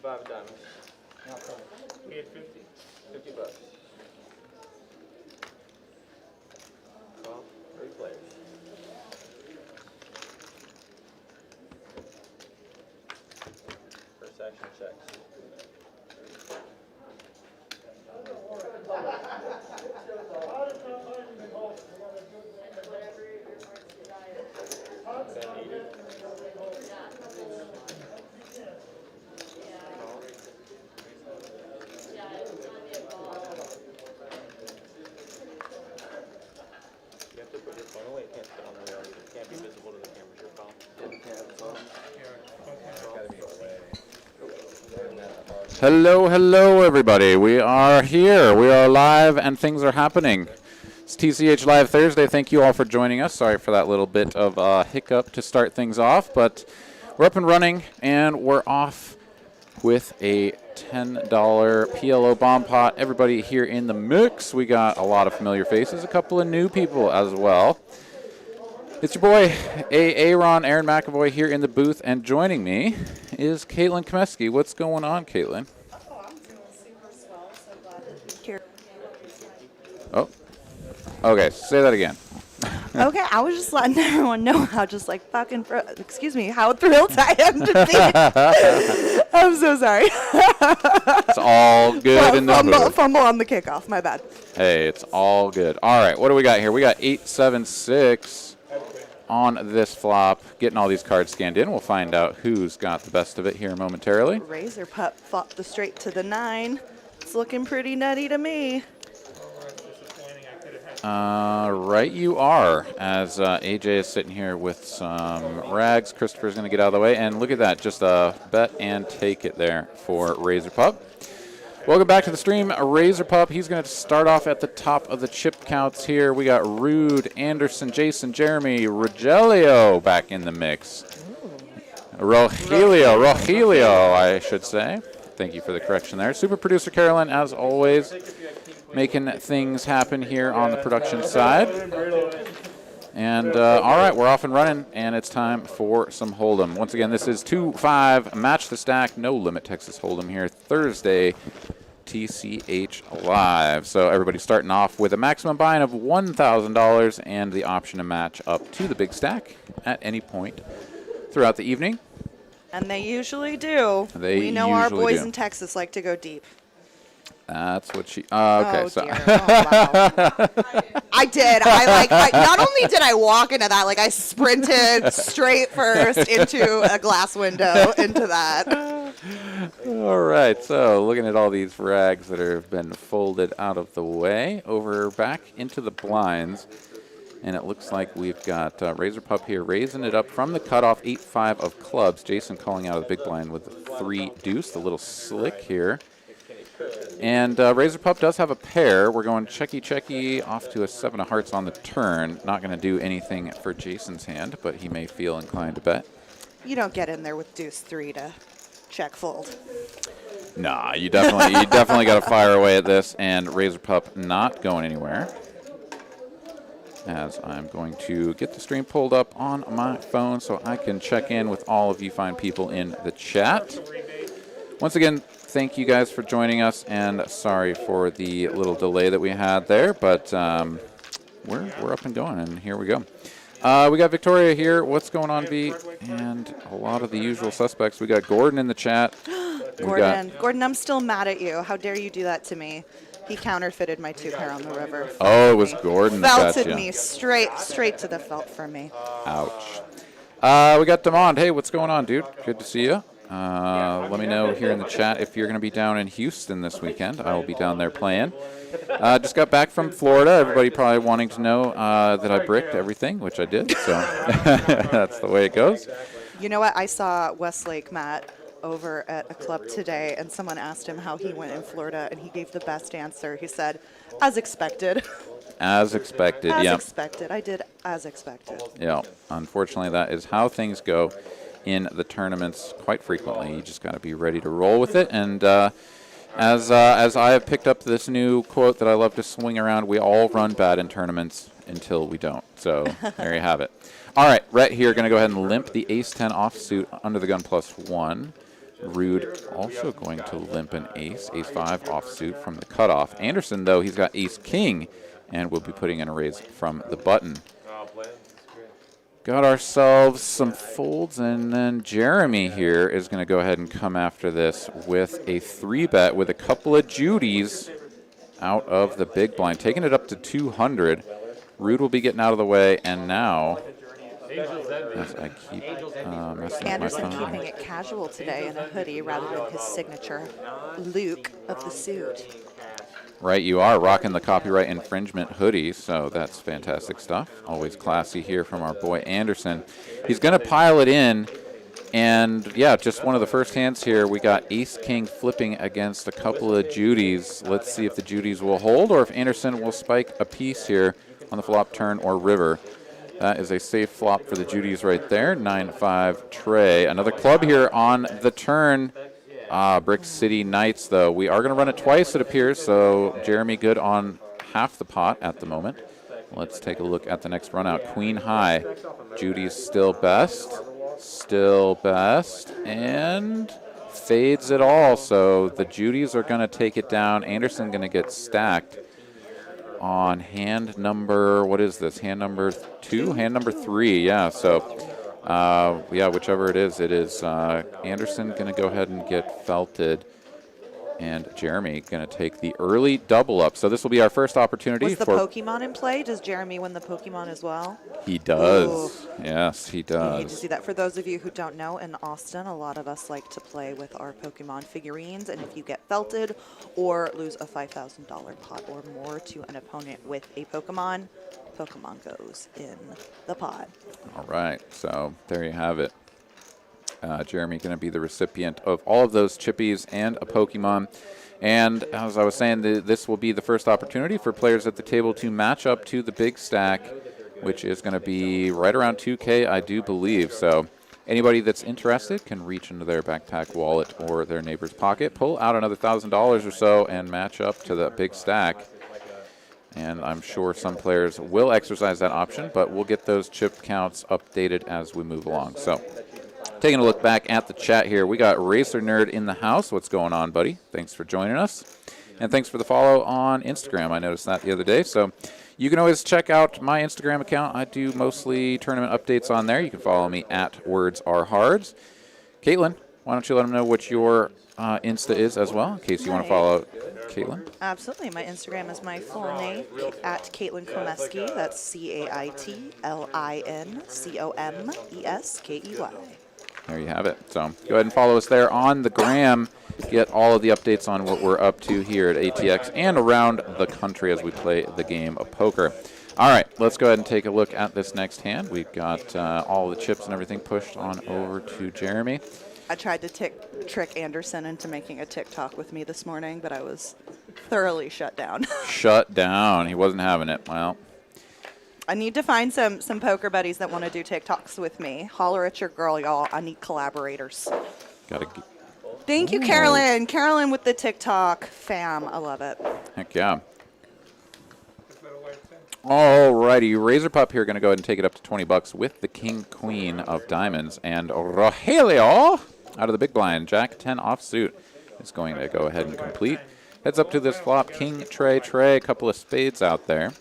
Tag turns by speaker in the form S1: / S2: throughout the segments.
S1: 5 diamonds. We had 50. 50 bucks. Well, 3 players. First action checks. You have to put your phone away. It can't sit on the rail. It can't be visible to the cameras. Your phone.
S2: Hello, hello, everybody. We are here. We are live, and things are happening. It's TCH Live Thursday. Thank you all for joining us. Sorry for that little bit of hiccup to start things off, but we're up and running, and we're off with a $10 PLO bomb pot. Everybody here in the mix. We got a lot of familiar faces, a couple of new people as well. It's your boy, Aaron McAvoy here in the booth, and joining me is Caitlin Komeski. What's going on, Caitlin?
S3: Oh, I'm doing super swell. So glad that you're here.
S2: Oh, okay. Say that again.
S3: Okay, I was just letting everyone know how just like fucking, how thrilled I am to be. I'm so sorry.
S2: It's all good in the booth.
S3: Fumble on the kickoff. My bad.
S2: Hey, it's all good. All right, what do we got here? We got 876 on this flop. Getting all these cards scanned in. We'll find out who's got the best of it here momentarily.
S3: Razor Pup fought the straight to the 9. It's looking pretty nutty to me.
S2: Right you are, as AJ is sitting here with some rags. Christopher's going to get out of the way, and look at that, just a bet and take it there for Razor Pup. Welcome back to the stream, Razor Pup. He's going to start off at the top of the chip counts here. We got Rude, Anderson, Jason, Jeremy, Rogelio back in the mix. Rogelio, I should say. Thank you for the correction there. Super producer Carolyn, as always, making things happen here on the production side. And all right, we're off and running, and it's time for some Hold'em. Once again, this is 2-5 Match the Stack, no limit Texas Hold'em here, Thursday, TCH Live. So everybody's starting off with a maximum buy-in of $1,000 and the option to match up to the big stack at any point throughout the evening.
S3: And they usually do. We know our boys in Texas like to go deep.
S2: That's what she. Okay,
S3: oh,
S2: so.
S3: Dear. Oh, wow. I did. Not only did I walk into that, like I sprinted straight first into a glass window into that.
S2: All right, so looking at all these rags that have been folded out of the way, over back into the blinds. And it looks like we've got Razor Pup here raising it up from the cutoff, 8-5 of clubs. Jason calling out of the big blind with the 3 deuce, the little slick here. And Razor Pup does have a pair. We're going checky off to a 7 of hearts on the turn. Not going to do anything for Jason's hand, but he may feel inclined to bet.
S3: You don't get in there with deuce 3 to check fold.
S2: Nah, you definitely got to fire away at this, and Razor Pup not going anywhere. As I'm going to get the stream pulled up on my phone so I can check in with all of you fine people in the chat. Once again, thank you guys for joining us, and sorry for the little delay that we had there, but we're up and going, and here we go. We got Victoria here. What's going on, V? And a lot of the usual suspects. We got Gordon in the chat.
S3: Gordon, I'm still mad at you. How dare you do that to me? He counterfeited my 2-pair on the river.
S2: Oh, it was Gordon that got you.
S3: Felted me straight to the felt for me.
S2: Ouch. We got Demond. Hey, what's going on, dude? Good to see you. Let me know here in the chat if you're going to be down in Houston this weekend. I will be down there playing. Just got back from Florida. Everybody probably wanting to know that I bricked everything, which I did. So that's the way it goes.
S3: You know what? I saw Westlake Matt over at a club today, and someone asked him how he went in Florida, and he gave the best answer. He said, as expected.
S2: As expected,
S3: yeah.
S2: Yeah.
S3: As expected. I did as expected.
S2: Yeah. Unfortunately, that is how things go in the tournaments quite frequently. You just got to be ready to roll with it. And as I have picked up this new quote that I love to swing around, we all run bad in tournaments until we don't. So there you have it. All right, Rhett here going to go ahead and limp the ace-10 offsuit under the gun +1. Rude also going to limp an ace, ace-5 offsuit from the cutoff. Anderson, though, he's got ace-king, and we'll be putting in a raise from the button. Got ourselves some folds, and then Jeremy here is going to go ahead and come after this with a 3-bet with a couple of Judies out of the big blind, taking it up to 200. Rude will be getting out of the way, and now, as I keep messing with my
S3: Anderson
S2: phone.
S3: keeping it casual today in a hoodie rather than his signature Luke of the suit.
S2: Right, you are rocking the copyright infringement hoodie, so that's fantastic stuff. Always classy here from our boy Anderson. He's going to pile it in, and yeah, just one of the first hands here. We got ace-king flipping against a couple of Judies. Let's see if the Judies will hold or if Anderson will spike a piece here on the flop, turn, or river. That is a safe flop for the Judies right there. 9-5 tray. Another club here on the turn. Brick City Knights, though. We are going to run it twice, it appears, so Jeremy good on half the pot at the moment. Let's take a look at the next run out. Queen high. Judy's still best. Still best. And fades it all. So the Judies are going to take it down. Anderson going to get stacked on hand number, what is this? Hand number 2? Hand number 3, yeah. So yeah, whichever it is Anderson going to go ahead and get felted, and Jeremy going to take the early double up. So this will be our first opportunity.
S3: Was the Pokemon in play? Does Jeremy win the Pokemon as well?
S2: He does.
S3: Ooh.
S2: Yes, he
S3: You need to
S2: does.
S3: see that. For those of you who don't know, in Austin, a lot of us like to play with our Pokemon figurines, and if you get felted or lose a $5,000 pot or more to an opponent with a Pokemon, Pokemon goes in the pot.
S2: All right, so there you have it. Jeremy going to be the recipient of all of those chippies and a Pokemon. And as I was saying, this will be the first opportunity for players at the table to match up to the big stack, which is going to be right around 2K, I do believe. So anybody that's interested can reach into their backpack, wallet, or their neighbor's pocket, pull out another $1,000 or so, and match up to that big stack. And I'm sure some players will exercise that option, but we'll get those chip counts updated as we move along. So taking a look back at the chat here, we got Racer Nerd in the house. What's going on, buddy? Thanks for joining us. And thanks for the follow on Instagram. I noticed that the other day. So you can always check out my Instagram account. I do mostly tournament updates on there. You can follow me at WordsAreHards. Caitlin, why don't you let them know what your Insta is as well, in case you want to follow Caitlin?
S3: Absolutely. My Instagram is my full name, at Caitlin Komeski. That's CAITLINCOMESKEY.
S2: There you have it. So go ahead and follow us there on the gram. Get all of the updates on what we're up to here at ATX and around the country as we play the game of poker. All right, let's go ahead and take a look at this next hand. We've got all the chips and everything pushed on over to Jeremy.
S3: I tried to trick Anderson into making a TikTok with me this morning, but I was thoroughly shut down.
S2: Shut down. He wasn't having it. Well,
S3: I need to find some poker buddies that want to do TikToks with me. Holler at your girl, y'all. I need collaborators. Thank you, Carolyn. Carolyn with the TikTok fam. I love it.
S2: Heck yeah. All righty, Razor Pup here going to go ahead and take it up to $20 with the King Queen of Diamonds, and Rogelio out of the big blind. Jack 10 offsuit is going to go ahead and complete. Heads up to this flop. King Trey, a couple of spades out there.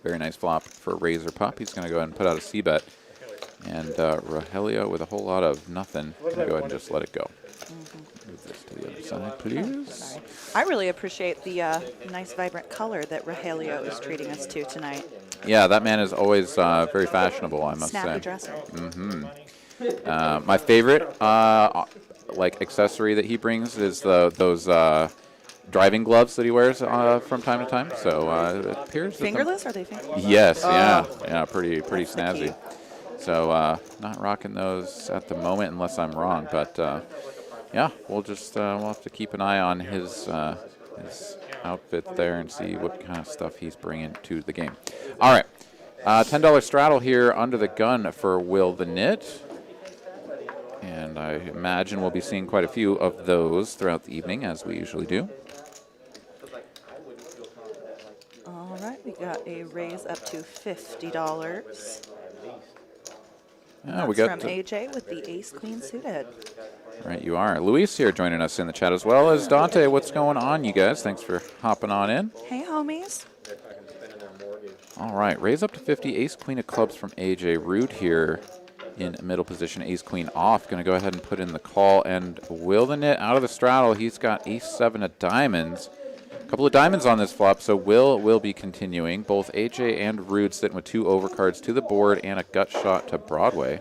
S2: Very nice flop for Razor Pup. He's going to go ahead and put out a C-bet. And Rogelio with a whole lot of nothing. Going to go ahead and just let it go. Move this to the other side, please.
S3: I really appreciate the nice, vibrant color that Rogelio is treating us to tonight.
S2: Yeah, that man is always very fashionable, I must
S3: Snappy
S2: say.
S3: dresser.
S2: My favorite like accessory that he brings is those driving gloves that he wears from time to time. So it appears
S3: Fingerless? Are they fingerless?
S2: Yes, yeah, pretty snazzy. So not rocking those at the moment unless I'm wrong, but yeah, we'll have to keep an eye on his outfit there and see what kind of stuff he's bringing to the game. All right, $10 straddle here under the gun for Will the Knit. And I imagine we'll be seeing quite a few of those throughout the evening, as we usually do.
S3: All right, we got a raise up to $50.
S2: Yeah, we got
S3: from AJ with the ace-queen suited.
S2: Right, you are. Luis here joining us in the chat as well as Dante. What's going on, you guys? Thanks for hopping on in.
S3: Hey, homies.
S2: All right, raise up to 50. Ace, queen of clubs from AJ. Rude here in middle position. Ace, queen off. Going to go ahead and put in the call. And will the knit out of the straddle. He's got ace, 7 of diamonds. A couple of diamonds on this flop, so will be continuing. Both AJ and Rude sitting with 2 overcards to the board and a gut shot to Broadway.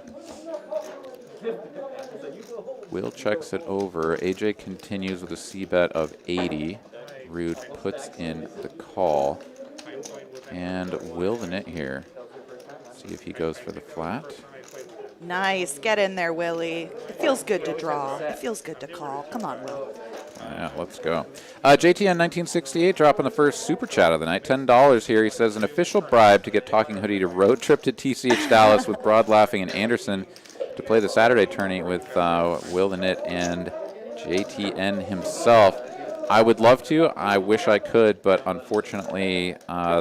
S2: Will checks it over. AJ continues with a C-bet of 80. Rude puts in the call. And will the knit here. See if he goes for the flat.
S3: Nice. Get in there, Willie. It feels good to draw. It feels good to call. Come on, Will.
S2: Yeah, let's go. JTN 1968 dropping the first super chat of the night. $10 here. He says, an official bribe to get Talking Hoodie to road trip to TCH Dallas with Broad Laughing and Anderson to play the Saturday tourney with Will the Knit and JTN himself. I would love to. I wish I could, but unfortunately,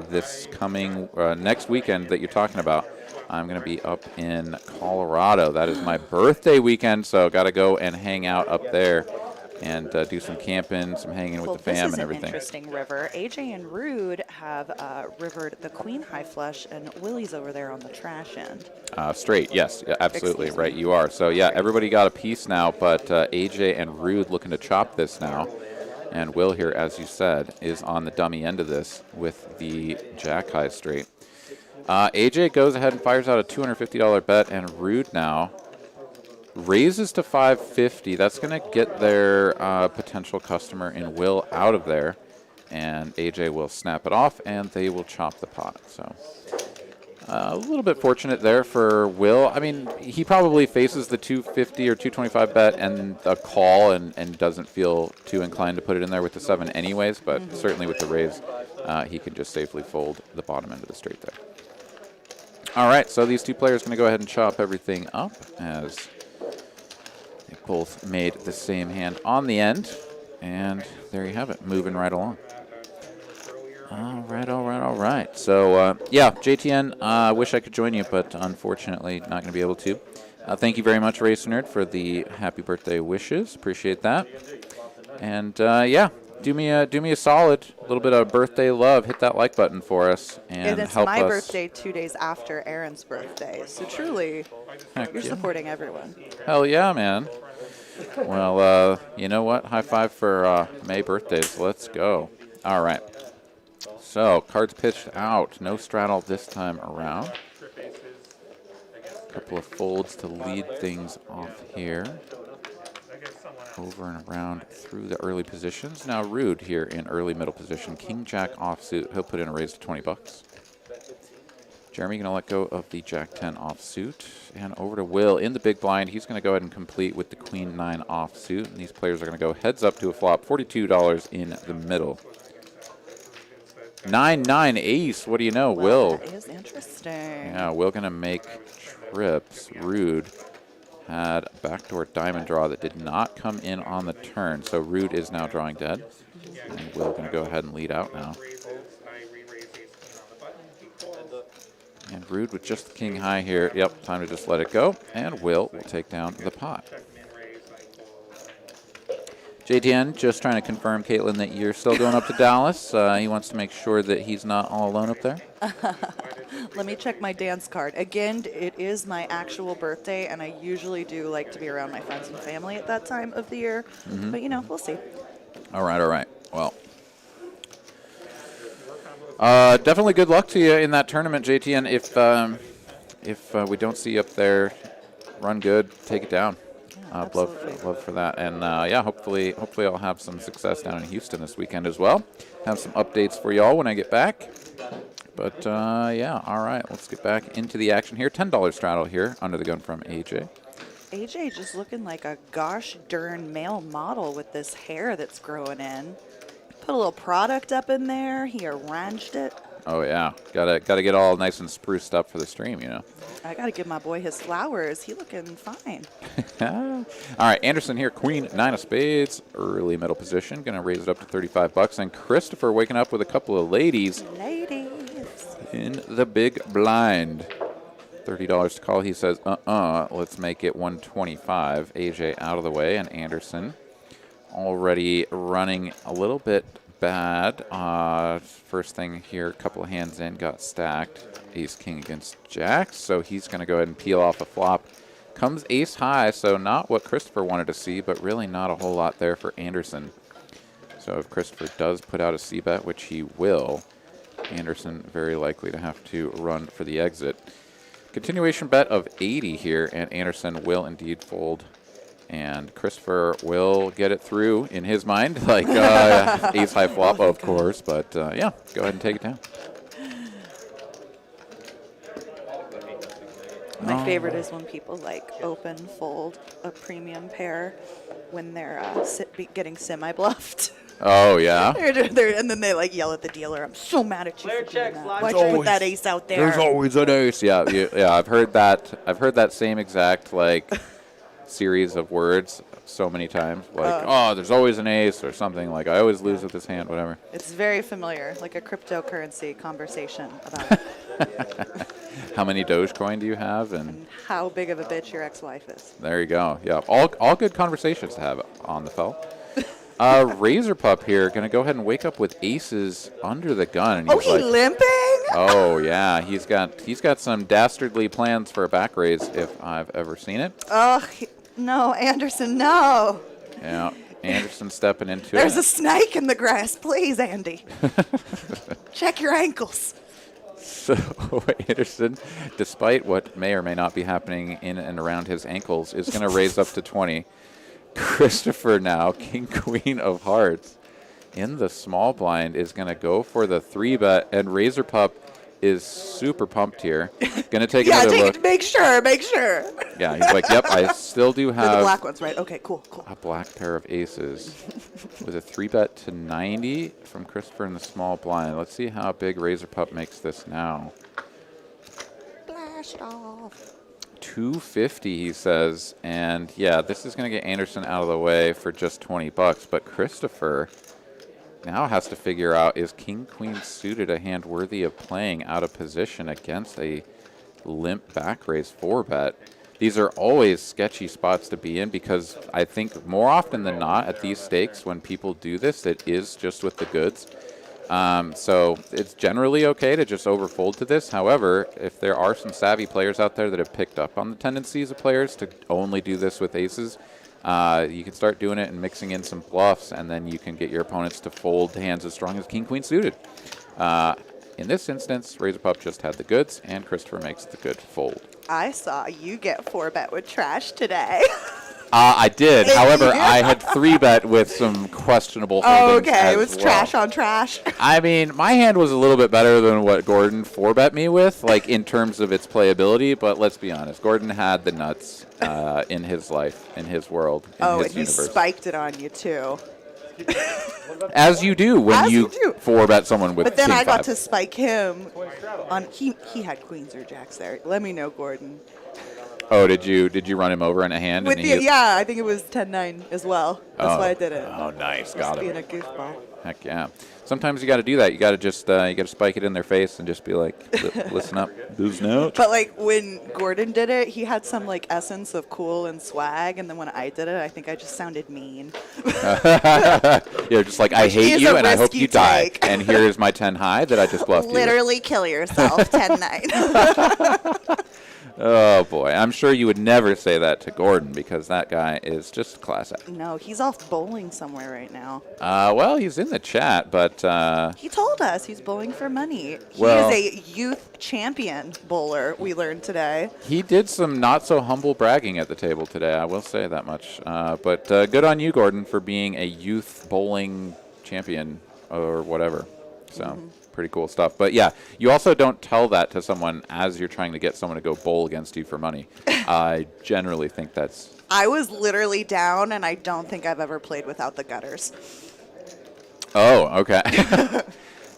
S2: this coming next weekend that you're talking about, I'm going to be up in Colorado. That is my birthday weekend, so got to go and hang out up there and do some camping, some hanging with the fam and everything.
S3: This is an interesting river. AJ and Rude have rivered the queen high flush, and Willie's over there on the trash end.
S2: Straight, yes, absolutely, right, you are. So, yeah, everybody got a piece now, but AJ and Rude looking to chop this now. And Will here, as you said, is on the dummy end of this with the jack high straight. AJ goes ahead and fires out a $250 bet, and Rude now raises to $550. That's going to get their potential customer in Will out of there, and AJ will snap it off, and they will chop the pot. So a little bit fortunate there for Will. I mean, he probably faces the 250 or 225 bet and a call and doesn't feel too inclined to put it in there with the 7 anyways, but certainly with the raise, he can just safely fold the bottom end of the straight there. All right, so these two players are going to go ahead and chop everything up as they both made the same hand on the end, and there you have it, moving right along. All right. So, yeah, JTN, wish I could join you, but unfortunately not going to be able to. Thank you very much, Racer Nerd, for the happy birthday wishes. Appreciate that. And, yeah, do me a solid, a little bit of birthday love. Hit that like button for us and
S3: it's
S2: help us.
S3: my birthday 2 days after Aaron's birthday, so truly, you're supporting everyone.
S2: Hell yeah, man. Well, you know what? High five for May birthdays. Let's go. All right. So, cards pitched out. No straddle this time around. A couple of folds to lead things off here. Over and around through the early positions. Now Rude here in early middle position. King Jack offsuit. He'll put in a raise to $20. Jeremy going to let go of the Jack 10 offsuit. And over to Will in the big blind. He's going to go ahead and complete with the Queen 9 offsuit. And these players are going to go heads up to a flop. $42 in the middle. 9-9 ace. What do you know, Will?
S3: That is interesting.
S2: Yeah, Will going to make trips. Rude had a backdoor diamond draw that did not come in on the turn. So Rude is now drawing dead. And Will going to go ahead and lead out now. And Rude with just the king high here. Yep, time to just let it go. And Will take down the pot. JTN, just trying to confirm, Caitlin, that you're still going up to Dallas. He wants to make sure that he's not all alone up there.
S3: Let me check my dance card. Again, it is my actual birthday, and I usually do like to be around my friends and family at that time of the year. But, you know, we'll see.
S2: All right. Well, definitely good luck to you in that tournament, JTN. If we don't see you up there, run good, take it down. Love for that. And, yeah, hopefully I'll have some success down in Houston this weekend as well. Have some updates for y'all when I get back. But, yeah, all right, let's get back into the action here. $10 straddle here under the gun from AJ.
S3: AJ just looking like a gosh darn male model with this hair that's growing in. Put a little product up in there. He arranged it.
S2: Oh, yeah. Gotta get all nice and spruced up for the stream, you know.
S3: I got to give my boy his flowers. He looking fine.
S2: All right, Anderson here, Queen 9 of spades, early middle position. Going to raise it up to $35. And Christopher waking up with a couple of ladies.
S3: Ladies.
S2: In the big blind. $30 to call. He says, let's make it 125. AJ out of the way, and Anderson already running a little bit bad. First thing here, a couple of hands in, got stacked. Ace king against jacks, so he's going to go ahead and peel off a flop. Comes ace high, so not what Christopher wanted to see, but really not a whole lot there for Anderson. So if Christopher does put out a c-bet, which he will, Anderson very likely to have to run for the exit. Continuation bet of 80 here, and Anderson will indeed fold. And Christopher will get it through in his mind, like ace high flop, of course. But yeah, go ahead and take it down.
S3: My favorite is when people like open fold a premium pair when they're getting semi-bluffed.
S2: Oh, yeah?
S3: And then they like yell at the dealer, "I'm so mad at you
S1: Player
S3: for doing
S1: checks,
S3: that.
S1: live
S3: Why'd
S1: checks.
S3: you put that ace out there?"
S2: There's always an ace. Yeah, yeah. I've heard that same exact like series of words so many times. Like, oh, there's always an ace or something. Like, I always lose with this hand, whatever.
S3: It's very familiar, like a cryptocurrency conversation about
S2: How many Dogecoin do you have? And
S3: how big of a bitch your ex-wife is.
S2: there you go. Yeah, all good conversations to have on the felt. Razor Pup here, going to go ahead and wake up with aces under the gun. And
S3: He's limping?
S2: Oh, yeah. He's got some dastardly plans for a back raise if I've ever seen it.
S3: Oh, no, Anderson, no.
S2: Yeah, Anderson stepping into
S3: There's
S2: it.
S3: a snake in the grass. Please, Andy. Check your ankles.
S2: So Anderson, despite what may or may not be happening in and around his ankles, is going to raise up to 20. Christopher now, king, queen of hearts, in the small blind, is going to go for the 3-bet, and Razor Pup is super pumped here. Going to take another look.
S3: Make sure.
S2: Yeah, he's like, yep, I still do
S3: They're the
S2: have
S3: black ones, right? Okay, cool.
S2: a black pair of aces with a 3-bet to 90 from Christopher in the small blind. Let's see how big Razor Pup makes this now.
S3: Blast off.
S2: 250, he says, and yeah, this is going to get Anderson out of the way for just 20 bucks, but Christopher now has to figure out, is king queen suited a hand worthy of playing out of position against a limp back raise 4-bet? These are always sketchy spots to be in, because I think more often than not at these stakes when people do this, it is just with the goods. So it's generally okay to just overfold to this. However, if there are some savvy players out there that have picked up on the tendencies of players to only do this with aces, you can start doing it and mixing in some bluffs, and then you can get your opponents to fold hands as strong as king queen suited. In this instance, Razor Pup just had the goods, and Christopher makes the good fold.
S3: I saw you get 4-bet with trash today.
S2: I did. However, I had 3-bet with some questionable holdings
S3: Okay, it
S2: as
S3: was
S2: well.
S3: trash on trash.
S2: I mean, my hand was a little bit better than what Gordon 4-bet me with, like in terms of its playability. But let's be honest, Gordon had the nuts in his life, in his world, in
S3: And
S2: his
S3: he
S2: universe.
S3: spiked it on you too.
S2: As you do when
S3: As
S2: you
S3: you do.
S2: 4-bet someone with
S3: But then
S2: king
S3: I got
S2: 5.
S3: to spike him on. He had queens or jacks there. Let me know, Gordon.
S2: Oh, did you run him over in a hand?
S3: With
S2: and
S3: the, yeah, I think it was 10-9 as well. That's why I did it.
S2: Oh, nice.
S3: Just
S2: Got
S3: being
S2: him.
S3: a goofball.
S2: Heck yeah. Sometimes you got to do that. You got to just you got to spike it in their face and just be like, listen up, booze note.
S3: But like when Gordon did it, he had some like essence of cool and swag, and then when I did it, I think I just sounded mean.
S2: You're just like, I
S3: Which
S2: hate
S3: is
S2: you
S3: a
S2: and I hope
S3: risky
S2: you die.
S3: take.
S2: And here's my 10 high that I just bluffed you with.
S3: Literally kill yourself, 10-9.
S2: Oh, boy. I'm sure you would never say that to Gordon because that guy is just class act.
S3: No, he's off bowling somewhere right now.
S2: Well, he's in the chat, but
S3: He told us he's bowling for money.
S2: Well-
S3: he is a youth champion bowler, we learned today.
S2: he did some not so humble bragging at the table today. I will say that much. But good on you, Gordon, for being a youth bowling champion or whatever. So pretty cool stuff. But yeah, you also don't tell that to someone as you're trying to get someone to go bowl against you for money. I generally think that's...
S3: I was literally down, and I don't think I've ever played without the gutters.
S2: Oh, okay.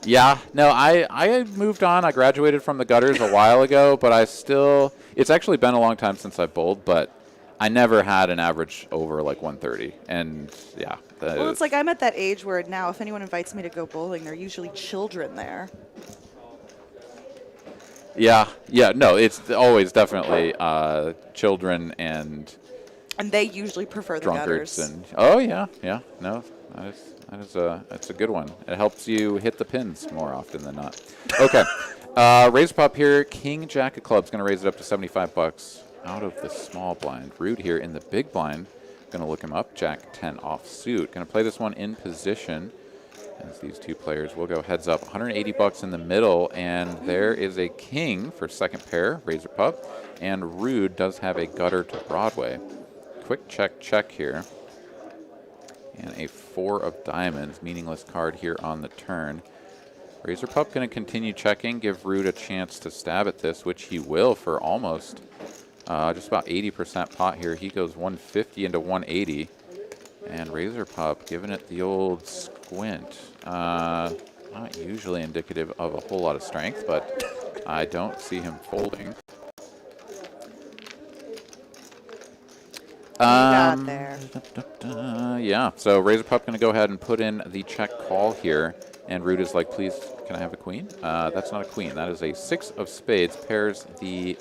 S2: Yeah, no, I moved on. I graduated from the gutters a while ago, but I still... It's actually been a long time since I bowled, but I never had an average over like 130. And yeah.
S3: Well, it's like I'm at that age where now if anyone invites me to go bowling, they're usually children there.
S2: Yeah, yeah, no, it's always definitely children and
S3: And they usually prefer the
S2: drunkards
S3: gutters.
S2: and oh yeah, yeah, no, that is that's a good one. It helps you hit the pins more often than not. Okay, razor pop here. King Jack of clubs going to raise it up to $75 out of the small blind. Rude here in the big blind. Going to look him up. Jack 10 off suit. Going to play this one in position. As these two players will go heads up, $180 in the middle, and there is a king for second pair, razor pup, and Rude does have a gutter to Broadway. Quick check here, and a 4 of diamonds, meaningless card here on the turn. Razor pup going to continue checking, give Rude a chance to stab at this, which he will for almost just about 80% pot here. He goes 150 into 180. And Razor Pup giving it the old squint. Not usually indicative of a whole lot of strength, but I don't see him folding.
S3: Got there.
S2: Yeah, so Razor Pup going to go ahead and put in the check call here. And Rude is like, please, can I have a queen? That's not a queen. That is a 6 of spades. Pairs the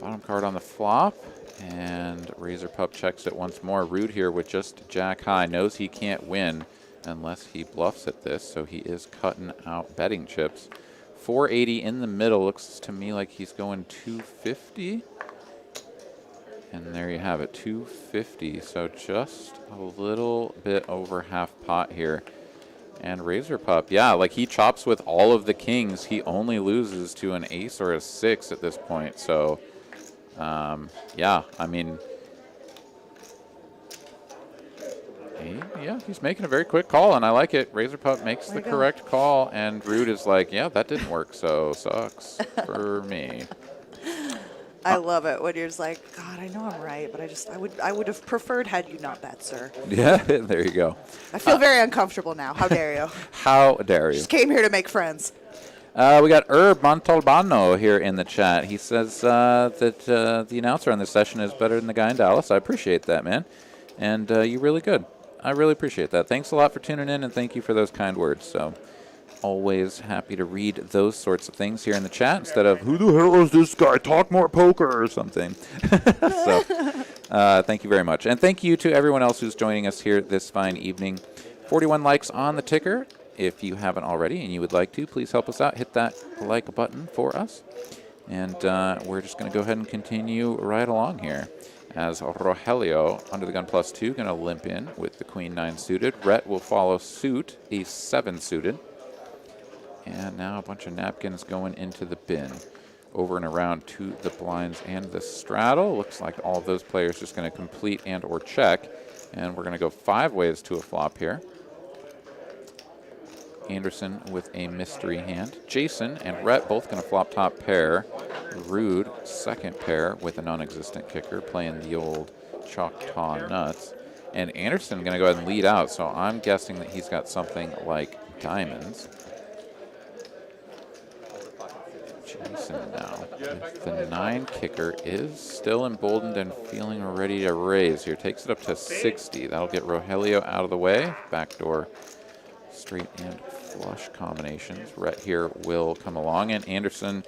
S2: bottom card on the flop. And Razor Pup checks it once more. Rude here with just jack high. Knows he can't win unless he bluffs at this. So he is cutting out betting chips. 480 in the middle. Looks to me like he's going 250. And there you have it, 250. So just a little bit over half pot here. And Razor Pup, yeah, like he chops with all of the kings. He only loses to an ace or a 6 at this point. So yeah, I mean, he's making a very quick call, and I like it. Razor Pup makes the correct call, and Rude is like, yeah, that didn't work, so sucks for me.
S3: I love it when you're just like, God, I know I'm right, but I would have preferred had you not bet, sir.
S2: Yeah, there you go.
S3: I feel very uncomfortable now. How dare you?
S2: How dare you?
S3: Just came here to make friends.
S2: We got Montalbano here in the chat. He says that the announcer on this session is better than the guy in Dallas. I appreciate that, man. And you're really good. I really appreciate that. Thanks a lot for tuning in, and thank you for those kind words. So always happy to read those sorts of things here in the chat instead of, who the hell is this guy? Talk more poker or something. So thank you very much. And thank you to everyone else who's joining us here this fine evening. 41 likes on the ticker. If you haven't already and you would like to, please help us out. Hit that like button for us. And we're just going to go ahead and continue right along here. As Rogelio, under the gun +2, going to limp in with the queen 9 suited. Rhett will follow suit, ace 7 suited. And now a bunch of napkins going into the bin. Over and around to the blinds and the straddle. Looks like all of those players just going to complete and or check. And we're going to go 5 ways to a flop here. Anderson with a mystery hand. Jason and Rhett both going to flop top pair. Rude, second pair with a non-existent kicker, playing the old Choctaw nuts. And Anderson going to go ahead and lead out, so I'm guessing that he's got something like diamonds. Jason now with the 9 kicker is still emboldened and feeling ready to raise here. Takes it up to 60. That'll get Rogelio out of the way. Backdoor straight and flush combinations. Rhett here will come along, and Anderson,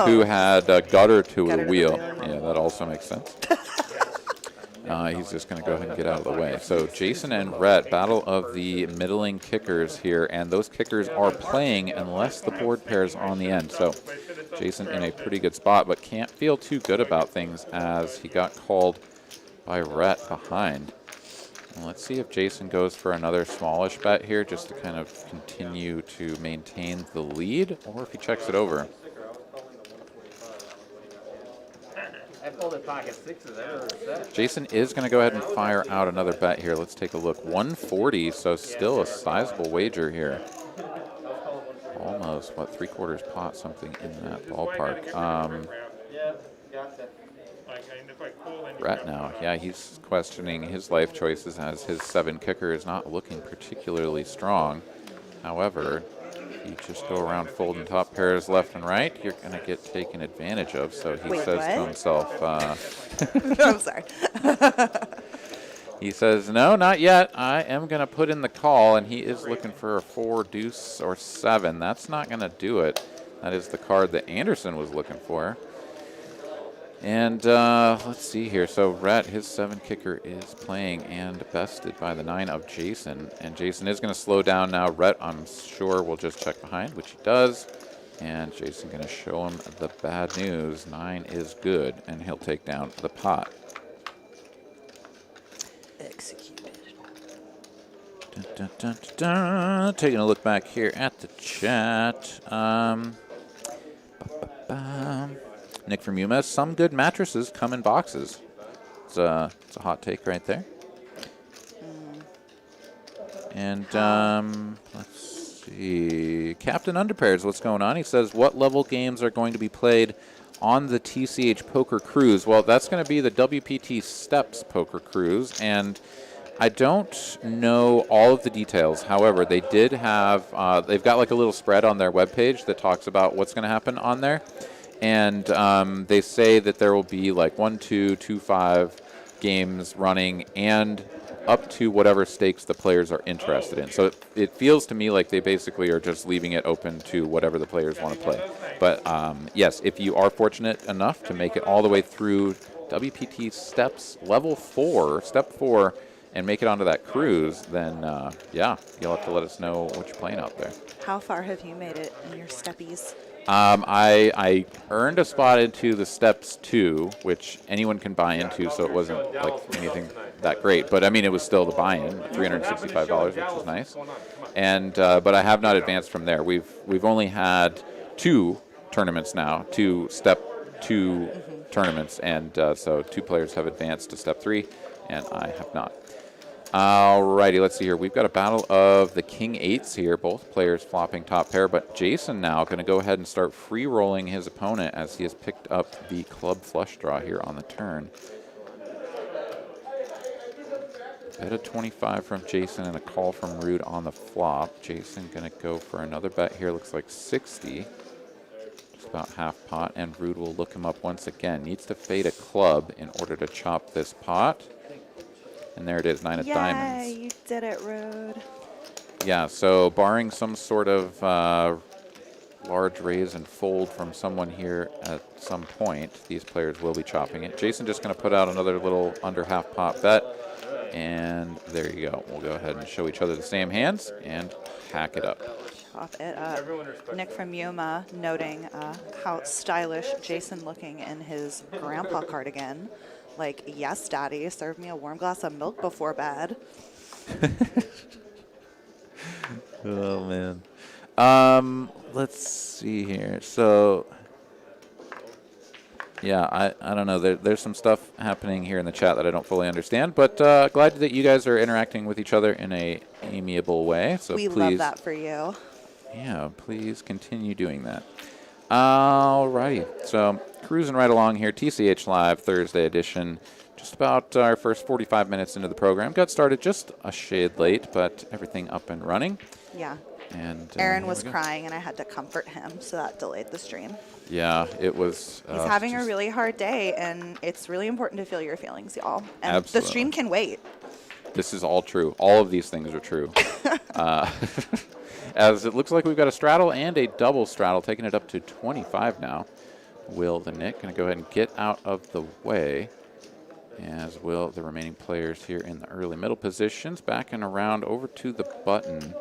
S2: who had a gutter to a wheel. Yeah, that also makes sense. He's just going to go ahead and get out of the way. So Jason and Rhett, battle of the middling kickers here, and those kickers are playing unless the board pair's on the end. So Jason in a pretty good spot, but can't feel too good about things as he got called by Rhett behind. And let's see if Jason goes for another smallish bet here just to kind of continue to maintain the lead, or if he checks it over. Jason is going to go ahead and fire out another bet here. Let's take a look. 140, so still a sizable wager here. Almost, what, 3/4 pot, something in that ballpark. Rhett now, yeah, he's questioning his life choices as his 7 kicker is not looking particularly strong. However, if you just go around folding top pairs left and right, you're going to get taken advantage of. So he says to himself,
S3: I'm sorry.
S2: he says, no, not yet. I am going to put in the call, and he is looking for a 4 deuce or 7. That's not going to do it. That is the card that Anderson was looking for. And let's see here. So Rhett, his 7 kicker is playing and bested by the 9 of Jason. And Jason is going to slow down now. Rhett, I'm sure, will just check behind, which he does. And Jason going to show him the bad news. 9 is good, and he'll take down the pot.
S3: Executed.
S2: Dun, dun, dun, dun, dun. Taking a look back here at the chat. Nick from Yuma, some good mattresses come in boxes. It's a hot take right there. And let's see. Captain Underpairs, what's going on? He says, what level games are going to be played on the TCH Poker Cruise? Well, that's going to be the WPT Steps Poker Cruise. And I don't know all of the details. However, they did have, they've got like a little spread on their webpage that talks about what's going to happen on there. And they say that there will be like 1, 2, 2, 5 games running and up to whatever stakes the players are interested in. So it feels to me like they basically are just leaving it open to whatever the players want to play. But yes, if you are fortunate enough to make it all the way through WPT Steps Level 4, Step 4, and make it onto that cruise, then yeah, you'll have to let us know what you're playing out there.
S3: How far have you made it in your steppies?
S2: I earned a spot into the Steps 2, which anyone can buy into, so it wasn't like anything that great. But I mean, it was still the buy-in, $365, which is nice. And but I have not advanced from there. We've only had 2 tournaments now, 2 Step 2 tournaments, and so 2 players have advanced to Step 3, and I have not. Alrighty, let's see here. We've got a battle of the King 8s here, both players flopping top pair, but Jason now going to go ahead and start free rolling his opponent as he has picked up the club flush draw here on the turn. Bet of 25 from Jason and a call from Rude on the flop. Jason going to go for another bet here, looks like 60. Just about half pot, and Rude will look him up once again. Needs to fade a club in order to chop this pot. And there it is, 9 of diamonds.
S3: Yeah, you did it, Rude.
S2: Yeah, so barring some sort of large raise and fold from someone here at some point, these players will be chopping it. Jason just going to put out another little under half pot bet. And there you go. We'll go ahead and show each other the same hands and hack it up.
S3: Chop it up. Nick from Yuma noting how stylish Jason looking in his grandpa cardigan. Like, yes, Daddy, serve me a warm glass of milk before bed.
S2: Oh, man. Let's see here. So, yeah, I don't know. There's some stuff happening here in the chat that I don't fully understand, but glad that you guys are interacting with each other in a amiable way. So
S3: we
S2: please,
S3: love that for you.
S2: Yeah, please continue doing that. Alrighty, so cruising right along here, TCH Live Thursday edition. Just about our first 45 minutes into the program. Got started just a shade late, but everything up and running.
S3: Yeah.
S2: And
S3: Aaron was crying, and I had to comfort him, so that delayed the stream.
S2: Yeah, it was.
S3: He's having a really hard day, and it's really important to feel your feelings, y'all. And
S2: Absolutely.
S3: the stream can wait.
S2: This is all true. All of these things are true. As it looks like we've got a straddle and a double straddle, taking it up to 25 now. Will the Nick going to go ahead and get out of the way, as will the remaining players here in the early middle positions. Back and around over to the button.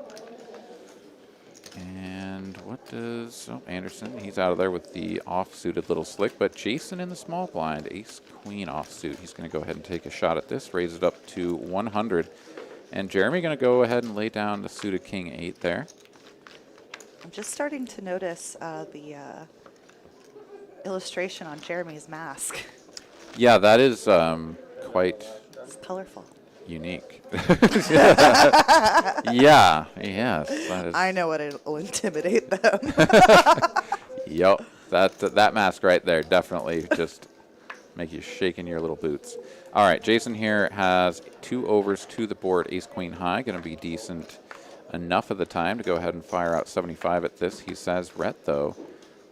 S2: And what does... Oh, Anderson, he's out of there with the off-suited little slick. But Jason in the small blind, ace-queen offsuit. He's going to go ahead and take a shot at this, raise it up to 100. And Jeremy going to go ahead and lay down the suited king 8 there.
S3: I'm just starting to notice the illustration on Jeremy's mask.
S2: Yeah, that is quite
S3: It's colorful.
S2: unique. Yeah, yes. That is.
S3: I know it will intimidate them.
S2: Yep, that mask right there definitely just make you shake in your little boots. All right, Jason here has 2 overs to the board, ace-queen high, going to be decent enough of the time to go ahead and fire out 75 at this. He says Rhett, though,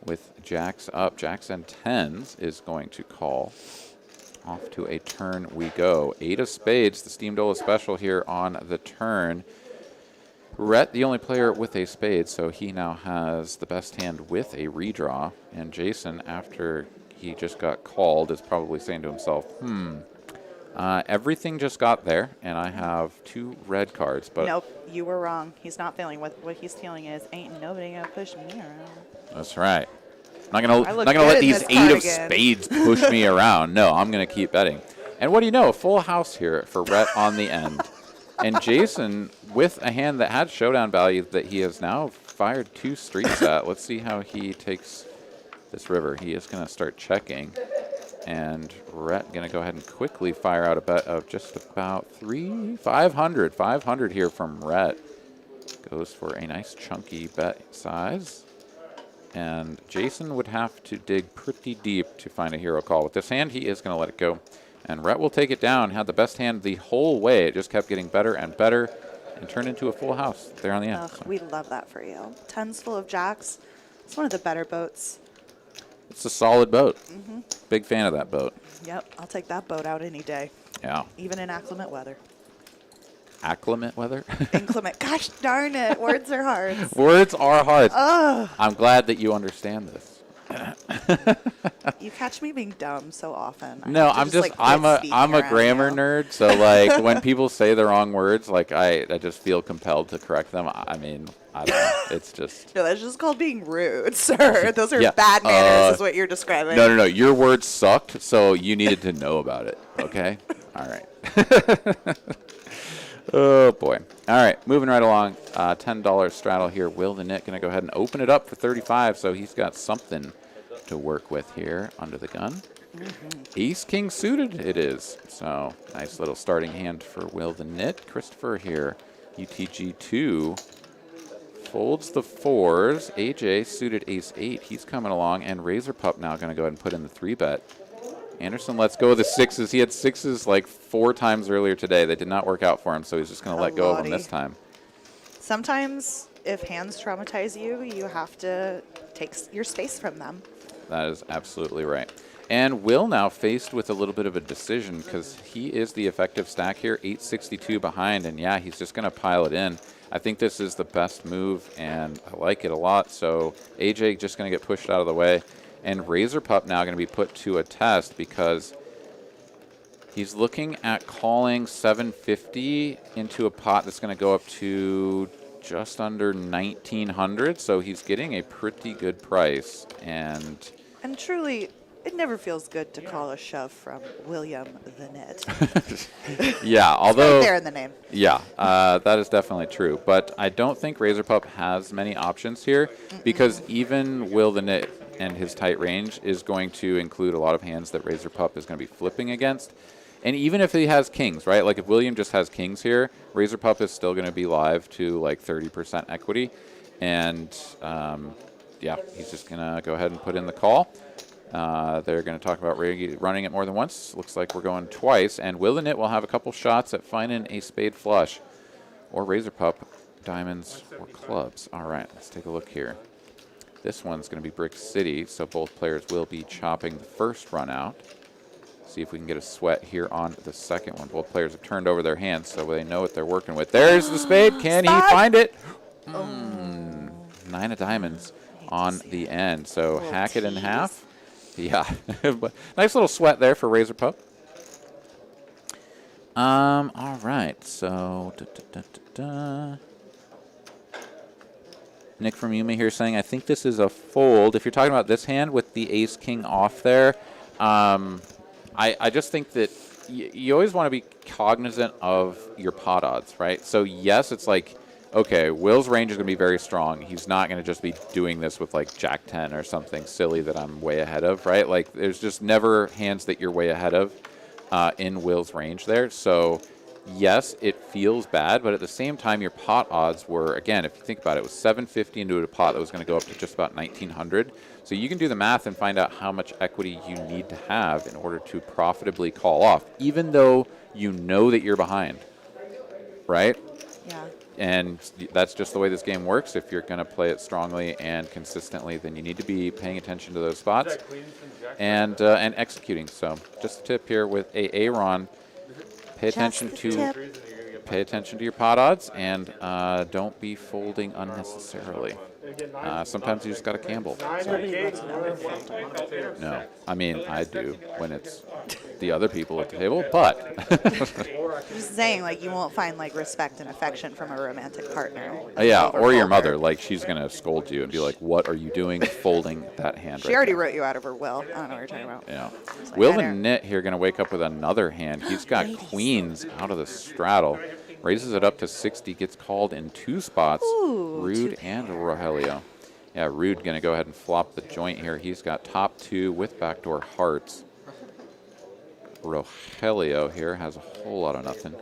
S2: with jacks up, jacks and 10s, is going to call. Off to a turn we go. 8 of spades, the Steam Dola special here on the turn. Rhett, the only player with a spade, so he now has the best hand with a redraw. And Jason, after he just got called, is probably saying to himself, everything just got there, and I have 2 red cards. But
S3: Nope, you were wrong. He's not feeling what he's feeling is ain't nobody gonna push me around.
S2: That's right. I'm not
S3: look
S2: gonna
S3: good
S2: let
S3: in
S2: these
S3: this
S2: 8 of
S3: cardigan.
S2: spades push me around. No, I'm gonna keep betting. And what do you know? A full house here for Rhett on the end. And Jason, with a hand that had showdown value that he has now fired 2 streets at. Let's see how he takes this river. He is going to start checking. And Rhett going to go ahead and quickly fire out a bet of just about 500. 500 here from Rhett. Goes for a nice chunky bet size. And Jason would have to dig pretty deep to find a hero call. With this hand, he is going to let it go. And Rhett will take it down. Had the best hand the whole way. It just kept getting better and better and turned into a full house there on the end.
S3: Ugh, we love that for you. 10s full of jacks. It's one of the better boats.
S2: It's a solid boat. Big fan of that boat.
S3: Yep, I'll take that boat out any day,
S2: Yeah.
S3: even in acclimate weather.
S2: Acclimate weather?
S3: Inclement. Gosh darn it, words are hard.
S2: Words are hard.
S3: Ugh.
S2: I'm glad that you understand this.
S3: You catch me being dumb so often. I
S2: No,
S3: have to
S2: I'm
S3: like,
S2: I'm
S3: quit speaking
S2: a
S3: around
S2: grammar
S3: you.
S2: nerd, so like when people say the wrong words, like I just feel compelled to correct them. I mean, I don't know. It's just
S3: No, that's just called being rude, sir. Those are
S2: Yeah,
S3: bad manners, is what you're describing.
S2: no. Your words sucked, so you needed to know about it. Okay. All right. Oh boy. All right, moving right along. $10 straddle here. Will the Nit going to go ahead and open it up for 35? So he's got something to work with here under the gun. Ace King suited it is. So nice little starting hand for Will the Nit. Christopher here. UTG2 folds the 4s. AJ suited Ace 8. He's coming along, and Razor Pup now going to go ahead and put in the 3-bet. Anderson lets go of the 6s. He had 6s like 4 times earlier today. They did not work out for him, so he's just going to let go of them this time.
S3: Sometimes, if hands traumatize you, you have to take your space from them.
S2: That is absolutely right. And Will now faced with a little bit of a decision because he is the effective stack here, 862 behind, and yeah, he's just going to pile it in. I think this is the best move, and I like it a lot. So AJ just going to get pushed out of the way. And Razor Pup now going to be put to a test because he's looking at calling 750 into a pot that's going to go up to just under 1,900. So he's getting a pretty good price. And
S3: truly, it never feels good to call a shove from William the Nit.
S2: yeah, although
S3: right there in the name.
S2: Yeah, that is definitely true. But I don't think Razor Pup has many options here because even Will the Nit and his tight range is going to include a lot of hands that Razor Pup is going to be flipping against. And even if he has kings, right? Like if William just has kings here, Razor Pup is still going to be live to like 30% equity. And yeah, he's just going to go ahead and put in the call. They're going to talk about running it more than once. Looks like we're going twice. And Will the Nit will have a couple shots at finding a spade flush or Razor Pup, diamonds, or clubs. All right, let's take a look here. This one's going to be Brick City, so both players will be chopping the first run out. See if we can get a sweat here on the second one. Both players have turned over their hands, so they know what they're working with. There's the spade. Can he find it? 9 of diamonds on the end. So hack it in half. Yeah. Nice little sweat there for Razor Pup. All right. So Nick from Yumi here saying, I think this is a fold. If you're talking about this hand with the ace king off there, I just think that you always want to be cognizant of your pot odds, right? So yes, it's like, okay, Will's range is going to be very strong. He's not going to just be doing this with like Jack 10 or something silly that I'm way ahead of, right? Like there's just never hands that you're way ahead of in Will's range there. So yes, it feels bad, but at the same time, your pot odds were, again, if you think about it, it was 750 into a pot that was going to go up to just about 1,900. So you can do the math and find out how much equity you need to have in order to profitably call off, even though you know that you're behind, right?
S3: Yeah.
S2: And that's just the way this game works. If you're going to play it strongly and consistently, then you need to be paying attention to those spots and executing. So just a tip here with Aaron. Pay attention to pay attention to your pot odds and don't be folding unnecessarily. Sometimes you just got to gamble.
S3: Nobody loves knowing folding.
S2: No, I mean, I do when it's the other people at the table, but
S3: Just saying, like, you won't find, like, respect and affection from a romantic partner.
S2: yeah,
S3: Over
S2: or your
S3: poker.
S2: mother, like she's going to scold you and be like, what are you doing folding that hand
S3: She
S2: right
S3: already
S2: there?
S3: wrote you out of her will. I don't know what you're talking about.
S2: Yeah.
S3: It's like,
S2: Will
S3: I
S2: the
S3: don't-
S2: Nit here going to wake up with another hand? He's got
S3: Ladies.
S2: queens out of the straddle. Raises it up to 60, gets called in 2 spots.
S3: Ooh,
S2: Rude
S3: 2
S2: and Rogelio. Yeah, Rude going to go ahead and flop the joint here. He's got top 2 with backdoor hearts. Rogelio here has a whole lot of nothing.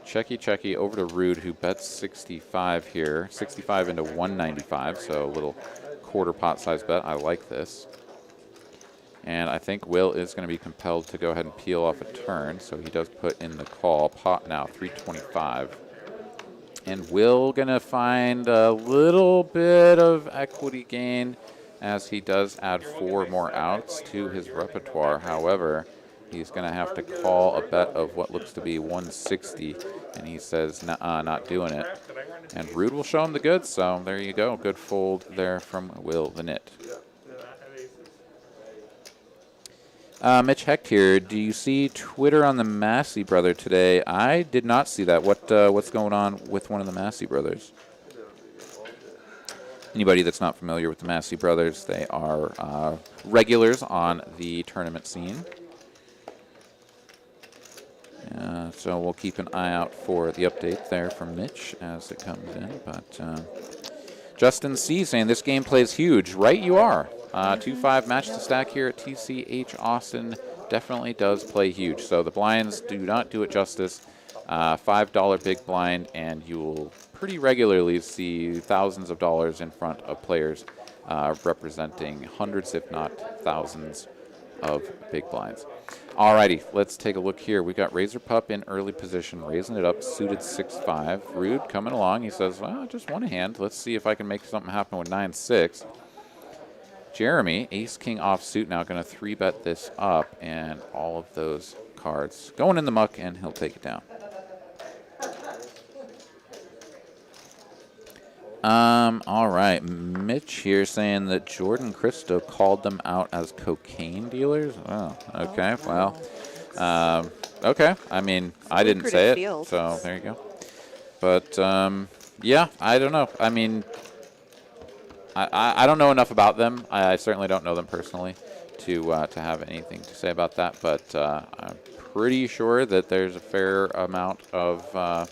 S2: Checky over to Rude, who bets 65 here. 65 into 195, so a little quarter pot size bet. I like this. And I think Will is going to be compelled to go ahead and peel off a turn, so he does put in the call. Pot now, 325. And Will going to find a little bit of equity gain as he does add 4 more outs to his repertoire. However, he's going to have to call a bet of what looks to be 160, and he says, nuh-uh, not doing it. And Rude will show him the goods, so there you go. Good fold there from Will the Nit. Mitch Hecht here. Do you see Twitter on the Massey brother today? I did not see that. What's going on with one of the Massey brothers? Anybody that's not familiar with the Massey brothers, they are regulars on the tournament scene. So we'll keep an eye out for the update there from Mitch as it comes in. But Justin C. saying this game plays huge. Right, you are. 2-5 match to stack here at TCH Austin definitely does play huge. So the blinds do not do it justice. $5 big blind, and you will pretty regularly see thousands of dollars in front of players representing hundreds, if not thousands, of big blinds. Alrighty, let's take a look here. We got Razor Pup in early position, raising it up, suited 6-5. Rude coming along. He says, well, just one hand. Let's see if I can make something happen with 9-6. Jeremy, ace-king offsuit, now going to 3-bet this up, and all of those cards going in the muck, and he'll take it down. All right, Mitch here saying that Jordan Christo called them out as cocaine dealers. Oh, okay, well, okay. I mean, I didn't say it,
S3: field.
S2: so there you go. But yeah, I don't know. I mean, I don't know enough about them. I certainly don't know them personally to have anything to say about that. But I'm pretty sure that there's a fair amount of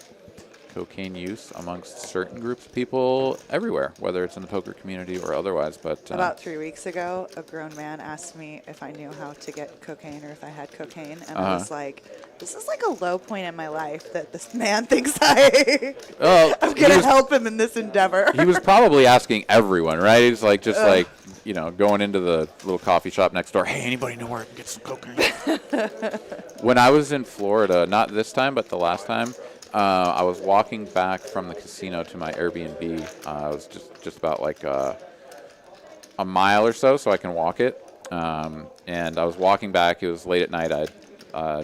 S2: cocaine use amongst certain groups of people everywhere, whether it's in the poker community or otherwise. But
S3: About 3 weeks ago, a grown man asked me if I knew how to get cocaine or if I had cocaine, and I was like, this is like a low point in my life that this man thinks I'm going to help him in this endeavor.
S2: He was probably asking everyone, right? He's like, just like, you know, going into the little coffee shop next door. Hey, anybody know where I can get some cocaine? When I was in Florida, not this time, but the last time, I was walking back from the casino to my Airbnb. It was just about like a mile or so I can walk it. And I was walking back. It was late at night. I'd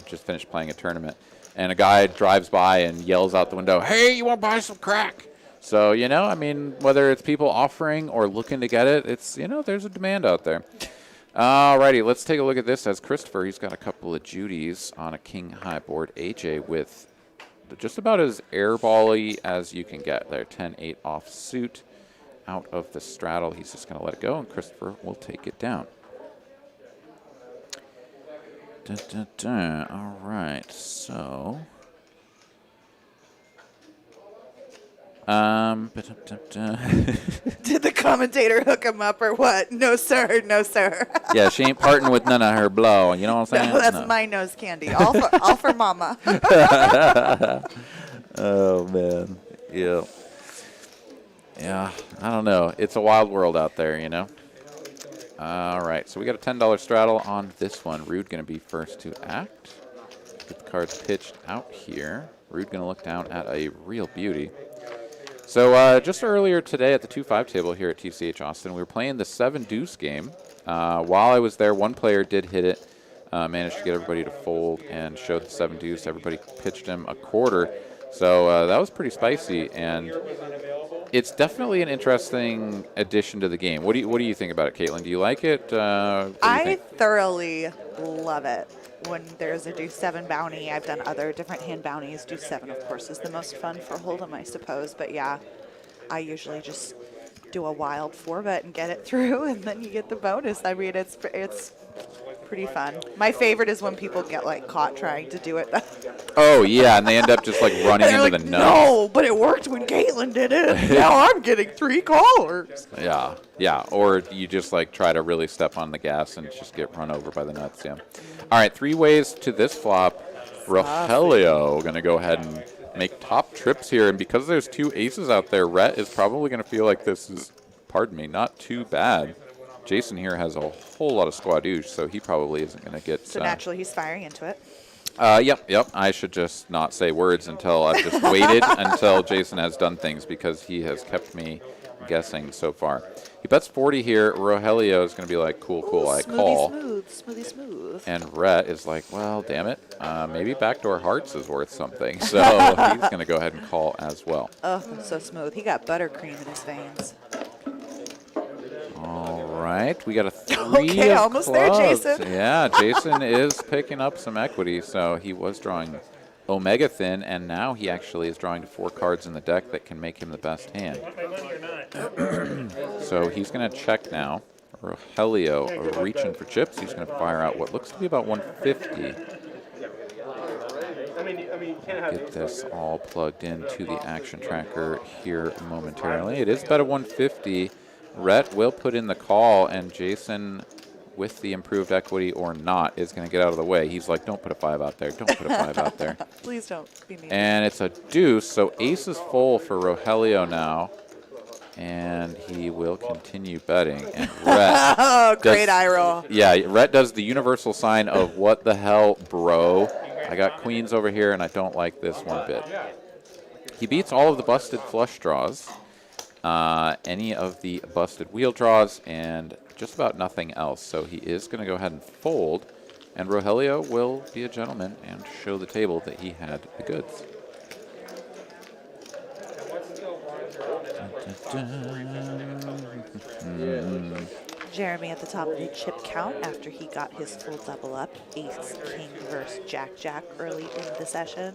S2: just finished playing a tournament. And a guy drives by and yells out the window, hey, you want to buy some crack? So, you know, I mean, whether it's people offering or looking to get it, it's, you know, there's a demand out there. Alrighty, let's take a look at this as Christopher. He's got a couple of Judies on a king high board. AJ with just about as airball-y as you can get there. 10-8 off suit out of the straddle. He's just going to let it go, and Christopher will take it down. All right, so
S3: Did the commentator hook him up or what? No, sir. No, sir.
S2: yeah, she ain't parting with none of her blow. You know what I'm saying?
S3: No, that's my nose candy. All for mama.
S2: Oh, man. Yeah. Yeah, I don't know. It's a wild world out there, you know? All right, so we got a $10 straddle on this one. Rude going to be first to act. Get the cards pitched out here. Rude going to look down at a real beauty. So just earlier today at the 2-5 table here at TCH Austin, we were playing the 7 deuce game. While I was there, one player did hit it. managed to get everybody to fold and showed the 7 deuce. Everybody pitched him a quarter. So that was pretty spicy, and it's definitely an interesting addition to the game. What do you think about it, Caitlin? Do you like it?
S3: I thoroughly love it. When there's a deuce 7 bounty, I've done other different hand bounties. Deuce 7, of course, is the most fun for Hold'em, I suppose. But yeah, I usually just do a wild 4-bet and get it through, and then you get the bonus. I mean, it's pretty fun. My favorite is when people get like caught trying to do it.
S2: Oh yeah, and they end up just like running into
S3: like,
S2: the nuts.
S3: No, but it worked when Caitlin did it. Now I'm getting 3 callers.
S2: Yeah. Or you just like try to really step on the gas and just get run over by the nuts. Yeah. All right, 3 ways to this flop. Rogelio going to go ahead and make top trips here, and because there's 2 aces out there, Rhett is probably going to feel like this is, pardon me, not too bad. Jason here has a whole lot of squadouche, so he probably isn't going to get...
S3: So naturally he's firing into it.
S2: Yep. I should just not say words until I've just waited until Jason has done things, because he has kept me guessing so far. He bets 40 here. Rogelio is going to be like, cool,
S3: Ooh,
S2: I call.
S3: Smooth.
S2: And Rhett is like, well, damn it. Maybe backdoor hearts is worth something. So he's going to go ahead and call as well.
S3: Oh, that's so smooth. He got buttercream in his veins.
S2: All right. We got a 3
S3: Okay,
S2: of
S3: almost
S2: clubs.
S3: there, Jason.
S2: Yeah, Jason is picking up some equity. So he was drawing Omega Thin, and now he actually is drawing to 4 cards in the deck that can make him the best hand. So he's going to check now. Rogelio reaching for chips. He's going to fire out what looks to be about 150. Get this all plugged into the action tracker here momentarily. It is about a 150. Rhett will put in the call, and Jason, with the improved equity or not, is going to get out of the way. He's like, don't put a 5 out there. Don't put a 5 out there.
S3: Please don't be mean.
S2: And it's a deuce, so ace is full for Rogelio now. And he will continue betting. And Rhett
S3: oh, great eye roll.
S2: Yeah, Rhett does the universal sign of what the hell, bro. I got queens over here, and I don't like this one bit. He beats all of the busted flush draws, any of the busted wheel draws, and just about nothing else. So he is going to go ahead and fold, and Rogelio will be a gentleman and show the table that he had the goods.
S3: Jeremy at the top of the chip count after he got his full double up. Ace, King versus Jack early in the session.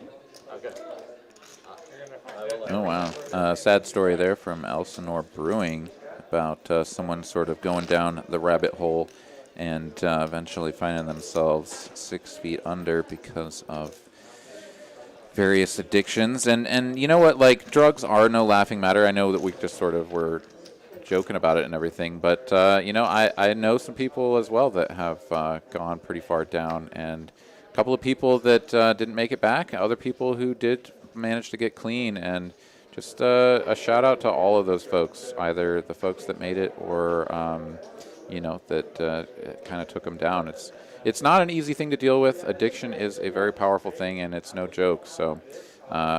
S2: Oh, wow. Sad story there from Elsinore Brewing about someone sort of going down the rabbit hole and eventually finding themselves 6 feet under because of various addictions. And you know what, like, drugs are no laughing matter. I know that we just sort of were joking about it and everything, but you know, I know some people as well that have gone pretty far down, and a couple of people that didn't make it back, other people who did manage to get clean, and just a shout out to all of those folks, either the folks that made it or you know, that kind of took them down. It's not an easy thing to deal with. Addiction is a very powerful thing, and it's no joke. So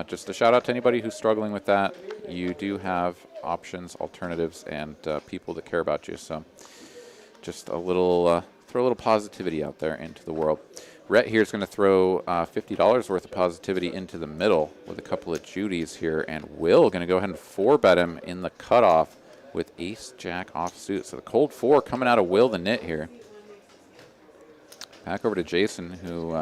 S2: just a shout out to anybody who's struggling with that. You do have options, alternatives, and people that care about you. So just a little, throw a little positivity out there into the world. Rhett here is going to throw $50 worth of positivity into the middle with a couple of Judys here, and Will going to go ahead and 4-bet him in the cutoff with Ace-Jack offsuit. So the cold 4 coming out of Will the Knit here. Back over to Jason, who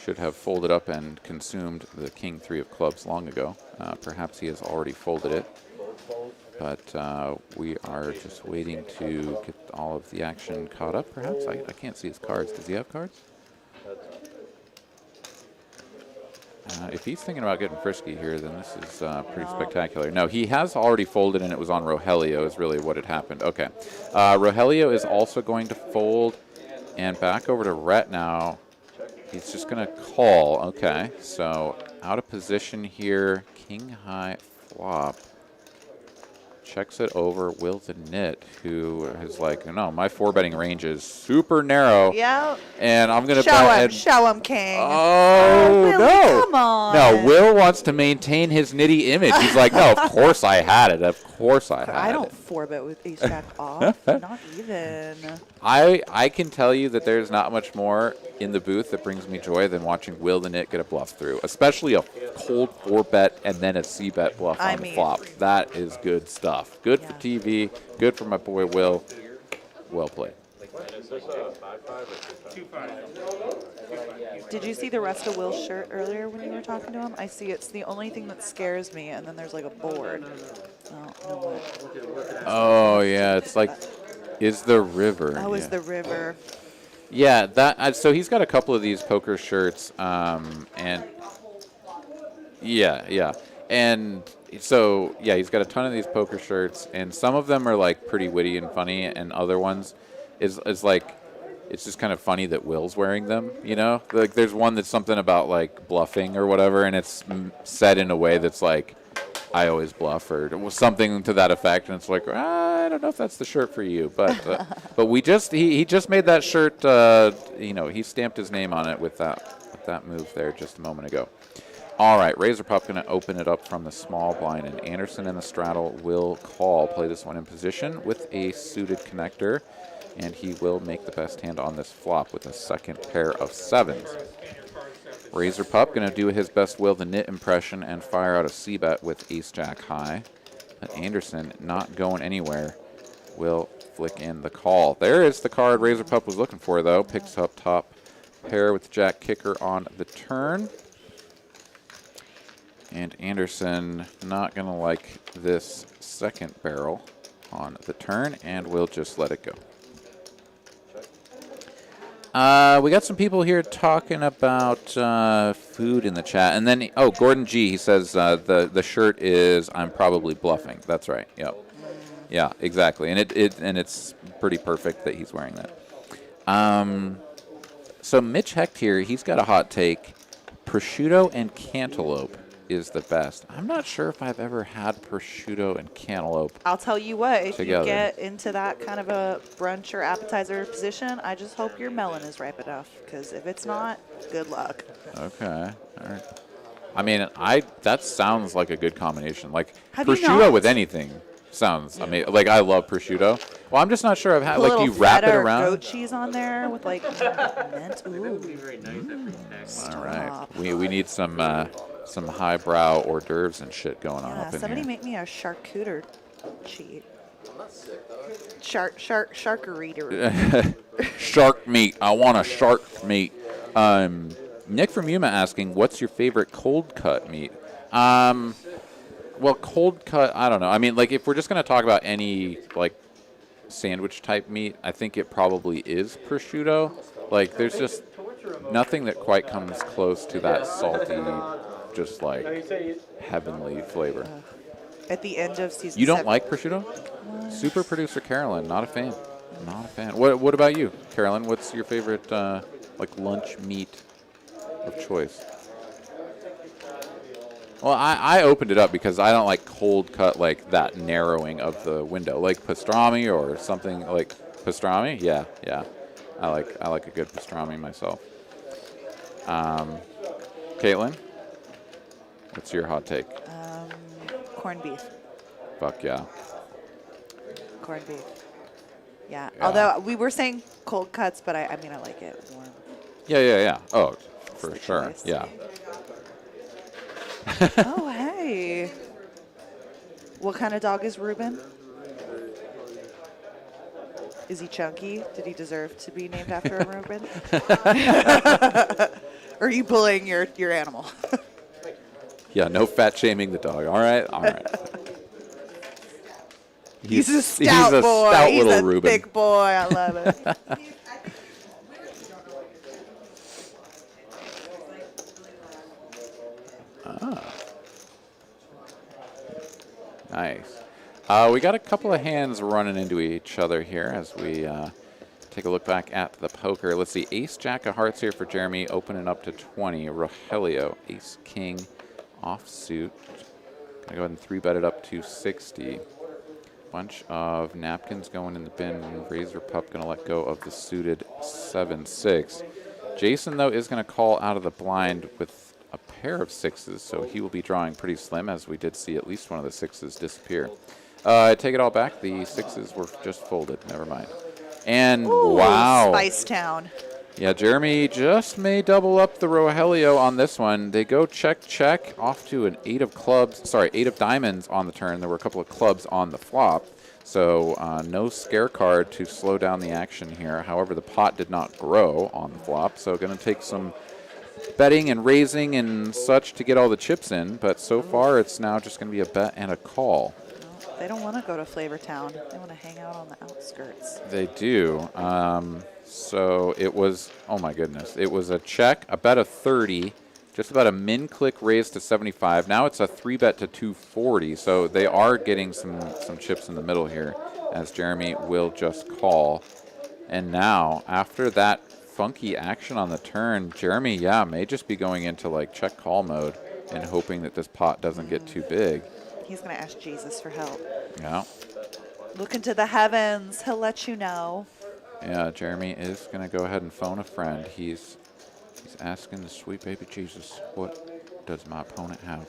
S2: should have folded up and consumed the King 3 of clubs long ago. Perhaps he has already folded it. But we are just waiting to get all of the action caught up, perhaps. I can't see his cards. Does he have cards? If he's thinking about getting frisky here, then this is pretty spectacular. No, he has already folded, and it was on Rogelio is really what had happened. Okay. Rogelio is also going to fold, and back over to Rhett now. He's just going to call. Okay, so out of position here. King high flop. Checks it over. Will the Knit, who is like, no, my 4-betting range is super narrow.
S3: Yeah.
S2: And I'm going to bet.
S3: Show him, King.
S2: Oh,
S3: Willie,
S2: no.
S3: Come on.
S2: No, Will wants to maintain his nitty image. He's like, no, of course I had it. Of course I had
S3: I don't
S2: it.
S3: 4-bet with ace jack off. Not even.
S2: I can tell you that there's not much more in the booth that brings me joy than watching Will the Nit get a bluff through, especially a cold 4-bet and then a c-bet bluff on the flop. That is good stuff. Good for TV, good for my boy Will. Well played.
S1: Is this a 5-5 or 2-5?
S3: Did you see the rest of Will's shirt earlier when you were talking to him? I see it's the only thing that scares me, and then there's like a board. Oh, no what?
S2: Oh, yeah, it's like, is the river.
S3: Oh, is the river.
S2: Yeah, that. So he's got a couple of these poker shirts, and yeah, and so yeah, he's got a ton of these poker shirts, and some of them are like pretty witty and funny, and other ones is like it's just kind of funny that Will's wearing them. You know, like there's one that's something about like bluffing or whatever, and it's said in a way that's like, I always bluff, or something to that effect, and it's like, I don't know if that's the shirt for you, but we just he just made that shirt. You know, he stamped his name on it with that move there just a moment ago. All right, Razor Pup going to open it up from the small blind, and Anderson in the straddle will call. Play this one in position with a suited connector, and he will make the best hand on this flop with a second pair of sevens. Razor Pup going to do his best Will the Nit impression and fire out a c-bet with ace jack high. But Anderson not going anywhere will flick in the call. There is the card Razor Pup was looking for, though. Picks up top pair with jack kicker on the turn. And Anderson not going to like this second barrel on the turn, and we'll just let it go. We got some people here talking about food in the chat, and then Gordon G, he says the shirt is I'm probably bluffing. That's right. Yep. Yeah, exactly, and it's pretty perfect that he's wearing that. So Mitch Hecht here, he's got a hot take. Prosciutto and cantaloupe is the best. I'm not sure if I've ever had prosciutto and cantaloupe.
S3: I'll tell you what, if
S2: together.
S3: you get into that kind of a brunch or appetizer position, I just hope your melon is ripe enough, because if it's not, good luck.
S2: Okay. All right. I mean, that sounds like a good combination. Like
S3: Have you
S2: prosciutto
S3: not?
S2: with anything sounds. I mean, like I love prosciutto. Well, I'm just not sure I've had.
S3: A
S2: Like
S3: little
S2: you wrap it
S3: feta or
S2: around.
S3: goat cheese on there with like mint. Ooh.
S2: All right. We need some highbrow hors d'oeuvres and shit going on up in
S3: Somebody
S2: here.
S3: make me a charcuterie cheat. Shark-a-reader.
S2: Shark meat. I want a shark meat. Nick from Yuma asking, what's your favorite cold cut meat? Well, cold cut, I don't know. I mean, like, if we're just going to talk about any, like, sandwich type meat, I think it probably is prosciutto. Like, there's just nothing that quite comes close to that salty, just like heavenly flavor.
S3: At the end of season
S2: You don't
S3: 7.
S2: like prosciutto? Super producer Carolyn, not a fan. Not a fan. What about you, Carolyn? What's your favorite, like, lunch meat of choice? Well, I opened it up because I don't like cold cut, like that narrowing of the window, like pastrami or something like pastrami. Yeah. I like a good pastrami myself. Caitlin, what's your hot take?
S3: Corned beef.
S2: Fuck yeah.
S3: Corned beef. Yeah. Although we were saying cold cuts, but I mean I like it warm.
S2: Yeah. Oh, for
S3: the
S2: sure.
S3: choice.
S2: Yeah.
S3: Oh, hey. What kind of dog is Reuben? Is he chunky? Did he deserve to be named after a Reuben? Or are you bullying your animal?
S2: Yeah, no fat shaming the dog. All right.
S3: He's a stout boy.
S2: Stout
S3: He's
S2: little
S3: a
S2: Reuben.
S3: thick boy. I love it.
S2: Nice. We got a couple of hands running into each other here as we take a look back at the poker. Let's see. Ace, Jack of Hearts here for Jeremy, opening up to 20. Rogelio, Ace, King, offsuit. Gonna go ahead and 3-bet it up to 60. Bunch of napkins going in the bin. Razor Pup gonna let go of the suited 7-6. Jason, though, is gonna call out of the blind with a pair of sixes, so he will be drawing pretty slim, as we did see at least one of the sixes disappear. Take it all back. The 6s were just folded. Never mind. And
S3: Ooh,
S2: wow.
S3: Spice Town.
S2: Yeah, Jeremy just may double up the Rogelio on this one. They go check, check, off to an 8 of clubs. Sorry, 8 of diamonds on the turn. There were a couple of clubs on the flop. So no scare card to slow down the action here. However, the pot did not grow on the flop. So going to take some betting and raising and such to get all the chips in. But so far, it's now just going to be a bet and a call.
S3: No, they don't want to go to Flavor Town. They want to hang out on the outskirts.
S2: They do. So it was, oh my goodness, it was a check, a bet of 30, just about a min-click raise to 75. Now it's a 3-bet to 240, so they are getting some chips in the middle here, as Jeremy will just call. And now, after that funky action on the turn, Jeremy, yeah, may just be going into like check-call mode and hoping that this pot doesn't get too big.
S3: He's going to ask Jesus for help.
S2: Yeah.
S3: Look into the heavens. He'll let you know.
S2: Yeah, Jeremy is going to go ahead and phone a friend. He's asking the sweet baby Jesus, what does my opponent have?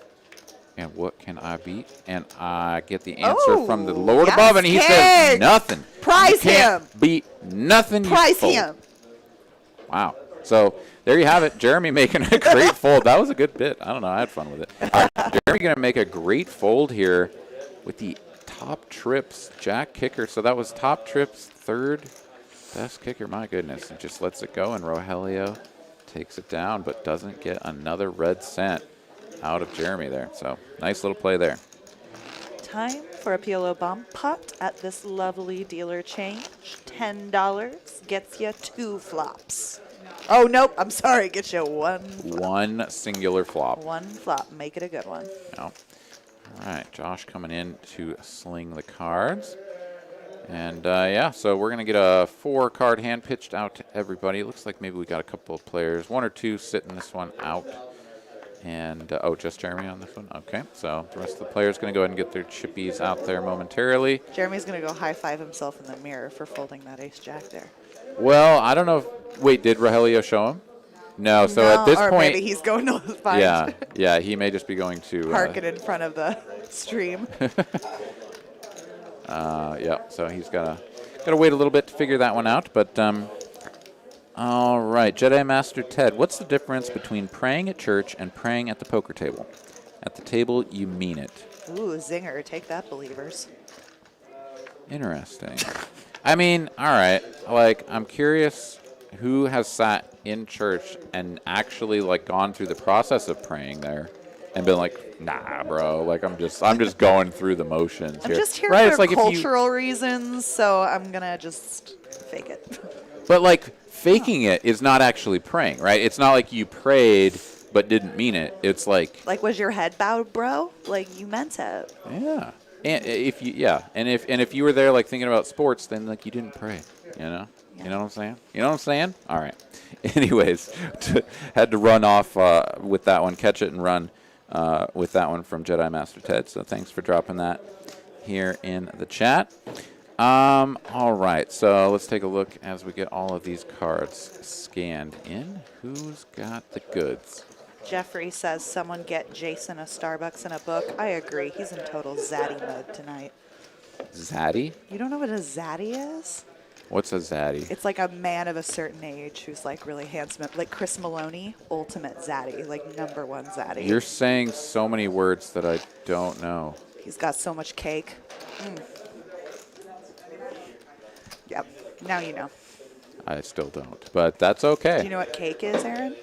S2: And what can I beat? And I get the answer from the Lord above, and he says nothing.
S3: Prize
S2: you can't
S3: him.
S2: Beat nothing.
S3: Prize him.
S2: Wow. So there you have it. Jeremy making a great fold. That was a good bit. I don't know. I had fun with it. All right, Jeremy going to make a great fold here with the top trips jack kicker. So that was top trips third best kicker. My goodness. It just lets it go, and Rogelio takes it down, but doesn't get another red cent out of Jeremy there. So nice little play there.
S3: Time for a PLO bomb pot at this lovely dealer change. $10 gets you 2 flops. Oh, nope. I'm sorry. Gets you
S2: one singular flop.
S3: One flop. Make it a good one.
S2: No. All right. Josh coming in to sling the cards. And, yeah, so we're going to get a 4-card hand pitched out to everybody. It looks like maybe we got a couple of players, 1 or 2 sitting this one out. And, oh, just Jeremy on this one? Okay, so the rest of the players going to go ahead and get their chippies out there momentarily.
S3: Jeremy's going to go high-five himself in the mirror for folding that ace-jack there.
S2: Well, I don't know. Wait, did Rogelio show him? No, so at this
S3: or
S2: point.
S3: Maybe he's going to find.
S2: Yeah, he may just be going to.
S3: Park it in front of the stream.
S2: Yeah, so he's got to wait a little bit to figure that one out. But all right, Jedi Master Ted, what's the difference between praying at church and praying at the poker table? At the table, you mean it.
S3: Ooh, zinger! Take that, believers.
S2: Interesting. I mean, all right. Like, I'm curious who has sat in church and actually like gone through the process of praying there and been like, nah, bro. Like, I'm just going through the motions here.
S3: I'm just here
S2: right?
S3: for
S2: It's like
S3: cultural reasons, so I'm gonna just fake it.
S2: But like, faking it is not actually praying, right? It's not like you prayed but didn't mean it. It's like
S3: was your head bowed, bro? Like, you meant it.
S2: Yeah. And if you were there like thinking about sports, then like you didn't pray, you know?
S3: Yeah.
S2: You know what I'm saying? You know what I'm saying? All right. Anyways, had to run off with that one, catch it and run with that one from Jedi Master Ted. So thanks for dropping that here in the chat. All right, so let's take a look as we get all of these cards scanned in. Who's got the goods?
S3: Jeffrey says someone get Jason a Starbucks and a book. I agree. He's in total zaddy mode tonight.
S2: Zaddy?
S3: You don't know what a zaddy is?
S2: What's a zaddy?
S3: It's like a man of a certain age who's like really handsome. Like Chris Maloney, ultimate zaddy, like #1 zaddy.
S2: You're saying so many words that I don't know.
S3: He's got so much cake. Yep, now you know.
S2: I still don't, but that's okay.
S3: Do you know what cake is, Aaron?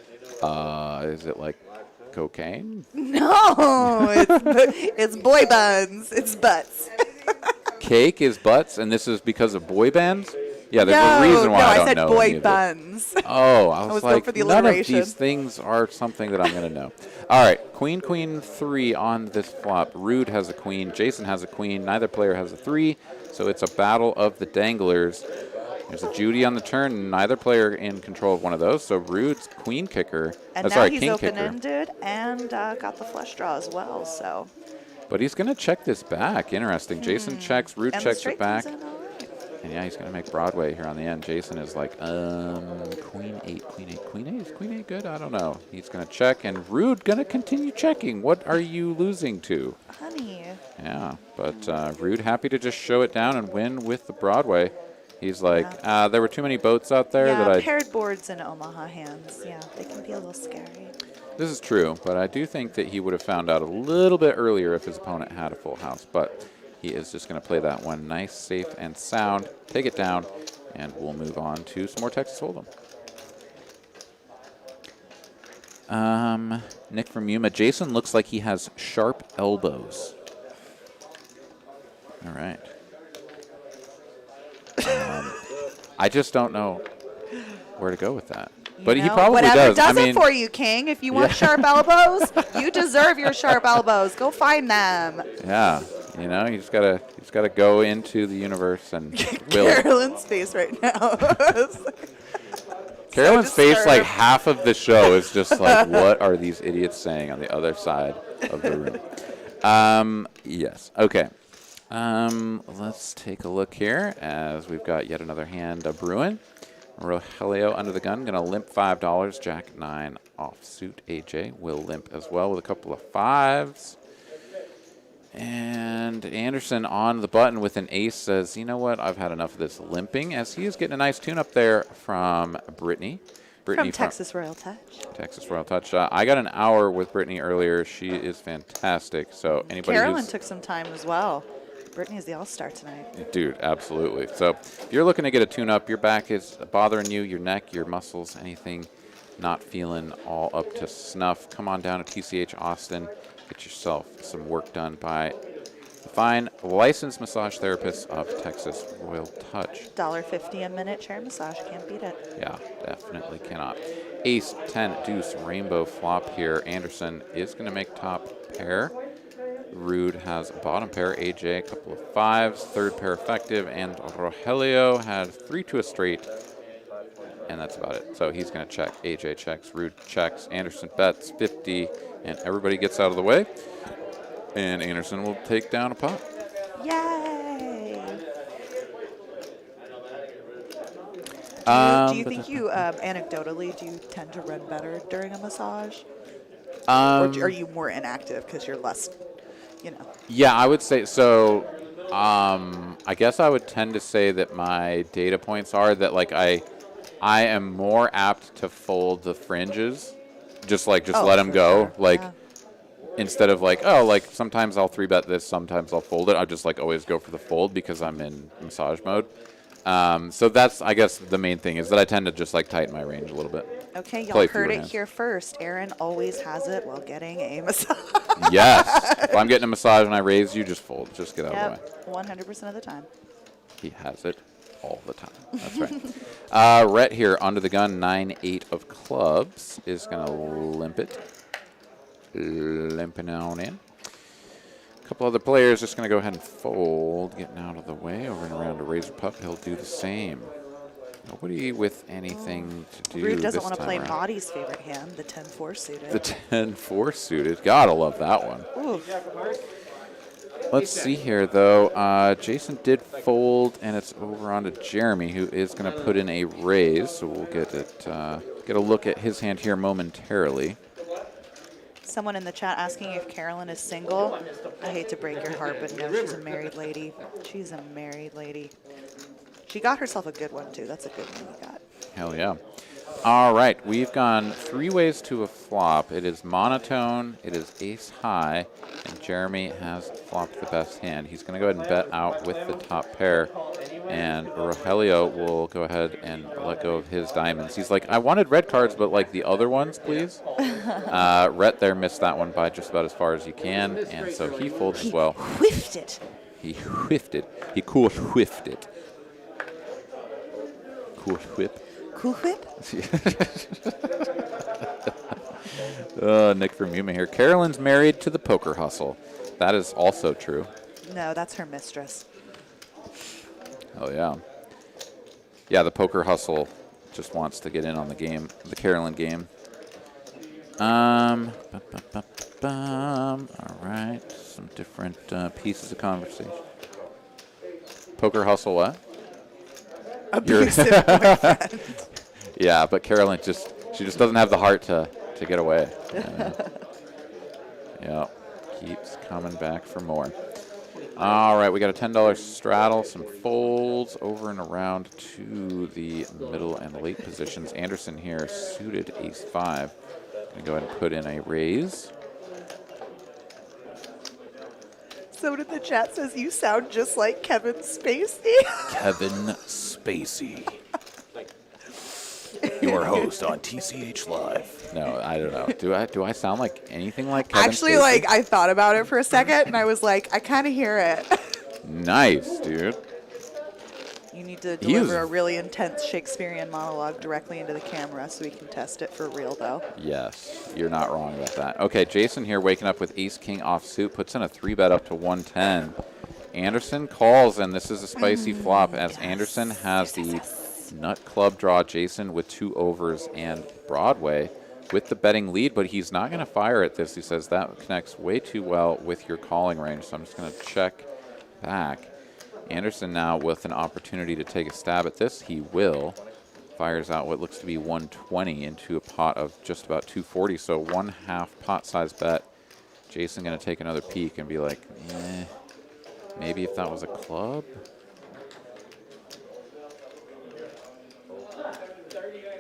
S2: Is it like cocaine?
S3: No, it's boy buns. It's butts.
S2: Cake is butts, and this is because of boy bands? Yeah, there's a reason why I don't
S3: said
S2: know.
S3: boy buns.
S2: Oh, I was
S3: going
S2: like,
S3: for the
S2: none of
S3: alliteration.
S2: these things are something that I'm going to know. All right, queen, 3 on this flop. Rude has a queen. Jason has a queen. Neither player has a 3, so it's a battle of the danglers. There's a Judy on the turn. Neither player in control of one of those, so Rude's queen kicker.
S3: And now
S2: sorry,
S3: he's
S2: king kicker.
S3: open-ended and got the flush draw as well, so.
S2: But he's going to check this back. Interesting. Jason checks. Rude
S3: And the
S2: checks
S3: straight
S2: it back.
S3: comes in all right.
S2: And yeah, he's going to make Broadway here on the end. Jason is like, queen 8, queen 8, queen 8. Is queen 8 good? I don't know. He's going to check, and Rude going to continue checking. What are you losing to?
S3: Honey.
S2: Yeah, but Rude happy to just show it down and win with the Broadway. He's like, there were too many boats out there
S3: Yeah,
S2: that I...
S3: paired boards in Omaha hands. Yeah, they can be a little scary.
S2: This is true, but I do think that he would have found out a little bit earlier if his opponent had a full house. But he is just going to play that one nice, safe, and sound, take it down, and we'll move on to some more Texas Hold'em. Nick from Yuma. Jason looks like he has sharp elbows. All right. I just don't know where to go with that. But he probably
S3: whatever
S2: does. I mean,
S3: it for you, King. If you want sharp elbows, you deserve your sharp elbows. Go find them.
S2: Yeah, you know, you just gotta go into the universe and will it.
S3: Carolyn's face right now.
S2: Carolyn's
S3: so
S2: face, like half of the show, is just like, what are these idiots saying on the other side of the room? Yes. Okay. Let's take a look here as we've got yet another hand brewing. Rogelio under the gun, going to limp $5. Jack 9 offsuit. AJ will limp as well with a couple of fives. And Anderson on the button with an ace says, you know what, I've had enough of this limping, as he is getting a nice tune up there from Brittany.
S3: From Texas Royal Touch.
S2: Texas Royal Touch. I got an hour with Brittany earlier. She is fantastic. So anybody
S3: Carolyn took some time as well. Brittany's the all-star tonight.
S2: Dude, absolutely. So if you're looking to get a tune-up, your back is bothering you, your neck, your muscles, anything not feeling all up to snuff, come on down to TCH Austin. Get yourself some work done by the fine licensed massage therapists of Texas Royal Touch.
S3: $1.50 a minute chair massage. Can't beat it.
S2: Yeah, definitely cannot. Ace, 10, deuce, rainbow flop here. Anderson is going to make top pair. Rude has bottom pair. AJ, a couple of fives. Third pair effective. And Rogelio had 3 to a straight. And that's about it. So he's going to check. AJ checks. Rude checks. Anderson bets 50. And everybody gets out of the way. And Anderson will take down a pot.
S3: Yay! Do you think you, anecdotally, do you tend to run better during a massage? Or are you more inactive because you're less, you know?
S2: Yeah, I would say so. I guess I would tend to say that my data points are that, like, I am more apt to fold the fringes, just let them go.
S3: Sure.
S2: Like, instead of like, oh, like sometimes I'll 3-bet this, sometimes I'll fold it. I just like always go for the fold because I'm in massage mode. So that's, I guess, the main thing is that I tend to just like tighten my range a little bit.
S3: Okay, y'all heard it here first. Aaron always has it while getting a massage.
S2: Yes. If I'm getting a massage and I raise you, just fold. Just get out of the way.
S3: 100% of the time.
S2: He has it all the time. That's right. Rhett here under the gun, 9-8 of clubs, is going to limp it. Limping on in. A couple other players just going to go ahead and fold, getting out of the way. Over and around to Razor Pup, he'll do the same. Nobody with anything to do.
S3: Rude doesn't want to play
S2: around.
S3: Maudie's favorite hand, the 10-4 suited.
S2: The 10-4 suited. Gotta love that one.
S3: Oof.
S2: Let's see here, though. Jason did fold, and it's over onto Jeremy, who is going to put in a raise. So we'll get a look at his hand here momentarily.
S3: Someone in the chat asking if Carolyn is single. I hate to break your heart, but no, she's a married lady. She's a married lady. She got herself a good one, too. That's a good one you got.
S2: Hell yeah. All right, we've gone 3 ways to a flop. It is monotone, it is ace high, and Jeremy has flopped the best hand. He's going to go ahead and bet out with the top pair, and Rogelio will go ahead and let go of his diamonds. He's like, I wanted red cards, but like the other ones, please. Rhett there missed that one by just about as far as you can, and so he folds as well.
S3: He whiffed it.
S2: He whiffed it. He cool whiffed it. Cool whip.
S3: Cool whip?
S2: Nick from Yuma here. Carolyn's married to the poker hustle. That is also true.
S3: No, that's her mistress.
S2: Oh, yeah. Yeah, the poker hustle just wants to get in on the game, the Carolyn game. All right. Some different pieces of conversation. Poker hustle what?
S3: Abusive boyfriend.
S2: Yeah, but Carolyn she just doesn't have the heart to get away. Yeah, keeps coming back for more. All right, we got a $10 straddle, some folds over and around to the middle and late positions. Anderson here, suited ace-5. Going to go ahead and put in a raise.
S3: So did the chat says you sound just like Kevin Spacey.
S2: Kevin Spacey. Your host on TCH Live. No, I don't know. Do I sound like anything like Kevin
S3: Actually,
S2: Spacey?
S3: like, I thought about it for a second, and I was like, I kind of hear it.
S2: Nice, dude.
S3: You need to deliver a really intense Shakespearean monologue directly into the camera so we can test it for real, though.
S2: Yes, you're not wrong about that. Okay, Jason here waking up with ace-king offsuit, puts in a 3-bet up to 110. Anderson calls, and this is a spicy flop as Anderson has the nut club draw. Jason with 2 overs and Broadway with the betting lead, but he's not going to fire at this. He says that connects way too well with your calling range, so I'm just going to check back. Anderson now with an opportunity to take a stab at this. He will. Fires out what looks to be 120 into a pot of just about 240, so 1/2 pot size bet. Jason going to take another peek and be like, maybe if that was a club.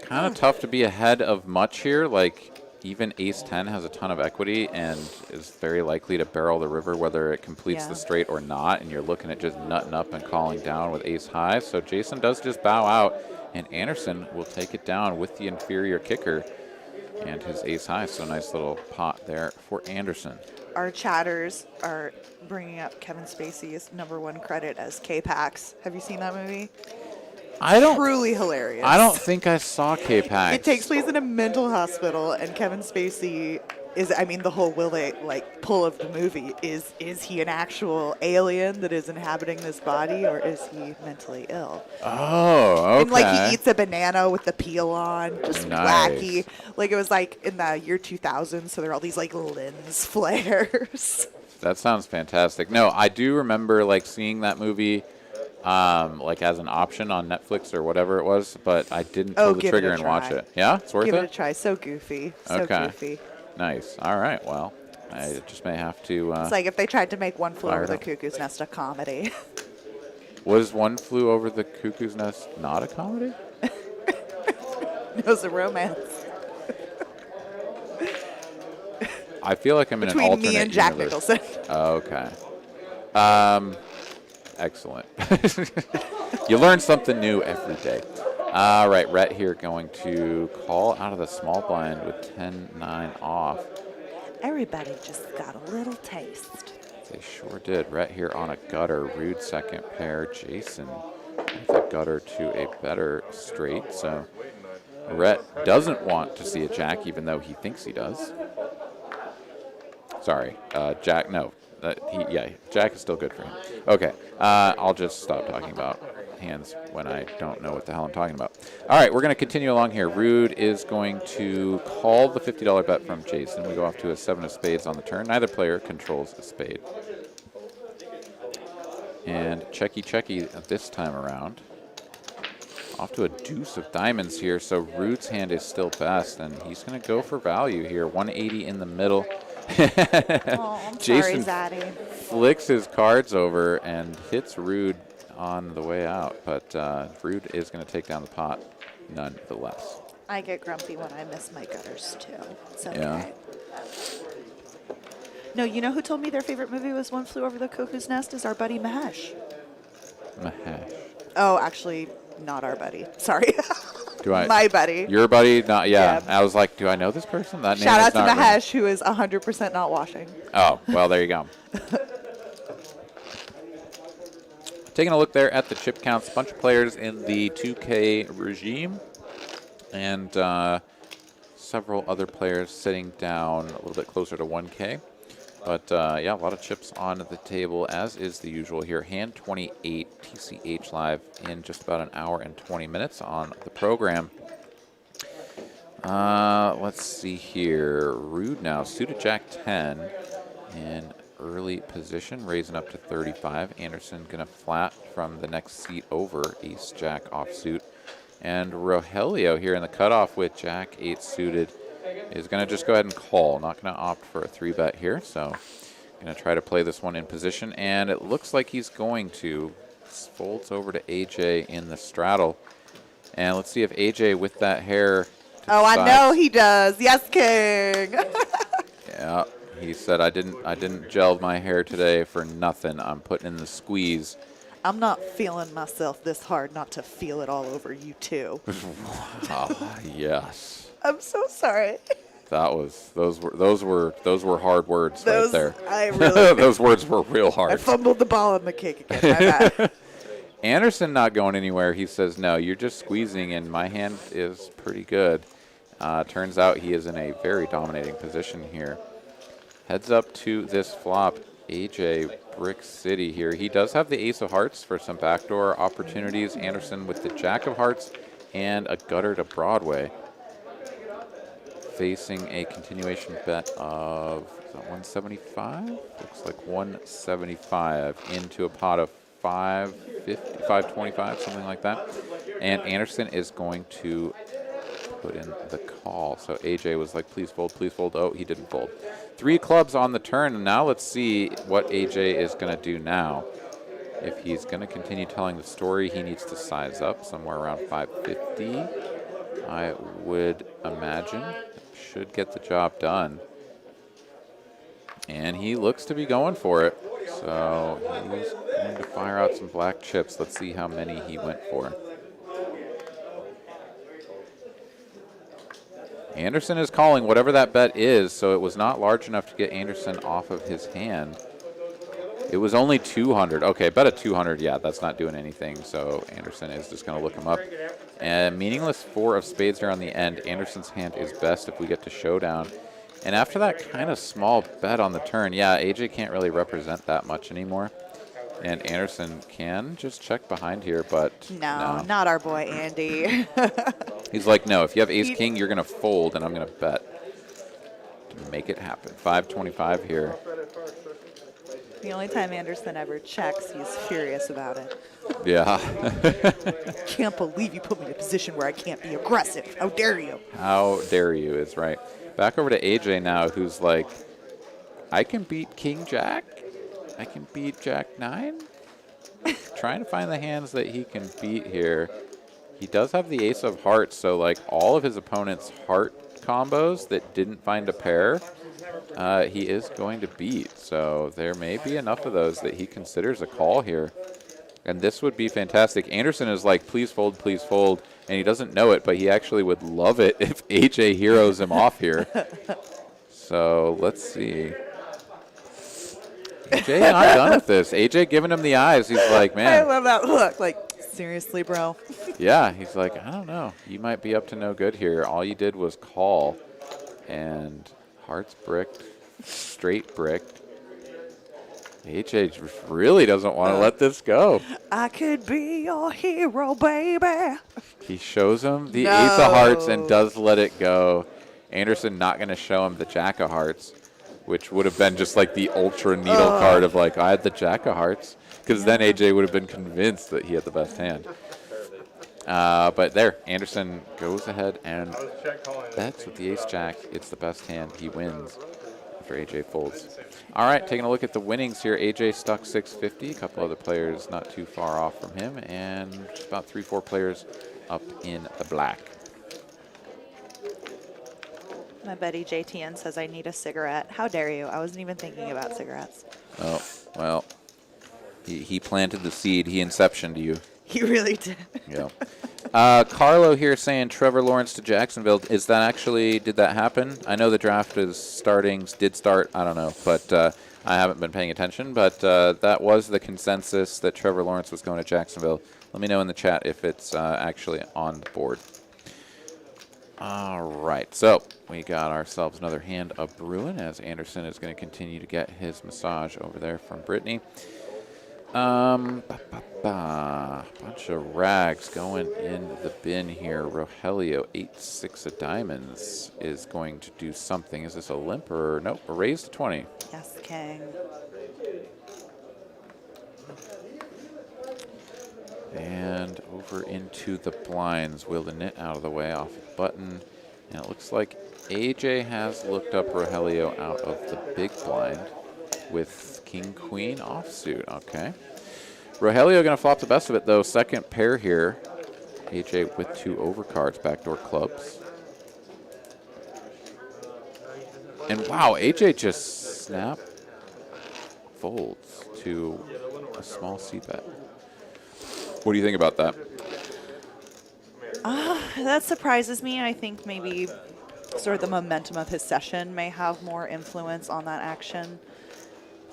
S2: Kind of tough to be ahead of much here. Like, even ace-10 has a ton of equity and is very likely to barrel the river whether it completes the straight or not, and you're looking at just nutting up and calling down with ace-high. So Jason does just bow out, and Anderson will take it down with the inferior kicker and his ace-high. So nice little pot there for Anderson.
S3: Our chatters are bringing up Kevin Spacey's #1 credit as K-Pax. Have you seen that movie? Truly hilarious.
S2: I don't think I saw K-Pax.
S3: It takes place in a mental hospital, and Kevin Spacey is, I mean, the whole will they, like, pull of the movie is he an actual alien that is inhabiting this body, or is he mentally ill?
S2: Oh, okay.
S3: And, like, he eats a banana with the peel on, just wacky. Like, it was, like, in the year 2000, so there are all these, like, lens flares.
S2: That sounds fantastic. No, I do remember, like, seeing that movie like as an option on Netflix or whatever it was, but I didn't pull the trigger and watch it. Yeah, it's worth it?
S3: Give it a try. So goofy. So goofy.
S2: Nice. All right. Well, I just may have to.
S3: It's like if they tried to make One Flew
S2: fire
S3: Over
S2: it
S3: the
S2: up.
S3: Cuckoo's Nest a comedy.
S2: Was One Flew Over the Cuckoo's Nest not a comedy?
S3: It was a romance.
S2: I feel like I'm in an
S3: Between
S2: alternate
S3: me and Jack
S2: universe.
S3: Nicholson.
S2: Okay. Excellent. You learn something new every day. All right, Rhett here going to call out of the small blind with 10-9 off.
S3: Everybody just got a little taste.
S2: They sure did. Rhett here on a gutter. Rude second pair. Jason with a gutter to a better straight. So Rhett doesn't want to see a jack, even though he thinks he does. Sorry, Jack, no. Jack is still good for him. Okay, I'll just stop talking about hands when I don't know what the hell I'm talking about. All right, we're going to continue along here. Rude is going to call the $50 bet from Jason. We go off to a 7 of spades on the turn. Neither player controls a spade. And checky this time around. Off to a deuce of diamonds here, so Rude's hand is still best, and he's going to go for value here. 180 in the middle.
S3: Oh, I'm
S2: Jason
S3: sorry, Zaddy.
S2: flicks his cards over and hits Rude on the way out, but Rude is going to take down the pot nonetheless.
S3: I get grumpy when I miss my gutters, too. It's okay.
S2: Yeah.
S3: No, you know who told me their favorite movie was One Flew Over the Cuckoo's Nest? Is our buddy Mahesh.
S2: Mahesh.
S3: Oh, actually, not our buddy. Sorry.
S2: Do I?
S3: My buddy.
S2: Your buddy? Not. Yeah.
S3: Yeah.
S2: I was like, do I know this person? That name
S3: Shout
S2: is
S3: out to
S2: not ringing.
S3: Mahesh, who is 100% not washing.
S2: Oh, well, there you go. Taking a look there at the chip counts, a bunch of players in the 2K regime, and several other players sitting down a little bit closer to 1K. But yeah, a lot of chips on the table, as is the usual here. Hand 28, TCH Live in just about an hour and 20 minutes on the program. Let's see here. Rude now, suited Jack 10 in early position, raising up to 35. Anderson gonna flat from the next seat over, Ace Jack offsuit. And Rogelio here in the cutoff with Jack 8 suited is gonna just go ahead and call. Not gonna opt for a 3-bet here, so Going to try to play this one in position, and it looks like he's going to. Folds over to AJ in the straddle. And let's see if AJ with that hair
S3: Oh, I
S2: decides-
S3: know he does. Yes, King.
S2: Yeah, he said, I didn't gel my hair today for nothing. I'm putting in the squeeze.
S3: I'm not feeling myself this hard not to feel it all over you too.
S2: Ah, yes.
S3: I'm so sorry.
S2: Those were hard words right there.
S3: I really
S2: Those words were real
S3: I
S2: hard.
S3: fumbled the ball on the cake again. My bad.
S2: Anderson not going anywhere. He says, no, you're just squeezing, and my hand is pretty good. Turns out he is in a very dominating position here. Heads up to this flop, AJ Brick City here. He does have the ace of hearts for some backdoor opportunities. Anderson with the jack of hearts and a gutter to Broadway. Facing a continuation bet of, is that 175? Looks like 175 into a pot of 550, 525, something like that. And Anderson is going to put in the call. So AJ was like, please fold, please fold. Oh, he didn't fold. 3 clubs on the turn. And now let's see what AJ is going to do now. If he's going to continue telling the story, he needs to size up somewhere around 550. I would imagine. Should get the job done. And he looks to be going for it. So he's going to fire out some black chips. Let's see how many he went for. Anderson is calling whatever that bet is, so it was not large enough to get Anderson off of his hand. It was only 200. Okay, bet at 200. Yeah, that's not doing anything, so Anderson is just going to look him up. And meaningless 4 of spades here on the end. Anderson's hand is best if we get to showdown. And after that kind of small bet on the turn, yeah, AJ can't really represent that much anymore. And Anderson can just check behind here, but
S3: No, not our boy Andy.
S2: He's like, no, if you have ace-king, you're going to fold, and I'm going to bet to make it happen. 525 here.
S3: The only time Anderson ever checks, he's furious about it.
S2: Yeah.
S3: Can't believe you put me in a position where I can't be aggressive. How dare you?
S2: How dare you is right. Back over to AJ now, who's like, I can beat King Jack. I can beat Jack 9. Trying to find the hands that he can beat here. He does have the ace of hearts, so like all of his opponent's heart combos that didn't find a pair, he is going to beat. So there may be enough of those that he considers a call here. And this would be fantastic. Anderson is like, please fold, and he doesn't know it, but he actually would love it if AJ heroes him off here. So let's see. AJ not done with this. AJ giving him the eyes. He's like, man.
S3: I love that look. Like, seriously, bro?
S2: Yeah, he's like, I don't know. You might be up to no good here. All you did was call, and hearts bricked, straight bricked. AJ really doesn't want to let this go.
S3: I could be your hero, baby.
S2: He shows him the ace of hearts and does let it go. Anderson not going to show him the jack of hearts, which would have been just like the ultra needle card of like, I had the jack of hearts. Because then AJ would have been convinced that he had the best hand. But there, Anderson goes ahead and bets with the ace-jack. It's the best hand. He wins after AJ folds. All right, taking a look at the winnings here. AJ stuck 650. A couple other players not too far off from him. And just about 3-4 players up in the black.
S3: My buddy JTN says I need a cigarette. How dare you? I wasn't even thinking about cigarettes.
S2: Oh, well, he planted the seed. He inceptioned you.
S3: He really did.
S2: Yeah. Carlo here saying Trevor Lawrence to Jacksonville. Is that actually, did that happen? I know the draft is starting, did start, I don't know, but I haven't been paying attention. But that was the consensus that Trevor Lawrence was going to Jacksonville. Let me know in the chat if it's actually on the board. All right, so we got ourselves another hand of brewing as Anderson is going to continue to get his massage over there from Brittany. Bunch of rags going in the bin here. Rogelio, 8-6 of diamonds, is going to do something. Is this a limp or nope? A raise to 20.
S3: Yes, King.
S2: And over into the blinds. Wheel the knit out of the way off the button. And it looks like AJ has looked up Rogelio out of the big blind. with king queen offsuit. Okay. Rogelio going to flop the best of it though. Second pair here. AJ with 2 overcards, backdoor clubs. And wow, AJ just snap folds to a small c-bet. What do you think about that?
S3: That surprises me. I think maybe sort of the momentum of his session may have more influence on that action.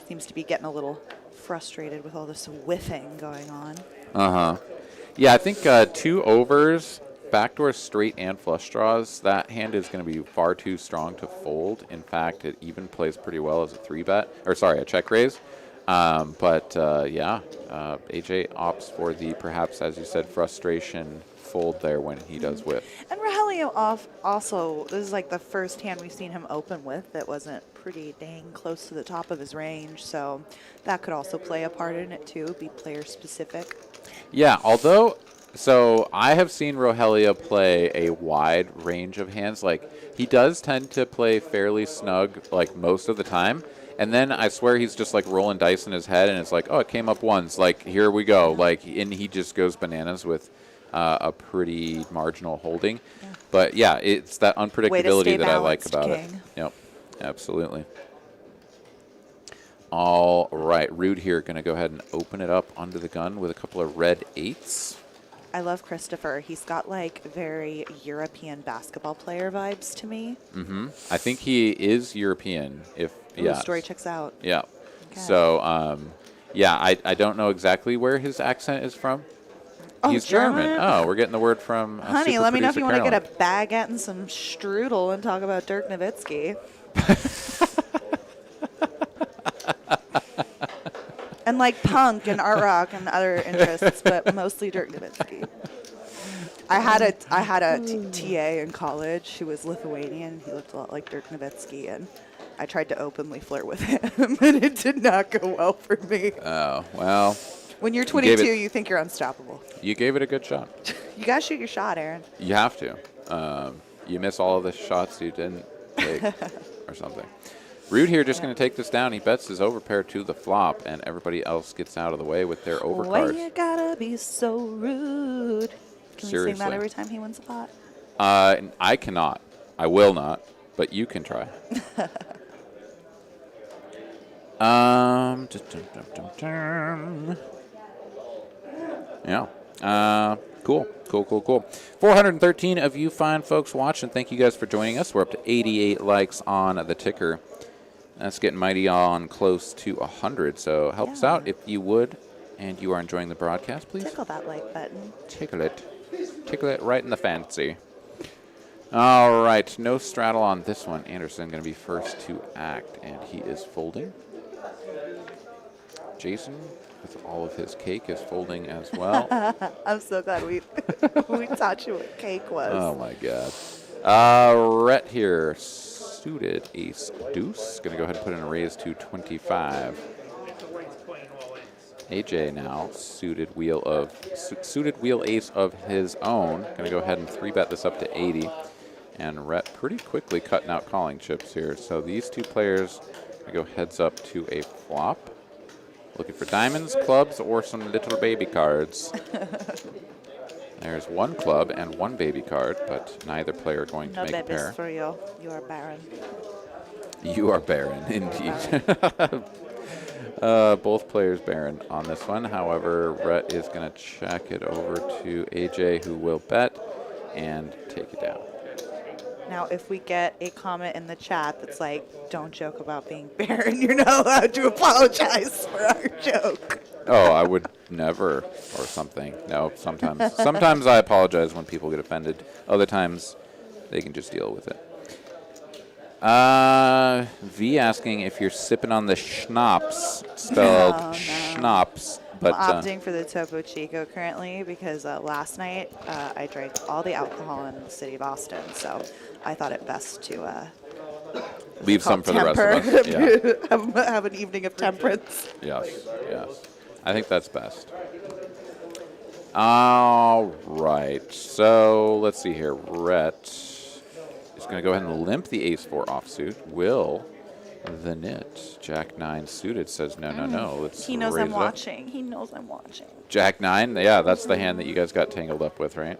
S3: Seems to be getting a little frustrated with all this whiffing going on.
S2: Uh-huh. Yeah, I think 2 overs, backdoor straight and flush draws, that hand is going to be far too strong to fold. In fact, it even plays pretty well as a 3-bet, or sorry, a check raise. AJ opts for the, perhaps, as you said, frustration fold there when he does whiff.
S3: And Rogelio also, this is like the first hand we've seen him open with that wasn't pretty dang close to the top of his range, so that could also play a part in it too, be player specific.
S2: Yeah, although, so I have seen Rogelio play a wide range of hands. Like, he does tend to play fairly snug, like, most of the time. And then I swear he's just, like, rolling dice in his head, and it's like, oh, it came up once. Like, here we go. Like, and he just goes bananas with a pretty marginal holding. Yeah. But, yeah, it's that unpredictability that I like about it. Yep, absolutely. All right, Rude here going to go ahead and open it up under the gun with a couple of red 8s.
S3: I love Christopher. He's got like very European basketball player vibes to me.
S2: Mm-hmm. I think he is European. If
S3: the story checks out.
S2: Yeah.
S3: Okay.
S2: So, I don't know exactly where his accent is from.
S3: Oh,
S2: he's German. Oh, we're getting the word from
S3: Honey, let me know if you want to get a baguette and some strudel and talk about Dirk Nowitzki. And like punk and art rock and other interests, but mostly Dirk Nowitzki. I had a TA in college who was Lithuanian. He looked a lot like Dirk Nowitzki, and I tried to openly flirt with him, and it did not go well for me.
S2: Oh, well.
S3: When you're 22, you think you're unstoppable.
S2: You gave it a good shot.
S3: You got to shoot your shot, Aaron.
S2: You have to. You miss all of the shots you didn't take or something. Rude here just going to take this down. He bets his overpair to the flop, and everybody else gets out of the way with their overcards.
S3: Why you gotta be so rude? Can we sing that every time he wins a pot?
S2: I cannot. I will not, but you can try. Yeah. Cool. 413 of you fine folks watching. Thank you guys for joining us. We're up to 88 likes on the ticker. That's getting mighty on close to 100. So help us out if you would, and you are enjoying the broadcast, please.
S3: Tickle that like button.
S2: Tickle it. Tickle it right in the fancy. All right. No straddle on this one. Anderson going to be first to act, and he is folding. Jason, with all of his cake, is folding as well.
S3: I'm so glad we taught you what cake was.
S2: Oh, my God. Rhett here, suited ace deuce. Going to go ahead and put in a raise to 25. AJ now, suited wheel ace of his own. Going to go ahead and 3-bet this up to 80. And Rhett pretty quickly cutting out calling chips here. So these two players go heads up to a flop. Looking for diamonds, clubs, or some little baby cards. There's one club and one baby card, but neither player going to make a pair.
S3: No babies for you. You are barren.
S2: You are barren, indeed. Both players barren on this one. However, Rhett is going to check it over to AJ, who will bet and take it down.
S3: Now, if we get a comment in the chat that's like, don't joke about being barren, you're not allowed to apologize for our joke.
S2: Oh, I would never, or something. No, sometimes. Sometimes I apologize when people get offended. Other times, they can just deal with it. V asking if you're sipping on the schnapps, spelled schnapps. But,
S3: I'm opting for the Topo Chico currently because last night I drank all the alcohol in the city of Austin, so I thought it best to
S2: leave some for the rest of us.
S3: Yeah. have an evening of temperance.
S2: Yes. I think that's best. All right. So let's see here. Rhett is going to go ahead and limp the ace-4 offsuit. Will the nit. Jack 9 suited says no, no, no. Let's
S3: He knows
S2: raise
S3: I'm
S2: it up.
S3: watching. He knows I'm watching.
S2: Jack 9, yeah, that's the hand that you guys got tangled up with, right?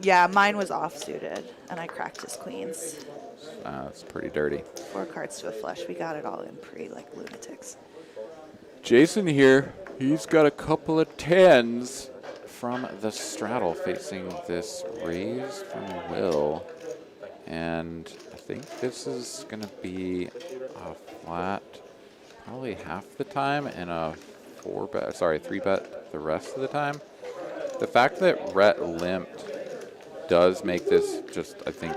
S3: Yeah, mine was off-suited, and I cracked his queens.
S2: That's pretty dirty.
S3: 4 cards to a flush. We got it all in pre like lunatics.
S2: Jason here, he's got a couple of 10s from the straddle facing this raise from Will. And I think this is going to be a flat probably half the time and a 3-bet the rest of the time. The fact that Rhett limped does make this just, I think,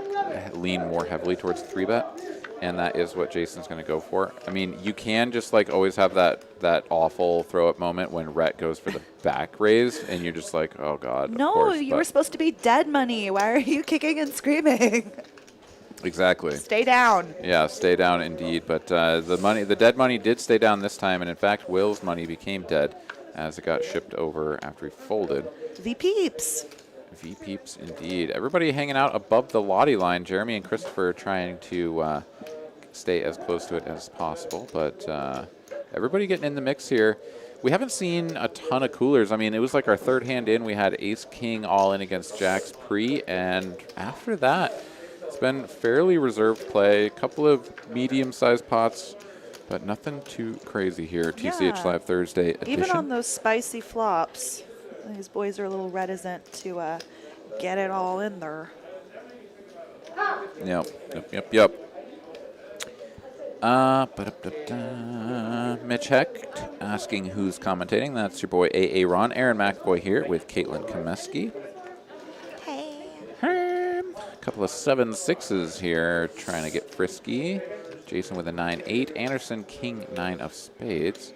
S2: lean more heavily towards 3-bet. And that is what Jason's going to go for. I mean, you can just like always have that awful throw-up moment when Rhett goes for the back raise, and you're just like, oh god.
S3: No,
S2: of course,
S3: you were supposed to be dead money. Why are you kicking and screaming?
S2: Exactly.
S3: Stay down.
S2: Yeah, stay down indeed. But the dead money did stay down this time, and in fact, Will's money became dead as it got shipped over after he folded.
S3: The peeps.
S2: V-peeps indeed. Everybody hanging out above the Lottie line. Jeremy and Christopher trying to stay as close to it as possible, but everybody getting in the mix here. We haven't seen a ton of coolers. I mean, it was like our third hand in. We had Ace-King all in against Jacks pre, and after that, it's been fairly reserved play. A couple of medium-sized pots, but nothing too crazy here. TCH Live Thursday edition.
S3: Even on those spicy flops, these boys are a little reticent to get it all in there.
S2: Yep. Mitch Hecht asking who's commentating. That's your boy A.A. Ron. Aaron McAvoy here with Caitlin Komeski.
S3: Hey.
S2: A couple of 7-6s here trying to get frisky. Jason with a 9-8. Anderson, King 9 of spades.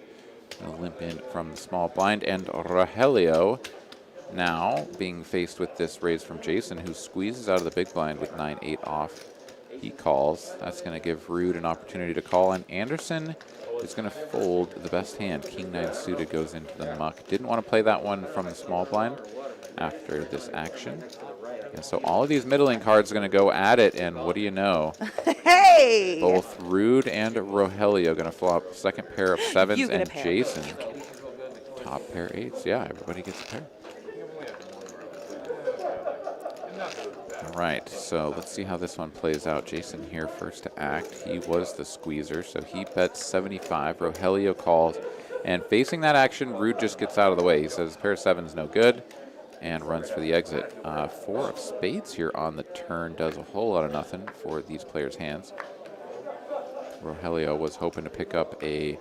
S2: A limp in from the small blind. And Rogelio now being faced with this raise from Jason, who squeezes out of the big blind with 9-8 off. He calls. That's going to give Rude an opportunity to call, and Anderson is going to fold the best hand. King 9 suited goes into the muck. Didn't want to play that one from the small blind after this action. And so all of these middling cards are going to go at it, and what do you know?
S3: Hey!
S2: Both Rude and Rogelio going to flop second pair of 7s, and Jason top pair 8s. Yeah, everybody gets a pair. All right, so let's see how this one plays out. Jason here first to act. He was the squeezer, so he bets 75. Rogelio calls, and facing that action, Rude just gets out of the way. He says pair of 7's no good and runs for the exit. 4 of spades here on the turn does a whole lot of nothing for these players' hands. Rogelio was hoping to pick up a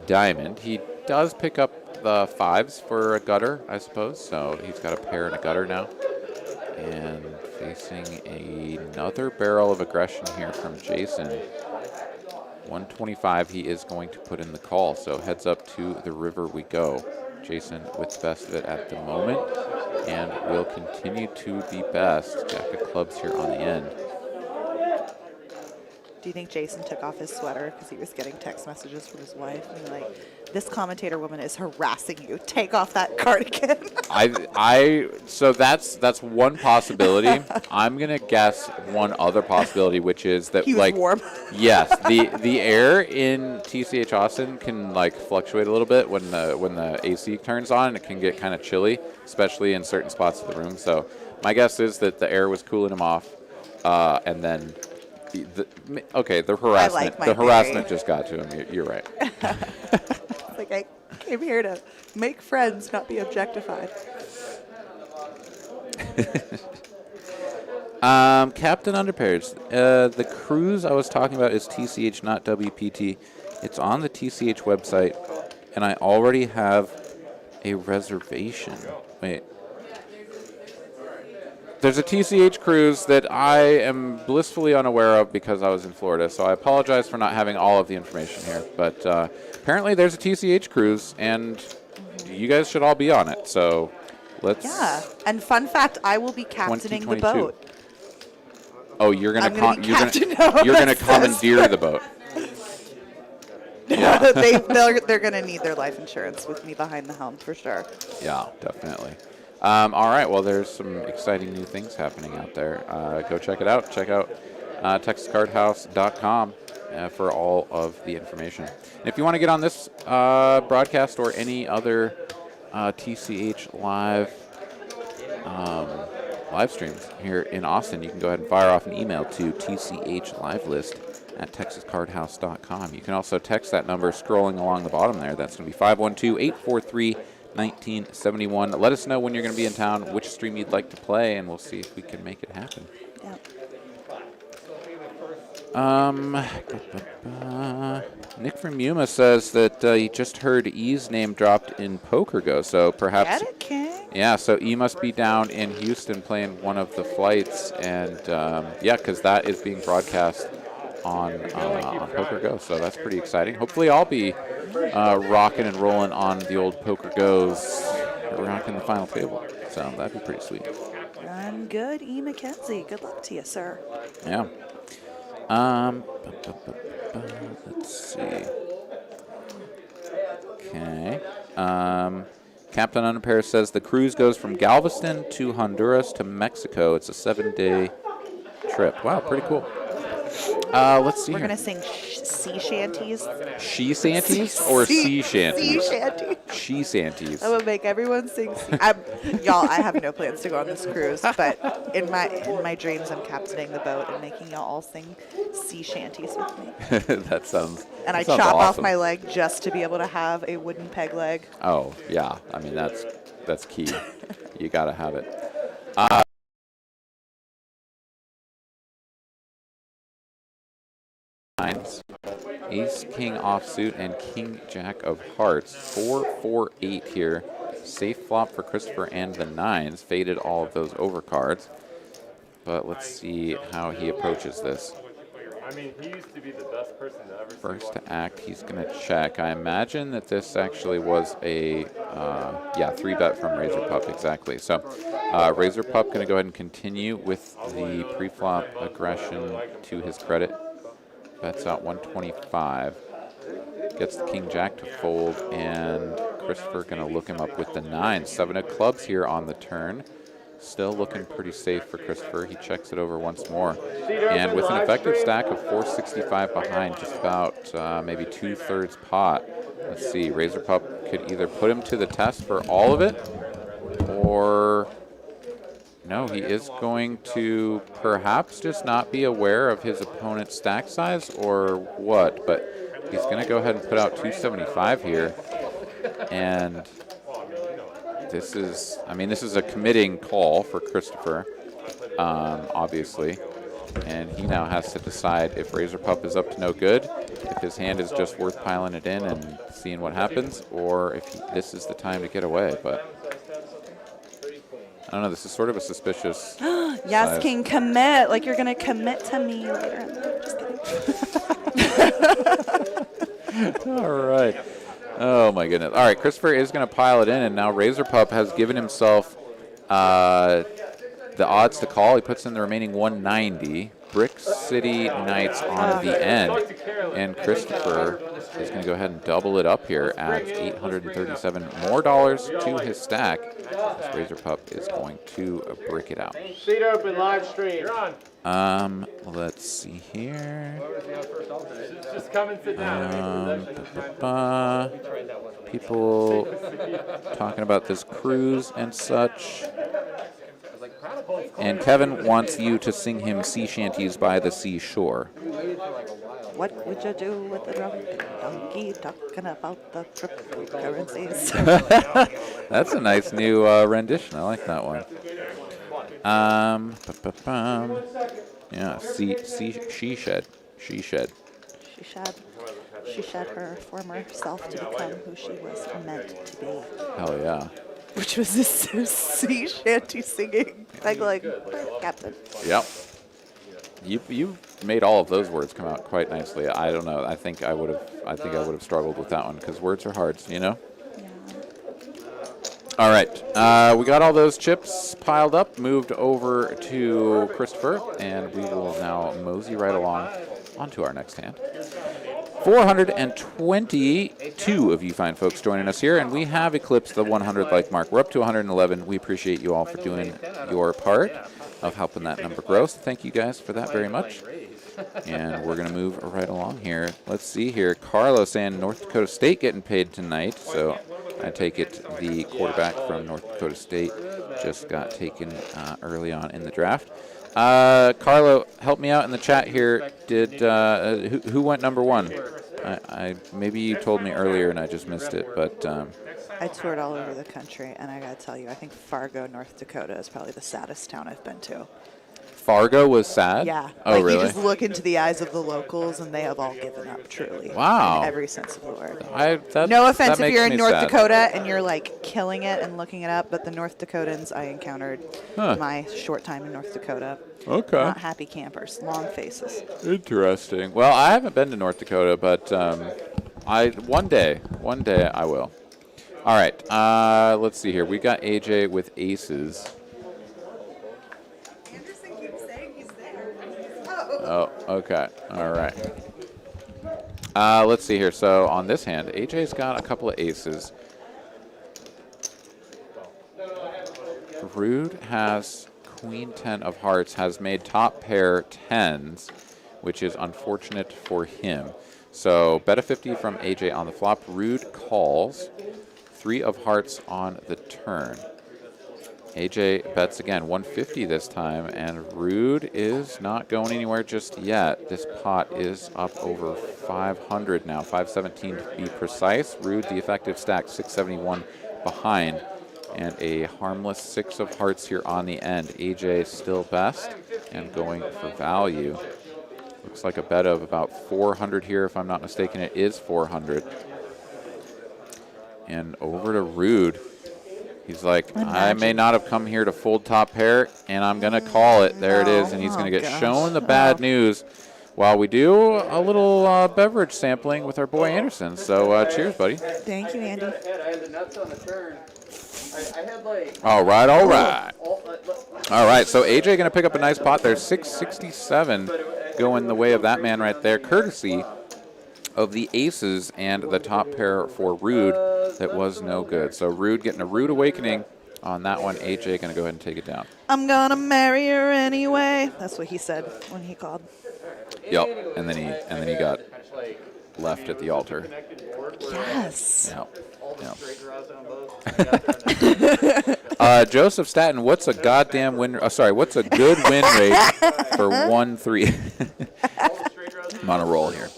S2: diamond. He does pick up the 5s for a gutter, I suppose, so he's got a pair and a gutter now. And facing another barrel of aggression here from Jason. 125, he is going to put in the call, so heads up to the river we go. Jason with the best of it at the moment, and will continue to be best. Jack of clubs here on the end.
S3: Do you think Jason took off his sweater because he was getting text messages from his wife? And like, this commentator woman is harassing you. Take off that cardigan.
S2: So that's one possibility. I'm gonna guess one other possibility, which is that
S3: he was
S2: like
S3: warm.
S2: Yes, the air in TCH Austin can like fluctuate a little bit when the AC turns on, and it can get kind of chilly, especially in certain spots of the room. So my guess is that the air was cooling him off, and then. The harassment just got to him. You're right.
S3: Like, I came here to make friends, not be objectified.
S2: Captain Underpairs. The cruise I was talking about is TCH, not WPT. It's on the TCH website, and I already have a reservation. Wait. There's a TCH cruise that I am blissfully unaware of because I was in Florida, so I apologize for not having all of the information here. But apparently there's a TCH cruise, and you guys should all be on it. So let's.
S3: Yeah, and fun fact, I will be captaining the boat.
S2: Oh, you're gonna
S3: commandeer
S2: the boat. Yeah,
S3: they're gonna need their life insurance with me behind the helm for sure.
S2: Yeah, definitely. All right, well, there's some exciting new things happening out there. Go check it out. Check out TexasCardHouse.com for all of the information. And if you want to get on this broadcast or any other TCH live streams here in Austin, you can go ahead and fire off an email to tchlivelist@texascardhouse.com. You can also text that number scrolling along the bottom there. That's going to be 512-843-1971. Let us know when you're going to be in town, which stream you'd like to play, and we'll see if we can make it happen. Nick from Yuma says that he just heard E's name dropped in Poker Go, so perhaps.
S3: Get it, King?
S2: Yeah, so E must be down in Houston playing one of the flights, and yeah, because that is being broadcast on Poker Go, so that's pretty exciting. Hopefully, I'll be rocking and rolling on the old Poker Go's, rocking the final table. So that'd be pretty sweet.
S3: Run good, E. McKenzie. Good luck to you, sir.
S2: Yeah. Let's see. Okay. Captain Unimpaired says the cruise goes from Galveston to Honduras to Mexico. It's a 7-day trip. Wow, pretty cool. Let's see.
S3: We're
S2: here.
S3: going to sing sea shanties.
S2: She shanties or sea shanties?
S3: Sea shanties.
S2: She shanties.
S3: I will make everyone sing. Y'all, I have no plans to go on this cruise, but in my dreams, I'm captaining the boat and making y'all all sing sea shanties with me.
S2: That sounds.
S3: And I
S2: sounds
S3: chop off
S2: awesome.
S3: my leg just to be able to have a wooden peg leg.
S2: Oh yeah, I mean that's key. You gotta have it. Ace, King offsuit, and King, Jack of hearts. 4-4-8 here. Safe flop for Christopher and the nines. Faded all of those overcards. But let's see how he approaches this.
S1: I mean, he used to be the best person to ever.
S2: First to act, he's going to check. I imagine that this actually was a, 3-bet from Razor Pup, exactly. So Razor Pup going to go ahead and continue with the pre-flop aggression to his credit. Bets out 125. Gets the King Jack to fold, and Christopher going to look him up with the 9. 7 of clubs here on the turn. Still looking pretty safe for Christopher. He checks it over once more. And with an effective stack of 465 behind, just about maybe 2/3 pot. Let's see, Razor Pup could either put him to the test for all of it, or no, he is going to perhaps just not be aware of his opponent's stack size or what, but he's going to go ahead and put out 275 here. And this is a committing call for Christopher, obviously. And he now has to decide if Razor Pup is up to no good, if his hand is just worth piling it in and seeing what happens, or if this is the time to get away. But I don't know, this is sort of a suspicious
S3: Yes,
S2: size.
S3: King, commit. Like you're going to commit to me later. Just kidding.
S2: All right. Oh, my goodness. All right, Christopher is going to pile it in, and now Razor Pup has given himself the odds to call. He puts in the remaining 190. Brick City Knights on the end. And Christopher is going to go ahead and double it up here, adds $837 more dollars to his stack. This Razor Pup is going to brick it out.
S1: Seat open, live stream.
S2: Let's see here.
S1: Just come and sit down.
S2: People talking about this cruise and such. And Kevin wants you to sing him sea shanties by the seashore.
S3: What would you do with the drunk donkey talking about the cryptocurrencies?
S2: That's a nice new rendition. I like that one. Yeah, she shed.
S3: She shed her former self to become who she was meant to be.
S2: Hell yeah.
S3: Which was this sea shanty singing. Like Captain.
S2: Yep. You made all of those words come out quite nicely. I don't know. I think I would have struggled with that one because words are hard, you know?
S3: Yeah.
S2: All right. We got all those chips piled up, moved over to Christopher, and we will now mosey right along onto our next hand. 422 of you fine folks joining us here, and we have eclipsed the 100 like mark. We're up to 111. We appreciate you all for doing your part of helping that number grow. So thank you guys for that very much. And we're going to move right along here. Let's see here. Carlos saying North Dakota State getting paid tonight. So I take it the quarterback from North Dakota State just got taken early on in the draft. Carlo, help me out in the chat here. Did who went number 1? I maybe you told me earlier and I just missed it, but
S3: I toured all over the country, and I got to tell you, I think Fargo, North Dakota is probably the saddest town I've been to.
S2: Fargo was sad?
S3: Yeah.
S2: Oh,
S3: like
S2: really?
S3: You just look into the eyes of the locals, and they have all given up, truly.
S2: Wow.
S3: In every sense of the word.
S2: that
S3: No offense if
S2: makes
S3: you're in
S2: me
S3: North
S2: sad.
S3: Dakota and you're, like, killing it and looking it up, but the North Dakotans I encountered in my short time in North Dakota.
S2: Okay.
S3: Not happy campers. Long faces.
S2: Interesting. Well, I haven't been to North Dakota, but one day I will. All right. Let's see here. We got AJ with aces.
S3: Anderson keeps saying he's there.
S2: Oh, okay. All right. Let's see here. So on this hand, AJ's got a couple of aces. Rude has Queen 10 of hearts, has made top pair 10s, which is unfortunate for him. So bet a 50 from AJ on the flop. Rude calls. 3 of hearts on the turn. AJ bets again, 150 this time, and Rude is not going anywhere just yet. This pot is up over 500 now, 517 to be precise. Rude, the effective stack, 671 behind, and a harmless 6 of hearts here on the end. AJ still best and going for value. Looks like a bet of about 400 here, if I'm not mistaken. It is 400. And over to Rude. He's like, I may not have come here to fold top pair, and I'm going to call it. There it is, and he's going to get shown the bad news while we do a little beverage sampling with our boy Anderson. So cheers, buddy.
S3: Thank you, Andy.
S1: I had the nuts on the turn. I had like...
S2: All right, all right. All right, so AJ going to pick up a nice pot there. 667 going the way of that man right there, courtesy of the aces and the top pair for Rude that was no good. So Rude getting a rude awakening on that one. AJ going to go ahead and take it down.
S3: I'm going to marry her anyway. That's what he said when he called.
S2: Yep, and then he got left at the altar.
S3: Yes.
S2: Yep. Joseph Staten, what's a goddamn win? What's a good win rate for 1-3? I'm on a roll here.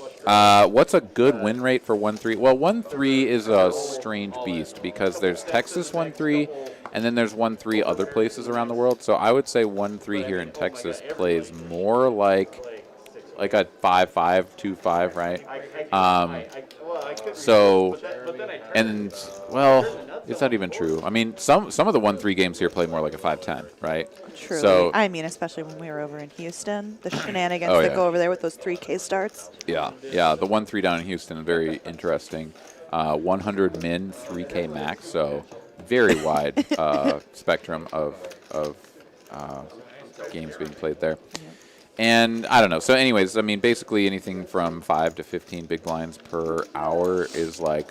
S2: What's a good win rate for 1-3? Well, 1-3 is a strange beast because there's Texas 1-3, and then there's 1-3 other places around the world. So I would say 1-3 here in Texas plays more like a 5-5, 2-5, right? Is that even true? I mean, some of the 1-3 games here play more like a 5-10, right?
S3: Truly.
S2: So,
S3: I mean, especially when we were over in Houston, the shenanigans that go over there with those 3K starts.
S2: Yeah. The 1-3 down in Houston, very interesting. 100 min, 3K max, so very wide spectrum of games being played there. Yeah. And I don't know. So anyways, I mean, basically anything from 5 to 15 big blinds per hour is like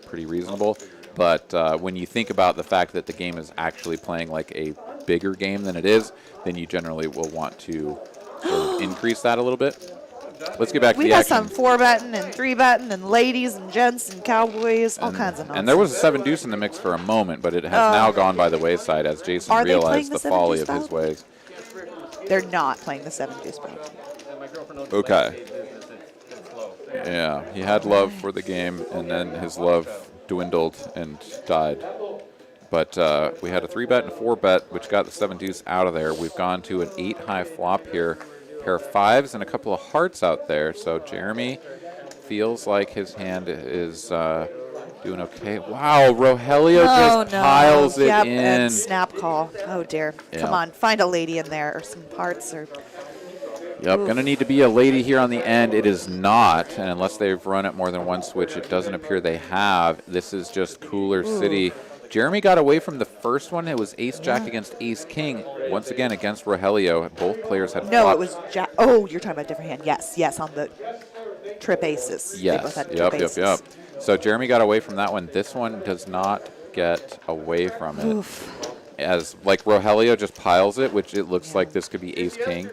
S2: pretty reasonable. But when you think about the fact that the game is actually playing like a bigger game than it is, then you generally will want to sort of increase that a little bit. Let's get back to the action.
S3: We got some 4-betting and 3-betting and ladies and gents and cowboys, all kinds of nonsense.
S2: And there was a 7 deuce in the mix for a moment, but it has now gone by the wayside as Jason realized the folly of his ways.
S3: They're not playing the 7 deuce ball.
S2: Okay. Yeah, he had love for the game, and then his love dwindled and died. But we had a 3-bet and a 4-bet, which got the 7 deuce out of there. We've gone to an 8-high flop here. Pair of 5s and a couple of hearts out there. So Jeremy feels like his hand is doing okay. Wow, Rogelio just piles it in.
S3: And snap call. Oh, dear.
S2: Yeah.
S3: Come on, find a lady in there or some hearts. Or.
S2: Yep, going to need to be a lady here on the end. It is not, and unless they've run it more than one switch, it doesn't appear they have. This is just Cooler City. Jeremy got away from the first one. It was ace-jack against ace-king. Once again, against Rogelio. Both players had
S3: No,
S2: flopped.
S3: it was jack. Oh, you're talking about a different hand. Yes, on the trip aces.
S2: Yes,
S3: They both had trip aces.
S2: So Jeremy got away from that one. This one does not get away from it.
S3: Oof.
S2: as like Rogelio just piles it, which it looks like this could be ace-king.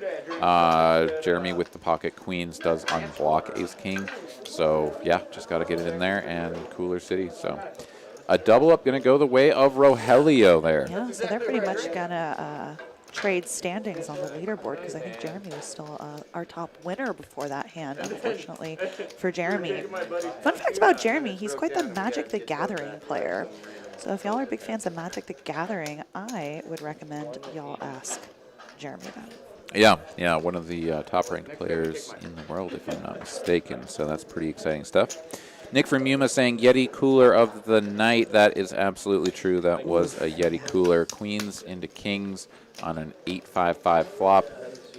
S2: Jeremy with the pocket queens does unblock ace-king. So, yeah, just got to get it in there and Cooler City. So, a double up going to go the way of Rogelio there.
S3: Yeah, so they're pretty much going to trade standings on the leaderboard because I think Jeremy was still our top winner before that hand, unfortunately, for Jeremy. Fun fact about Jeremy, he's quite the Magic the Gathering player. So if y'all are big fans of Magic the Gathering, I would recommend y'all ask Jeremy that.
S2: Yeah, one of the top-ranked players in the world, if I'm not mistaken. So that's pretty exciting stuff. Nick from Yuma saying Yeti cooler of the night. That is absolutely true. That was a Yeti cooler. Queens into kings on an 8-5-5 flop.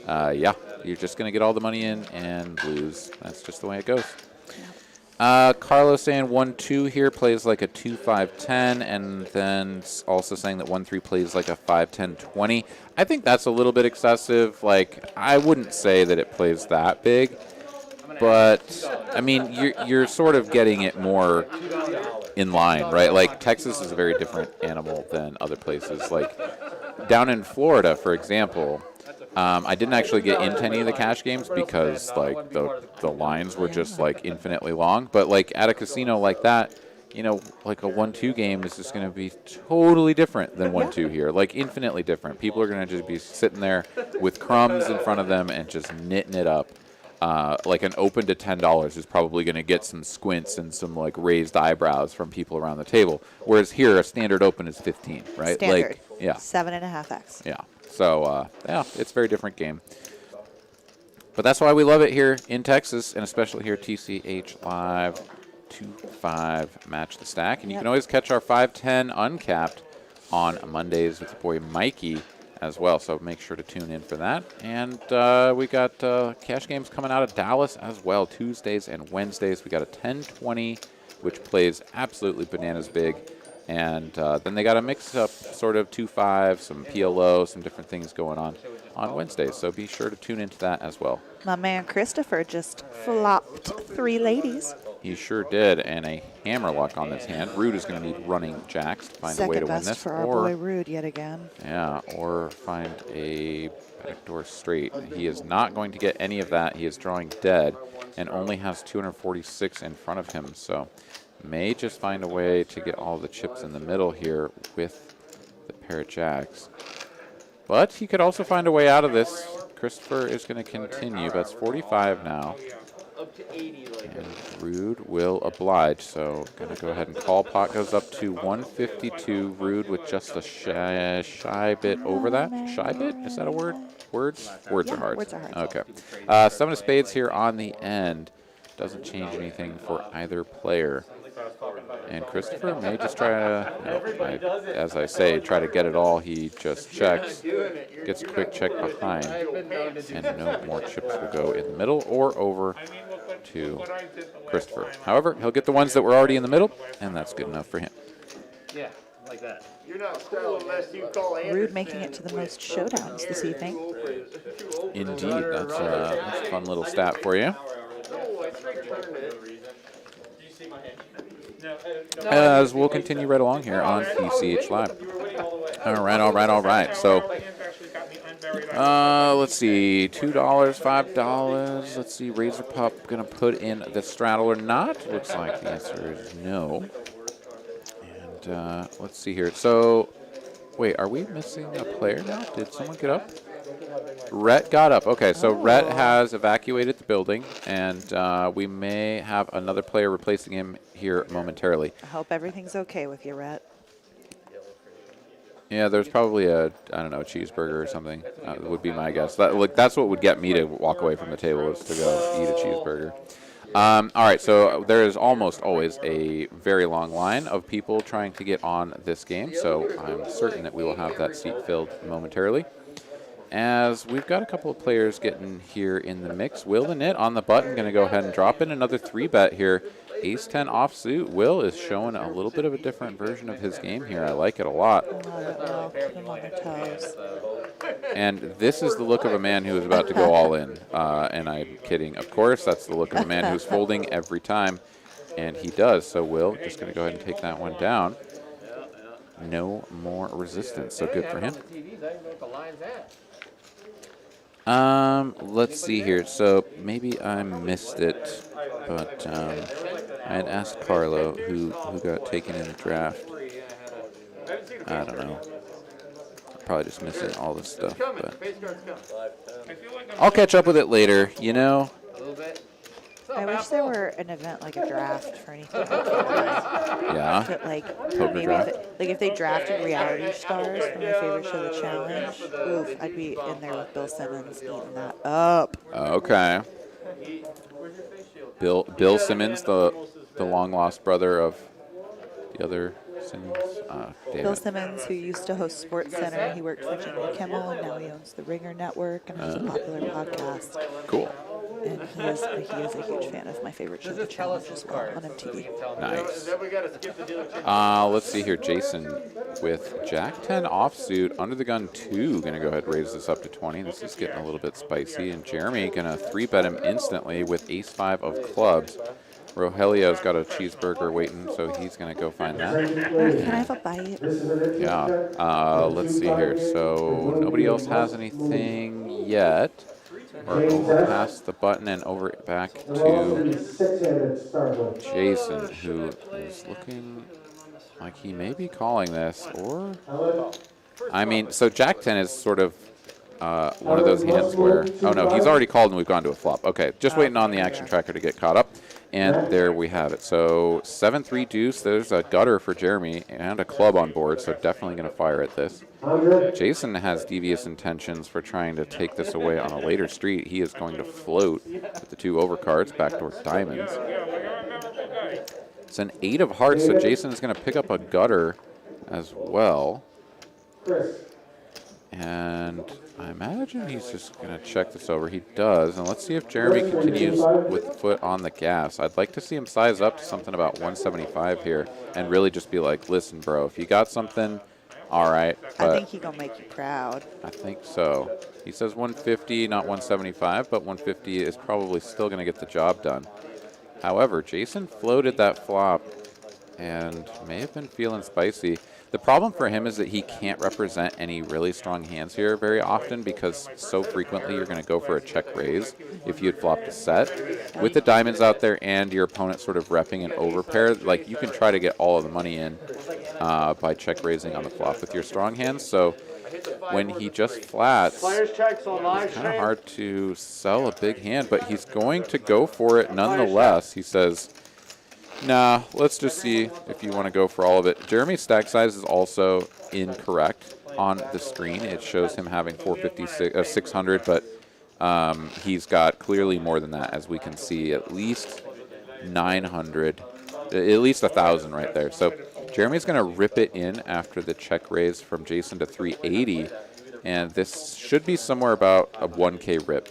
S2: Yeah, you're just going to get all the money in and lose. That's just the way it goes. Carlos saying 1-2 here plays like a 2-5-10, and then also saying that 1-3 plays like a 5-10-20. I think that's a little bit excessive. Like, I wouldn't say that it plays that big, but I mean, you're sort of getting it more in line, right? Like, Texas is a very different animal than other places. Like, down in Florida, for example, I didn't actually get into any of the cash games because like the lines were just like infinitely long. But like at a casino like that, you know, like a 1-2 game is just going to be totally different than 1-2 here. Like infinitely different. People are going to just be sitting there with crumbs in front of them and just knitting it up. Like an open to $10 is probably going to get some squints and some like raised eyebrows from people around the table. Whereas here, a standard open is 15, right?
S3: Standard.
S2: Like, yeah.
S3: 7.5x.
S2: Yeah. So, yeah, it's a very different game. But that's why we love it here in Texas, and especially here at TCH Live 2-5 Match the Stack. And you can always catch our 5-10 Uncapped on Mondays with your boy Mikey as well. So make sure to tune in for that. And we got cash games coming out of Dallas as well, Tuesdays and Wednesdays. We got a 10-20, which plays absolutely bananas big. And then they got a mix-up sort of 2-5, some PLO, some different things going on Wednesdays. So be sure to tune into that as well.
S3: My man Christopher just flopped 3 ladies.
S2: He sure did, and a hammer luck on this hand. Rude is going to need running jacks to find a way to win this.
S3: Second best for our boy Rude yet again.
S2: Yeah, or find a backdoor straight. He is not going to get any of that. He is drawing dead and only has 246 in front of him. So may just find a way to get all the chips in the middle here with the pair of jacks. But he could also find a way out of this. Christopher is going to continue. That's 45 now. And Rude will oblige. So going to go ahead and call. Pot goes up to 152. Rude with just a shy bit over that. Shy bit? Is that a word? Words? Words are hard.
S3: Words are hard.
S2: Okay. 7 of spades here on the end. Doesn't change anything for either player. And Christopher may just try to, as I say, try to get it all. He just checks, gets a quick check behind, and no more chips will go in the middle or over to Christopher. However, he'll get the ones that were already in the middle, and that's good enough for him.
S1: Yeah, like that. You're not cool unless you call
S3: Rude making it to the most showdowns this evening.
S2: Indeed, that's a fun little stat for you. As we'll continue right along here on TCH Live. All right. So, let's see, $2, $5. Let's see, Razor Pup going to put in the straddle or not? Looks like the answer is no. And let's see here. So, wait, are we missing a player now? Did someone get up? Rhett got up. Okay, so Rhett has evacuated the building, and we may have another player replacing him here momentarily.
S3: I hope everything's okay with you, Rhett.
S2: Yeah, there's probably a cheeseburger or something. Would be my guess. That's what would get me to walk away from the table, is to go eat a cheeseburger. All right, so there is almost always a very long line of people trying to get on this game, so I'm certain that we will have that seat filled momentarily. As we've got a couple of players getting here in the mix. Will the Knit on the button, going to go ahead and drop in another 3-bet here. Ace-10 offsuit. Will is showing a little bit of a different version of his game here. I like it a lot.
S3: Keep him on the toes.
S2: And this is the look of a man who is about to go all in. And I'm kidding. Of course, that's the look of a man who's folding every time. And he does. So Will just going to go ahead and take that one down. no more resistance. So good for him. Let's see here. So maybe I missed it, but I had asked Carlo who got taken in the draft. I don't know. Probably just missing all this stuff, but I'll catch up with it later. You know.
S3: I wish there were an event like a draft for anything like that.
S2: Yeah.
S3: But like
S2: Poker
S3: maybe
S2: draft?
S3: if they drafted reality stars for my favorite show, The Challenge, oof, I'd be in there with Bill Simmons eating that up.
S2: Okay. Bill Simmons, the long lost brother of the other Simmons. Damn
S3: Bill
S2: it.
S3: Simmons, who used to host Sports Center, he worked for Jimmy Kimmel, and now he owns the Ringer Network and has a popular podcast.
S2: Cool.
S3: And he is a huge fan of my favorite show, The Challenge, as well, on MTV.
S2: Nice. Let's see here. Jason with Jack 10 offsuit, under the gun 2, going to go ahead and raise this up to 20. This is getting a little bit spicy. And Jeremy going to 3-bet him instantly with ace 5 of clubs. Rogelio's got a cheeseburger waiting, so he's going to go find that.
S3: Can I have a bite?
S2: Yeah. Let's see here. So nobody else has anything yet. We're over past the button and over back to Jason, who is looking like he may be calling this, or I mean, so Jack 10 is sort of one of those hands where, oh no, he's already called and we've gone to a flop. Okay, just waiting on the action tracker to get caught up. And there we have it. So 7-3 deuce. There's a gutter for Jeremy and a club on board, so definitely going to fire at this. Jason has devious intentions for trying to take this away on a later street. He is going to float with the 2 overcards, backdoor diamonds. It's an 8 of hearts, so Jason is going to pick up a gutter as well. And I imagine he's just going to check this over. He does. And let's see if Jeremy continues with the foot on the gas. I'd like to see him size up to something about 175 here and really just be like, listen, bro, if you got something, all right.
S3: I think he's going to make you proud.
S2: I think so. He says 150, not 175, but 150 is probably still going to get the job done. However, Jason floated that flop and may have been feeling spicy. The problem for him is that he can't represent any really strong hands here very often because so frequently you're going to go for a check raise if you had flopped a set. With the diamonds out there and your opponent sort of repping an overpair, like you can try to get all of the money in by check raising on the flop with your strong hands. So when he just flats, it's kind of hard to sell a big hand, but he's going to go for it nonetheless. He says, nah, let's just see if you want to go for all of it. Jeremy's stack size is also incorrect on the screen. It shows him having 600, but he's got clearly more than that, as we can see, at least 900, at least 1,000 right there. So Jeremy's going to rip it in after the check raise from Jason to 380, and this should be somewhere about a 1K rip.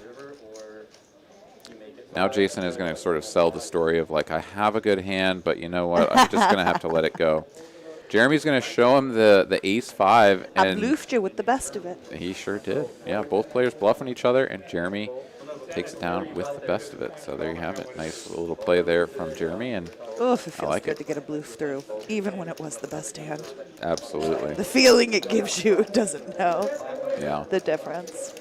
S2: Now Jason is going to sort of sell the story of like, I have a good hand, but you know what? I'm just going to have to let it go. Jeremy's going to show him the ace 5.
S3: I
S2: And
S3: bluffed you with the best of it.
S2: he sure did. Yeah, both players bluffing each other, and Jeremy takes it down with the best of it. So there you have it. Nice little play there from Jeremy, and
S3: Oof, it feels
S2: like
S3: good
S2: it.
S3: to get a bluff through, even when it was the best hand.
S2: Absolutely.
S3: The feeling it gives you doesn't know
S2: Yeah.
S3: the difference.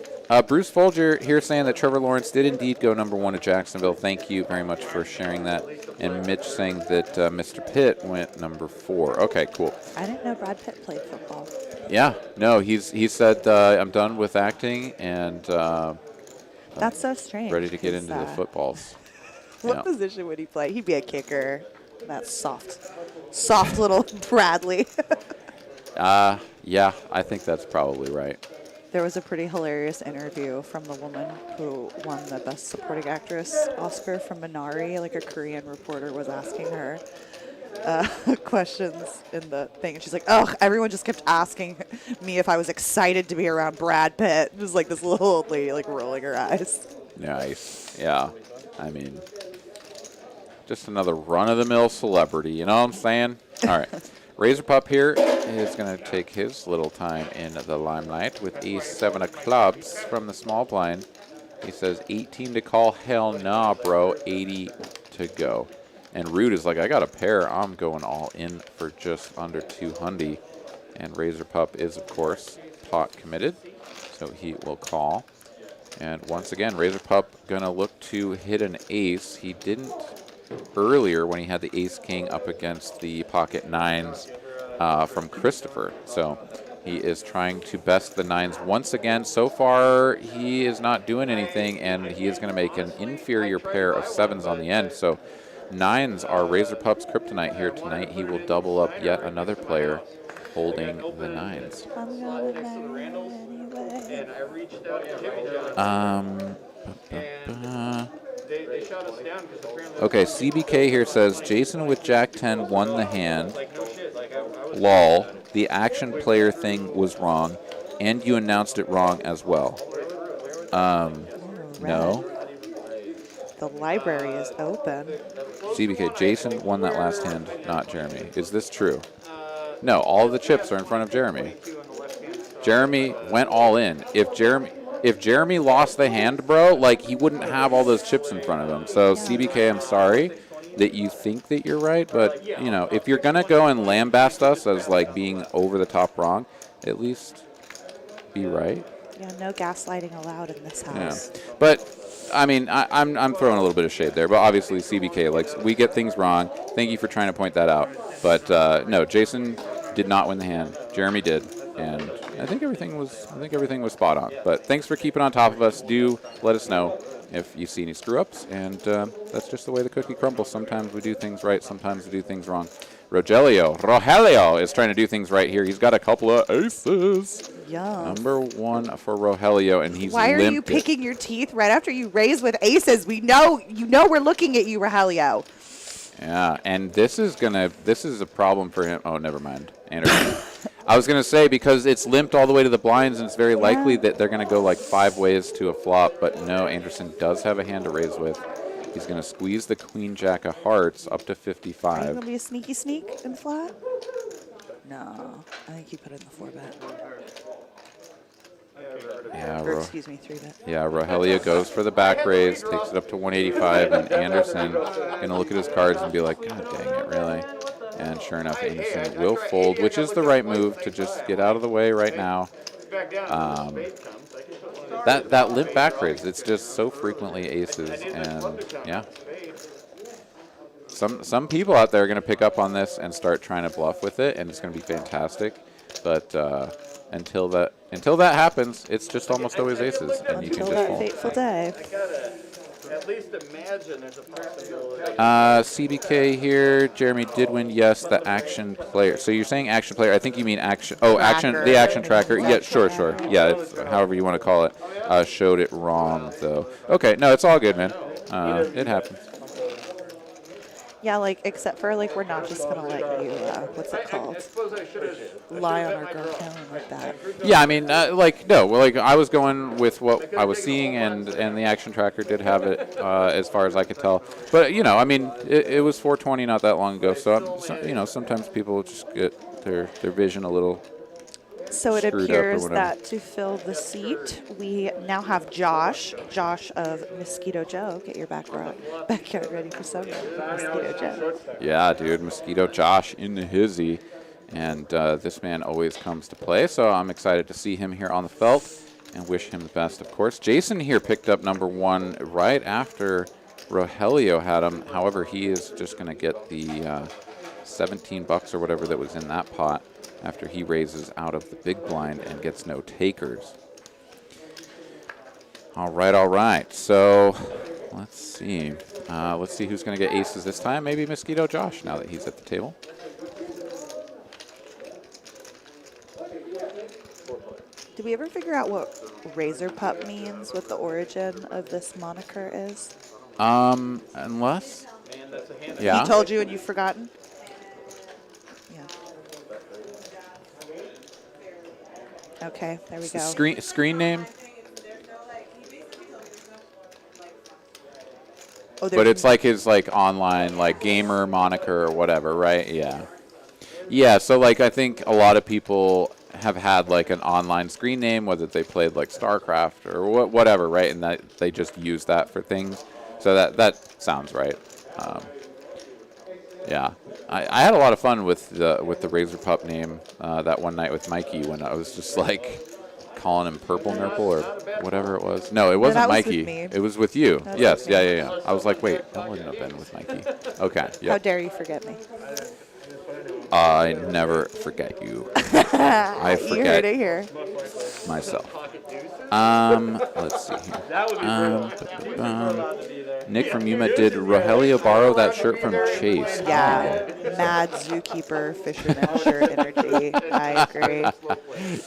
S2: Bruce Folger here saying that Trevor Lawrence did indeed go #1 at Jacksonville. Thank you very much for sharing that. And Mitch saying that Mr. Pitt went #4. Okay, cool.
S3: I didn't know Brad Pitt played football.
S2: Yeah, no, he said I'm done with acting and
S3: That's so strange.
S2: ready to get
S3: 'cause,
S2: into the footballs.
S3: What
S2: Yeah.
S3: position would he play? He'd be a kicker. That soft little Bradley.
S2: Yeah, I think that's probably right.
S3: There was a pretty hilarious interview from the woman who won the Best Supporting Actress Oscar from Minari. Like a Korean reporter was asking her questions in the thing, and she's like, "Oh, everyone just kept asking me if I was excited to be around Brad Pitt." It was like this little old lady, like rolling her eyes.
S2: Nice. Yeah, I mean, just another run-of-the-mill celebrity. You know what I'm saying? All right. Razor Pup here is going to take his little time in the limelight with ace 7 of clubs from the small blind. He says 18 to call. Hell nah, bro. 80 to go. And Rude is like, I got a pair. I'm going all in for just under 200. And Razor Pup is, of course, pot committed, so he will call. And once again, Razor Pup going to look to hit an ace. He didn't earlier when he had the ace-king up against the pocket nines from Christopher. So he is trying to best the nines once again. So far, he is not doing anything, and he is going to make an inferior pair of sevens on the end. So nines are Razor Pup's kryptonite here tonight. He will double up yet another player holding the nines.
S3: I'm gonna marry anyway.
S2: Okay, CBK here says Jason with Jack 10 won the hand. Lol. The action player thing was wrong, and you announced it wrong as well. No.
S3: The library is open.
S2: CBK, Jason won that last hand, not Jeremy. Is this true? No, all of the chips are in front of Jeremy. Jeremy went all in. If Jeremy lost the hand, bro, like, he wouldn't have all those chips in front of him. So, CBK, I'm sorry that you think that you're right, but, you know, if you're going to go and lambast us as, like, being over the top wrong, at least be right.
S3: Yeah, no gaslighting allowed in this house.
S2: Yeah. But, I mean, I'm throwing a little bit of shade there, but obviously CBK, like, we get things wrong. Thank you for trying to point that out. But, no, Jason did not win the hand. Jeremy did. And I think everything was spot on. But thanks for keeping on top of us. Do let us know if you see any screw-ups. And that's just the way the cookie crumbles. Sometimes we do things right. Sometimes we do things wrong. Rogelio is trying to do things right here. He's got a couple of aces.
S3: Yum.
S2: Number one for Rogelio, and he's
S3: Why are you picking your teeth right after you raise with aces? We know, we're looking at you, Rogelio.
S2: Yeah, and this is a problem for him. Oh, never mind. Anderson. I was going to say, because it's limped all the way to the blinds, and it's very likely that they're going to go like 5 ways to a flop. But no, Anderson does have a hand to raise with. He's going to squeeze the queen jack of hearts up to 55.
S3: Are you going to be a sneaky sneak in flat? No, I think you put in the 4-bet.
S2: Yeah,
S3: Or, excuse me, 3-bet.
S2: Yeah, Rogelio goes for the back raise, takes it up to 185, and Anderson going to look at his cards and be like, God dang it, really? And sure enough, Anderson will fold, which is the right move to just get out of the way right now. That limp back raise, it's just so frequently aces, and yeah. Some people out there are going to pick up on this and start trying to bluff with it, and it's going to be fantastic. But until that happens, it's just almost always aces, and you can
S3: Until
S2: just
S3: that
S2: fold.
S3: fateful day.
S1: At least imagine there's a possibility.
S2: CBK here. Jeremy did win. Yes, the action player. So you're saying action player. I think you mean action. Oh, action. The action tracker. Yeah, sure. Yeah, it's, however you want to call it. Showed it wrong though. Okay, no, it's all good, man. It happens.
S3: Yeah, like, except for, like, we're not just going to let you, what's it called? Lie on our girl calendar like that.
S2: Yeah, I mean, like, no. Well, like, I was going with what I was seeing, and the action tracker did have it as far as I could tell. But, you know, I mean, it was 420 not that long ago, so you know, sometimes people just get their vision a little
S3: So it
S2: screwed up or
S3: appears
S2: whatever.
S3: that to fill the seat, we now have Josh of Mosquito Joe. Get your backyard ready for summer. Mosquito Joe.
S2: Yeah, dude, Mosquito Josh in the hizzy. And this man always comes to play, so I'm excited to see him here on the felt and wish him the best, of course. Jason here picked up number one right after Rogelio had him. However, he is just going to get the 17 bucks or whatever that was in that pot after he raises out of the big blind and gets no takers. All right. So let's see. Let's see who's going to get aces this time. Maybe Mosquito Josh now that he's at the table.
S3: Did we ever figure out what Razor Pup means, what the origin of this moniker is?
S2: Unless? Yeah.
S3: He told you and you've forgotten? Yeah. Okay, there we go.
S2: Screen name?
S3: Oh,
S2: But it's like his like online like gamer moniker or whatever, right? Yeah. Yeah, so like I think a lot of people have had like an online screen name, whether they played like StarCraft or whatever, right? And that they just use that for things. So that sounds right. Yeah, I had a lot of fun with the Razor Pup name that one night with Mikey when I was just like calling him Purple Nurple or whatever it was. No, it wasn't
S3: that was
S2: Mikey.
S3: with me.
S2: It was with you.
S3: That's
S2: Yes,
S3: with me.
S2: yeah. I was like, wait, that wouldn't have been with Mikey. Okay,
S3: How
S2: yep.
S3: dare you forget me?
S2: I never forget you. I
S3: You heard
S2: forget
S3: it here.
S2: myself. Let's see here. Nick from Yuma, did Rogelio borrow that shirt from Chase?
S3: Yeah, mad zookeeper fisherman shirt energy. I agree.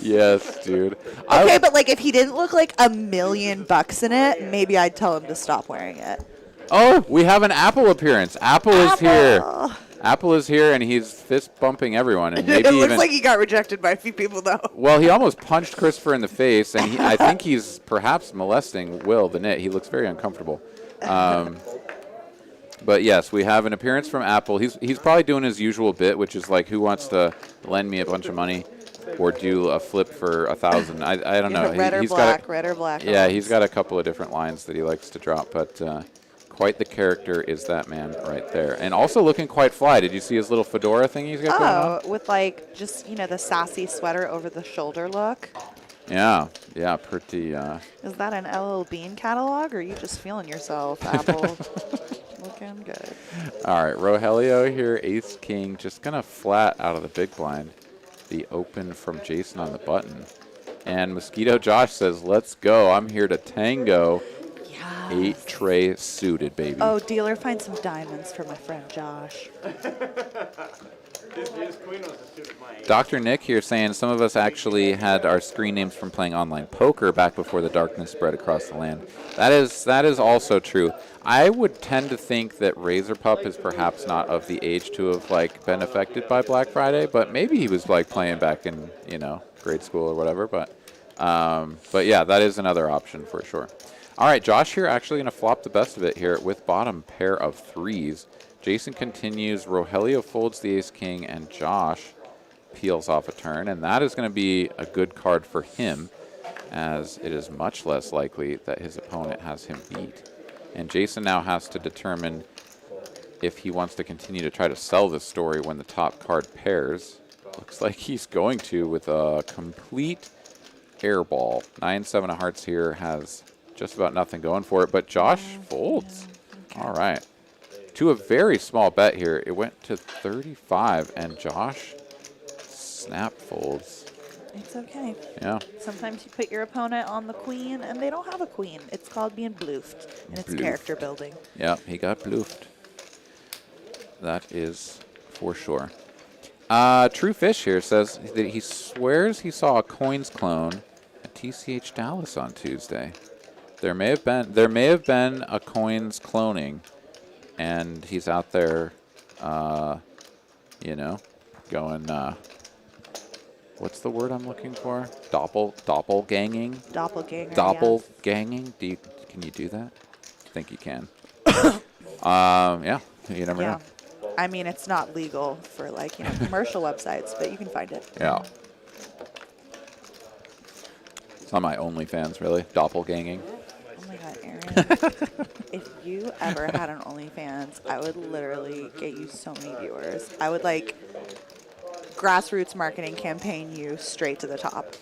S2: Yes, dude.
S3: Okay, but like if he didn't look like $1 million in it, maybe I'd tell him to stop wearing it.
S2: Oh, we have an Apple appearance. Apple is here. Apple is here, and he's fist bumping everyone, and maybe
S3: It looks
S2: even.
S3: like he got rejected by a few people, though.
S2: Well, he almost punched Christopher in the face, and I think he's perhaps molesting Will the Knit. He looks very uncomfortable. But yes, we have an appearance from Apple. He's probably doing his usual bit, which is like, who wants to lend me a bunch of money or do a flip for 1,000? I don't know.
S3: Red or
S2: He's
S3: black,
S2: got
S3: red or black.
S2: yeah, he's got a couple of different lines that he likes to drop, but quite the character is that man right there. And also looking quite fly. Did you see his little fedora thing he's got going on?
S3: Oh, with like just, the sassy sweater over the shoulder look.
S2: Yeah, pretty.
S3: Is that an LL Bean catalog, or are you just feeling yourself, Apple? Looking good.
S2: All right, Rogelio here, ace king, just gonna flat out of the big blind. The open from Jason on the button. And Mosquito Josh says, let's go. I'm here to tango.
S3: Yeah.
S2: 8 tray suited, baby.
S3: Oh, dealer, find some diamonds for my friend Josh.
S2: Dr. Nick here saying some of us actually had our screen names from playing online poker back before the darkness spread across the land. That is also true. I would tend to think that Razor Pup is perhaps not of the age to have been affected by Black Friday, but maybe he was playing back in grade school or whatever. But yeah, that is another option for sure. All right, Josh here actually going to flop the best of it here with bottom pair of 3s. Jason continues, Rogelio folds the ace-king, and Josh peels off a turn. And that is going to be a good card for him, as it is much less likely that his opponent has him beat. And Jason now has to determine if he wants to continue to try to sell this story when the top card pairs. Looks like he's going to with a complete airball. 9-7 of hearts here has just about nothing going for it, but Josh folds.
S3: Okay.
S2: All right. To a very small bet here. It went to 35, and Josh snap folds.
S3: It's okay.
S2: Yeah.
S3: Sometimes you put your opponent on the queen, and they don't have a queen. It's called being bloofed, and it's
S2: Bloofed.
S3: character building.
S2: Yeah, he got bloofed. That is for sure. True Fish here says that he swears he saw a coins clone at TCH Dallas on Tuesday. There may have been a coins cloning, and he's out there, going. What's the word I'm looking for? Doppelganging.
S3: Doppelganger.
S2: Doppelganging. Can you do that? I think you can. Yeah. You never know.
S3: I mean, it's not legal for commercial websites, but you can find it.
S2: Yeah. It's on my OnlyFans, really. Doppelganging.
S3: Oh my God, Aaron. If you ever had an OnlyFans, I would literally get you so many viewers. I would grassroots marketing campaign you straight to the top.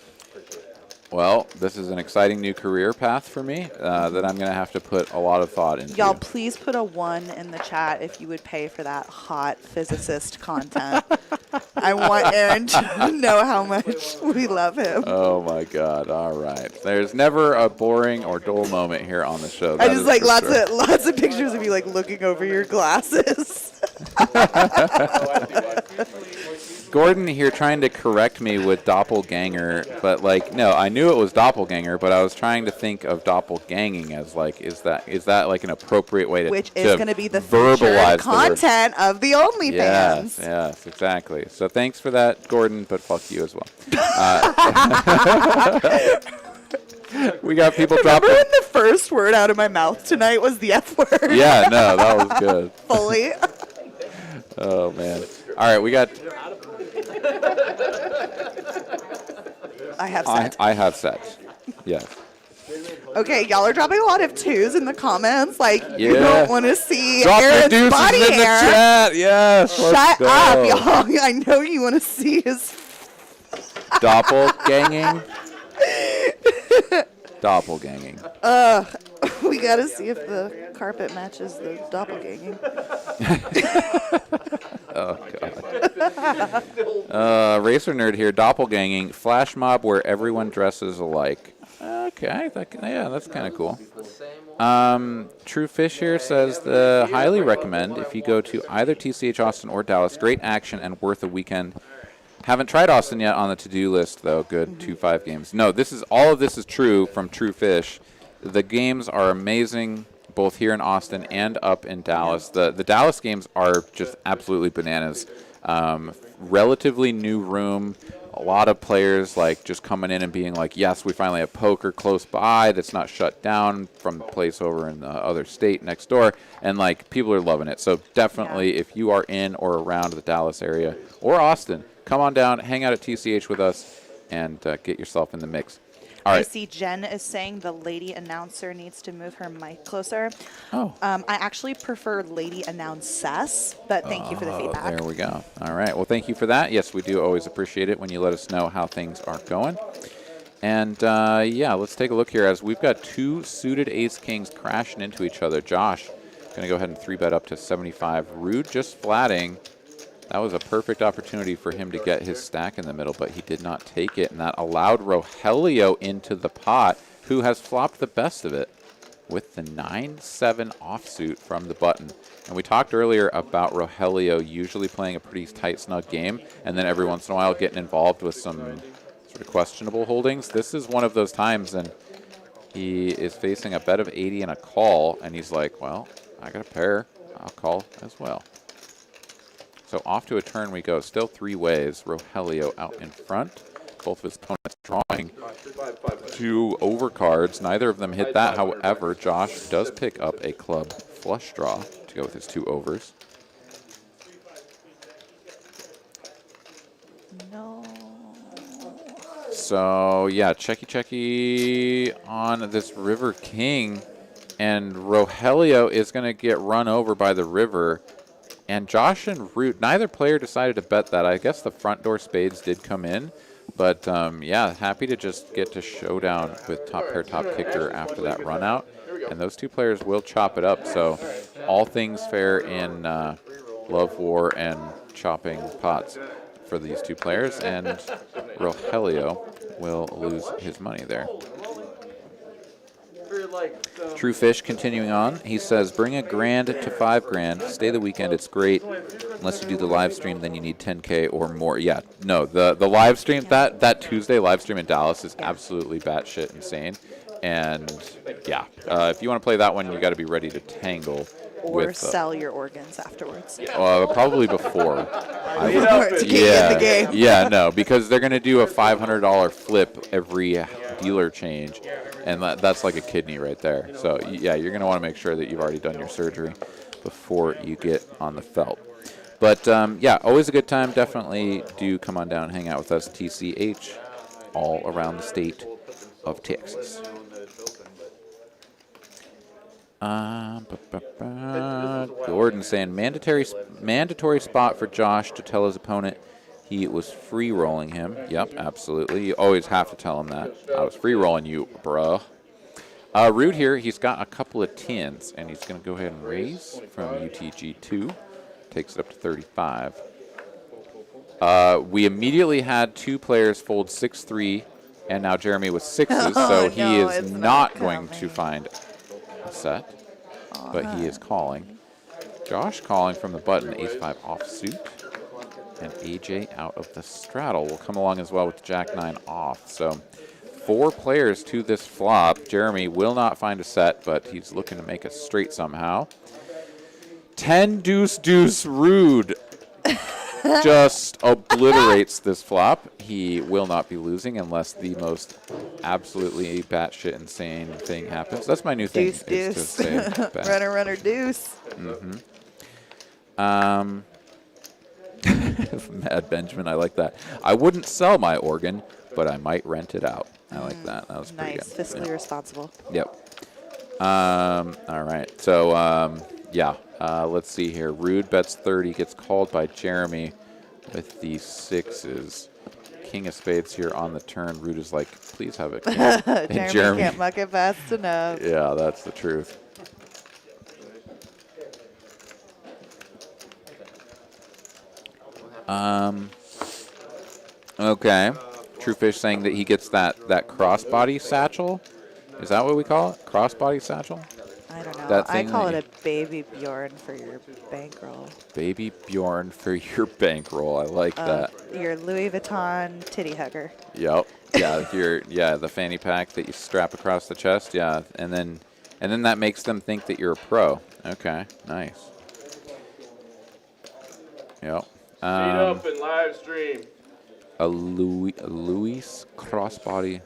S2: Well, this is an exciting new career path for me that I'm going to have to put a lot of thought into.
S3: Y'all, please put a 1 in the chat if you would pay for that hot physicist content. I want Aaron to know how much we love him.
S2: Oh, my God. All right. There's never a boring or dull moment here on the show.
S3: I just like lots of pictures of you looking over your glasses.
S2: Gordon here trying to correct me with doppelganger, but no, I knew it was doppelganger, but I was trying to think of doppelganging as is that an appropriate way to
S3: Which is going to be the
S2: verbalize
S3: featured content of the OnlyFans.
S2: Yes, exactly. So thanks for that, Gordon, but fuck you as well. We got people dropping.
S3: Remember when the first word out of my mouth tonight was the F word?
S2: Yeah, no, that was good.
S3: Fully.
S2: Oh, man. All right, we got...
S3: I have set.
S2: I have set. Yes.
S3: Okay, y'all are dropping a lot of 2s in the comments. Like, you
S2: Yeah.
S3: don't want to see
S2: Drop your
S3: Aaron's
S2: deuces
S3: body
S2: in the
S3: hair.
S2: chat. Yes.
S3: Shut up, y'all. I know you want to see his.
S2: Doppelganging. Doppelganging.
S3: We got to see if the carpet matches the doppelganging.
S2: Oh, God. Racer Nerd here. Doppelganging. Flash mob where everyone dresses alike. Okay. Yeah, that's kind of cool. True Fish here says, highly recommend if you go to either TCH Austin or Dallas. Great action and worth a weekend. Haven't tried Austin yet on the to-do list, though. Good 2-5 games. No, all of this is true from True Fish. The games are amazing, both here in Austin and up in Dallas. The Dallas games are just absolutely bananas. Relatively new room. A lot of players like just coming in and being like, yes, we finally have poker close by that's not shut down from the place over in the other state next door. And like people are loving it. So definitely if you are in or around the Dallas area or Austin, come on down, hang out at TCH with us, and get yourself in the mix. All right.
S3: I see Jen is saying the lady announcer needs to move her mic closer.
S2: Oh.
S3: I actually prefer lady announcess, but thank you for the feedback.
S2: There we go. All right. Well, thank you for that. Yes, we do always appreciate it when you let us know how things are going. And, yeah, let's take a look here as we've got 2 suited ace-kings crashing into each other. Josh going to go ahead and 3-bet up to 75. Rude just flatting. That was a perfect opportunity for him to get his stack in the middle, but he did not take it, and that allowed Rogelio into the pot, who has flopped the best of it with the 9-7 offsuit from the button. And we talked earlier about Rogelio usually playing a pretty tight, snug game, and then every once in a while getting involved with some sort of questionable holdings. This is one of those times, and he is facing a bet of 80 and a call, and he's like, well, I got a pair. I'll call as well. So off to a turn we go. Still 3 ways. Rogelio out in front. Both of his opponents drawing 2 overcards. Neither of them hit that. However, Josh does pick up a club flush draw to go with his 2 overs.
S3: No.
S2: So, yeah, checky on this River King. And Rogelio is going to get run over by the river. And Josh and Root, neither player decided to bet that. I guess the front door spades did come in. But, yeah, happy to just get to showdown with top pair, top kicker after that run out. And those 2 players will chop it up. So all things fair in love, war, and chopping pots for these 2 players. And Rogelio will lose his money there. True Fish continuing on. He says, bring a grand to $5,000. Stay the weekend. It's great. Unless you do the live stream, then you need 10K or more. Yeah, no, the live stream, that Tuesday live stream in Dallas is absolutely batshit insane. And yeah, if you want to play that one, you got to be ready to tangle.
S3: Or sell your organs afterwards.
S2: Probably before.
S3: To get in the game.
S2: Yeah, no, because they're going to do a $500 flip every dealer change. And that's like a kidney right there. So, yeah, you're going to want to make sure that you've already done your surgery before you get on the felt. But, yeah, always a good time. Definitely do come on down and hang out with us, TCH, all around the state of Texas. Gordon saying mandatory spot for Josh to tell his opponent he was free rolling him. Yep, absolutely. You always have to tell him that. I was free rolling you, bruh. Rude here, he's got a couple of 10s, and he's going to go ahead and raise from UTG2. Takes it up to 35. We immediately had 2 players fold 6-3, and now Jeremy with 6s, so he is not going to find a set, but he is calling. Josh calling from the button, ace-5 offsuit, and AJ out of the straddle will come along as well with Jack-9 off. So 4 players to this flop. Jeremy will not find a set, but he's looking to make a straight somehow. 10 deuce Rude just obliterates this flop. He will not be losing unless the most absolutely batshit insane thing happens. That's my new thing.
S3: Deuce.
S2: To say
S3: runner, deuce.
S2: Mad Benjamin, I like that. I wouldn't sell my organ, but I might rent it out. I like that. That was pretty
S3: Nice.
S2: good.
S3: Fiscally
S2: Yeah.
S3: responsible.
S2: Yep. All right. So, yeah. Let's see here. Rude bets 30, gets called by Jeremy with the sixes. King of spades here on the turn. Rude is like, please have it. And
S3: Jeremy can't muck it fast enough.
S2: Yeah, that's the truth. Okay. Truefish saying that he gets that crossbody satchel. Is that what we call it? Crossbody satchel?
S3: I don't know.
S2: That
S3: I
S2: thing
S3: call
S2: that
S3: it a baby Bjorn for your bankroll.
S2: Baby Bjorn for your bankroll. I like that.
S3: Your Louis Vuitton titty hugger.
S2: Yep. Yeah, the fanny pack that you strap across the chest. Yeah, and then that makes them think that you're a pro. Okay, nice. Yep.
S1: Speed up and live stream.
S2: A Louis crossbody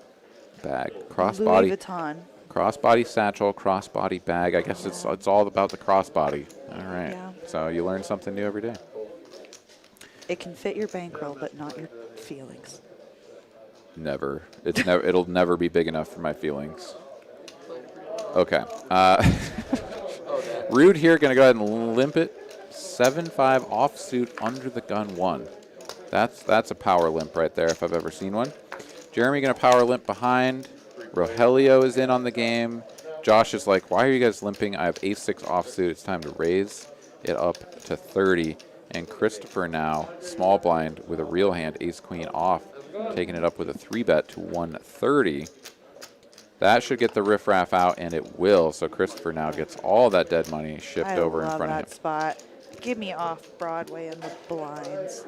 S2: bag.
S3: Louis
S2: Crossbody
S3: Vuitton.
S2: crossbody satchel, crossbody bag. I guess it's all about the crossbody. All right.
S3: Yeah.
S2: So you learn something new every day.
S3: It can fit your bankroll, but not your feelings.
S2: Never. It'll never be big enough for my feelings. Okay. Rude here, going to go ahead and limp it. 7-5 offsuit under the gun 1. That's a power limp right there if I've ever seen one. Jeremy going to power limp behind. Rogelio is in on the game. Josh is like, why are you guys limping? I have ace-6 offsuit. It's time to raise it up to 30. And Christopher now, small blind with a real hand, ace-queen off, taking it up with a 3-bet to 130. That should get the riffraff out, and it will. So Christopher now gets all that dead money shipped over in front of him.
S3: I love that spot. Give me off Broadway in the blinds.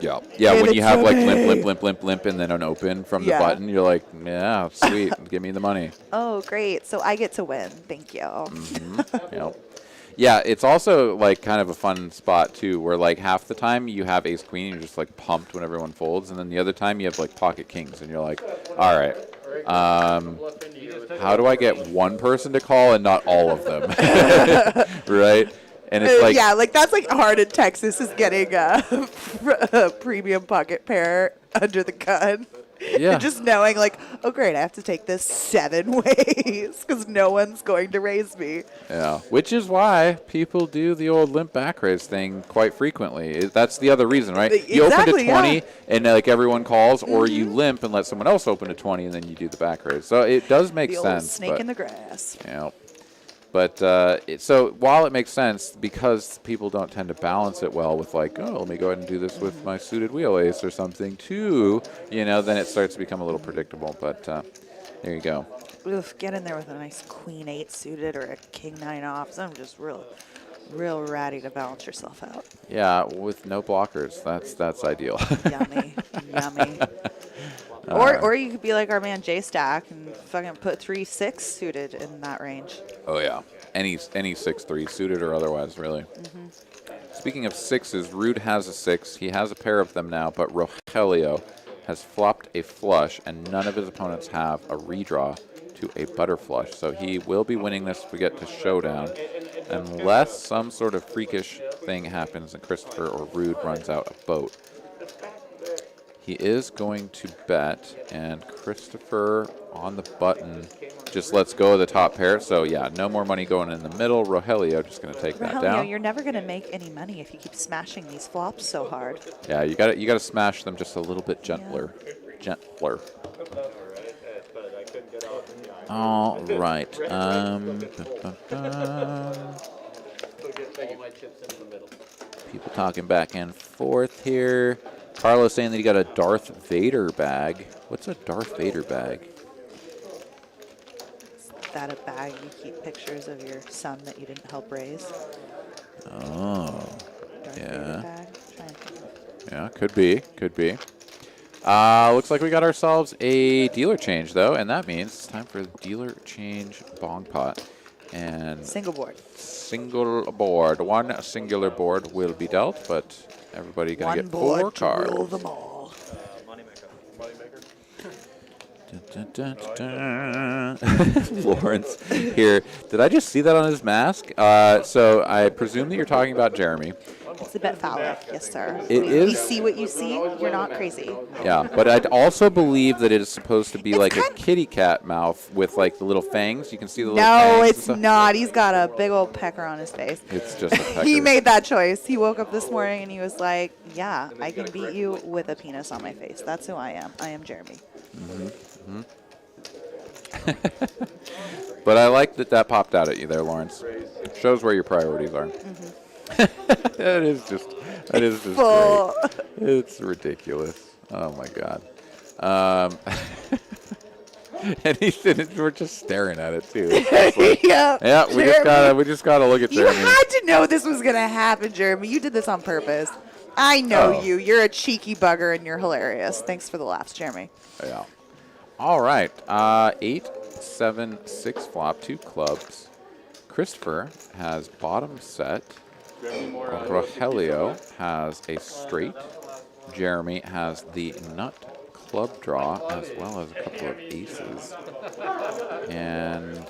S2: Yeah,
S3: Give
S2: when
S3: it
S2: you have
S3: to
S2: like
S3: me.
S2: limp, and then an open from the
S3: Yeah.
S2: button, you're like, yeah, sweet, give me the money.
S3: Oh, great. So I get to win. Thank you.
S2: Yep. Yeah, it's also like kind of a fun spot too, where like half the time you have ace queen and you're just like pumped when everyone folds, and then the other time you have like pocket kings and you're like, all right, how do I get one person to call and not all of them? Right? And it's like,
S3: yeah, like that's like hard in Texas is getting a premium pocket pair under the gun.
S2: yeah.
S3: And just knowing like, oh great, I have to take this 7 ways because no one's going to raise me.
S2: Yeah, which is why people do the old limp back raise thing quite frequently. That's the other reason, right? You open to 20
S3: yeah.
S2: and like everyone calls, or you limp and let someone else open to 20 and then you do the back raise. So it does make
S3: The old
S2: sense.
S3: snake in the grass.
S2: Yeah. But so while it makes sense, because people don't tend to balance it well with like, oh, let me go ahead and do this with my suited wheel ace or something too, then it starts to become a little predictable. But there you go.
S3: Oof, get in there with a nice queen 8 suited or a king 9 off. So I'm just real ratty to balance yourself out.
S2: Yeah, with no blockers. That's ideal.
S3: Yummy, yummy. Or you could be like our man J Stack and fucking put 3-6 suited in that range.
S2: Oh yeah, any 6-3 suited or otherwise, really. Speaking of sixes, Rude has a 6. He has a pair of them now, but Rogelio has flopped a flush, and none of his opponents have a redraw to a butter flush. So he will be winning this if we get to showdown, unless some sort of freakish thing happens and Christopher or Rude runs out a boat. He is going to bet, and Christopher on the button just lets go of the top pair. So yeah, no more money going in the middle. Rogelio just going to take that down.
S3: You're never going to make any money if you keep smashing these flops so hard.
S2: Yeah, you got to smash them just a little bit gentler. Gentler. All right. People talking back and forth here. Carlos saying that he got a Darth Vader bag. What's a Darth Vader bag?
S3: Is that a bag you keep pictures of your son that you didn't help raise?
S2: Oh,
S3: Darth
S2: yeah.
S3: Vader bag? Trying to think of-
S2: Yeah, could be. Could be. Looks like we got ourselves a dealer change, though, and that means it's time for the dealer change bong pot. And
S3: Single board.
S2: single board. One singular board will be dealt, but everybody going to
S3: One
S2: get 4
S3: board to rule
S2: cards.
S3: them all.
S2: Dun, dun, dun, dun, dun. Lawrence here. Did I just see that on his mask? So I presume that you're talking about Jeremy.
S3: It's a bit phallic, yes, sir.
S2: It
S3: we
S2: is.
S3: see what you see. You're not crazy.
S2: Yeah, but I'd also believe that it is supposed to be
S3: It's
S2: like a
S3: kind-
S2: kitty cat mouth with like the little fangs. You can see the little
S3: No,
S2: fangs. and
S3: it's
S2: stuff.
S3: not. He's got a big old pecker on his face.
S2: It's just a pecker.
S3: He made that choice. He woke up this morning and he was like, yeah, I can beat you with a penis on my face. That's who I am. I am Jeremy.
S2: But I like that popped out at you there, Lawrence. Shows where your priorities are. That is just
S3: Full.
S2: great. It's ridiculous. Oh my God. And we're just staring at it too. It's like,
S3: Yeah.
S2: yeah, we just gotta look at
S3: You
S2: Jeremy.
S3: had to know this was going to happen, Jeremy. You did this on purpose. I know
S2: Oh.
S3: you. You're a cheeky bugger and you're hilarious. Thanks for the laughs, Jeremy.
S2: Yeah. All right. 8, 7, 6 flop, 2 clubs. Christopher has bottom set. Rogelio has a straight. Jeremy has the nut club draw as well as a couple of aces. And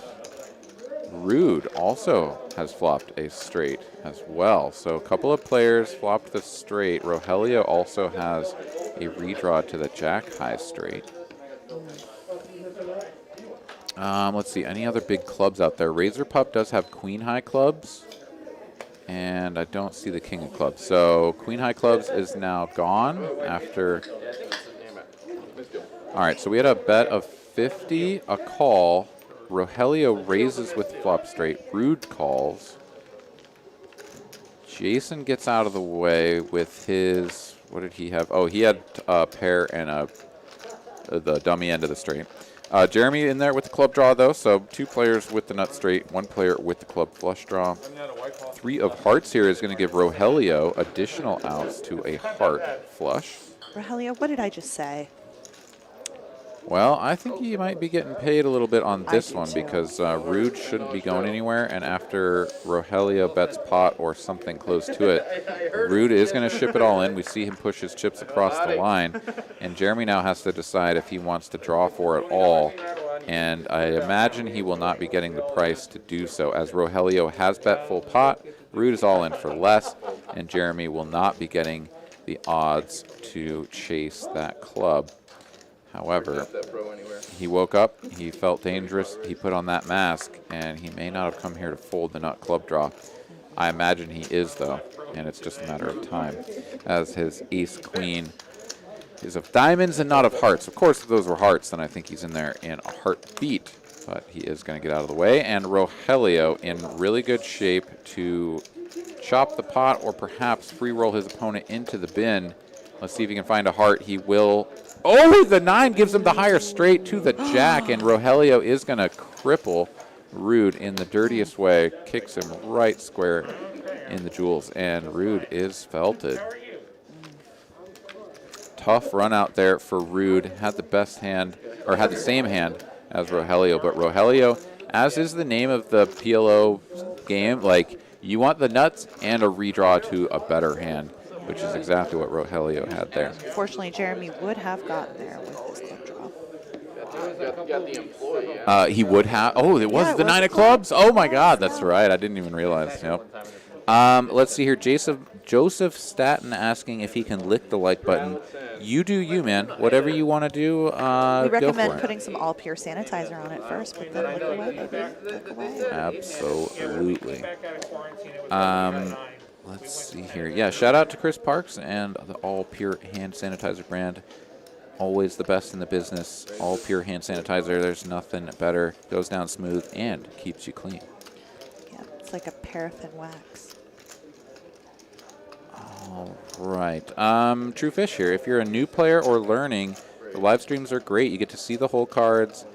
S2: Rude also has flopped a straight as well. So a couple of players flopped the straight. Rogelio also has a redraw to the jack high straight. Let's see, any other big clubs out there? Razor Pup does have queen high clubs. And I don't see the king of clubs. So queen high clubs is now gone after. All right, so we had a bet of 50, a call. Rogelio raises with flop straight. Rude calls. Jason gets out of the way with his, what did he have? Oh, he had a pair and the dummy end of the straight. Jeremy in there with the club draw, though, so 2 players with the nut straight, 1 player with the club flush draw. 3 of hearts here is going to give Rogelio additional outs to a heart flush.
S3: Rogelio, what did I just say?
S2: Well, I think he might be getting paid a little bit on this
S3: do
S2: one
S3: too.
S2: because Rude shouldn't be going anywhere, and after Rogelio bets pot or something close to it, Rude is going to ship it all in. We see him push his chips across the line, and Jeremy now has to decide if he wants to draw for it all, and I imagine he will not be getting the price to do so, as Rogelio has bet full pot, Rude is all in for less, and Jeremy will not be getting the odds to chase that club. However, he woke up, he felt dangerous, he put on that mask, and he may not have come here to fold the nut club draw. I imagine he is, though, and it's just a matter of time, as his ace-queen is of diamonds and not of hearts. Of course, if those were hearts, then I think he's in there in a heartbeat, but he is going to get out of the way, and Rogelio in really good shape to chop the pot or perhaps free roll his opponent into the bin. Let's see if he can find a heart. He will. Oh, the 9 gives him the higher straight to the jack, and Rogelio is going to cripple Rude in the dirtiest way, kicks him right square in the jewels, and Rude is felted. Tough run out there for Rude. Had the best hand, or had the same hand as Rogelio, but Rogelio, as is the name of the PLO game, like you want the nuts and a redraw to a better hand, which is exactly what Rogelio had there.
S3: Fortunately, Jeremy would have gotten there with his club draw.
S2: He would have. Oh, it was
S3: Yeah, it
S2: the
S3: was
S2: 9
S3: the
S2: of clubs.
S3: club.
S2: Oh my God, that's right. I didn't even realize. Yep. Let's see here. Joseph Staten asking if he can lick the like button. You do you, man. Whatever you want to do,
S3: We
S2: go
S3: recommend
S2: for it.
S3: putting some all-pure sanitizer on it first, but then lick away, baby. Lick away.
S2: Absolutely. Let's see here. Yeah, shout out to Chris Parks and the All Pure Hand Sanitizer brand. Always the best in the business. All Pure Hand Sanitizer. There's nothing better. Goes down smooth and keeps you clean.
S3: Yeah, it's like a paraffin wax.
S2: All right. True Fish here. If you're a new player or learning, the live streams are great. You get to see the whole cards.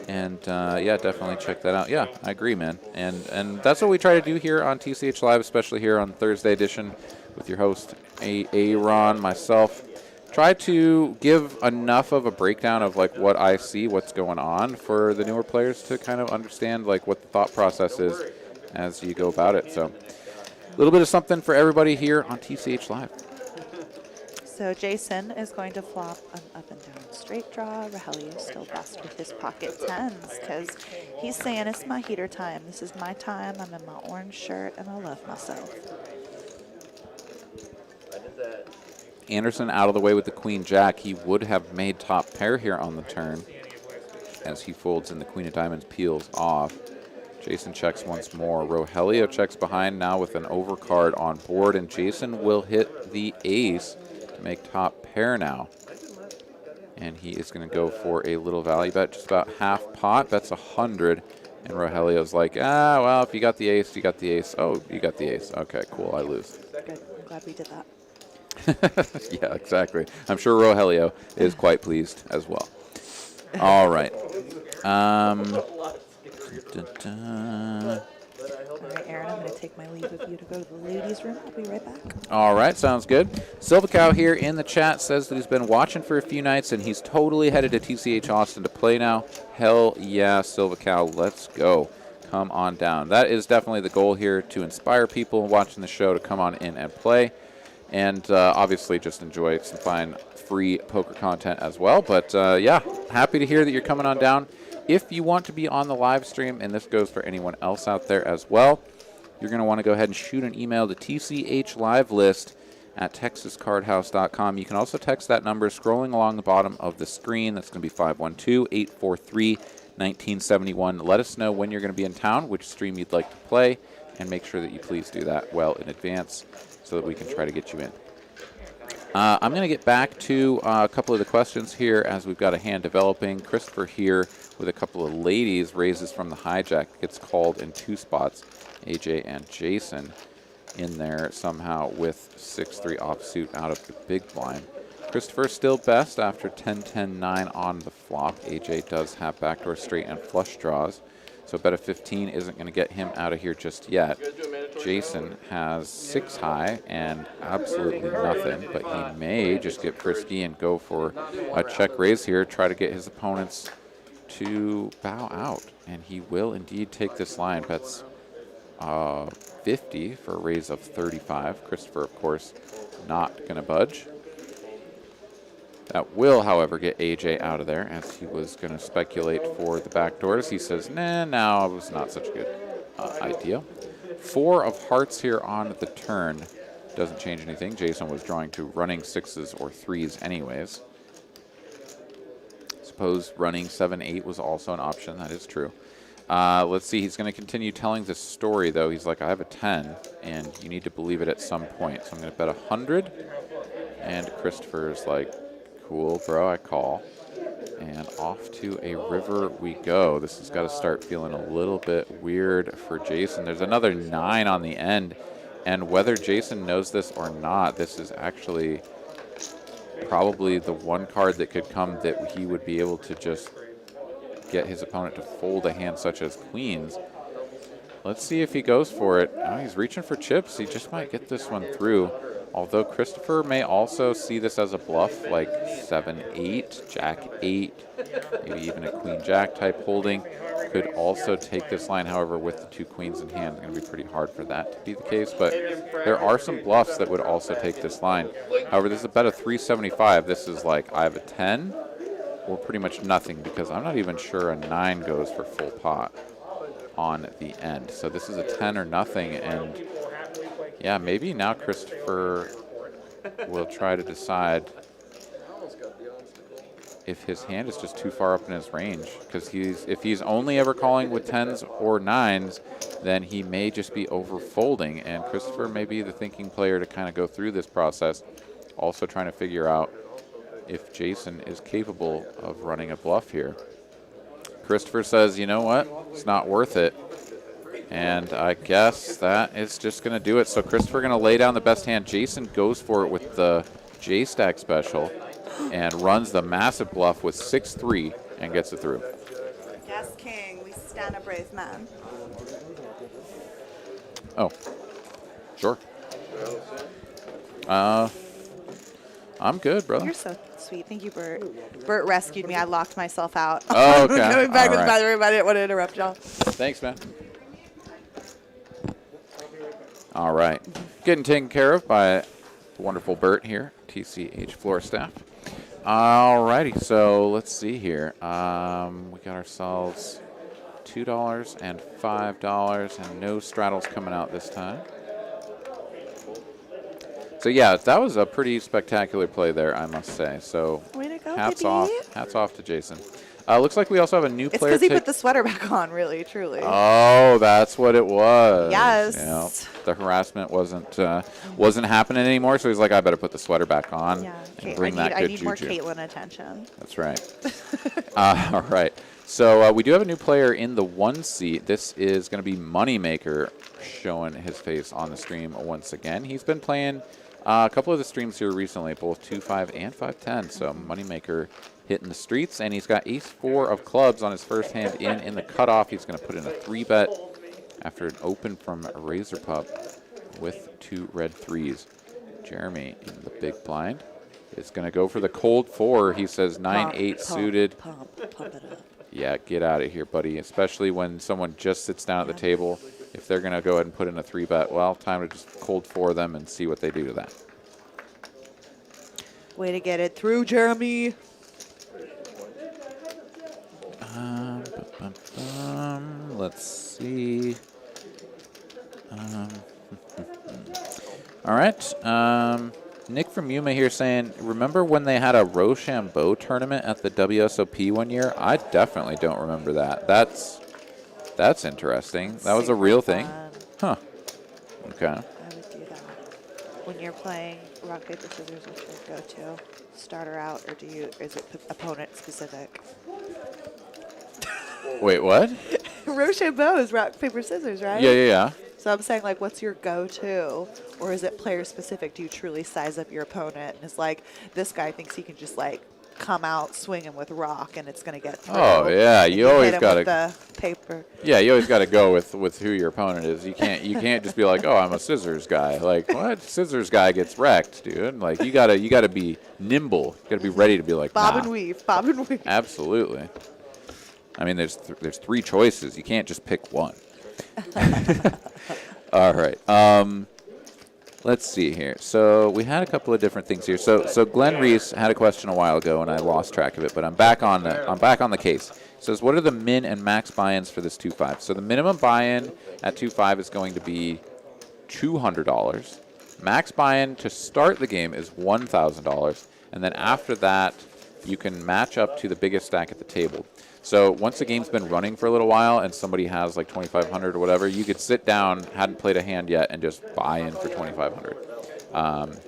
S2: And, yeah, definitely check that out. Yeah, I agree, man. And that's what we try to do here on TCH Live, especially here on Thursday edition with your host, Aaron, myself. Try to give enough of a breakdown of, like, what I see, what's going on for the newer players to kind of understand, like, what the thought process is as you go about it. So a little bit of something for everybody here on TCH Live.
S3: So Jason is going to flop an up and down straight draw. Rogelio still best with his pocket tens because he's saying it's my heater time. This is my time. I'm in my orange shirt and I love myself.
S2: Anderson out of the way with the queen jack. He would have made top pair here on the turn as he folds and the queen of diamonds peels off. Jason checks once more. Rogelio checks behind now with an overcard on board, and Jason will hit the ace to make top pair now. And he is going to go for a little value bet, just about half pot. That's 100. And Rogelio's like, well, if you got the ace, you got the ace. Oh, you got the ace. Okay, cool, I lose.
S3: Good. I'm glad we did that.
S2: Yeah, exactly. I'm sure Rogelio is quite pleased as well. All right.
S3: All right, Aaron, I'm going to take my leave of you to go to the ladies' room. I'll be right back.
S2: All right, sounds good. Silva Cow here in the chat says that he's been watching for a few nights and he's totally headed to TCH Austin to play now. Hell yeah, Silva Cow, let's go. Come on down. That is definitely the goal here, to inspire people watching the show to come on in and play. And obviously just enjoy some fine free poker content as well. But yeah, happy to hear that you're coming on down. If you want to be on the live stream, and this goes for anyone else out there as well, you're going to want to go ahead and shoot an email to tchlivelist@texascardhouse.com. You can also text that number scrolling along the bottom of the screen. That's going to be 512-843-1971. Let us know when you're going to be in town, which stream you'd like to play, and make sure that you please do that well in advance so that we can try to get you in. I'm going to get back to a couple of the questions here as we've got a hand developing. Christopher here with a couple of ladies raises from the hijack, gets called in two spots. AJ and Jason in there somehow with 6-3 offsuit out of the big blind. Christopher still best after 10-10-9 on the flop. AJ does have backdoor straight and flush draws, so bet a 15 isn't going to get him out of here just yet. Jason has 6 high and absolutely nothing, but he may just get frisky and go for a check raise here, try to get his opponents to bow out, and he will indeed take this line. Bets 50 for a raise of 35. Christopher, of course, not going to budge. That will, however, get AJ out of there, as he was going to speculate for the backdoors. He says, nah, no, it was not such a good idea. 4 of hearts here on the turn. Doesn't change anything. Jason was drawing to running 6s or 3s anyways. Suppose running 7-8 was also an option. That is true. Let's see. He's going to continue telling this story, though. He's like, I have a 10, and you need to believe it at some point. So I'm going to bet 100. And Christopher's like, cool, bro, I call. And off to a river we go. This has got to start feeling a little bit weird for Jason. There's another 9 on the end. And whether Jason knows this or not, this is actually probably the one card that could come that he would be able to just get his opponent to fold a hand such as queens. Let's see if he goes for it. Oh, he's reaching for chips. He just might get this one through. Although Christopher may also see this as a bluff, like 7-8, Jack-8, maybe even a Queen-Jack type holding. Could also take this line, however, with the 2 queens in hand. It's going to be pretty hard for that to be the case, but there are some bluffs that would also take this line. However, this is a bet of 375. This is like, I have a 10 or pretty much nothing, because I'm not even sure a 9 goes for full pot on the end. So this is a 10 or nothing, and yeah, maybe now Christopher will try to decide if his hand is just too far up in his range, because if he's only ever calling with 10s or 9s, then he may just be over folding, and Christopher may be the thinking player to kind of go through this process, also trying to figure out if Jason is capable of running a bluff here. Christopher says, you know what, it's not worth it. And I guess that is just going to do it. So Christopher going to lay down the best hand. Jason goes for it with the J-Stack special and runs the massive bluff with 6-3 and gets it through.
S3: Yes, King. We stand a brave man.
S2: Oh, sure. I'm good, brother.
S3: You're so sweet. Thank you, Bert. Bert rescued me. I locked myself out.
S2: Oh, okay.
S3: Coming back
S2: All
S3: to the
S2: right.
S3: bathroom. I didn't want to interrupt y'all.
S2: Thanks, man. All right. Getting taken care of by the wonderful Bert here, TCH floor staff. Alrighty, so let's see here. We got ourselves $2 and $5, and no straddles coming out this time. So yeah, that was a pretty spectacular play there, I must say. So
S3: Way to go,
S2: hats
S3: baby.
S2: off, hats off to Jason. Looks like we also have a new
S3: It's
S2: player.
S3: because he put the sweater back on, really, truly.
S2: Oh, that's what it was.
S3: Yes.
S2: Yeah, the harassment wasn't happening anymore, so he's like, I better put the sweater back on
S3: Yeah,
S2: and bring that good
S3: I need more
S2: juju.
S3: Caitlin attention.
S2: That's right. All right. So we do have a new player in the 1 seat. This is going to be Moneymaker showing his face on the stream once again. He's been playing a couple of the streams here recently, both 2-5 and 5-10. So Moneymaker hitting the streets, and he's got ace-4 of clubs on his first hand in the cutoff. He's going to put in a 3-bet after an open from Razor Pup with 2 red 3s. Jeremy in the big blind is going to go for the cold 4. He says 9-8 suited.
S3: Pump it up.
S2: Yeah, get out of here, buddy, especially when someone just sits down at the table. If they're going to go ahead and put in a 3-bet, well, time to just cold 4 them and see what they do to that.
S3: Way to get it through, Jeremy.
S2: Let's see. All right. Nick from Yuma here saying, remember when they had a Rochambeau tournament at the WSOP one year? I definitely don't remember that. That's interesting. That was a real thing. Huh. Okay.
S3: I would do that. When you're playing rock, paper, scissors, what's your go-to? Starter out, or is it opponent specific?
S2: Wait, what?
S3: Rochambeau is rock, paper, scissors, right?
S2: Yeah.
S3: So I'm saying, like, what's your go-to? Or is it player-specific? Do you truly size up your opponent? And it's like, this guy thinks he can just, like, come out swinging with rock and it's going to get through.
S2: Oh, yeah.
S3: And
S2: You always
S3: hit him
S2: got
S3: with
S2: to...
S3: the paper.
S2: Yeah, you always got to go with who your opponent is. You can't just be like, oh, I'm a scissors guy. Like, what? Scissors guy gets wrecked, dude. Like, you gotta be nimble. You gotta be ready to be like,
S3: Bob
S2: nah.
S3: and weave. Bob and weave.
S2: Absolutely. I mean, there's 3 choices. You can't just pick one. All right. Let's see here. So we had a couple of different things here. So Glenn Reese had a question a while ago, and I lost track of it, but I'm back on the case. It says, what are the min and max buy-ins for this 2-5? So the minimum buy-in at 2-5 is going to be $200. Max buy-in to start the game is $1,000, and then after that, you can match up to the biggest stack at the table. So once the game's been running for a little while and somebody has like 2,500 or whatever, you could sit down, hadn't played a hand yet, and just buy in for 2,500.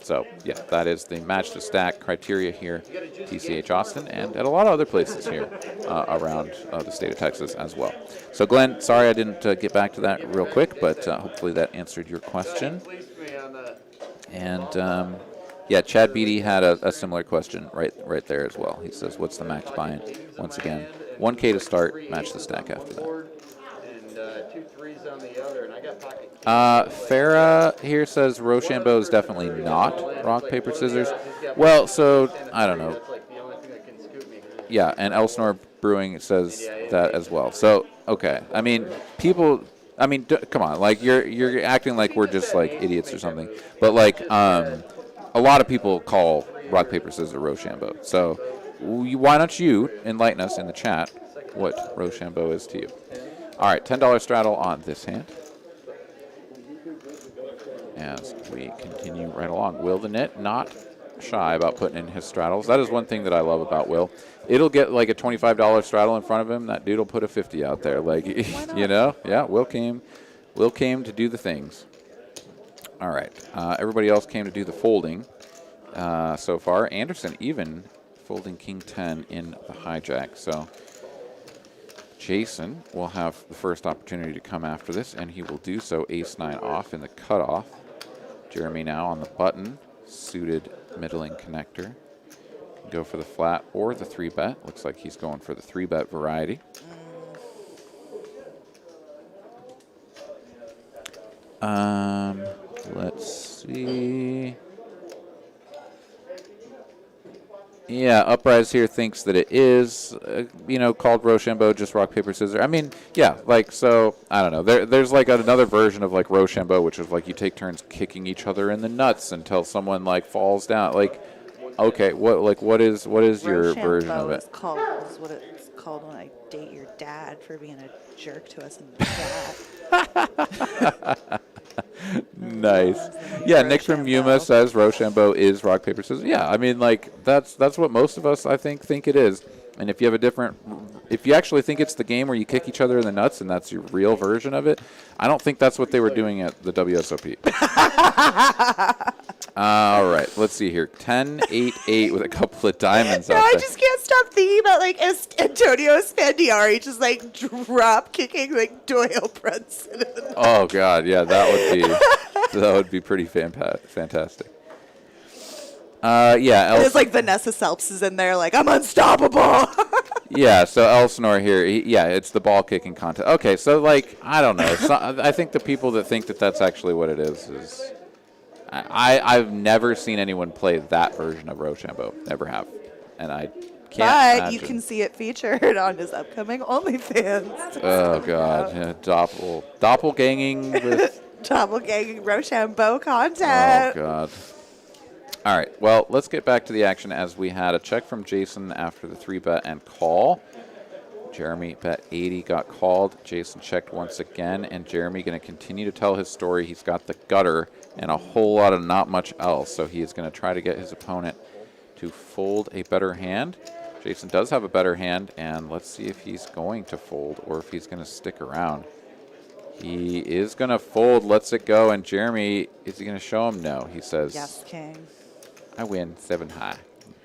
S2: So yeah, that is the match to stack criteria here, TCH Austin, and at a lot of other places here around the state of Texas as well. So Glenn, sorry I didn't get back to that real quick, but hopefully that answered your question. And yeah, Chad Beatty had a similar question right there as well. He says, what's the max buy-in? Once again, 1K to start, match the stack after that. Farah here says Rochambeau is definitely not rock, paper, scissors. Well, so, I don't know. Yeah, and Elsinore Brewing says that as well. So, okay. I mean, people... I mean, come on. Like, you're acting like we're just, like, idiots or something. But, like, a lot of people call rock, paper, scissors Rochambeau. So... why don't you enlighten us in the chat what Rochambeau is to you? All right, $10 straddle on this hand. As we continue right along. Will the Knit not shy about putting in his straddles. That is one thing that I love about Will. It'll get like a $25 straddle in front of him. That dude will put a 50 out there. Like, you know? Yeah, Will came to do the things. All right. Everybody else came to do the folding so far. Anderson even folding King 10 in the hijack. So Jason will have the first opportunity to come after this, and he will do so ace 9 off in the cutoff. Jeremy now on the button, suited middling connector. Go for the flat or the 3-bet. Looks like he's going for the 3-bet variety. Let's see. Yeah, Uprise here thinks that it is, called Rochambeau, just rock, paper, scissors. I mean, yeah, like, so, I don't know. There's, like, another version of, like, Rochambeau, which is, like, you take turns kicking each other in the nuts until someone, like, falls down. Like, Okay, what is your version of
S3: Rochambeau
S2: it?
S3: is what it's called when I date your dad for being a jerk to us in the chat.
S2: Nice. Yeah, Nick from Yuma
S3: Rochambeau.
S2: says Rochambeau is rock paper scissors. Yeah, I mean, like that's what most of us I think it is. And if you have if you actually think it's the game where you kick each other in the nuts and that's your real version of it, I don't think that's what they were doing at the WSOP. All right, let's see here. 10-8-8 with a couple of diamonds
S3: No,
S2: out
S3: I
S2: there.
S3: just can't stop thinking about like Antonio Spandiari just like drop kicking like Doyle Brunson.
S2: Oh God, yeah, that would be pretty fantastic. Yeah,
S3: It's like Vanessa Selps is in there like I'm unstoppable.
S2: yeah. So Elsinore here, it's the ball kicking contest. Okay, so like I don't know. I think the people that think that that's actually what it is I've never seen anyone play that version of Rochambeau. Never have, and I can't.
S3: But you can see it featured on his upcoming OnlyFans.
S2: Oh God, yeah, doppelganging with.
S3: Doppelganging Rochambeau content.
S2: Oh God. All right, well, let's get back to the action as we had a check from Jason after the 3-bet and call. Jeremy bet 80, got called. Jason checked once again, and Jeremy going to continue to tell his story. He's got the gutter and a whole lot of not much else, so he is going to try to get his opponent to fold a better hand. Jason does have a better hand, and let's see if he's going to fold or if he's going to stick around. He is going to fold, lets it go, and Jeremy, is he going to show him? No, he says,
S3: Yes, King.
S2: I win 7 high.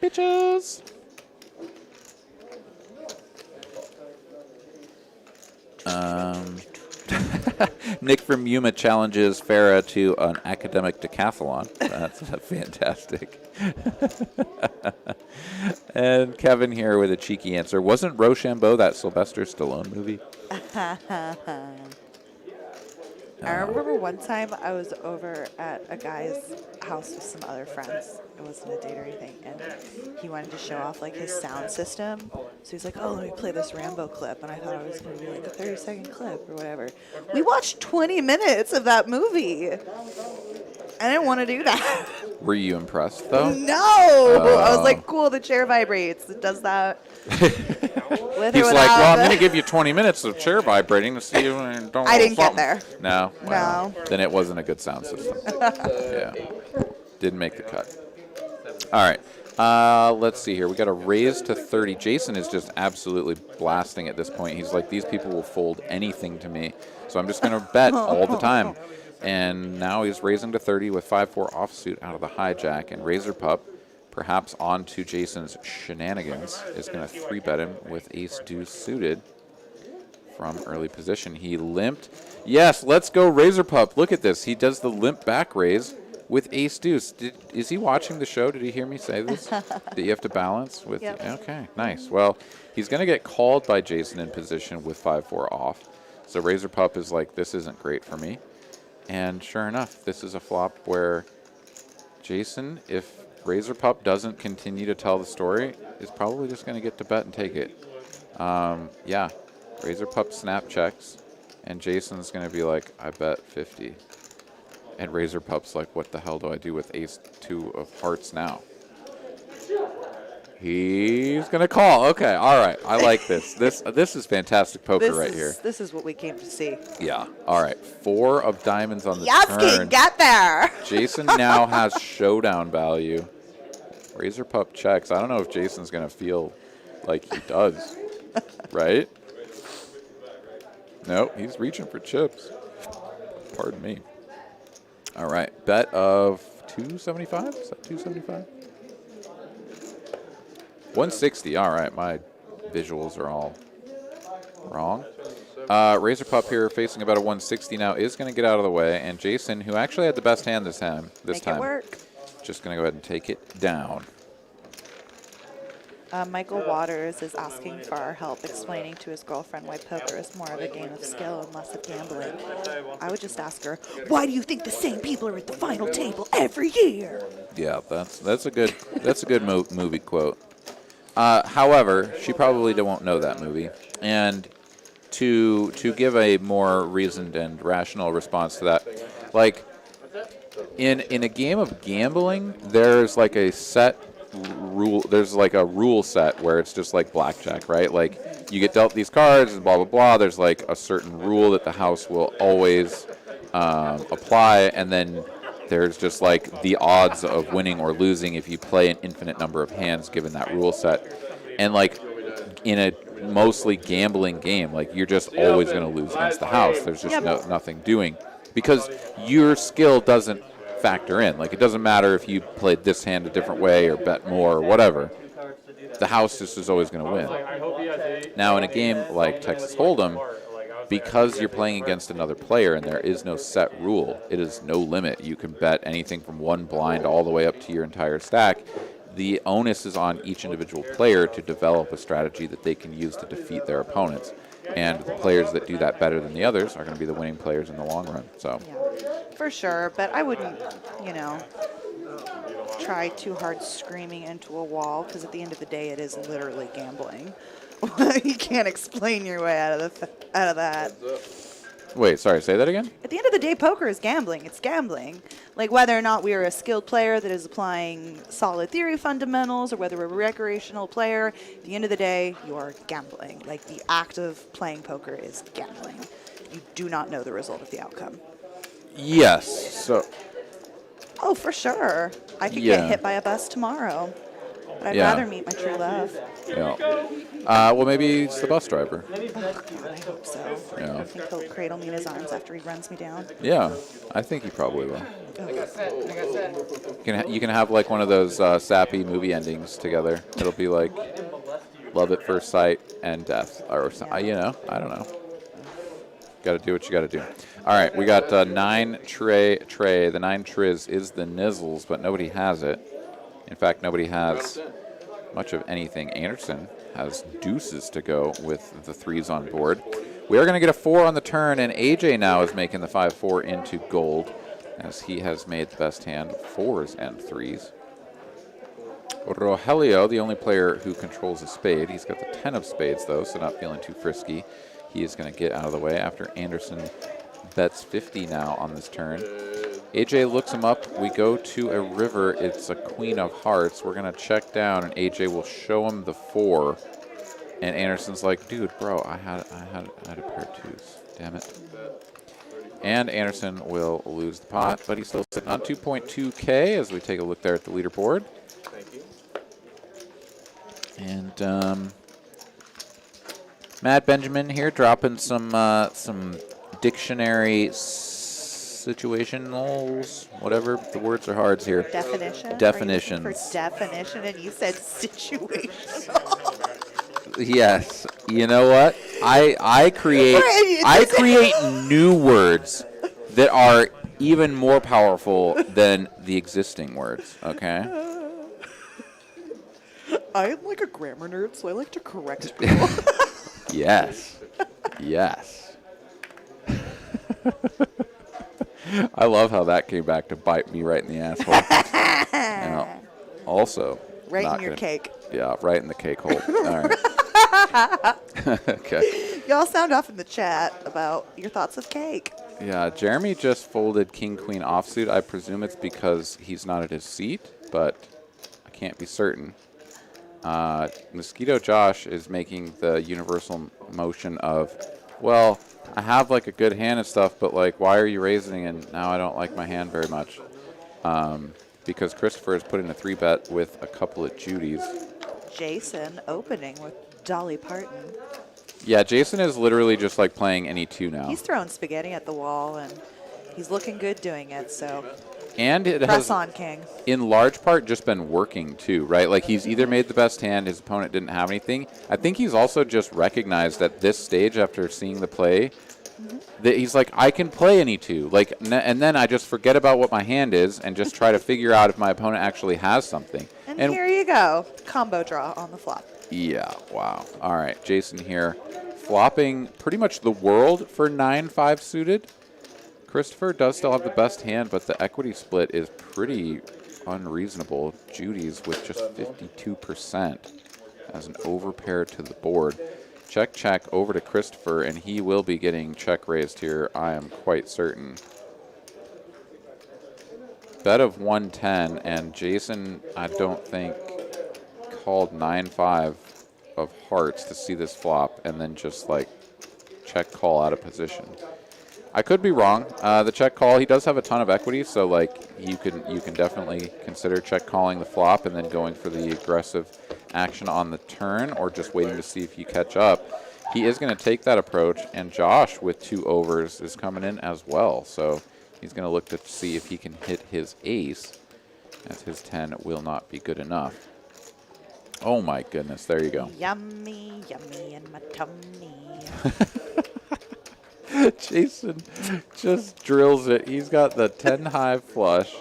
S2: Bitches! Nick from Yuma challenges Farah to an academic decathlon. That's fantastic. And Kevin here with a cheeky answer. Wasn't Rochambeau that Sylvester Stallone movie?
S3: I remember one time I was over at a guy's house with some other friends. It wasn't a date or anything. And he wanted to show off like his sound system. So he's like, oh, let me play this Rambo clip. And I thought it was going to be like a 30-second clip or whatever. We watched 20 minutes of that movie. I didn't want to do that.
S2: Were you impressed, though?
S3: No. I was like, cool, the chair vibrates. It does that.
S2: He's like, well, I'm going to give you 20 minutes of chair vibrating to see you. Don't
S3: I didn't get
S2: something.
S3: there.
S2: No? Well,
S3: No.
S2: Then it wasn't a good sound system. Yeah. Didn't make the cut. All right. Let's see here. We got a raise to 30. Jason is just absolutely blasting at this point. He's like, these people will fold anything to me. So I'm just going to bet all the time. And now he's raising to 30 with 5-4 offsuit out of the hijack. And Razor Pup, perhaps onto Jason's shenanigans, is going to 3-bet him with ace-deuce suited from early position. He limped. Yes, let's go Razor Pup. Look at this. He does the limp back raise with ace-deuce. Is he watching the show? Did he hear me say this? That you have to balance with?
S3: Yep.
S2: Okay, nice. Well, he's going to get called by Jason in position with 5-4 off. So Razor Pup is like, this isn't great for me. And sure enough, this is a flop where Jason, if Razor Pup doesn't continue to tell the story, is probably just going to get to bet and take it. Yeah, Razor Pup snap checks, and Jason's going to be like, I bet 50. And Razor Pup's like, what the hell do I do with ace-2 of hearts now? He's going to call. Okay, all right. I like this. This is fantastic poker right here.
S3: This is what we came to see.
S2: Yeah. All right. 4 of diamonds on the
S3: Yes,
S2: turn.
S3: King, get there.
S2: Jason now has showdown value. Razor Pup checks. I don't know if Jason's going to feel like he does. Right? Nope. He's reaching for chips. Pardon me. All right. Bet of 275? Is that 275? 160. All right. My visuals are all wrong. Razor Pup here facing about a 160 now is going to get out of the way. And Jason, who actually had the best hand this time,
S3: Make it work.
S2: just going to go ahead and take it down.
S3: Michael Waters is asking for our help explaining to his girlfriend why poker is more of a game of skill and less of gambling. I would just ask her, why do you think the same people are at the final table every year?
S2: Yeah, that's a good movie quote. However, she probably won't know that movie. And to give a more reasoned and rational response to that, like in a game of gambling, there's like a set rule. There's like a rule set where it's just like blackjack, right? Like you get dealt these cards and blah blah blah. There's like a certain rule that the house will always apply, and then there's just like the odds of winning or losing if you play an infinite number of hands given that rule set. And like in a mostly gambling game, like you're just always going to lose against the house. There's just nothing doing because your skill doesn't factor in. Like it doesn't matter if you played this hand a different way or bet more or whatever. The house just is always going to win. Now in a game like Texas Hold'em, because you're playing against another player and there is no set rule, it is no limit. You can bet anything from one blind all the way up to your entire stack. The onus is on each individual player to develop a strategy that they can use to defeat their opponents. And the players that do that better than the others are going to be the winning players in the long run. So,
S3: yeah, for sure. But I wouldn't, try too hard screaming into a wall because at the end of the day, it is literally gambling. You can't explain your way out of that.
S2: wait, sorry, say that again?
S3: At the end of the day, poker is gambling. It's gambling. Like whether or not we are a skilled player that is applying solid theory fundamentals or whether we're a recreational player, at the end of the day, you are gambling. Like the act of playing poker is gambling. You do not know the result of the outcome.
S2: Yes. So.
S3: Oh, for sure. I could get hit by a bus tomorrow. But I'd rather meet my true love.
S2: Yeah. Well, maybe it's the bus driver.
S3: Oh, God, I hope so.
S2: Yeah.
S3: I think he'll cradle me in his arms after he runs me down.
S2: Yeah, I think he probably will.
S3: Oh.
S2: You can have like one of those sappy movie endings together. It'll be like love at first sight and death, or I don't know. Got to do what you got to do. All right, we got 9 tray. The 9 triz is the nizzles, but nobody has it. In fact, nobody has much of anything. Anderson has deuces to go with the 3s on board. We are going to get a 4 on the turn, and AJ now is making the 5-4 into gold as he has made the best hand, 4s and 3s. Rogelio, the only player who controls a spade. He's got the 10 of spades, though, so not feeling too frisky. He is going to get out of the way after Anderson bets 50 now on this turn. AJ looks him up. We go to a river. It's a queen of hearts. We're going to check down, and AJ will show him the 4. And Anderson's like, dude, bro, I had a pair of 2s. Damn it. And Anderson will lose the pot, but he's still sitting on 2.2K as we take a look there at the leaderboard.
S1: Thank you.
S2: And Matt Benjamin here dropping some dictionary situationals, whatever the words are hard here.
S3: Definition?
S2: Definitions.
S3: For definition, and you said situation.
S2: Yes. You know what? I create new words that are even more powerful than the existing words. Okay.
S3: I'm like a grammar nerd, so I like to correct people.
S2: Yes. Yes. I love how that came back to bite me right in the asshole. Now, also,
S3: right in your cake.
S2: Yeah, right in the cake hole. All right. Okay.
S3: Y'all sound off in the chat about your thoughts of cake.
S2: Yeah, Jeremy just folded king-queen offsuit. I presume it's because he's not at his seat, but I can't be certain. Mosquito Josh is making the universal motion of, well, I have like a good hand and stuff, but like, why are you raising? And now I don't like my hand very much. Because Christopher is putting a 3-bet with a couple of Judies.
S3: Jason opening with Dolly Parton.
S2: Yeah, Jason is literally just like playing any 2 now.
S3: He's throwing spaghetti at the wall, and he's looking good doing it, so.
S2: And it
S3: Press
S2: has,
S3: on, King.
S2: in large part, just been working too, right? Like he's either made the best hand, his opponent didn't have anything. I think he's also just recognized at this stage, after seeing the play, that he's like, I can play any 2. Like, and then I just forget about what my hand is and just try to figure out if my opponent actually has something.
S3: And here you go, combo draw on the flop.
S2: Yeah, wow. All right, Jason here, flopping pretty much the world for 9-5 suited. Christopher does still have the best hand, but the equity split is pretty unreasonable. Judy's with just 52% as an overpair to the board. Check over to Christopher, and he will be getting check raised here, I am quite certain. Bet of 110, and Jason, I don't think called 9-5 of hearts to see this flop and then just like check call out of position. I could be wrong. The check call, he does have a ton of equity, so like you can definitely consider check calling the flop and then going for the aggressive action on the turn, or just waiting to see if you catch up. He is going to take that approach, and Josh with 2 overs is coming in as well. So he's going to look to see if he can hit his ace, as his 10 will not be good enough. Oh my goodness, there you go.
S3: Yummy, yummy in my tummy.
S2: Jason just drills it. He's got the 10 high flush,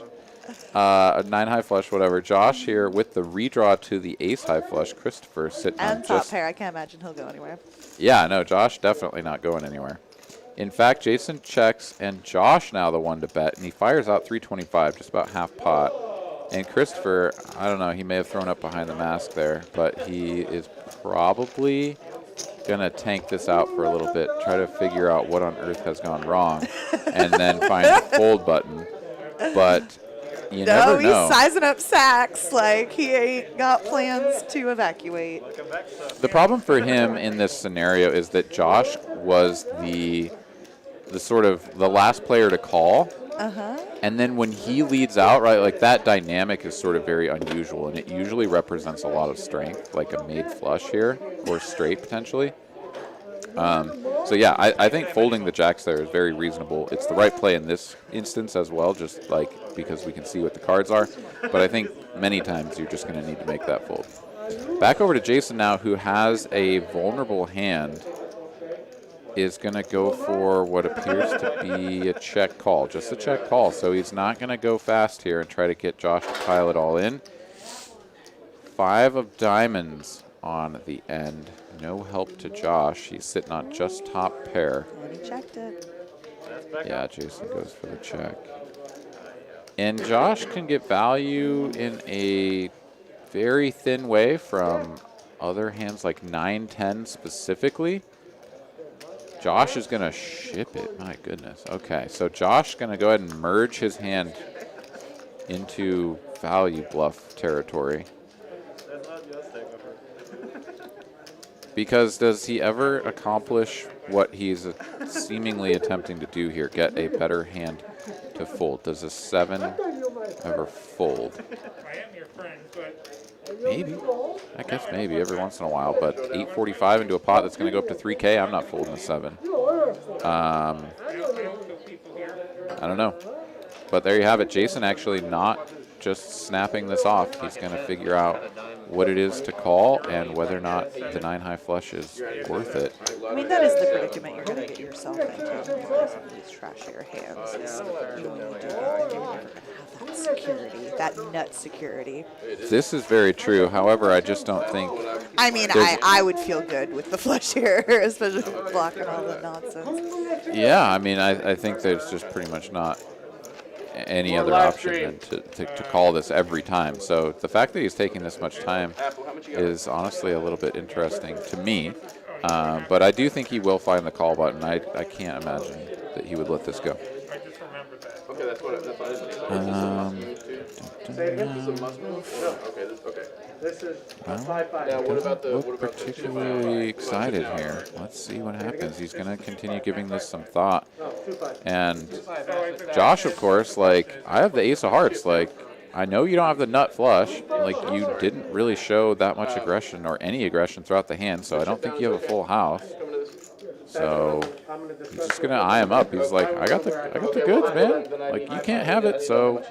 S2: 9 high flush, whatever. Josh here with the redraw to the ace high flush. Christopher sitting on
S3: And top
S2: just...
S3: pair. I can't imagine he'll go anywhere.
S2: Yeah, no, Josh definitely not going anywhere. In fact, Jason checks, and Josh now the one to bet, and he fires out 325, just about half pot. And Christopher, I don't know, he may have thrown up behind the mask there, but he is probably going to tank this out for a little bit, try to figure out what on earth has gone wrong, and then find the fold button. But you never know.
S3: He's sizing up sacks like he ain't got plans to evacuate.
S2: The problem for him in this scenario is that Josh was the sort of the last player to call. And then when he leads out, right, like that dynamic is sort of very unusual, and it usually represents a lot of strength, like a made flush here, or straight potentially. So yeah, I think folding the jacks there is very reasonable. It's the right play in this instance as well, just like because we can see what the cards are. But I think many times you're just going to need to make that fold. Back over to Jason now, who has a vulnerable hand. Is going to go for what appears to be a check call, just a check call. So he's not going to go fast here and try to get Josh to pile it all in. 5 of diamonds on the end. No help to Josh. He's sitting on just top pair.
S3: And he checked it.
S2: Yeah, Jason goes for the check. And Josh can get value in a very thin way from other hands like 9-10 specifically. Josh is going to ship it. My goodness. Okay, so Josh is going to go ahead and merge his hand into value bluff territory. Because does he ever accomplish what he's seemingly attempting to do here, get a better hand to fold? Does a 7 ever fold?
S4: I am your friend, but
S2: Maybe. I guess maybe every once in a while, but 845 into a pot that's going to go up to 3K, I'm not folding a 7. I don't know. But there you have it. Jason actually not just snapping this off. He's going to figure out what it is to call and whether or not the 9 high flush is worth it.
S3: I mean, that is the predicament you're going to get yourself into with some of these trashier hands. Is you only do get them, you're never going to have that security, that nut security.
S2: This is very true. However, I just don't think...
S3: I mean, I would feel good with the flush here, especially blocking all the nonsense.
S2: Yeah, I mean, I think there's just pretty much not any other option than to call this every time. So the fact that he's taking this much time is honestly a little bit interesting to me. But I do think he will find the call button. I can't imagine that he would let this go.
S4: I just remembered that.
S5: Okay, that's what This is
S2: Well,
S5: 5-5. Now, what about the
S2: look particularly excited here. Let's see what happens. He's going to continue giving this some thought. And Josh, of course, like, I have the ace of hearts. Like, I know you don't have the nut flush. Like, you didn't really show that much aggression or any aggression throughout the hand, so I don't think you have a full house. So he's just going to eye him up. He's like, I got the goods, man. Like, you can't have it, so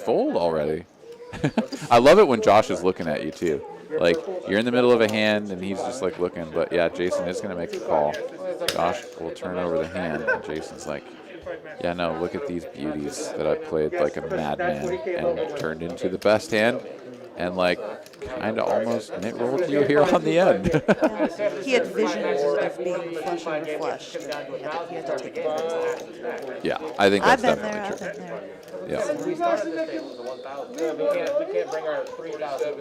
S2: fold already. I love it when Josh is looking at you, too. Like, you're in the middle of a hand, and he's just, like, looking. But, yeah, Jason is going to make the call. Josh will turn over the hand, and Jason's like, yeah, no, look at these beauties that I played like a madman and turned into the best hand. And, like, kind of almost nit-rolled you here on the end.
S3: He had visions of being flush and flush. He had to take it.
S2: Yeah, I think that's
S3: I've been there.
S2: definitely
S3: I've been there.
S2: true. Yeah.
S1: We started this table with a 1,000. We can't bring our 3,000.
S3: So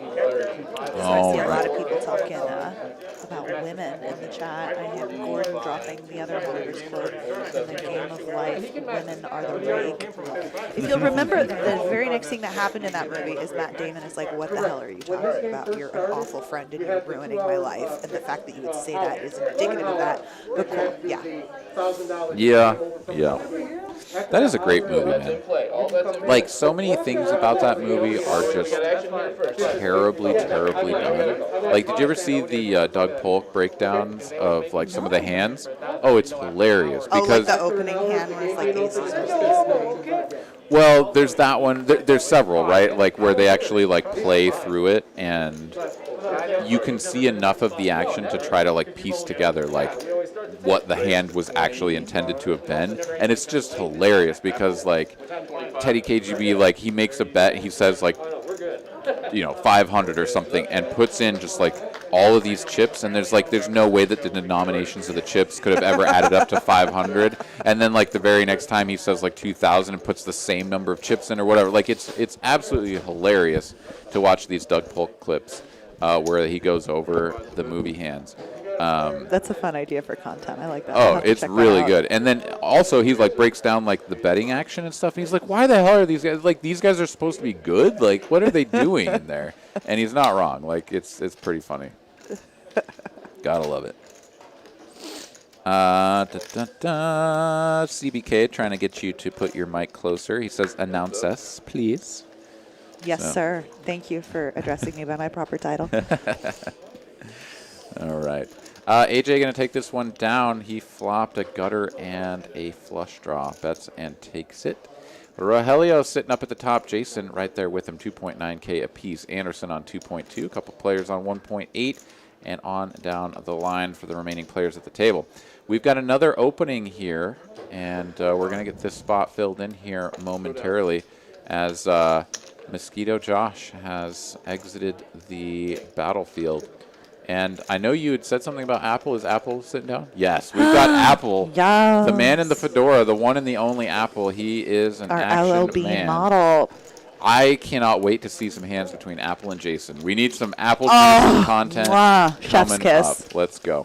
S3: I see a lot of people talking about women in the chat. I have Gordon dropping the other monitor's quote in the game of life, women are the rake. If you'll remember, the very next thing that happened in that movie is Matt Damon is like, what the hell are you talking about you're an awful friend and you're ruining my life. And the fact that you would say that is indicative of that. But cool, yeah.
S2: Yeah, yeah. That is a great movie, man. Like, so many things about that movie are just terribly, terribly done. Like, did you ever see the Doug Polk breakdowns of, like, some of the hands? Oh, it's hilarious.
S3: Oh, like
S2: Because
S3: the opening hand where it's like aces or aces.
S2: well, there's that one. There's several, right? Like, where they actually, like, play through it, and you can see enough of the action to try to, like, piece together, like, what the hand was actually intended to have been. And it's just hilarious because, like, Teddy KGB, like, he makes a bet. He says, like, 500 or something, and puts in just, like, all of these chips, and there's no way that the denominations of the chips could have ever added up to 500. And then, like, the very next time he says, like, 2,000 and puts the same number of chips in or whatever. Like, it's absolutely hilarious to watch these Doug Polk clips where he goes over the movie hands.
S3: That's a fun idea for content. I like that. I'll
S2: Oh,
S3: have to
S2: it's
S3: check that
S2: really
S3: out.
S2: good. And then also he, like, breaks down, like, the betting action and stuff. And he's like, why the hell are these guys, like, these guys are supposed to be good? Like, what are they doing in there? And he's not wrong. Like, it's pretty funny. Gotta love it. CBK trying to get you to put your mic closer. He says, announce us, please.
S3: Yes,
S2: So.
S3: sir. Thank you for addressing me by my proper title.
S2: All right. AJ going to take this one down. He flopped a gutter and a flush draw. Bets and takes it. Rogelio sitting up at the top. Jason right there with him, 2.9K apiece. Anderson on 2.2. A couple players on 1.8. And on down the line for the remaining players at the table. We've got another opening here, and we're going to get this spot filled in here momentarily as Mosquito Josh has exited the battlefield. And I know you had said something about Apple. Is Apple sitting down? Yes, we've got Apple.
S3: Yes.
S2: The man in the fedora, the one and the only Apple. He is an
S3: Our
S2: action
S3: LLB
S2: man.
S3: model.
S2: I cannot wait to see some hands between Apple and Jason. We need some Apple Jason content
S3: Mwah. Chef's
S2: coming
S3: kiss.
S2: up. Let's go.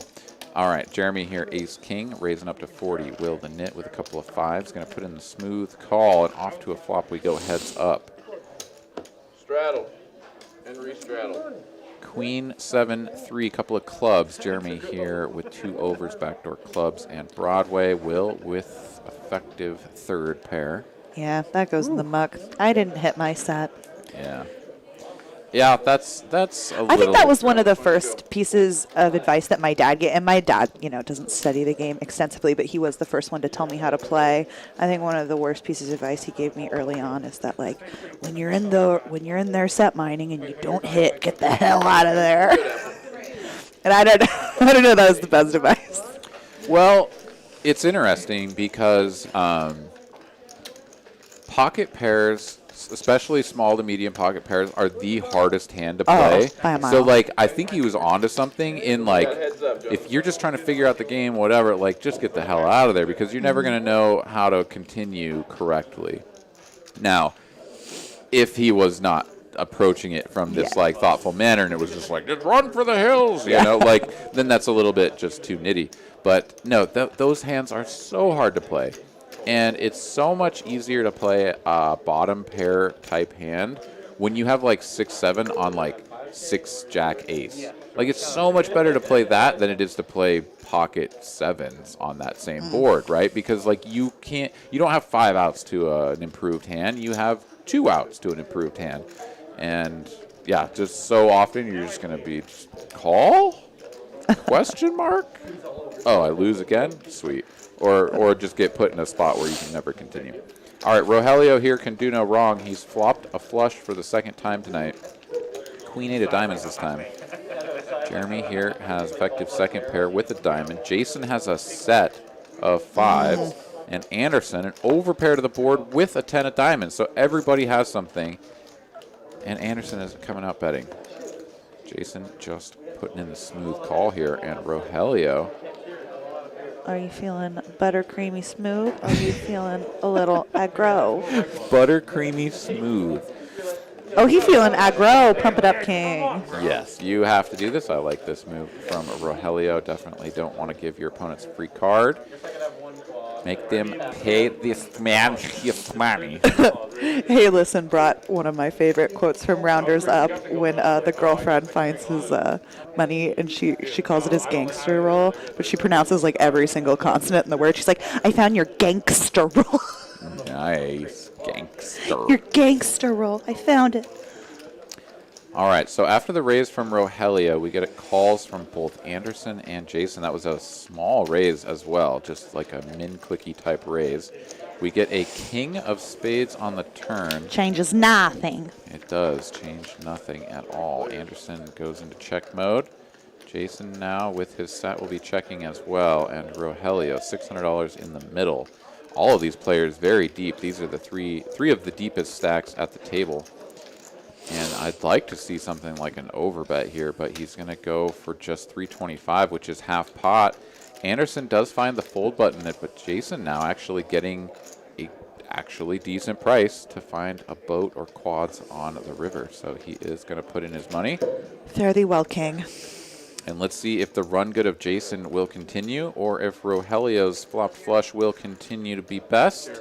S2: All right, Jeremy here, ace king, raising up to 40. Will the nit with a couple of fives. Going to put in the smooth call, and off to a flop we go heads up.
S5: Straddle and re-straddle.
S2: Queen, 7, 3, couple of clubs. Jeremy here with 2 overs, backdoor clubs, and Broadway. Will with effective third pair.
S3: Yeah, that goes in the muck. I didn't hit my set.
S2: Yeah. Yeah, that's a little.
S3: I think that was one of the first pieces of advice that my dad gave. And my dad, doesn't study the game extensively, but he was the first one to tell me how to play. I think one of the worst pieces of advice he gave me early on is that, like, when you're in there set mining and you don't hit, get the hell out of there. And I don't know if that was the best advice.
S2: Well, it's interesting because pocket pairs, especially small to medium pocket pairs, are the hardest hand to play.
S3: By a mile.
S2: So, like, I think he was onto something in, like, if you're just trying to figure out the game, whatever, like, just get the hell out of there because you're never going to know how to continue correctly. Now, if he was not approaching it from this, like, thoughtful manner and it was just like, just run for the hills, like, then that's a little bit just too nitty. But, no, those hands are so hard to play. And it's so much easier to play a bottom pair type hand when you have like 6-7 on like 6 jack ace. Like, it's so much better to play that than it is to play pocket sevens on that same board, right? Because like you don't have 5 outs to an improved hand. You have 2 outs to an improved hand. And yeah, just so often you're just going to be call? Question mark? Oh, I lose again? Sweet. Or just get put in a spot where you can never continue. All right, Rogelio here can do no wrong. He's flopped a flush for the second time tonight. Queen 8 of diamonds this time. Jeremy here has effective second pair with a diamond. Jason has a set of 5s. And Anderson an overpair to the board with a 10 of diamonds. So everybody has something. And Anderson is coming out betting. Jason just putting in the smooth call here. And Rogelio.
S3: Are you feeling buttercreamy smooth? Or are you feeling a little aggro?
S2: Buttercreamy smooth.
S3: Oh, he feeling aggro. Pump it up, king.
S2: Yes, you have to do this. I like this move from Rogelio. Definitely don't want to give your opponents a free card. Make them pay this man his money.
S3: Hey, listen brought one of my favorite quotes from Rounders Up when the girlfriend finds his money and she calls it his gangster roll, but she pronounces like every single consonant in the word. She's like, I found your gangster roll.
S2: Nice. Gangster.
S3: Your gangster roll. I found it.
S2: All right, so after the raise from Rogelio, we get calls from both Anderson and Jason. That was a small raise as well, just like a min-clicky type raise. We get a king of spades on the turn.
S3: Changes nothing.
S2: It does change nothing at all. Anderson goes into check mode. Jason now with his set will be checking as well, and Rogelio, $600 in the middle. All of these players very deep. These are the three of the deepest stacks at the table. And I'd like to see something like an overbet here, but he's going to go for just 325, which is half pot. Anderson does find the fold button, but Jason now actually getting a actually decent price to find a boat or quads on the river. So he is going to put in his money.
S3: Fare thee well, King.
S2: And let's see if the run good of Jason will continue or if Rogelio's flopped flush will continue to be best.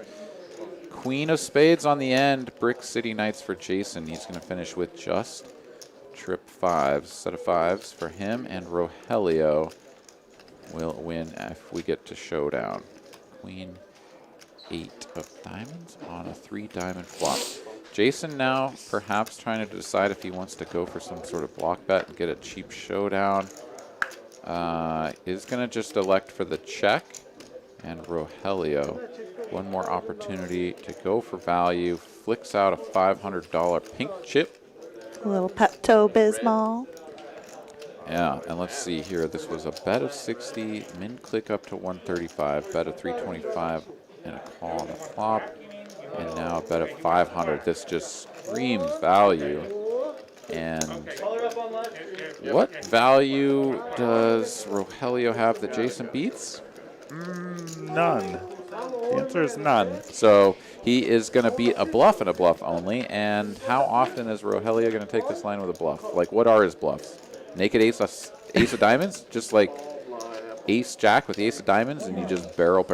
S2: Queen of spades on the end. Brick City Knights for Jason. He's going to finish with just trip fives. Set of fives for him, and Rogelio will win if we get to showdown. Queen 8 of diamonds on a 3-diamond flop. Jason now perhaps trying to decide if he wants to go for some sort of block bet and get a cheap showdown. Is going to just elect for the check, and Rogelio, one more opportunity to go for value, flicks out a $500 pink chip.
S3: A little Pepto-Bismol.
S2: Yeah, and let's see here. This was a bet of 60, min click up to 135, bet of 325, and a call on the flop. And now a bet of 500. This just screams value. And what value does Rogelio have that Jason beats? None. The answer is none. So he is going to beat a bluff and a bluff only. And how often is Rogelio going to take this line with a bluff? Like, what are his bluffs? Naked ace of diamonds? Just like ace jack with the ace of diamonds, and you just barrel?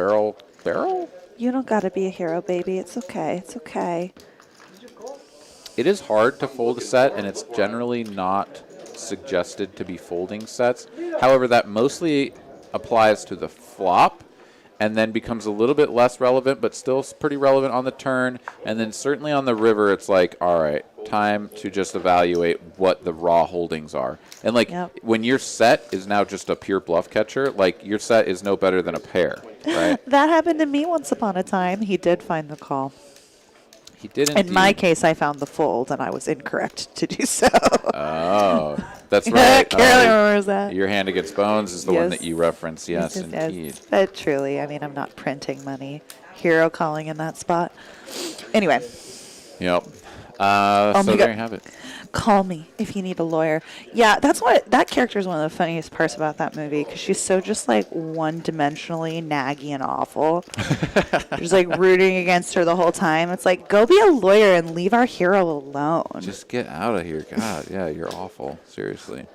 S3: You don't got to be a hero, baby. It's okay. It's okay.
S2: It is hard to fold a set, and it's generally not suggested to be folding sets. However, that mostly applies to the flop, and then becomes a little bit less relevant, but still pretty relevant on the turn. And then certainly on the river, it's like, all right, time to just evaluate what the raw holdings are. And like when your set is now just a pure bluff catcher, like your set is no better than a pair, right?
S3: That happened to me once upon a time. He did find the call.
S2: He did indeed.
S3: In my case, I found the fold, and I was incorrect to do so.
S2: Oh, that's right.
S3: Carolyn remembers that.
S2: Your hand against bones is the one that you reference. Yes, indeed.
S3: But truly, I mean, I'm not printing money. Hero calling in that spot. Anyway.
S2: Yep. So there you have it.
S3: Call me if you need a lawyer. Yeah, that character is one of the funniest parts about that movie, because she's so just like one-dimensionally naggy and awful. Just like rooting against her the whole time. It's like, go be a lawyer and leave our hero alone.
S2: Just get out of here. God, yeah, you're awful. Seriously.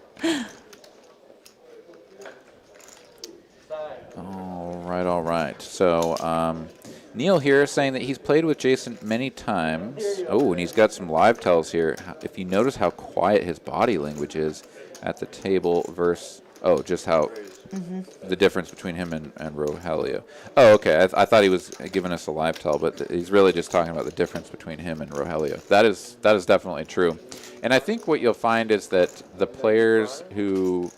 S2: All right. So, Neil here is saying that he's played with Jason many times. Oh, and he's got some live tells here. If you notice how quiet his body language is at the table versus, just how the difference between him and Rogelio. Oh, okay. I thought he was giving us a live tell, but he's really just talking about the difference between him and Rogelio. That is definitely true. And I think what you'll find is that the players who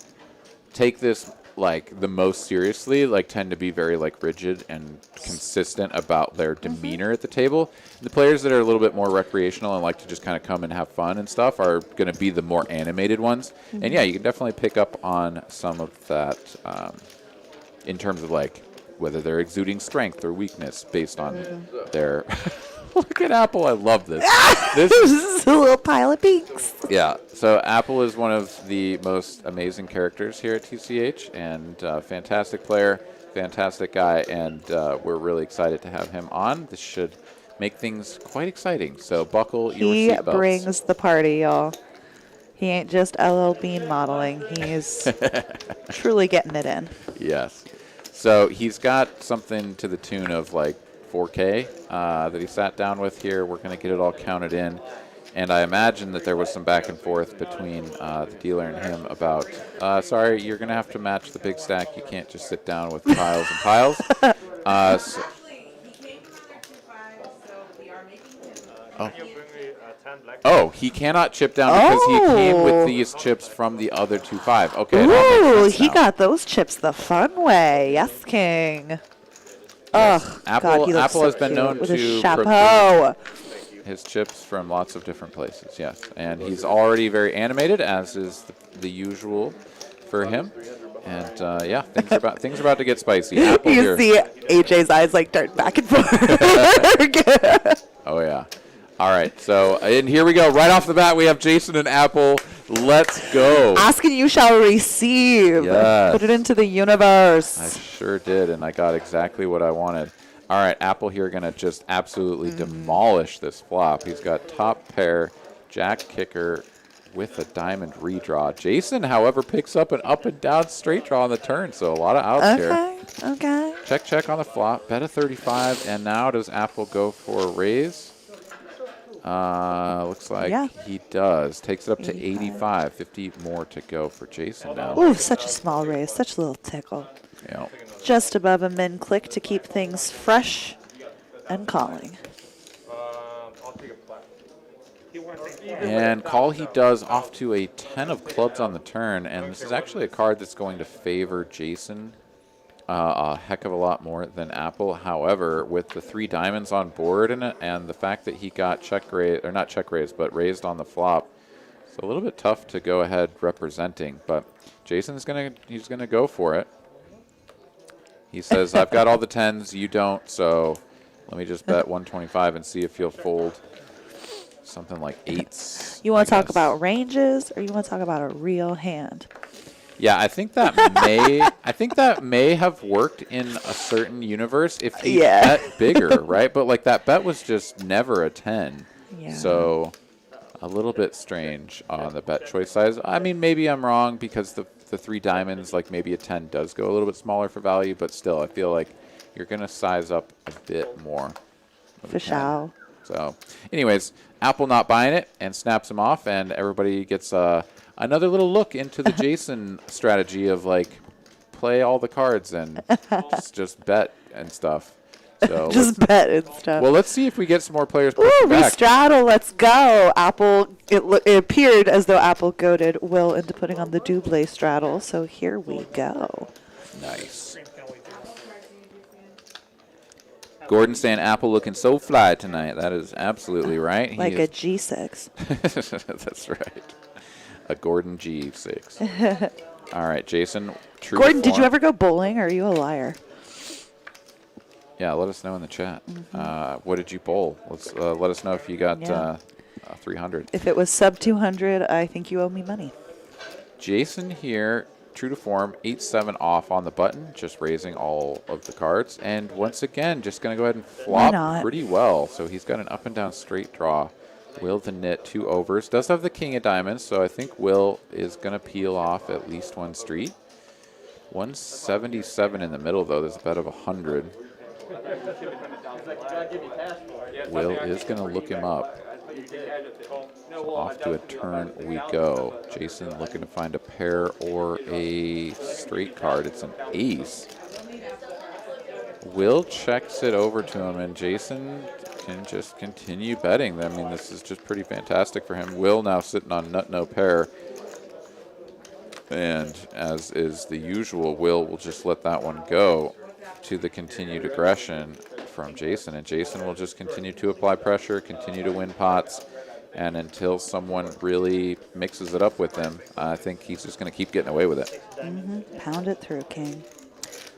S2: take this like the most seriously, like tend to be very like rigid and consistent about their demeanor at the table. The players that are a little bit more recreational and like to just kind of come and have fun and stuff are going to be the more animated ones. And yeah, you can definitely pick up on some of that in terms of like whether they're exuding strength or weakness based on their Look at Apple. I love this. This
S3: is a little pile of pinks.
S2: Yeah. So Apple is one of the most amazing characters here at TCH, and fantastic player, fantastic guy, and we're really excited to have him on. This should make things quite exciting. So buckle your seatbelts.
S3: He brings the party, y'all. He ain't just LL Bean modeling. He is truly getting it in.
S2: Yes. So he's got something to the tune of like 4K that he sat down with here. We're going to get it all counted in. And I imagine that there was some back and forth between the dealer and him about, sorry, you're going to have to match the big stack. You can't just sit down with piles and piles. So, oh. Oh, he cannot chip down because he came with these chips from the other 2-5. Okay.
S3: Ooh, he got those chips the fun way. Yes, King. Oh,
S2: Apple,
S3: God, he looks
S2: Apple
S3: so
S2: has been
S3: cute
S2: known
S3: with
S2: to
S3: his chapeau.
S2: his chips from lots of different places, yes. And he's already very animated, as is the usual for him. And yeah, things are about to get spicy. Apple
S3: You
S2: here.
S3: see AJ's eyes like dart back and forth.
S2: Oh yeah. All right. So and here we go. Right off the bat, we have Jason and Apple. Let's go.
S3: Ask and you shall receive.
S2: Yes.
S3: Put it into the universe.
S2: I sure did, and I got exactly what I wanted. All right, Apple here going to just absolutely demolish this flop. He's got top pair, jack kicker with a diamond redraw. Jason, however, picks up an up and down straight draw on the turn, so a lot of outs here.
S3: Okay.
S2: Check on the flop, bet a 35, and now does Apple go for a raise? Looks like he does. Takes it up to 85. 50 more to go for Jason now.
S3: Ooh, such a small raise, such a little tickle.
S2: Yeah.
S3: Just above a min click to keep things fresh and calling.
S1: I'll take a flat.
S2: And call he does off to a 10 of clubs on the turn, and this is actually a card that's going to favor Jason a heck of a lot more than Apple. However, with the 3 diamonds on board in it, and the fact that he got check raised, or not check raised, but raised on the flop, it's a little bit tough to go ahead representing. But Jason's he's gonna go for it. He says, "I've got all the 10s, you don't, so let me just bet 125 and see if you'll fold." Something like 8s.
S3: You want to talk about ranges, or you want to talk about a real hand?
S2: Yeah, I think that may have worked in a certain universe if he bet bigger, right? But like that bet was just never a 10.
S3: Yeah.
S2: So a little bit strange on the bet choice size. I mean, maybe I'm wrong because the 3 diamonds, like maybe a 10 does go a little bit smaller for value, but still I feel like you're going to size up a bit more.
S3: For sure.
S2: So anyways, Apple not buying it and snaps him off, and everybody gets another little look into the Jason strategy of like play all the cards and just bet and stuff. So
S3: just bet and stuff.
S2: Well, let's see if we get some more players.
S3: Ooh,
S2: back.
S3: restraddle, let's go. Apple, it appeared as though Apple goaded Will into putting on the double straddle, so here we go.
S2: Nice. Gordon saying Apple looking so fly tonight. That is absolutely right.
S3: Like a G6.
S2: That's right. A Gordon G6. All right, Jason. True
S3: Gordon, did you
S2: form.
S3: ever go bowling, or are you a liar?
S2: Yeah, let us know in the chat. What did you bowl? Let us know if you got 300.
S3: If it was sub 200, I think you owe me money.
S2: Jason here, true to form, 8-7 off on the button, just raising all of the cards. And once again, just going to go ahead and flop pretty well. So he's got an up and down straight draw. Will the nit 2 overs. Does have the king of diamonds, so I think Will is going to peel off at least one street. 177 in the middle, though. There's a bet of 100. Will is going to look him up. So off to a turn we go. Jason looking to find a pair or a straight card. It's an ace. Will checks it over to him, and Jason can just continue betting. I mean, this is just pretty fantastic for him. Will now sitting on nut no pair. And as is the usual, Will just let that one go to the continued aggression from Jason. And Jason will just continue to apply pressure, continue to win pots. And until someone really mixes it up with him, I think he's just going to keep getting away with it.
S3: Pound it through, King.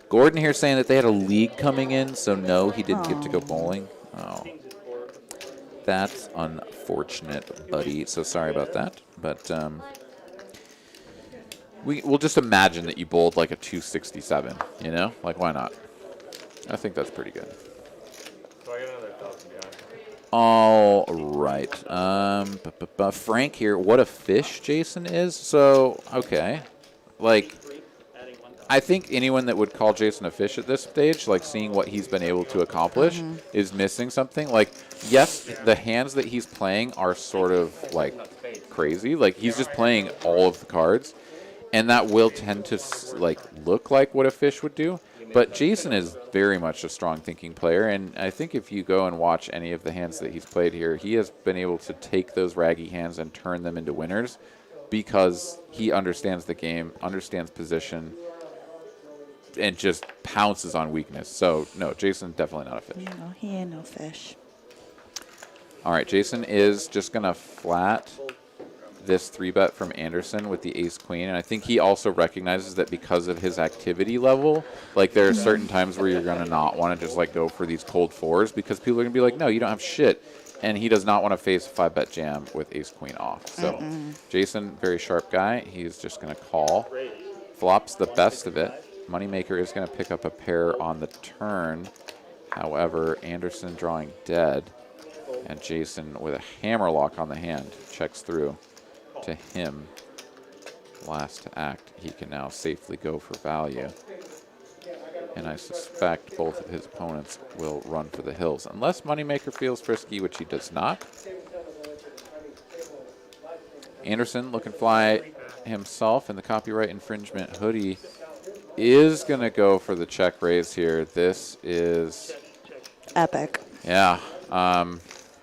S2: Gordon here saying that they had a league coming in, so no, he didn't get to go bowling. Oh, that's unfortunate, buddy. So sorry about that. But we'll just imagine that you bowled like a 267, you know? Like, why not? I think that's pretty good.
S1: So I got another 1,000 behind.
S2: All right. Frank here. What a fish Jason is. So, okay. Like, I think anyone that would call Jason a fish at this stage, like seeing what he's been able to accomplish, is missing something. Like, yes, the hands that he's playing are sort of like crazy. Like, he's just playing all of the cards, and that will tend to like look like what a fish would do. But Jason is very much a strong thinking player, and I think if you go and watch any of the hands that he's played here, he has been able to take those raggy hands and turn them into winners because he understands the game, understands position, and just pounces on weakness. So, no, Jason, definitely not a fish.
S3: No, he ain't no fish.
S2: All right, Jason is just going to flat this 3-bet from Anderson with the ace-queen, and I think he also recognizes that because of his activity level, like there are certain times where you're going to not want to just like go for these cold fours because people are going to be like, no, you don't have shit, and he does not want to face a 5-bet jam with ace-queen off. So Jason, very sharp guy. He's just going to call. Flops the best of it. Moneymaker is going to pick up a pair on the turn. However, Anderson drawing dead, and Jason with a hammerlock on the hand checks through to him. Last to act, he can now safely go for value. And I suspect both of his opponents will run for the hills, unless Moneymaker feels frisky, which he does not. Anderson, looking fly himself in the copyright infringement hoodie, is going to go for the check raise here. This is
S3: Epic.
S2: yeah.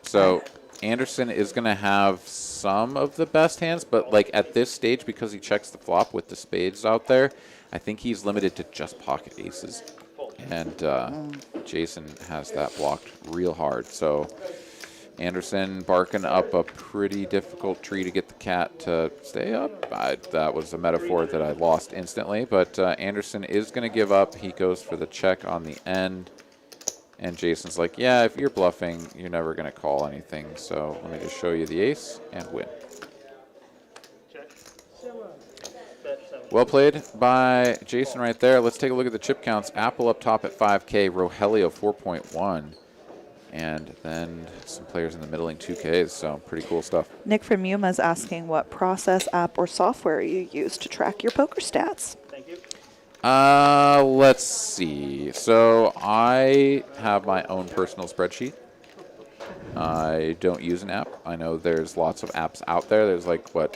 S2: So Anderson is going to have some of the best hands, but like at this stage, because he checks the flop with the spades out there, I think he's limited to just pocket aces. And Jason has that blocked real hard. So Anderson barking up a pretty difficult tree to get the cat to stay up. That was a metaphor that I lost instantly, but Anderson is going to give up. He goes for the check on the end. And Jason's like, yeah, if you're bluffing, you're never going to call anything. So let me just show you the ace and win. Well played by Jason right there. Let's take a look at the chip counts. Apple up top at 5K, Rogelio 4.1. And then some players in the middling 2Ks, so pretty cool stuff.
S3: Nick from Yuma is asking what process, app, or software you use to track your poker stats.
S2: Let's see. So I have my own personal spreadsheet. I don't use an app. I know there's lots of apps out there. There's like what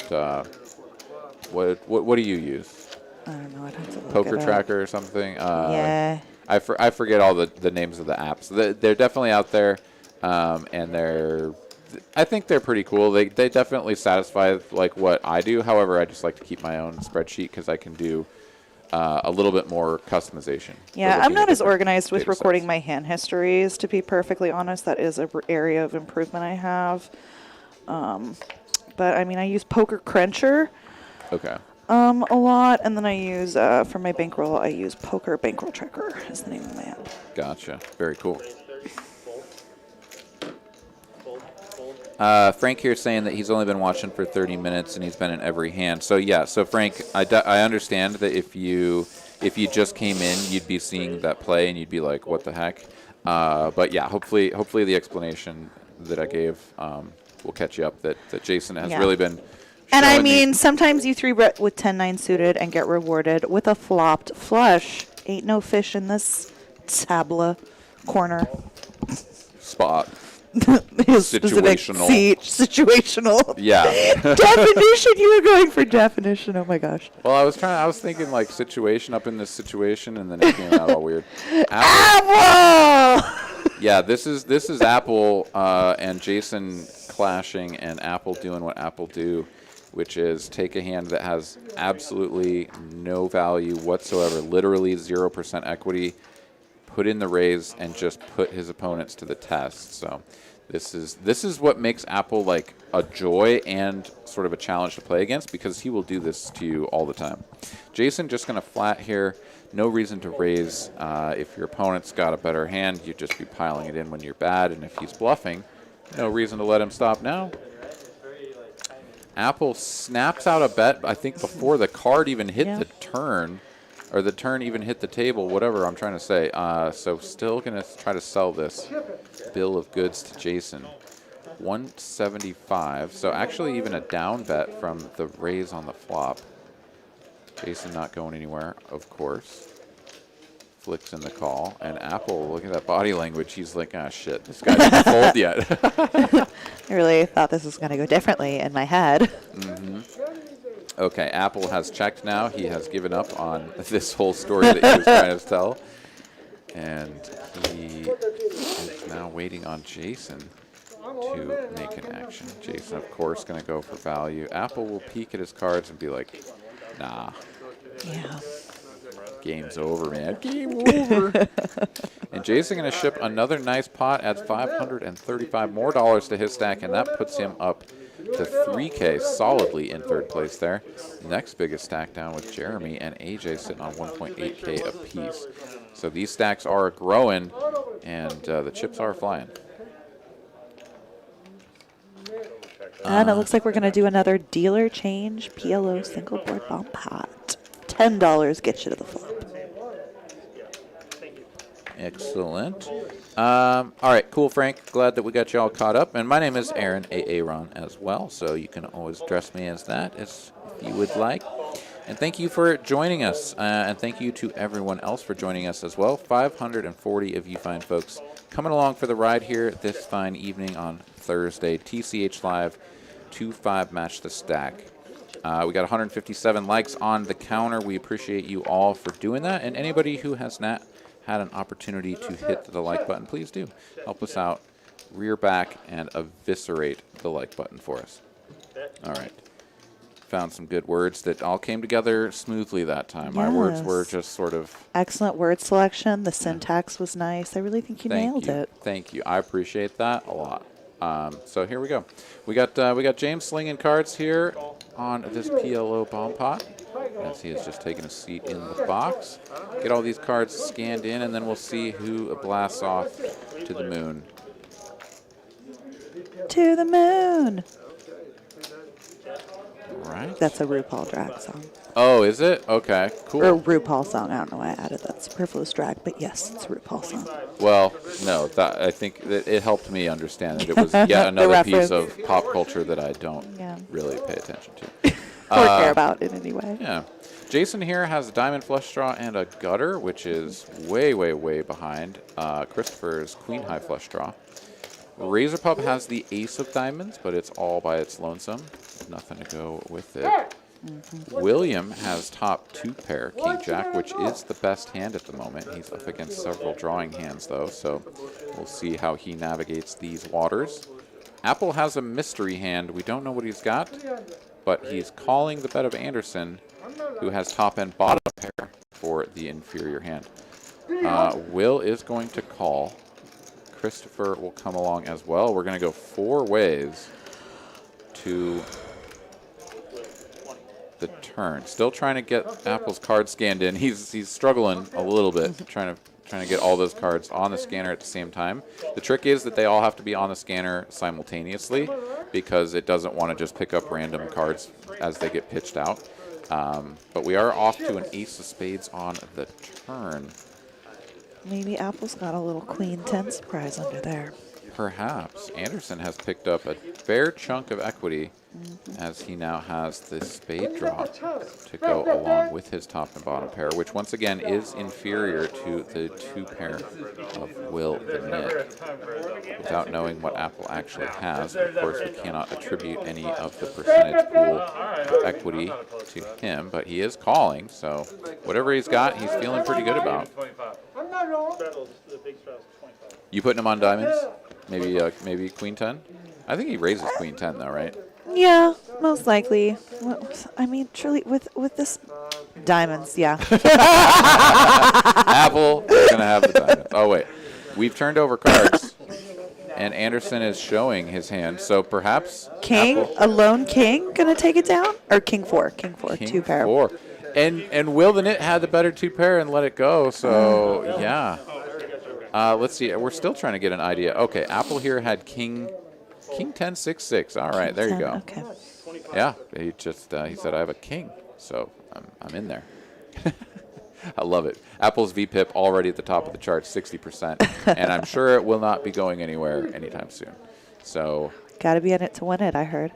S2: do you use?
S3: I don't know. I'd have to look
S2: Poker
S3: it up.
S2: Tracker or something?
S3: Yeah.
S2: I forget all the names of the apps. They're definitely out there, and I think they're pretty cool. They definitely satisfy like what I do. However, I just like to keep my own spreadsheet because I can do a little bit more customization.
S3: Yeah, I'm not as organized with
S2: data
S3: recording
S2: sets.
S3: my hand histories, to be perfectly honest. That is an area of improvement I have. But, I mean, I use Poker Cruncher
S2: Okay.
S3: a lot, and then I use, for my bankroll, I use Poker Bankroll Tracker is the name of my app.
S2: Gotcha. Very cool. Frank here is saying that he's only been watching for 30 minutes and he's been in every hand. So yeah, so Frank, I understand that if you just came in, you'd be seeing that play and you'd be like, what the heck? But yeah, hopefully the explanation that I gave will catch you up. That Jason has really been.
S3: And I
S2: showing
S3: mean, sometimes you 3-bet with 10-9 suited and get rewarded with a flopped flush. Ain't no fish in this tabla corner.
S2: spot.
S3: His specific
S2: Situational.
S3: Situational.
S2: Yeah.
S3: Definition. You were going for definition. Oh my gosh.
S2: Well, I was thinking like situation up in this situation, and then it came out all weird.
S3: Apple.
S2: Yeah, this is Apple and Jason clashing, and Apple doing what Apple do, which is take a hand that has absolutely no value whatsoever, literally 0% equity, put in the raise, and just put his opponents to the test. So this is what makes Apple like a joy and sort of a challenge to play against, because he will do this to you all the time. Jason just going to flat here. No reason to raise. If your opponent's got a better hand, you'd just be piling it in when you're bad. And if he's bluffing, no reason to let him stop now. Apple snaps out a bet, I think, before the card even hit the turn, or the turn even hit the table, whatever I'm trying to say. So still going to try to sell this bill of goods to Jason. 175. So actually even a down bet from the raise on the flop. Jason not going anywhere, of course. Flicks in the call. And Apple, look at that body language. He's like, ah, shit, this guy didn't fold yet.
S3: I really thought this was going to go differently in my head.
S2: Okay, Apple has checked now. He has given up on this whole story that he was trying to tell. And he is now waiting on Jason to make an action. Jason, of course, going to go for value. Apple will peek at his cards and be like, nah,
S3: Yeah.
S2: game's over, man. Game over. And Jason going to ship another nice pot, adds $535 more to his stack, and that puts him up to 3K solidly in third place there. Next biggest stack down with Jeremy and AJ sitting on 1.8K apiece. So these stacks are growing, and the chips are flying.
S3: And it looks like we're going to do another dealer change PLO single board bomb pot. $10 gets you to the flop.
S2: Excellent. All right, cool, Frank. Glad that we got you all caught up. And my name is Aaron Aaron as well, so you can always address me as that if you would like. And thank you for joining us, and thank you to everyone else for joining us as well. 540 of you fine folks coming along for the ride here this fine evening on Thursday. TCH Live 2-5 match the stack. We got 157 likes on the counter. We appreciate you all for doing that. And anybody who has not had an opportunity to hit the like button, please do. Help us out. Rear back and eviscerate the like button for us. All right. Found some good words that all came together smoothly that time. My words were just sort of...
S3: Excellent word selection. The syntax was nice. I really think you nailed it.
S2: Thank you. I appreciate that a lot. So here we go. We got James slinging cards here on this PLO bomb pot, as he has just taken a seat in the box. Get all these cards scanned in, and then we'll see who blasts off to the moon.
S3: To the moon.
S2: Right.
S3: That's a RuPaul drag song.
S2: Oh, is it? Okay, cool.
S3: Or RuPaul song. I don't know why I added that superfluous drag, but yes, it's a RuPaul song.
S2: Well, no, I think that it helped me understand that it was yet another piece of pop culture that I don't really pay attention to.
S3: Or care about in any way.
S2: Yeah. Jason here has a diamond flush draw and a gutter, which is way, way, way behind Christopher's queen high flush draw. Razor Pup has the ace of diamonds, but it's all by its lonesome. Nothing to go with it. William has top two pair, King Jack, which is the best hand at the moment. He's up against several drawing hands, though, so we'll see how he navigates these waters. Apple has a mystery hand. We don't know what he's got, but he's calling the bet of Anderson, who has top and bottom pair for the inferior hand. Will is going to call. Christopher will come along as well. We're going to go four ways to the turn. Still trying to get Apple's card scanned in. He's struggling a little bit, trying to get all those cards on the scanner at the same time. The trick is that they all have to be on the scanner simultaneously, because it doesn't want to just pick up random cards as they get pitched out. But we are off to an ace of spades on the turn.
S3: Maybe Apple's got a little Queen 10 surprise under there.
S2: Perhaps. Anderson has picked up a fair chunk of equity, as he now has the spade draw to go along with his top and bottom pair, which once again is inferior to the two pair of Will the Nit. Without knowing what Apple actually has, of course we cannot attribute any of the percentage pool equity to him, but he is calling, so whatever he's got, he's feeling pretty good about. You putting him on diamonds? Maybe Queen 10? I think he raises Queen 10 though, right?
S3: Yeah, most likely. I mean, truly, with this diamonds, yeah.
S2: Apple is going to have the diamonds. Oh, wait. We've turned over cards, and Anderson is showing his hand, so perhaps
S3: King,
S2: Apple,
S3: a lone king, going to take it down? Or King 4,
S2: King
S3: two pair.
S2: 4. And Will the Nit had the better two pair and let it go, so yeah. Let's see. We're still trying to get an idea. Okay, Apple here had King 10 6 6. All right, there you go.
S3: Okay.
S2: Yeah, he said I have a king, so I'm in there. I love it. Apple's VPIP already at the top of the chart, 60%, and I'm sure it will not be going anywhere anytime soon. So
S3: Got to be in it to win it, I heard.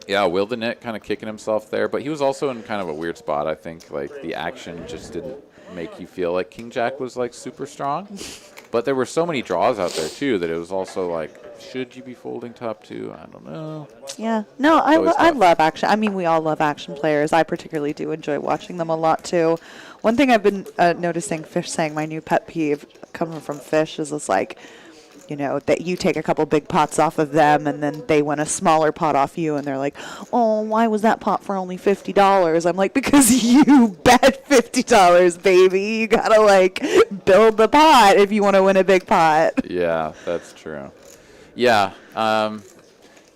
S2: Yeah, Will the Knit kind of kicking himself there, but he was also in kind of a weird spot, I think. Like, the action just didn't make you feel like King Jack was, like, super strong. But there were so many draws out there, too, that it was also like, should you be folding top two? I don't know.
S3: Yeah. No,
S2: always
S3: I
S2: tough.
S3: love action. I mean, we all love action players. I particularly do enjoy watching them a lot, too. One thing I've been noticing Fish saying, my new pet peeve coming from Fish is this, like, you know, that you take a couple big pots off of them and then they win a smaller pot off you and they're like, oh, why was that pot for only $50? I'm like, because you bet $50, baby. You gotta, like, build the pot if you want to win a big pot.
S2: Yeah, that's true. Yeah.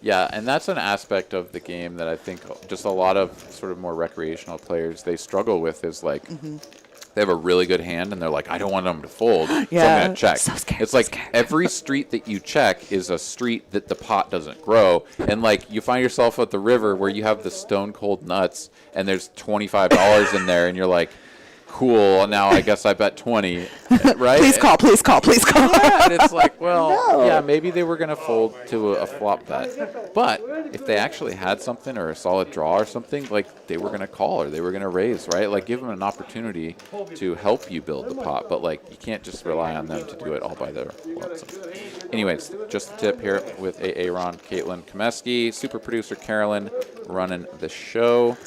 S2: Yeah, and that's an aspect of the game that I think just a lot of sort of more recreational players, they struggle with is like, they have a really good hand and they're like, I don't want them to fold, so I'm going to check.
S3: So scared,
S2: It's
S3: so
S2: like
S3: scared.
S2: every street that you check is a street that the pot doesn't grow. And like you find yourself at the river where you have the stone cold nuts and there's $25 in there and you're like, cool, now I guess I bet 20, right?
S3: Please call, please call, please call.
S2: Yeah, and it's like, well, yeah, maybe they were going to fold to a flop bet. But if they actually had something or a solid draw or something, like they were going to call or they were going to raise, right? Like give them an opportunity to help you build the pot. But like you can't just rely on them to do it all by their lonesome. Anyways, just a tip here with Aaron, Caitlin Komeski, super producer Carolyn running the show.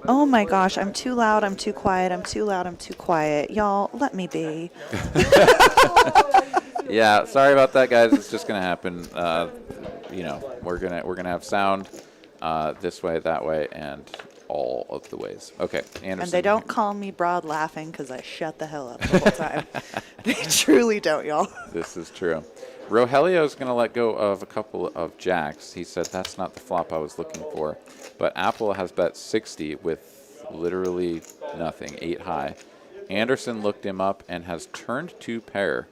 S3: Oh my gosh, I'm too loud, I'm too quiet, I'm too loud, I'm too quiet. Y'all, let me be.
S2: Yeah, sorry about that, guys. It's just gonna happen. You know, we're gonna have sound this way, that way, and all of the ways. Okay, Anderson.
S3: And they don't call me broad laughing because I shut the hell up the whole time. They truly don't, y'all.
S2: This is true. Rogelio's going to let go of a couple of jacks. He said, that's not the flop I was looking for. But Apple has bet 60 with literally nothing, 8 high. Anderson looked him up and has turned 2 pair.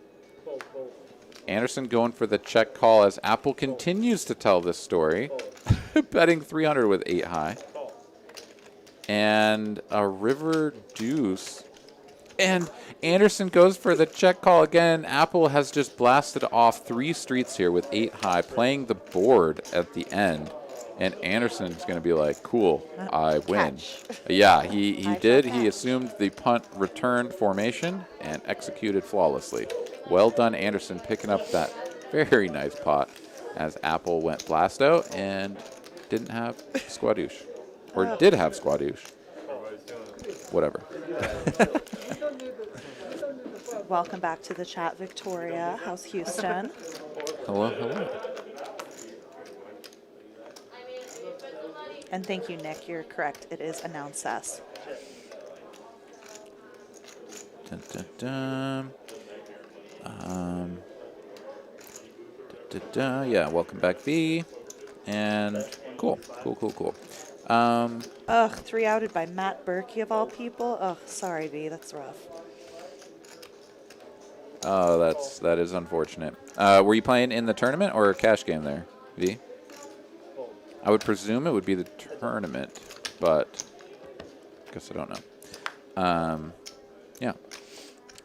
S2: Anderson going for the check call as Apple continues to tell this story, betting 300 with 8 high. And a river deuce. And Anderson goes for the check call again. Apple has just blasted off 3 streets here with 8 high, playing the board at the end. And Anderson's going to be like, cool, I win.
S3: Catch.
S2: Yeah, he did. He assumed the punt return formation and executed flawlessly. Well done, Anderson, picking up that very nice pot as Apple went blast out and didn't have squadouche. Or did have squadouche. Whatever.
S3: Welcome back to the chat, Victoria. How's Houston?
S2: Hello, hello.
S3: And thank you, Nick. You're correct. It is announce us.
S2: Dun, dun, dun. Yeah, welcome back, V. And cool.
S3: Ugh, 3 outed by Matt Berkey of all people. Ugh, sorry, V. That's rough.
S2: Oh, that is unfortunate. Were you playing in the tournament or a cash game there, V? I would presume it would be the tournament, but I guess I don't know. Yeah.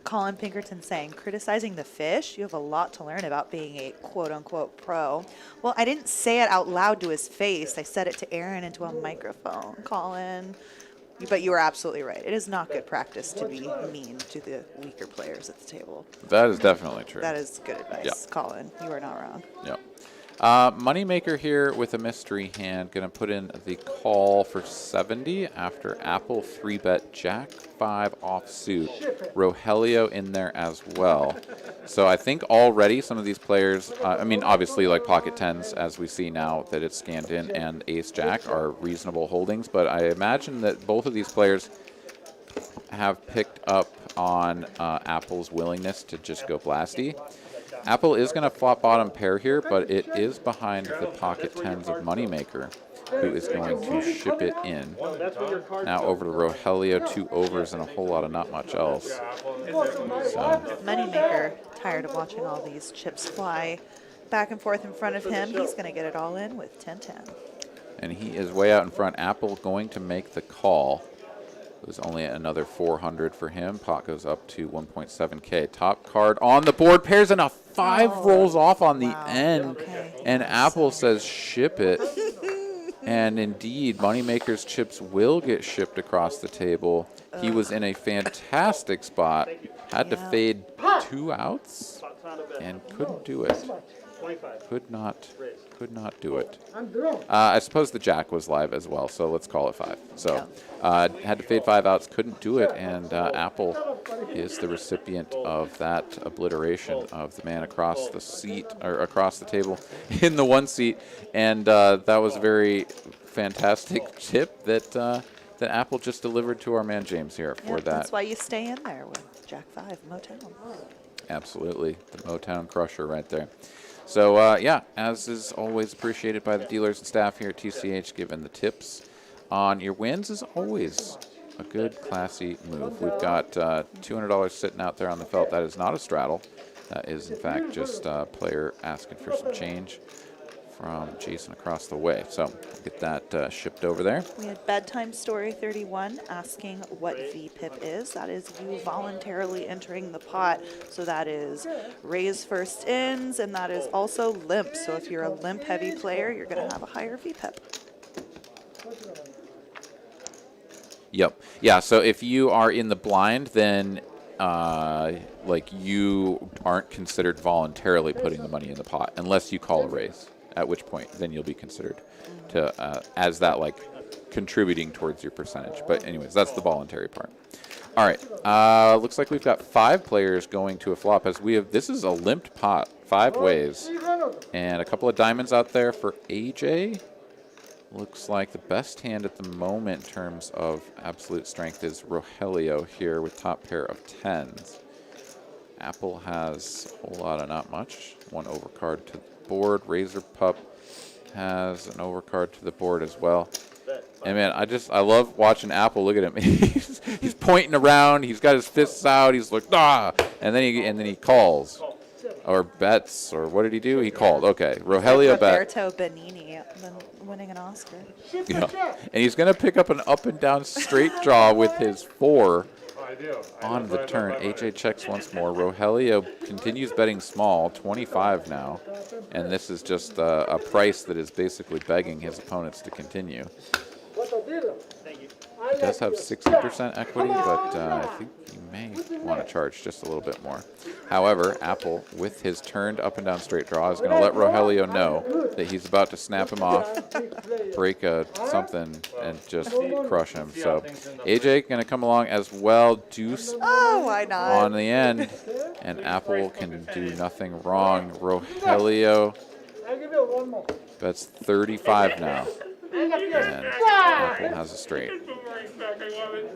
S3: Colin Pinkerton saying, criticizing the fish? You have a lot to learn about being a quote-unquote pro. Well, I didn't say it out loud to his face. I said it to Aaron into a microphone, Colin. But you were absolutely right. It is not good practice to be mean to the weaker players at the table.
S2: That is definitely true.
S3: That is good advice,
S2: Yeah.
S3: Colin. You are not wrong.
S2: Yep. Moneymaker here with a mystery hand. Going to put in the call for 70 after Apple 3-bet Jack 5 offsuit. Rogelio in there as well. So I think already some of these players, I mean, obviously like pocket 10s, as we see now that it's scanned in, and Ace Jack are reasonable holdings. But I imagine that both of these players have picked up on Apple's willingness to just go blasty. Apple is going to flop bottom pair here, but it is behind the pocket 10s of Moneymaker, who is going to ship it in. Now over to Rogelio, 2 overs and a whole lot of not much else. So,
S3: Moneymaker, tired of watching all these chips fly back and forth in front of him. He's going to get it all in with 10-10.
S2: and he is way out in front. Apple going to make the call. It was only another 400 for him. Pot goes up to 1.7K. Top card on the board. Pairs and a 5 rolls off on the end.
S3: Okay.
S2: And Apple says ship it. And indeed, Moneymaker's chips will get shipped across the table. He was in a fantastic spot, had to
S3: Yeah.
S2: fade 2 outs, and couldn't do it. Could not do it. I suppose the jack was live as well, so let's call it 5. So had to fade 5 outs, couldn't do it, and Apple is the recipient of that obliteration of the man across the seat or across the table in the 1 seat, and that was a very fantastic tip that that Apple just delivered to our man James here for that.
S3: That's why you stay in there with Jack 5 Motown.
S2: Absolutely, the Motown crusher right there. So, yeah, as is always appreciated by the dealers and staff here at TCH, giving the tips on your wins is always a good, classy move. We've got $200 sitting out there on the felt. That is not a straddle. That is, in fact, just a player asking for some change from Jason across the way. So get that shipped over there.
S3: We had Bedtime Story 31 asking what VPIP is. That is you voluntarily entering the pot. So that is raise first ins, and that is also limp. So if you're a limp heavy player, you're going to have a higher VPIP.
S2: Yep. Yeah, so if you are in the blind, then like you aren't considered voluntarily putting the money in the pot unless you call a raise, at which point then you'll be considered to as that like contributing towards your percentage. But anyways, that's the voluntary part. All right. Looks like we've got 5 players going to a flop as we have. This is a limped pot, 5 ways, and a couple of diamonds out there for AJ. Looks like the best hand at the moment in terms of absolute strength is Rogelio here with top pair of 10s. Apple has a whole lot of not much. 1 overcard to the board. Razor Pup has an overcard to the board as well. And man, I love watching Apple. Look at him. he's pointing around. He's got his fists out. He's like, ah, and then he calls. Or bets, or what did he do? He called. Okay, Rogelio bet.
S3: Roberto Benigni, winning an Oscar.
S2: Yeah. And he's going to pick up an up and down straight draw with his 4 on the turn. AJ checks once more. Rogelio continues betting small, 25 now. And this is just a price that is basically begging his opponents to continue. He does have 60% equity, but I think he may want to charge just a little bit more. However, Apple, with his turned up and down straight draw, is going to let Rogelio know that he's about to snap him off, break something, and just crush him. So AJ going to come along as well, deuce
S3: why not?
S2: on the end, and Apple can do nothing wrong. Rogelio bets 35 now. And Apple has a straight.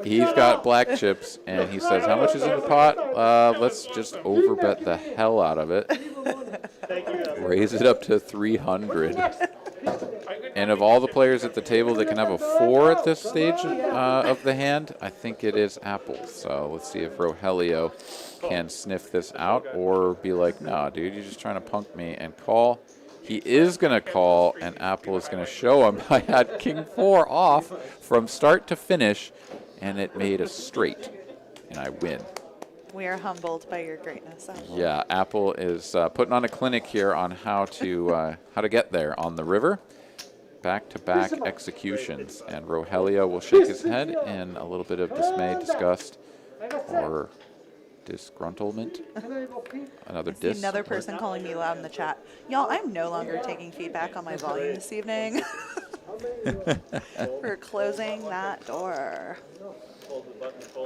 S2: He's got black chips, and he says, how much is in the pot? Let's just overbet the hell out of it. Raise it up to 300. And of all the players at the table that can have a 4 at this stage of the hand, I think it is Apple. So let's see if Rogelio can sniff this out or be like, nah, dude, you're just trying to punk me and call. He is going to call, and Apple is going to show him. I had King 4 off from start to finish, and it made a straight, and I win.
S3: We are humbled by your greatness, Apple.
S2: Yeah, Apple is putting on a clinic here on how to get there on the river. Back-to-back executions, and Rogelio will shake his head in a little bit of dismay, disgust, or disgruntlement.
S3: Another person calling me loud in the chat. Y'all, I'm no longer taking feedback on my volume this evening. We're closing that door.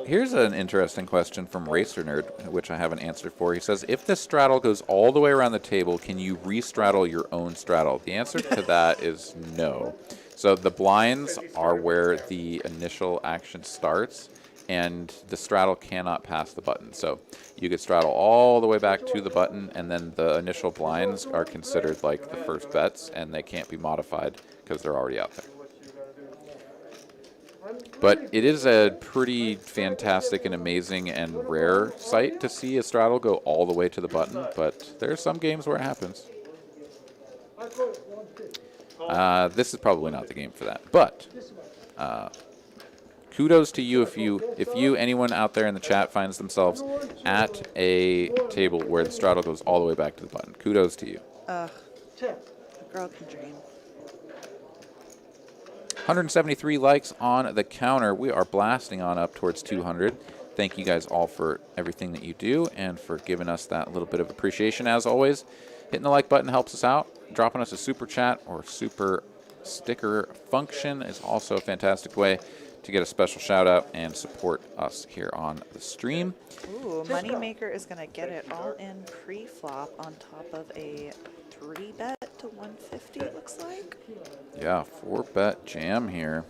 S2: Here's an interesting question from Racer Nerd, which I haven't answered for. He says, if the straddle goes all the way around the table, can you re-straddle your own straddle? The answer to that is no. So the blinds are where the initial action starts, and the straddle cannot pass the button. So you could straddle all the way back to the button, and then the initial blinds are considered like the first bets, and they can't be modified because they're already out there. But it is a pretty fantastic and amazing and rare sight to see a straddle go all the way to the button, but there are some games where it happens. This is probably not the game for that, but kudos to you if anyone out there in the chat finds themselves at a table where the straddle goes all the way back to the button. Kudos to you.
S3: A girl can dream.
S2: 173 likes on the counter. We are blasting on up towards 200. Thank you guys all for everything that you do and for giving us that little bit of appreciation as always. Hitting the like button helps us out. Dropping us a super chat or super sticker function is also a fantastic way to get a special shout out and support us here on the stream.
S3: Ooh, Moneymaker is going to get it all in pre-flop on top of a 3-bet to 150, it looks like.
S2: Yeah, 4-bet jam here.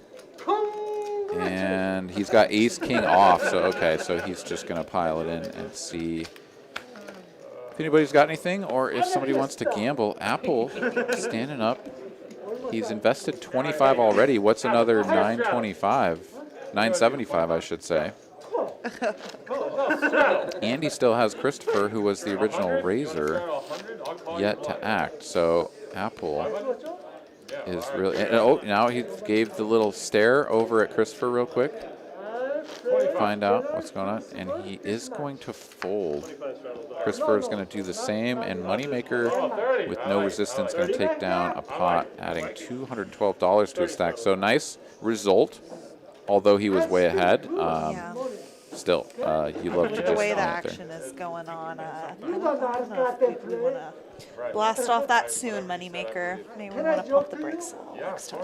S2: And he's got ace king off, so okay, so he's just going to pile it in and see if anybody's got anything or if somebody wants to gamble. Apple standing up. He's invested 25 already. What's another 925? 975, I should say. Andy still has Christopher, who was the original raiser, yet to act. So Apple is really... Oh, now he gave the little stare over at Christopher real quick. Find out what's going on. And he is going to fold. Christopher is going to do the same. And Moneymaker, with no resistance, going to take down a pot, adding $212 to his stack. So nice result, although he was way ahead.
S3: Yeah.
S2: Still, you love to just...
S3: The way the
S2: stand out there.
S3: action is going on, I don't know if we want to blast off that soon, Moneymaker. Maybe we want to pump the brakes a little next time.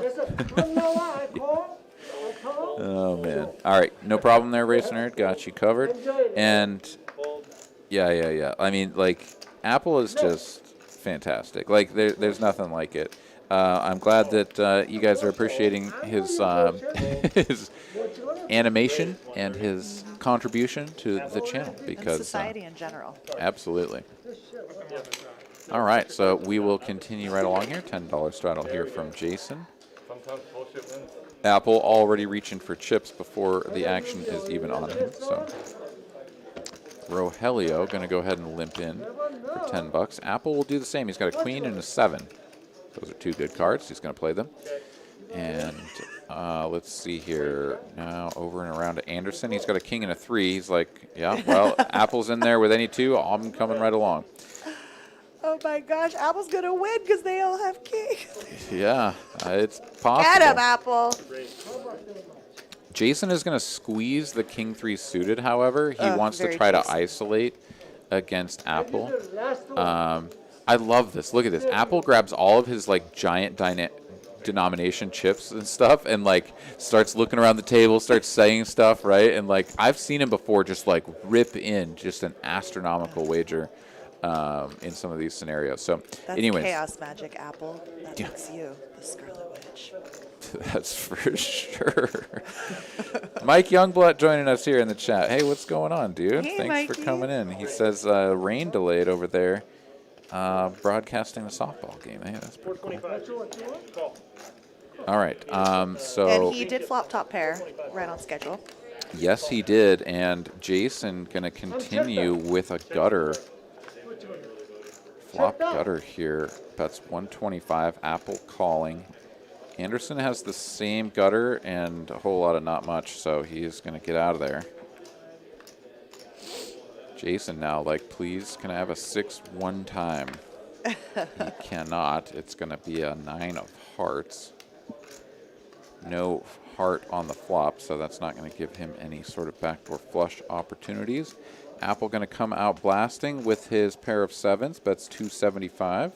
S2: Oh, man. All right. No problem there, Race Nerd. Got you covered. And, yeah. I mean, like, Apple is just fantastic. Like, there's nothing like it. I'm glad that you guys are appreciating his his animation and his contribution to the channel. Because
S3: And society in general.
S2: Absolutely. All right. So we will continue right along here. $10 straddle here from Jason.
S1: Sometimes bullshit wins.
S2: Apple already reaching for chips before the action is even on him. So Rogelio going to go ahead and limp in for $10. Apple will do the same. He's got a queen and a 7. Those are two good cards. He's going to play them. And let's see here. Now over and around to Anderson. He's got a king and a 3. He's like, yeah, well, Apple's in there with any 2. I'm coming right along.
S3: Oh my gosh, Apple's going to win because they all have kings.
S2: Yeah, it's possible.
S3: Get him, Apple.
S2: Jason is going to squeeze the king 3 suited, however. He wants to
S3: very
S2: try to
S3: Jason.
S2: isolate against Apple. I love this. Look at this. Apple grabs all of his like giant denomination chips and stuff and like starts looking around the table, starts saying stuff, right? And like I've seen him before just like rip in just an astronomical wager in some of these scenarios. So
S3: That's
S2: anyways.
S3: chaos magic, Apple. That makes you the Scarlet Witch.
S2: That's for sure. Mike Youngblood joining us here in the chat. Hey, what's going on, dude?
S3: Hey,
S2: Thanks for
S3: Mikey.
S2: coming in. He says rain delayed over there, broadcasting the softball game. Hey, that's pretty cool. All right. So
S3: And he did flop top pair right on schedule.
S2: yes, he did. And Jason going to continue with a gutter. Flop gutter here. Bets 125. Apple calling. Anderson has the same gutter and a whole lot of not much, so he's going to get out of there. Jason now, like, please, can I have a 6 one time? He cannot. It's going to be a 9 of hearts. No heart on the flop, so that's not going to give him any sort of backdoor flush opportunities. Apple going to come out blasting with his pair of 7s. Bets 275.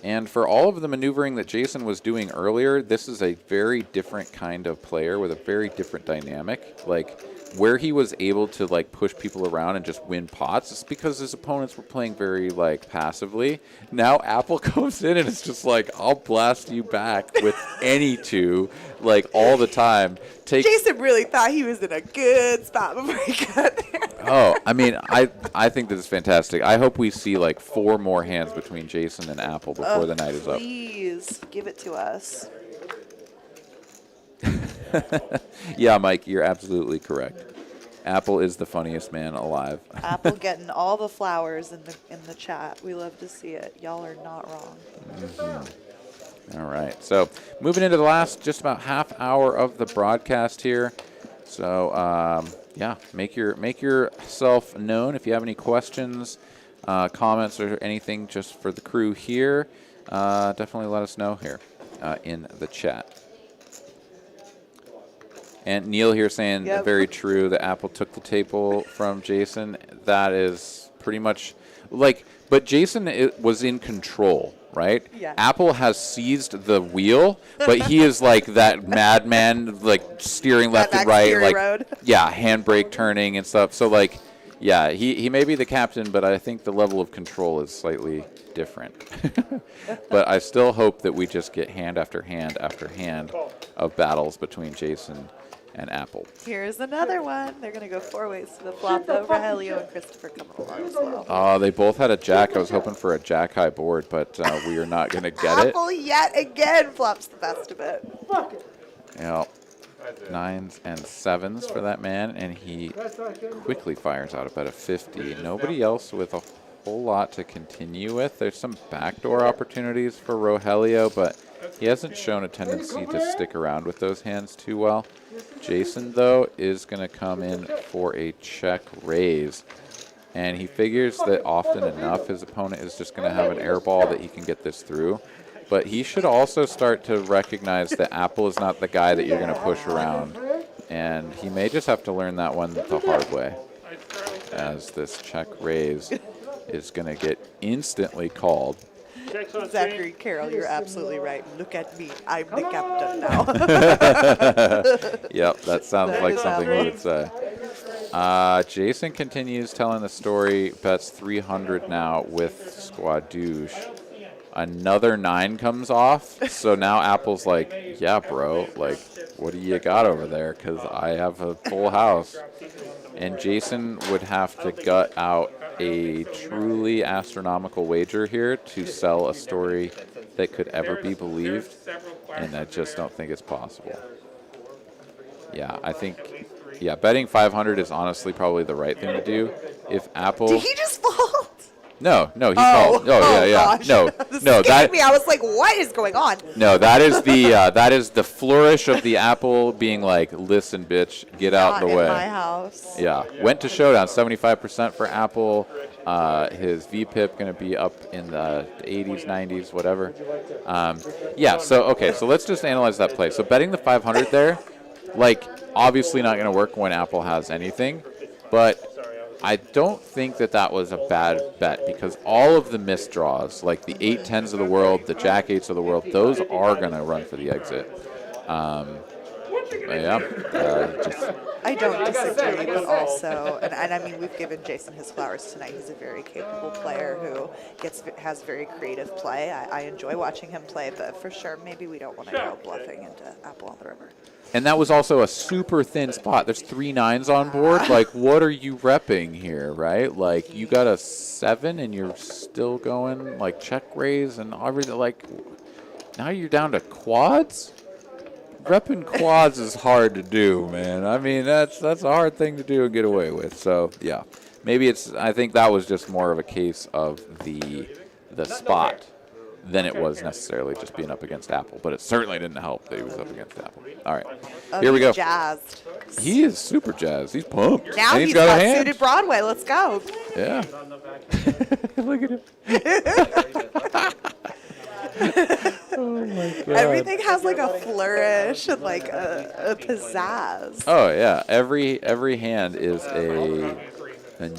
S2: And for all of the maneuvering that Jason was doing earlier, this is a very different kind of player with a very different dynamic. Like, where he was able to, like, push people around and just win pots is because his opponents were playing very, like, passively. Now Apple comes in and it's just like, I'll blast you back with any 2, like, all the time.
S3: Jason really thought he was in a good spot before he got there.
S2: Oh, I mean, I think this is fantastic. I hope we see, like, 4 more hands between Jason and Apple before the night is up.
S3: Please give it to us.
S2: Yeah, Mike, you're absolutely correct. Apple is the funniest man alive.
S3: Apple getting all the flowers in the chat. We love to see it. Y'all are not wrong.
S2: All right, so moving into the last just about half hour of the broadcast here. So yeah, make yourself known if you have any questions, comments, or anything just for the crew here. definitely let us know here in the chat. And Neil here saying
S3: Yep.
S2: very true that Apple took the table from Jason. That is pretty much like, but Jason was in control, right?
S3: Yeah.
S2: Apple has seized the wheel, but he is like that madman, like steering left and right,
S3: Fury
S2: like
S3: Road.
S2: yeah, handbrake turning and stuff. So like, yeah, he may be the captain, but I think the level of control is slightly different. But I still hope that we just get hand after hand after hand of battles between Jason and Apple.
S3: Here's another one. They're going to go 4 ways to the flop, though. Rogelio and Christopher coming along as well.
S2: They both had a jack. I was hoping for a jack high board, but we are not going to get it.
S3: Apple yet again flops the best of it.
S2: Yeah, 9s and 7s for that man, and he quickly fires out a bet of 50. Nobody else with a whole lot to continue with. There's some backdoor opportunities for Rogelio, but he hasn't shown a tendency to stick around with those hands too well. Jason, though, is going to come in for a check raise. And he figures that often enough his opponent is just going to have an air ball that he can get this through. But he should also start to recognize that Apple is not the guy that you're going to push around. And he may just have to learn that one the hard way, as this check raise is going to get instantly called.
S3: Zachary Carroll, you're absolutely right. Look at me. I'm the captain now.
S2: Yep, that sounds like something we would say. Jason continues telling the story, bets 300 now with Squad Douche. Another 9 comes off, so now Apple's like, yeah, bro, like, what do you got over there? Because I have a full house. And Jason would have to gut out a truly astronomical wager here to sell a story that could ever be believed, and I just don't think it's possible. Yeah, I think, yeah, betting 500 is honestly probably the right thing to do. If Apple...
S3: Did he just fall?
S2: No, he called. Oh, yeah.
S3: Gosh.
S2: No,
S3: This
S2: no,
S3: scared me. I was like, what is going on?
S2: No, that is the flourish of the Apple being like, listen, bitch, get out
S3: Not
S2: the way.
S3: in my house.
S2: Yeah, went to showdown, 75% for Apple. His VPIP going to be up in the 80s, 90s, whatever. Yeah, so let's just analyze that play. So betting the 500 there, like, obviously not going to work when Apple has anything, but I don't think that was a bad bet because all of the missed draws, like the 8-10s of the world, the Jack 8s of the world, those are going to run for the exit.
S3: I don't disagree, but also, and I mean, we've given Jason his flowers tonight. He's a very capable player who has very creative play. I enjoy watching him play, but for sure, maybe we don't want to go bluffing into Apple on the river.
S2: And that was also a super thin spot. There's 3 9s on board. Like, what are you repping here, right? Like, you got a 7 and you're still going, like, check raise and everything. Like, now you're down to quads? Repping quads is hard to do, man. I mean, that's a hard thing to do and get away with. So, yeah. Maybe I think that was just more of a case of the spot than it was necessarily just being up against Apple. But it certainly didn't help that he was up against Apple. All right, here we go.
S3: Jazzed.
S2: He is super jazzed. He's pumped.
S3: Now
S2: and
S3: he's
S2: got a
S3: got
S2: hand.
S3: suited Broadway. Let's go.
S2: Yeah. Look at him. Oh my God.
S3: Everything has like a flourish and like a pizzazz.
S2: Oh yeah. Every hand is a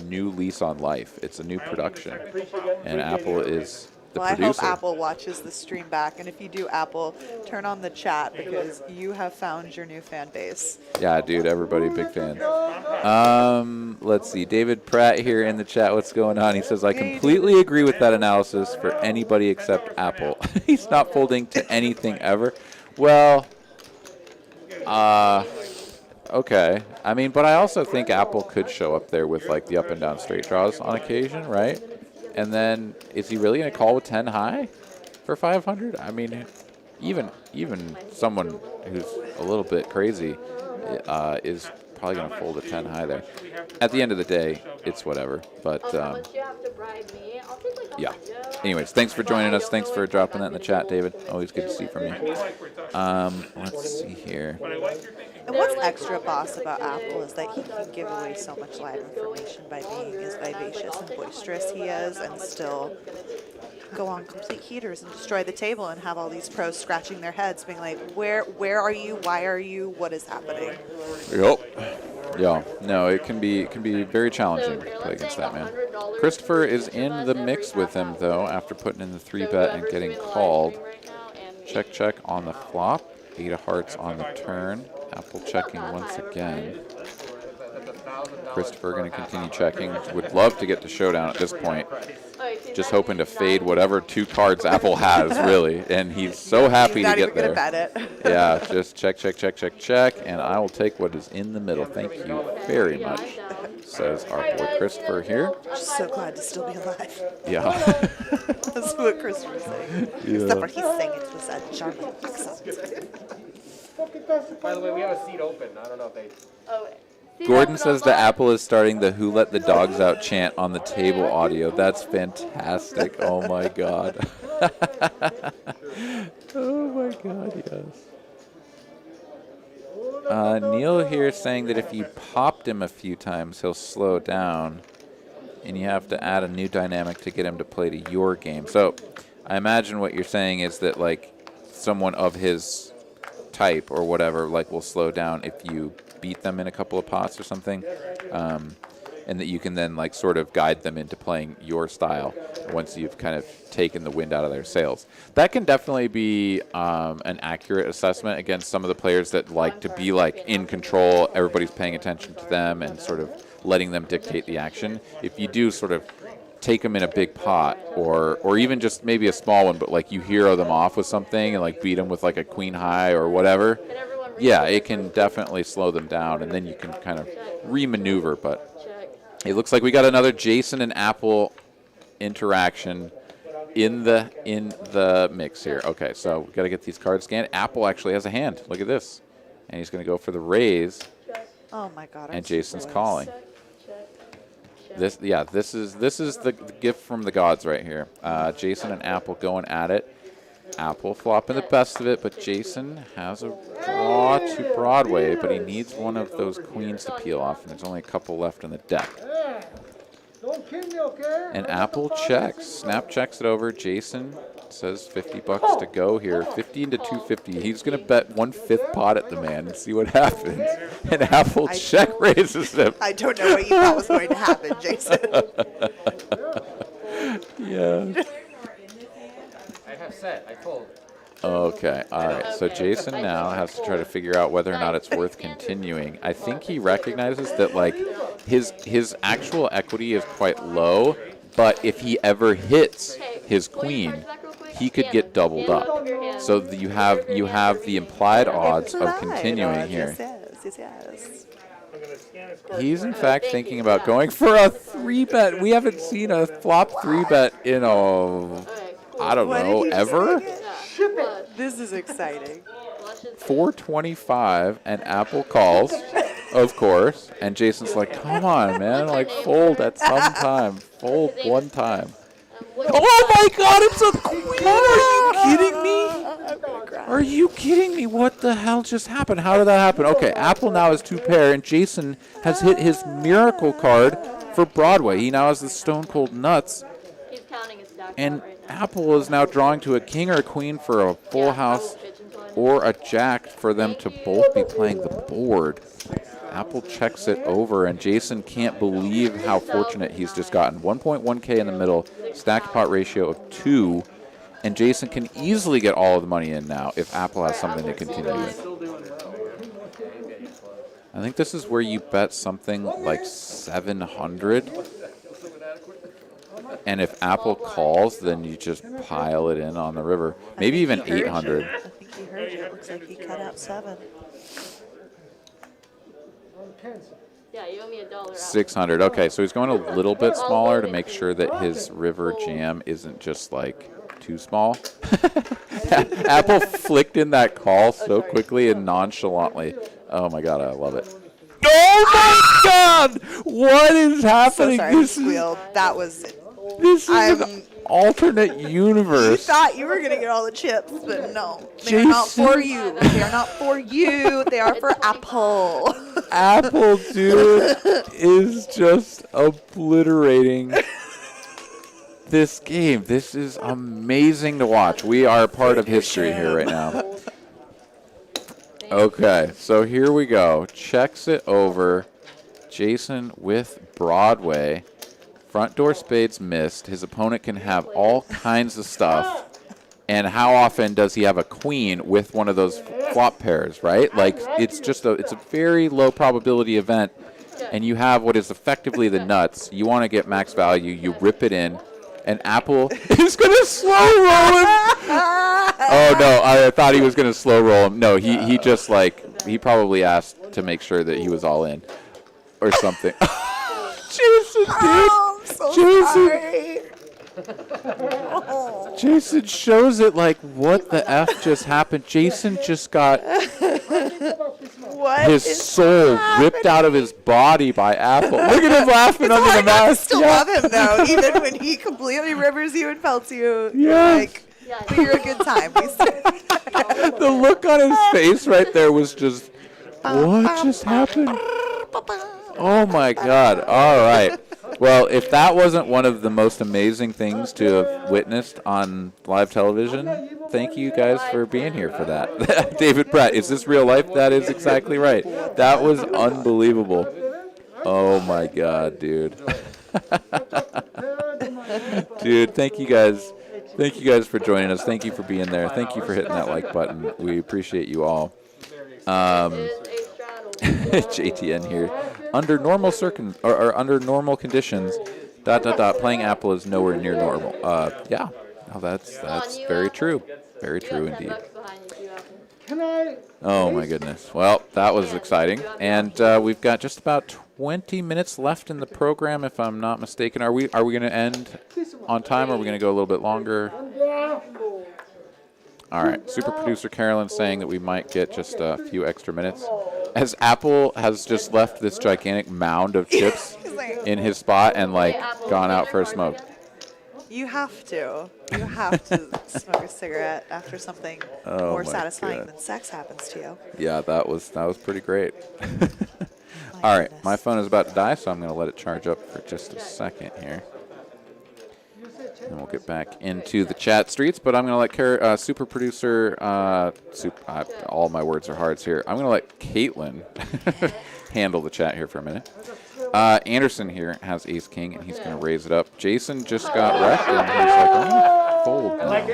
S2: new lease on life. It's a new production, and Apple is the
S3: Well,
S2: producer.
S3: I hope Apple watches the stream back, and if you do, Apple, turn on the chat because you have found your new fan base.
S2: Yeah, dude, everybody big fan. Let's see. David Pratt here in the chat. What's going on? He says, I completely agree with that analysis for anybody except Apple. He's not folding to anything ever. Well, okay. I mean, but I also think Apple could show up there with like the up and down straight draws on occasion, right? And then is he really going to call with 10 high for 500? I mean, even someone who's a little bit crazy is probably going to fold a 10 high there. At the end of the day, it's whatever. But yeah. Anyways, thanks for joining us. Thanks for dropping that in the chat, David. Always good to see from you. Let's see here.
S3: And what's extra boss about Apple is that he can give away so much live information by being as vivacious and boisterous he is, and still go on complete heaters and destroy the table and have all these pros scratching their heads being like, where are you, why are you, what is happening?
S2: Yep. Yeah. No, it can be very challenging to play against that man. Christopher is in the mix with him though after putting in the 3-bet and getting called. Check on the flop. 8 of hearts on the turn. Apple checking once again. Christopher going to continue checking. Would love to get to showdown at this point. Just hoping to fade whatever 2 cards Apple has, really. And he's so happy to get there.
S3: Not even going to bet it.
S2: Yeah, just check. And I will take what is in the middle. Thank you very much, says our boy Christopher here.
S3: Just so glad to still be alive.
S2: Yeah.
S3: That's what Christopher's saying. Except for he's saying it with a German accent.
S1: By the way, we have a seat open. I don't know if they.
S2: Gordon says the Apple is starting the "Who Let the Dogs Out" chant on the table audio. That's fantastic. Oh my god. Oh my god, yes. Neil here saying that if you popped him a few times, he'll slow down, and you have to add a new dynamic to get him to play to your game. So I imagine what you're saying is that like someone of his type or whatever like will slow down if you beat them in a couple of pots or something, and that you can then like sort of guide them into playing your style once you've kind of taken the wind out of their sails. That can definitely be an accurate assessment against some of the players that like to be like in control, everybody's paying attention to them and sort of letting them dictate the action. If you do sort of take them in a big pot or even just maybe a small one, but like you hero them off with something and like beat them with like a queen high or whatever, yeah, it can definitely slow them down, and then you can kind of re-maneuver. But it looks like we got another Jason and Apple interaction in the mix here. Okay, so we got to get these cards scanned. Apple actually has a hand. Look at this, and he's going to go for the raise.
S3: Oh my god!
S2: And Jason's calling. This is the gift from the gods right here. Jason and Apple going at it. Apple flopping the best of it, but Jason has a draw to Broadway, but he needs one of those queens to peel off, and there's only a couple left in the deck. And Apple checks. Snap checks it over. Jason says $50 to go here. 50 into 250. He's going to bet 1/5 pot at the man and see what happens. And Apple check raises him.
S3: I don't know what you thought was going to happen, Jason.
S2: Yeah.
S1: I have set. I fold.
S2: Okay, all right. So Jason now has to try to figure out whether or not it's worth continuing. I think he recognizes that like his actual equity is quite low, but if he ever hits his queen, he could get doubled up. So you have the implied odds of continuing here.
S3: Yes.
S2: He's in fact thinking about going for a 3-bet. We haven't seen a flop 3-bet in I don't know, ever?
S3: This is exciting.
S2: 425, and Apple calls, of course, and Jason's like, come on, man, like, fold at some time. Fold one time. Oh, my God, it's a queen! Are you kidding me? Are you kidding me? What the hell just happened? How did that happen? Okay, Apple now has 2 pair, and Jason has hit his miracle card for Broadway. He now has the Stone Cold Nuts. And Apple is now drawing to a king or a queen for a full house or a jack for them to both be playing the board. Apple checks it over, and Jason can't believe how fortunate he's just gotten. 1.1K in the middle, stacked pot ratio of 2, and Jason can easily get all of the money in now if Apple has something to continue with. I think this is where you bet something like 700. And if Apple calls, then you just pile it in on the river. Maybe even 800.
S3: I think he heard you. It looks like he cut out 7.
S6: Yeah, you owe me $1.
S2: 600. Okay, so he's going a little bit smaller to make sure that his river jam isn't just like too small. Apple flicked in that call so quickly and nonchalantly. Oh my God, I love it. Oh my God! What is happening?
S3: So sorry, I squealed. That was
S2: This is an
S3: I'm-
S2: alternate
S3: You
S2: universe.
S3: thought you were gonna get all the chips, but no, they're not for you. They are not for you. They are for Apple.
S2: Apple, dude, is just obliterating this game. This is amazing to watch. We are part of history here right now. Okay, so here we go. Checks it over. Jason with Broadway. Front door spades missed. His opponent can have all kinds of stuff. And how often does he have a queen with one of those flop pairs, right? Like, it's a very low probability event. And you have what is effectively the nuts. You want to get max value. You rip it in. And Apple is going to slow roll him. Oh, no, I thought he was going to slow roll him. No, he just, like, he probably asked to make sure that he was all in or something. Jason, dude.
S3: Oh, I'm so sorry.
S2: Jason shows it like, what the F just happened? Jason just got
S3: What
S2: his
S3: is
S2: soul ripped out of his body by Apple. Look at him laughing under the
S3: hard not to
S2: mask.
S3: still love him though, even when he completely rivers you and pelts you.
S2: Yeah.
S3: Like, but you're a good time.
S2: The look on his face right there was just, what just happened? Oh my God. All right. Well, if that wasn't one of the most amazing things to have witnessed on live television, thank you guys for being here for that. David Pratt, is this real life? That is exactly right. That was unbelievable. Oh my God, dude. Dude, thank you guys. Thank you guys for joining us. Thank you for being there. Thank you for hitting that like button. We appreciate you all. JTN here. Under normal or under normal conditions, ... playing Apple is nowhere near normal. Yeah. Oh, that's very true. Very true indeed. Oh my goodness. Well, that was exciting. And we've got just about 20 minutes left in the program, if I'm not mistaken. Are we going to end on time, or are we going to go a little bit longer? All right. Super producer Carolyn saying that we might get just a few extra minutes, as Apple has just left this gigantic mound of chips in his spot and like gone out for a smoke.
S3: You have to. You have to smoke a cigarette after something more
S2: my
S3: satisfying
S2: God.
S3: than sex happens to you.
S2: Yeah, that was pretty great. All right, my phone is about to die, so I'm going to let it charge up for just a second here. And we'll get back into the chat streets, but I'm going to let super producer, all my words are hards here. I'm going to let Caitlin handle the chat here for a minute. Anderson here has ace king, and he's going to raise it up. Jason just got wrecked, and he's like, I'm going to fold now. I'm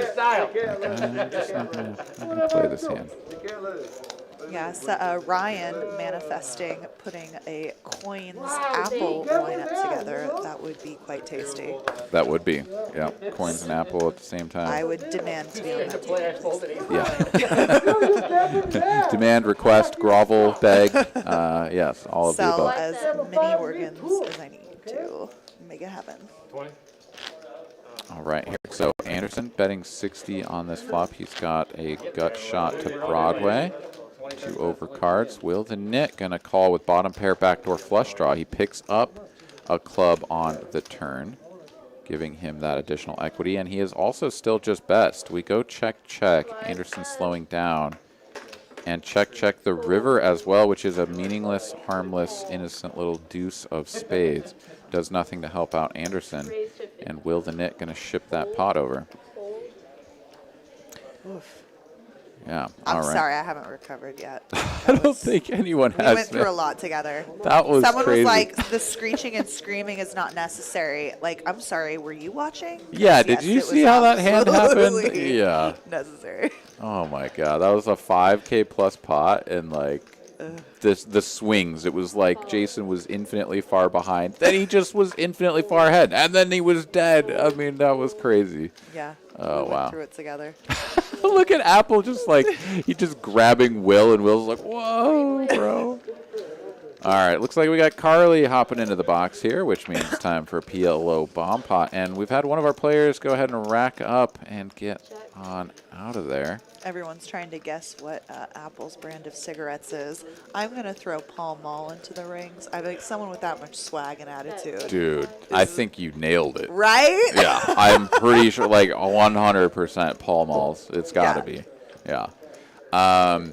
S2: just not going to play this hand.
S3: Yes, Ryan manifesting putting a coins apple lineup together. That would be quite tasty.
S2: That would be, yeah. Coins and apple at the same time.
S3: I would demand to be on that table.
S2: Yeah. Demand, request, grovel, beg. Yes, all of the
S3: Sell
S2: above.
S3: as many organs as I need to make it happen.
S2: All right, here. So Anderson betting 60 on this flop. He's got a gut shot to Broadway. 2 over cards. Will the nit gonna call with bottom pair backdoor flush draw? He picks up a club on the turn, giving him that additional equity, and he is also still just best. We go check. Anderson slowing down, and check the river as well, which is a meaningless, harmless, innocent little deuce of spades. Does nothing to help out Anderson, and will the nit gonna ship that pot over?
S3: Oof.
S2: Yeah,
S3: I'm
S2: all right.
S3: sorry, I haven't recovered yet.
S2: I don't think anyone has.
S3: We went through a lot together.
S2: That was
S3: Someone
S2: crazy.
S3: was like, the screeching and screaming is not necessary. Like, I'm sorry, were you watching?
S2: Yeah,
S3: Yes,
S2: did you
S3: it was
S2: see how that hand happened?
S3: absolutely
S2: Yeah.
S3: necessary.
S2: Oh my God, that was a 5K plus pot, and like the swings. It was like Jason was infinitely far behind. Then he just was infinitely far ahead, and then he was dead. I mean, that was crazy.
S3: Yeah.
S2: Oh,
S3: we
S2: wow.
S3: went through it together.
S2: Look at Apple, just like he just grabbing Will, and Will's like, "Whoa, bro." All right, looks like we got Carly hopping into the box here, which means time for PLO bomb pot. And we've had one of our players go ahead and rack up and get on out of there.
S3: Everyone's trying to guess what Apple's brand of cigarettes is. I'm going to throw Pall Mall into the rings. I think someone with that much swag and attitude.
S2: Dude, I think you nailed it.
S3: Right?
S2: Yeah, I'm pretty sure, like 100% Pall Malls. It's got to
S3: Yeah.
S2: be. Yeah.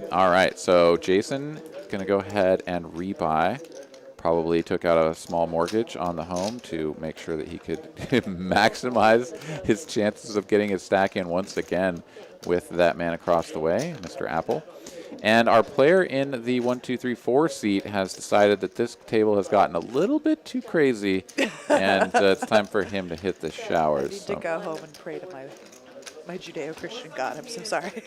S2: All right, so Jason going to go ahead and rebuy. Probably took out a small mortgage on the home to make sure that he could maximize his chances of getting his stack in once again with that man across the way, Mr. Apple. And our player in the 1, 2, 3, 4 seat has decided that this table has gotten a little bit too crazy, and it's time for him to hit the
S3: I
S2: showers.
S3: need to go home and pray to my Judeo-Christian God. I'm so sorry.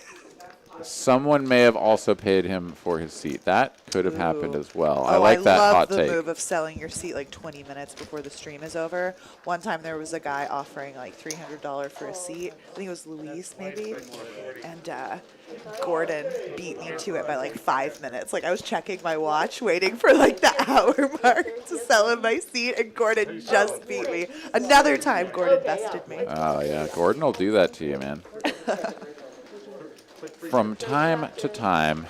S2: Someone may have also paid him for his seat. That could have happened as well. I
S3: Oh,
S2: like that
S3: love
S2: hot
S3: the
S2: take.
S3: move of selling your seat like 20 minutes before the stream is over. One time there was a guy offering like $300 for a seat. I think it was Luis maybe. And Gordon beat me to it by like 5 minutes. Like I was checking my watch, waiting for like the hour mark to sell him my seat, and Gordon just beat me. Another time Gordon bested me.
S2: Oh, yeah. Gordon will do that to you, man. From time to time,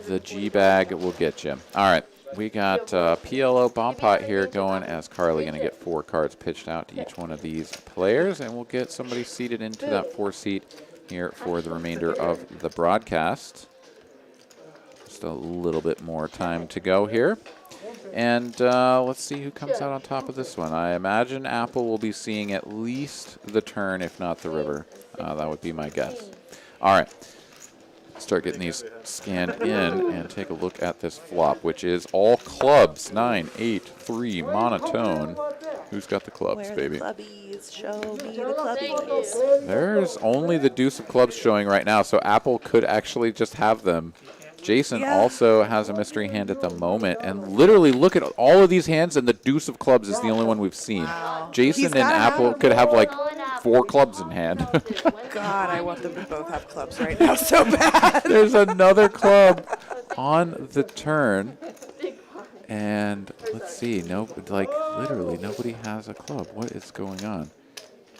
S2: the G-Bag will get you. All right. We got PLO Bomb Pot here going as Carly going to get 4 cards pitched out to each one of these players, and we'll get somebody seated into that 4 seat here for the remainder of the broadcast. Just a little bit more time to go here. And let's see who comes out on top of this one. I imagine Apple will be seeing at least the turn, if not the river. That would be my guess. All right. Start getting these scanned in and take a look at this flop, which is all clubs. 9, 8, 3, monotone. Who's got the clubs,
S3: Where are
S2: baby?
S3: the clubbies? Show me the clubbies.
S2: There's only the deuce of clubs showing right now, so Apple could actually just have them. Jason
S3: Yeah.
S2: also has a mystery hand at the moment, and literally look at all of these hands, and the deuce of clubs is the only one we've seen.
S3: Wow.
S2: Jason
S3: He's
S2: and
S3: gotta have
S2: Apple
S3: them.
S2: could have like 4 clubs in hand.
S3: God, I want them to both have clubs right now so bad.
S2: There's another club on the turn, and let's see, no, like literally nobody has a club. What is going on?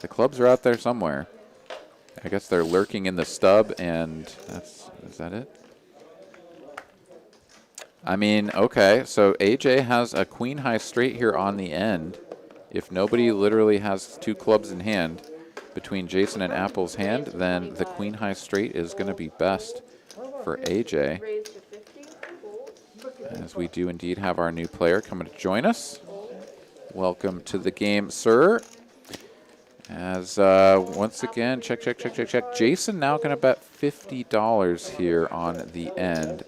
S2: The clubs are out there somewhere. I guess they're lurking in the stub, and is that it? I mean, okay, so AJ has a queen high straight here on the end. If nobody literally has 2 clubs in hand between Jason and Apple's hand, then the queen high straight is going to be best for AJ.
S6: Raised to 50.
S2: As we do indeed have our new player coming to join us. Welcome to the game, sir. As once again, check. Jason now going to bet $50 here on the end.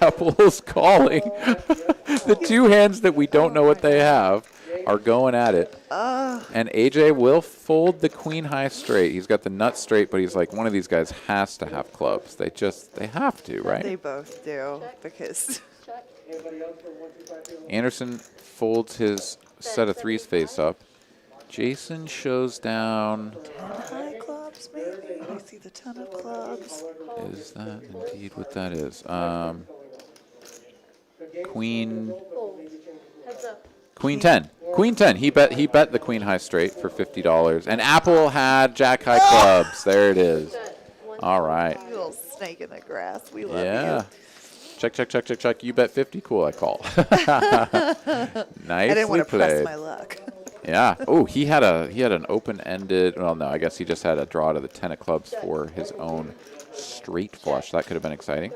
S2: Apple's calling. The 2 hands that we don't know what they have are going at it. And AJ will fold the queen high straight. He's got the nut straight, but he's like, one of these guys has to have clubs. They have to, right?
S3: They both do, because
S2: Anderson folds his set of 3s face up. Jason shows down.
S3: 10 high clubs, maybe. I see the 10 of clubs.
S2: Is that indeed what that is? Queen.
S6: Heads up.
S2: Queen 10. Queen 10. He bet the queen high straight for $50. And Apple had jack high clubs. There it is. All right.
S3: You little snake in the grass. We love
S2: Yeah.
S3: you.
S2: Check. You bet 50. Cool, I call. Nicely
S3: I didn't want to press
S2: played.
S3: my luck.
S2: Yeah. Oh, he had an open-ended. Well, no, I guess he just had a draw to the 10 of clubs for his own straight flush. That could have been exciting.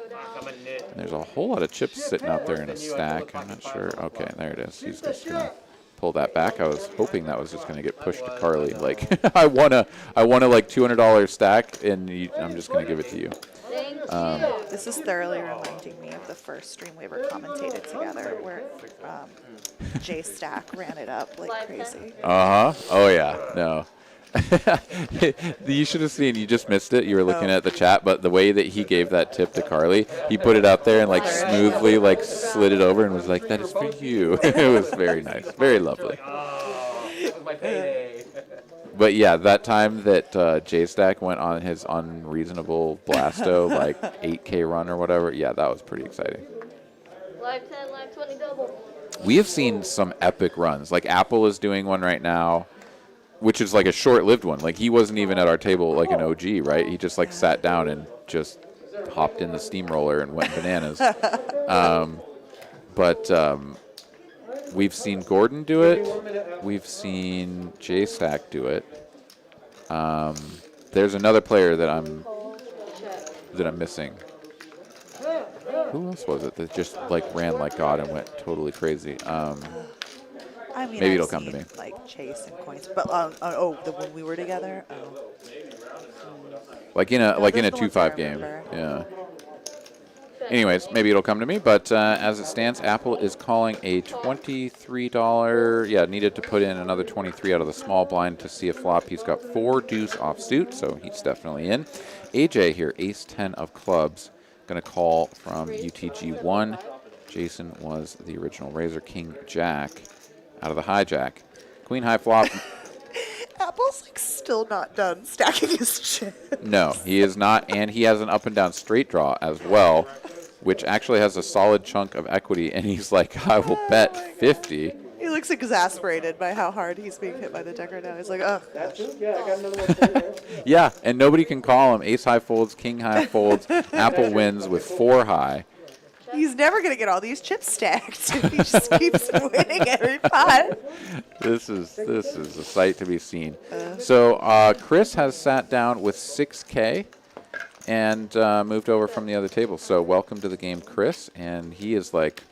S2: And there's a whole lot of chips sitting out there in a stack. I'm not sure. Okay, there it is. He's just gonna pull that back. I was hoping that was just gonna get pushed to Carly. Like I won a like $200 stack, and I'm just gonna give it to you.
S3: This is thoroughly reminding me of the first stream we ever commentated together, where Jay Stack ran it up like crazy.
S2: Oh yeah. No. You should have seen. You just missed it. You were looking at the chat, but the way that he gave that tip to Carly, he put it out there and like smoothly like slid it over and was like, "That is for you." It was very nice, very lovely.
S1: My payday.
S2: But yeah, that time that J-Stack went on his unreasonable Blasto like 8K run or whatever, yeah, that was pretty exciting.
S6: Live 10, live 20 double.
S2: We have seen some epic runs. Like Apple is doing one right now, which is like a short-lived one. Like he wasn't even at our table like an OG, right? He just like sat down and just hopped in the steamroller and went bananas. But we've seen Gordon do it. We've seen J-Stack do it. There's another player that I'm missing. Who else was it that just like ran like God and went totally crazy?
S3: I mean,
S2: Maybe
S3: I've
S2: it'll come to
S3: seen,
S2: me.
S3: Like Chase and Coins, but when we were together. Oh.
S2: Like in a
S3: those are the ones I
S2: 2-5 game.
S3: remember.
S2: Yeah. Anyways, maybe it'll come to me. But as it stands, Apple is calling a $23. Yeah, needed to put in another 23 out of the small blind to see a flop. He's got 4 deuce off suit, so he's definitely in. AJ here, ace 10 of clubs, going to call from UTG1. Jason was the original raiser. King Jack out of the hijack. Queen high flop.
S3: Apple's like still not done stacking his chips.
S2: No, he is not, and he has an up and down straight draw as well, which actually has a solid chunk of equity, and he's like, I will bet 50.
S3: He looks exasperated by how hard he's being hit by the deck right now. He's like, oh, gosh.
S1: Yeah, I got another one sitting there.
S2: Yeah, and nobody can call him. Ace high folds, king high folds. Apple wins with 4 high.
S3: He's never going to get all these chips stacked if he just keeps winning every pot.
S2: This is a sight to be seen. So Chris has sat down with 6K and moved over from the other table. So welcome to the game, Chris. And he is like,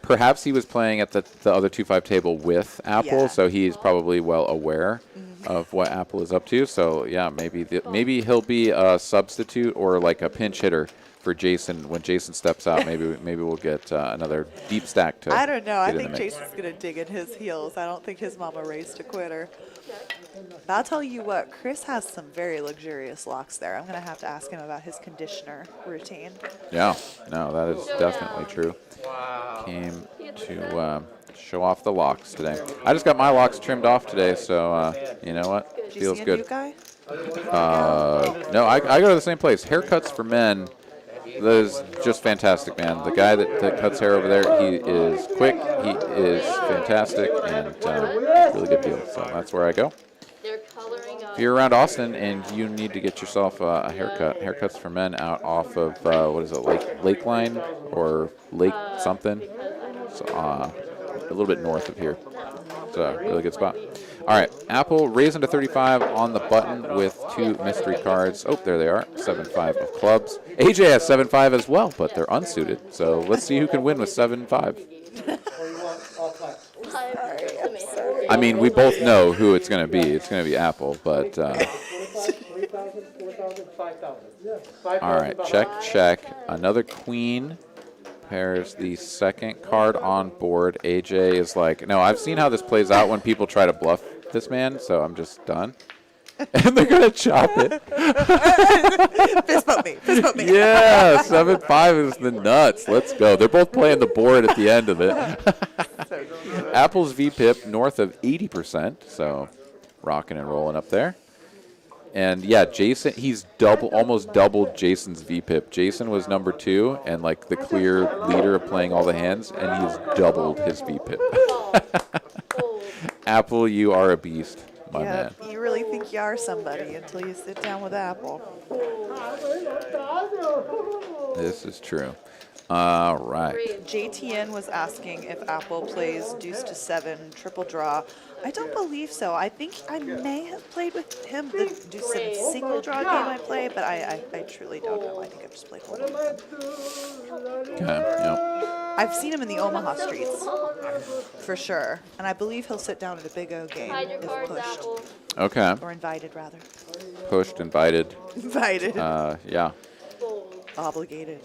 S2: perhaps he was playing at the other 2-5 table with Apple,
S3: Yeah.
S2: so he's probably well aware of what Apple is up to. So yeah, maybe he'll be a substitute or like a pinch hitter for Jason when Jason steps out. Maybe we'll get another deep stack to.
S3: I don't know. I
S2: get in
S3: think
S2: the mix.
S3: Jason's going to dig in his heels. I don't think his mama raised a quitter. But I'll tell you what, Chris has some very luxurious locks there. I'm going to have to ask him about his conditioner routine.
S2: Yeah, no, that is definitely true. Came to show off the locks today. I just got my locks trimmed off today, so you know what?
S3: Did you
S2: Feels
S3: see a
S2: good.
S3: new guy?
S2: No, I go to the same place. Haircuts for men. That is just fantastic, man. The guy that cuts hair over there, he is quick, he is fantastic, and really good deal. So that's where I go.
S6: They're coloring
S2: If you're around Austin and you need to get yourself a haircut, Haircuts for Men out off of, what is it, Lakeline or Lake something? So, a little bit north of here. It's a really good spot. All right, Apple raising to 35 on the button with 2 mystery cards. Oh, there they are, 7-5 of clubs. AJ has 7-5 as well, but they're unsuited. So let's see who can win with 7-5. I mean, we both know who it's going to be. It's going to be Apple, but...
S1: 3,000, 4,000, 5,000.
S2: all right, check. Another queen pairs the second card on board. AJ is like, no, I've seen how this plays out when people try to bluff this man, so I'm just done. And they're going to chop it.
S3: Fist bump me.
S2: Yeah, 7-5 is the nuts. Let's go. They're both playing the board at the end of it.
S3: So cute.
S2: Apple's VPIP north of 80%, so rocking and rolling up there. And yeah, Jason, he's almost doubled Jason's VPIP. Jason was number 2 and like the clear leader of playing all the hands, and he's doubled his VPIP. Apple, you are a beast, my man.
S3: You really think you are somebody until you sit down with Apple.
S2: This is true. All right.
S3: JTN was asking if Apple plays deuce to 7 triple draw. I don't believe so. I think I may have played with him the deuce 7 single draw game I play, but I truly don't know. I think I've just played one.
S2: Okay, yep.
S3: I've seen him in the Omaha streets for sure, and I believe he'll sit down at a Big O game
S6: Hide your
S3: if
S6: cards,
S3: pushed
S6: Apple.
S2: Okay.
S3: or invited rather.
S2: Pushed, invited.
S3: Invited,
S2: Yeah.
S3: obligated.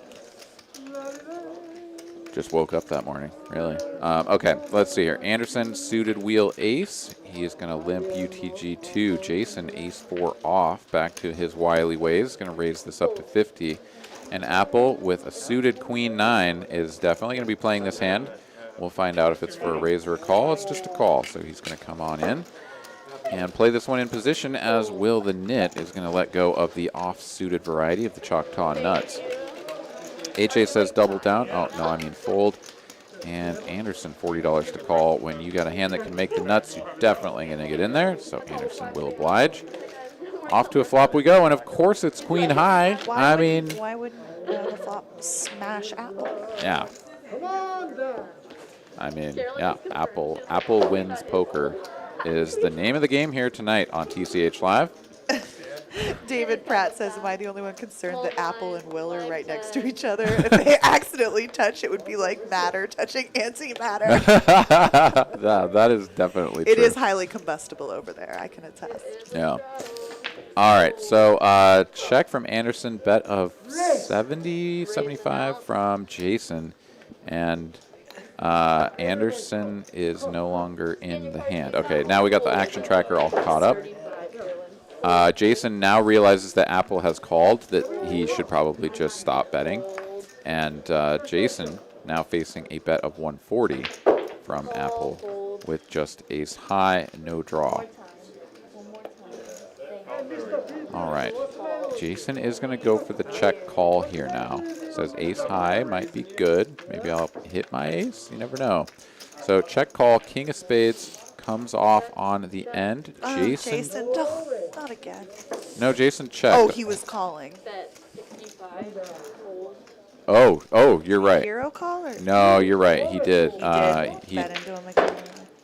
S2: Just woke up that morning, really. Okay, let's see here. Anderson, suited wheel ace. He is going to limp UTG2. Jason, ace 4 off, back to his wily ways. Going to raise this up to 50. And Apple, with a suited queen 9, is definitely going to be playing this hand. We'll find out if it's for a raise or a call. It's just a call, so he's going to come on in and play this one in position, as Will the Knit is going to let go of the off-suited variety of the Choctaw Nuts. HA says double down. Oh, no, I mean fold. And Anderson, $40 to call. When you got a hand that can make the nuts, you're definitely going to get in there. So Anderson will oblige. Off to a flop we go, and of course it's queen high.
S3: Why wouldn't the flop smash Apple?
S2: Yeah. Yeah, Apple wins poker is the name of the game here tonight on TCH Live.
S3: David Pratt says, am I the only one concerned that Apple and Will are right next to each other? If they accidentally touch, it would be like matter touching antimatter.
S2: That is definitely true.
S3: It is highly combustible over there, I can attest.
S2: Yeah. All right, so check from Anderson, bet of 70, 75 from Jason. And Anderson is no longer in the hand. Okay, now we got the action tracker all caught up. Jason now realizes that Apple has called, that he should probably just stop betting. And Jason now facing a bet of 140 from Apple with just ace high, no draw. All right. Jason is going to go for the check call here now. Says ace high might be good. Maybe I'll hit my ace. You never know. So check call, king of spades comes off on the end.
S3: Jason, not again.
S2: No, Jason checked.
S3: Oh, he was calling.
S6: Bet 65. Fold.
S2: Oh, you're right.
S3: Hero call or?
S2: No, you're right. He did.
S3: He did bet into him again.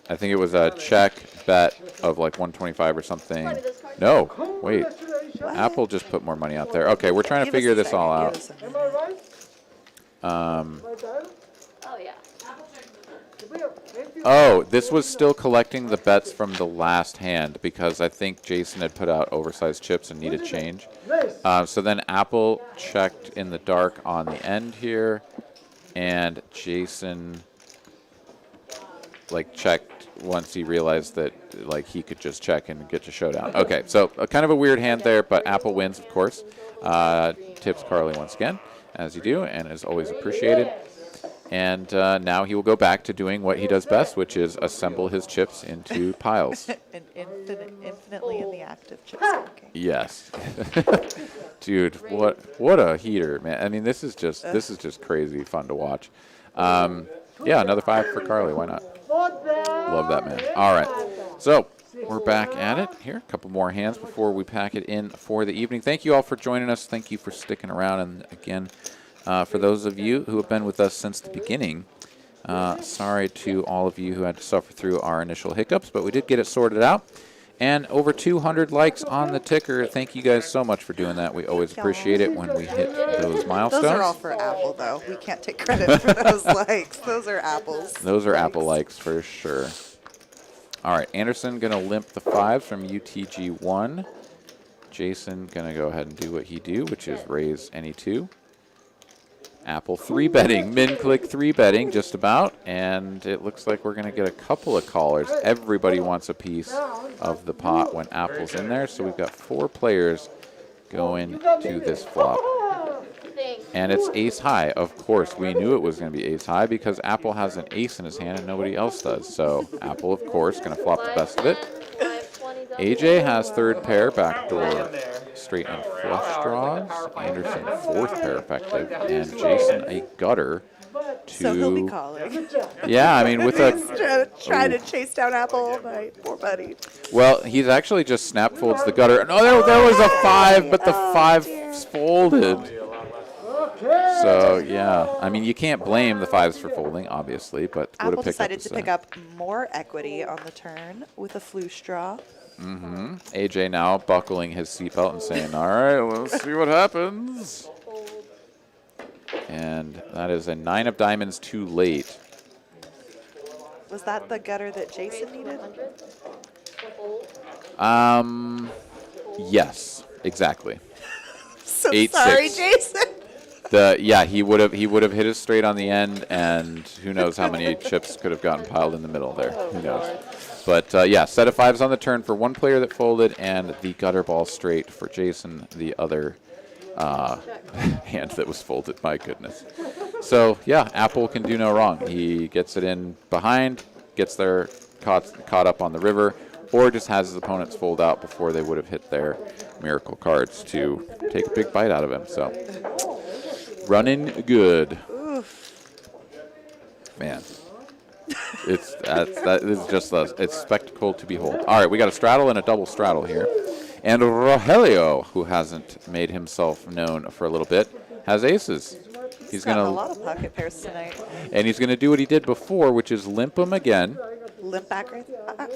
S2: I think it was a check bet of like 125 or something. No, wait.
S3: What?
S2: Apple just put more money out there. Okay, we're trying to figure this all out.
S6: Oh, yeah.
S2: Oh, this was still collecting the bets from the last hand because I think Jason had put out oversized chips and needed change. So then Apple checked in the dark on the end here, and Jason checked once he realized that he could just check and get to showdown. Okay, so kind of a weird hand there, but Apple wins, of course. Tips Carly once again, as you do, and is always appreciated. And now he will go back to doing what he does best, which is assemble his chips into piles.
S3: An infinitely in the act of chip stacking.
S2: Yes. Dude, what a heater, man. I mean, this is just crazy fun to watch. Yeah, another 5 for Carly. Why not? Love that, man. All right. So we're back at it here. A couple more hands before we pack it in for the evening. Thank you all for joining us. Thank you for sticking around. And again, for those of you who have been with us since the beginning, sorry to all of you who had to suffer through our initial hiccups, but we did get it sorted out. And over 200 likes on the ticker. Thank you guys so much for doing that. We always appreciate it when we hit those milestones.
S3: Those are all for Apple, though. We can't take credit for those likes. Those are Apple's.
S2: Those are Apple likes for sure. All right, Anderson going to limp the 5 from UTG1. Jason going to go ahead and do what he do, which is raise any 2. Apple 3-betting, min-click 3-betting just about, and it looks like we're going to get a couple of callers. Everybody wants a piece of the pot when Apple's in there, so we've got 4 players going to this flop. And it's ace high. Of course, we knew it was going to be ace high because Apple has an ace in his hand and nobody else does. So Apple, of course, going to flop the best of it. AJ has 3rd pair, backdoor straight and flush draws. Anderson 4th pair effective, and Jason a gutter to.
S3: So he'll be calling.
S2: Yeah, I mean with a.
S3: He's trying to chase down Apple all night. Poor buddy.
S2: Well, he's actually just snap folds the gutter. No, there was a 5, but the 5's folded. So yeah, I mean you can't blame the 5s for folding, obviously, but would
S3: Apple
S2: have picked up
S3: decided to pick up more equity on the turn with a floosh draw.
S2: Mm-hmm. AJ now buckling his seatbelt and saying, all right, let's see what happens. And that is a 9 of diamonds too late.
S3: Was that the gutter that Jason needed?
S2: Yes, exactly.
S3: So
S2: 8-6.
S3: sorry, Jason.
S2: He would have hit it straight on the end, and who knows how many chips could have gotten piled in the middle there. Who knows? But yeah, set of 5s on the turn for one player that folded, and the gutter ball straight for Jason, the other hand that was folded. My goodness. So yeah, Apple can do no wrong. He gets it in behind, gets there caught up on the river, or just has his opponents fold out before they would have hit their miracle cards to take a big bite out of him. So running good.
S3: Oof.
S2: Man. That is just it's spectacle to behold. All right, we got a straddle and a double straddle here. And Rogelio, who hasn't made himself known for a little bit, has aces.
S3: He's got a lot of pocket pairs tonight.
S2: And he's going to do what he did before, which is limp him again.
S3: Limp back right there. I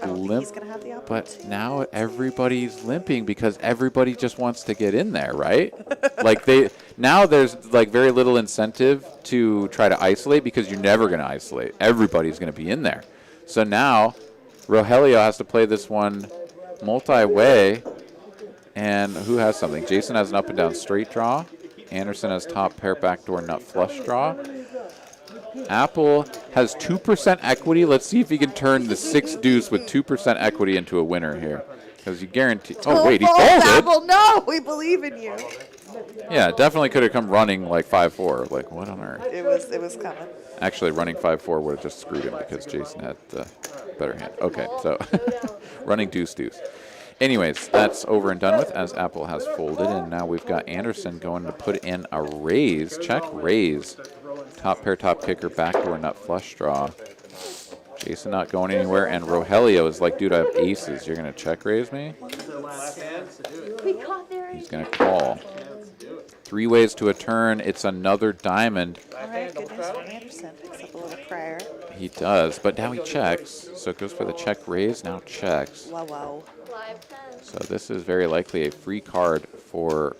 S3: don't think he's going to have the opportunity.
S2: But now everybody's limping because everybody just wants to get in there, right? Now there's like very little incentive to try to isolate because you're never going to isolate. Everybody's going to be in there. So now Rogelio has to play this one multi-way. And who has something? Jason has an up and down straight draw. Anderson has top pair backdoor nut flush draw. Apple has 2% equity. Let's see if he can turn the 6 deuce with 2% equity into a winner here. Because you guarantee. Oh, wait, he folded.
S3: Apple, no, we believe in you.
S2: Yeah, definitely could have come running like 5-4. Like, what on earth?
S3: It was coming.
S2: Actually, running 5-4 would have just screwed him because Jason had the better hand. Okay, so running deuce. Anyways, that's over and done with as Apple has folded. And now we've got Anderson going to put in a raise. Check raise. Top pair, top kicker, backdoor nut flush draw. Jason not going anywhere. And Rogelio is like, dude, I have aces. You're going to check raise me? He's going to call. 3 ways to a turn. It's another diamond.
S3: All right, good news for Anderson. Picks up a little prayer.
S2: He does, but now he checks. So it goes for the check raise, now checks.
S3: Wow.
S2: So this is very likely a free card for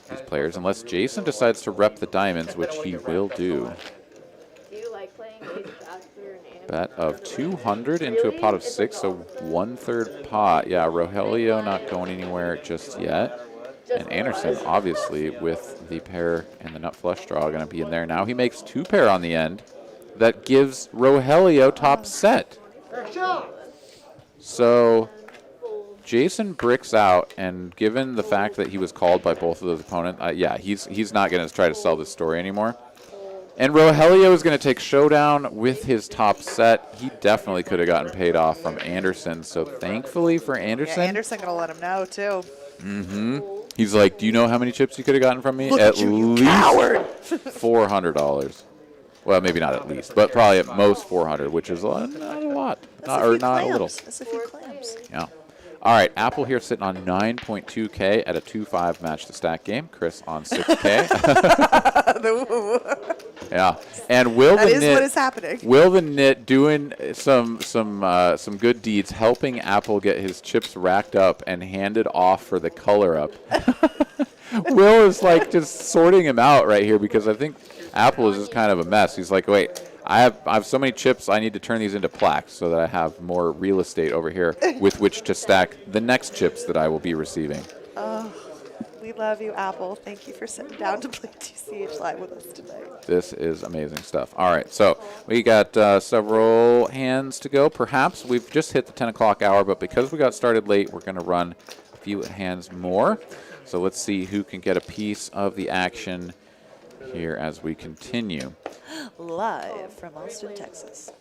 S2: these players, unless Jason decides to rep the diamonds, which he will do.
S6: Do you like playing Ace Bachelor and Anime?
S2: Bet of 200 into a pot of 6, so 1/3 pot. Yeah, Rogelio not going anywhere just yet. And Anderson, obviously, with the pair and the nut flush draw, going to be in there. Now he makes 2 pair on the end. That gives Rogelio top set. So Jason bricks out, and given the fact that he was called by both of those opponents, yeah, he's not going to try to sell this story anymore. And Rogelio is going to take showdown with his top set. He definitely could have gotten paid off from Anderson. So thankfully for Anderson.
S3: Yeah, Anderson going to let him know, too.
S2: Mm-hmm. He's like, do you know how many chips you could have gotten from me?
S3: Look
S2: at
S3: you,
S2: least
S3: coward.
S2: $400. Well, maybe not at least, but probably at most 400, which is not a lot. Not a little.
S3: That's a few clams.
S2: Yeah. All right, Apple here sitting on 9.2K at a 2-5 match to stack game. Chris on 6K. Yeah. And Will
S3: that
S2: the
S3: is
S2: Knit,
S3: what is happening.
S2: Will the Knit doing some good deeds, helping Apple get his chips racked up and handed off for the color up. Will is like just sorting him out right here because I think Apple is just kind of a mess. He's like, wait, I have so many chips, I need to turn these into plaques so that I have more real estate over here with which to stack the next chips that I will be receiving.
S3: Oh, we love you, Apple. Thank you for sitting down to play TCH Live with us today.
S2: This is amazing stuff. All right, so we got several hands to go. Perhaps we've just hit the 10 o'clock hour, but because we got started late, we're going to run a few hands more. So let's see who can get a piece of the action here as we continue.
S3: Live from Austin, Texas.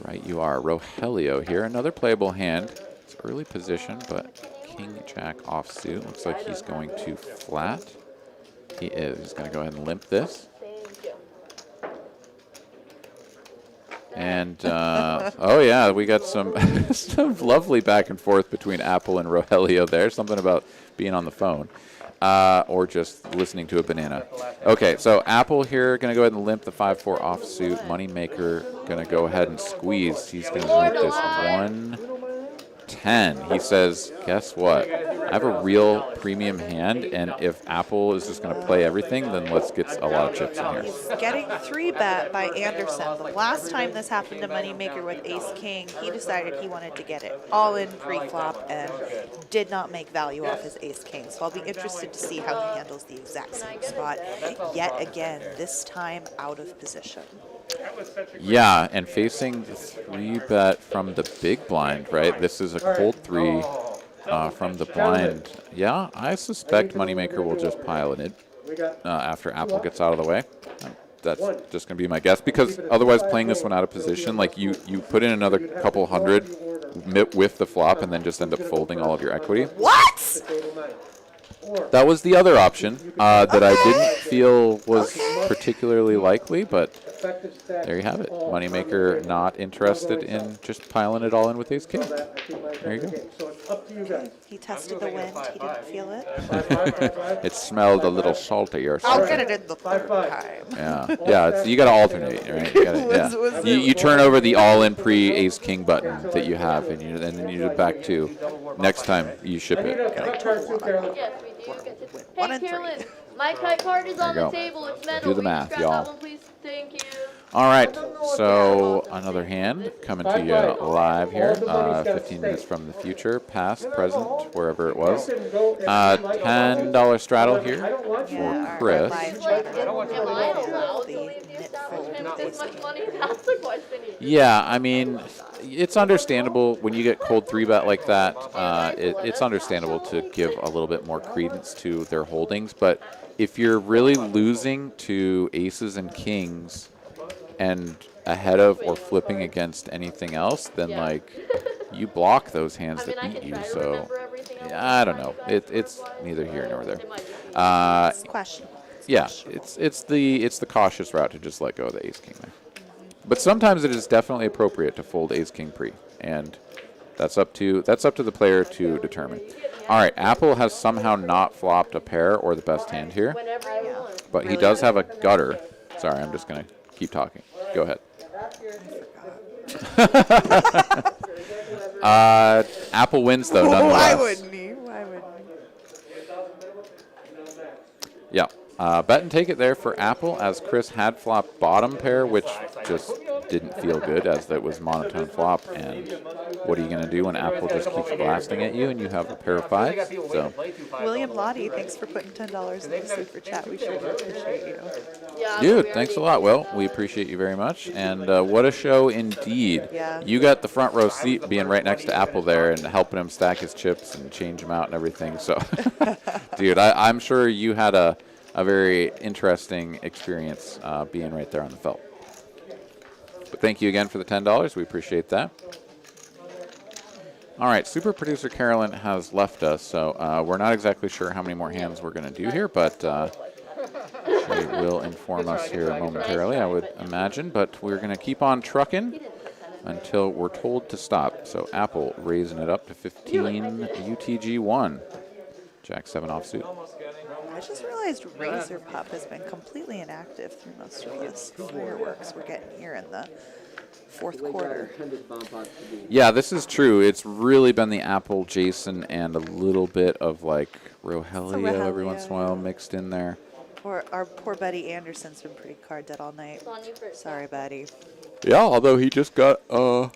S2: Right, you are. Rogelio here. Another playable hand. It's early position, but King-Jack offsuit. Looks like he's going to flat. He is. He's going to go ahead and limp this. And, oh yeah, we got some, some lovely back and forth between Apple and Rogelio there. Something about being on the phone. Or just listening to a banana. Okay, so Apple here going to go ahead and limp the 5-4 offsuit. Moneymaker going to go ahead and squeeze. He's going to make this 110. He says, guess what? I have a real premium hand, and if Apple is just going to play everything, then let's get a lot of chips in here.
S3: He's getting 3-bet by Anderson. The last time this happened to Moneymaker with Ace-King, he decided he wanted to get it all in pre-flop and did not make value off his Ace-King. So I'll be interested to see how he handles the exact same spot yet again, this time out of position.
S2: Yeah, and facing the 3-bet from the big blind, right? This is a cold 3 from the blind. Yeah, I suspect Moneymaker will just pile it after Apple gets out of the way. That's just going to be my guess, because otherwise playing this one out of position, like you put in another couple hundred with the flop and then just end up folding all of your equity.
S3: What?
S2: That was the other option that I didn't feel was particularly likely, but there you have it. Moneymaker not interested in just piling it all in with ace king. There you go.
S7: So it's up to you guys.
S3: He tested the wind. He didn't feel it.
S2: It smelled a little salty or
S3: I'll
S2: something.
S3: get it in the third time.
S2: Yeah, yeah. You got to alternate, right? You, gotta, yeah. You turn over the all-in pre-ace king button that you have, and then you do it back to next time you ship it.
S6: Yes, we do get to.
S3: One
S6: Hey,
S3: and three.
S6: Carolyn, my kite card is on
S2: There
S6: the
S2: you go.
S6: table. It's metal.
S2: Do the
S6: Will you
S2: math,
S6: grab
S2: y'all.
S6: that one, please? Thank you.
S2: All right, so another hand coming to you live here, 15 minutes from the future, past, present, wherever it was. $10 straddle here
S3: Yeah,
S2: for Chris.
S3: our live
S6: It's like,
S3: chatter
S6: am I allowed
S3: the
S6: to leave the
S3: knit
S6: establishment
S3: fold
S6: with this
S3: is
S6: much money? That's the question here.
S2: Yeah, I mean, it's understandable when you get cold 3-bet like that. It's understandable to give a little bit more credence to their holdings, but if you're really losing to aces and kings and ahead of or flipping against anything else, then
S6: Yeah.
S2: like you block those hands
S6: I mean,
S2: that
S6: I
S2: beat
S6: can
S2: you.
S6: try to
S2: So
S6: remember everything
S2: yeah, I don't know.
S6: want, but
S2: It's neither here nor there.
S6: it might be.
S3: It's questionable.
S2: Yeah, it's the cautious route to just let go of the ace king there. But sometimes it is definitely appropriate to fold ace king pre, and that's up to the player to determine. All right, Apple has somehow not flopped a pair or the best hand here,
S6: Whenever you want.
S2: but he does have a gutter. Sorry, I'm just gonna keep talking. Go ahead. Apple wins though, nonetheless.
S3: Why wouldn't he? Why wouldn't he?
S2: Yeah. Bet and take it there for Apple, as Chris had flopped bottom pair, which just didn't feel good, as that was monotone flop. And what are you going to do when Apple just keeps blasting at you and you have a pair of fives? So,
S3: William Lottie, thanks for putting $10 in the super chat. We sure do appreciate you.
S6: Yeah,
S2: dude,
S6: we
S2: thanks a
S6: already-
S2: lot, Will. We appreciate you very much. And what a show indeed.
S3: Yeah.
S2: You got the front row seat being right next to Apple there and helping him stack his chips and change them out and everything. So, dude, I'm sure you had a very interesting experience being right there on the felt. But thank you again for the $10. We appreciate that. All right, super producer Carolyn has left us, so we're not exactly sure how many more hands we're going to do here, but she will inform us here momentarily, I would imagine. But we're going to keep on trucking until we're told to stop. So Apple raising it up to 15 UTG1. Jack 7 offsuit.
S3: I just realized Razor Pup has been completely inactive through most of this fireworks we're getting here in the fourth quarter.
S2: Yeah, this is true. It's really been the Apple, Jason, and a little bit of like Rogelio every once in a while mixed in there.
S3: Or our poor buddy Anderson's been pretty card dead all night.
S6: It's on you first.
S3: Sorry, buddy.
S2: Yeah, although he just got a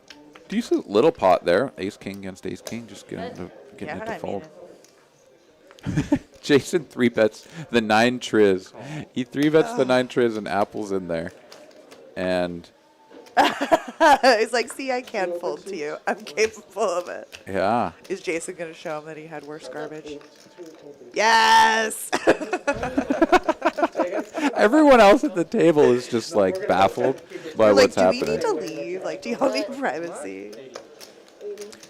S2: decent little pot there. Ace King against Ace King, just getting it to fold. Jason 3-bets the 9 triz. He 3-bets the 9 triz and Apple's in there. And
S3: He's like, see, I can fold to you. I'm capable of it.
S2: yeah.
S3: Is Jason going to show him that he had worse garbage? Yes!
S2: Everyone else at the table is just like baffled by
S3: Like,
S2: what's
S3: do
S2: happening.
S3: we need to leave? Like, do y'all need privacy?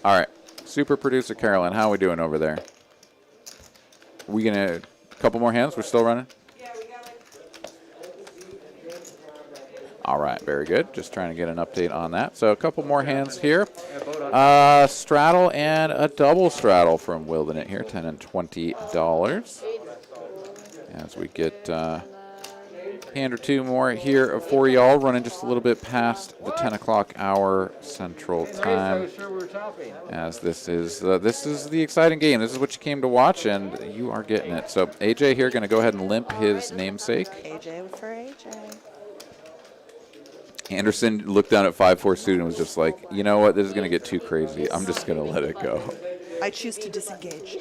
S2: All right. Super producer Carolyn, how are we doing over there? We gonna a couple more hands? We're still running?
S8: Yeah, we got like
S2: All right, very good. Just trying to get an update on that. So a couple more hands here. Straddle and a double straddle from Wilderness here, $10 and $20. As we get hand or two more here for y'all, running just a little bit past the 10 o'clock hour Central Time. As this is the exciting game. This is what you came to watch, and you are getting it. So AJ here going to go ahead and limp his namesake.
S3: AJ for AJ.
S2: Anderson looked down at 5-4 suit and was just like, you know what, this is going to get too crazy. I'm just going to let it go.
S3: I choose to disengage.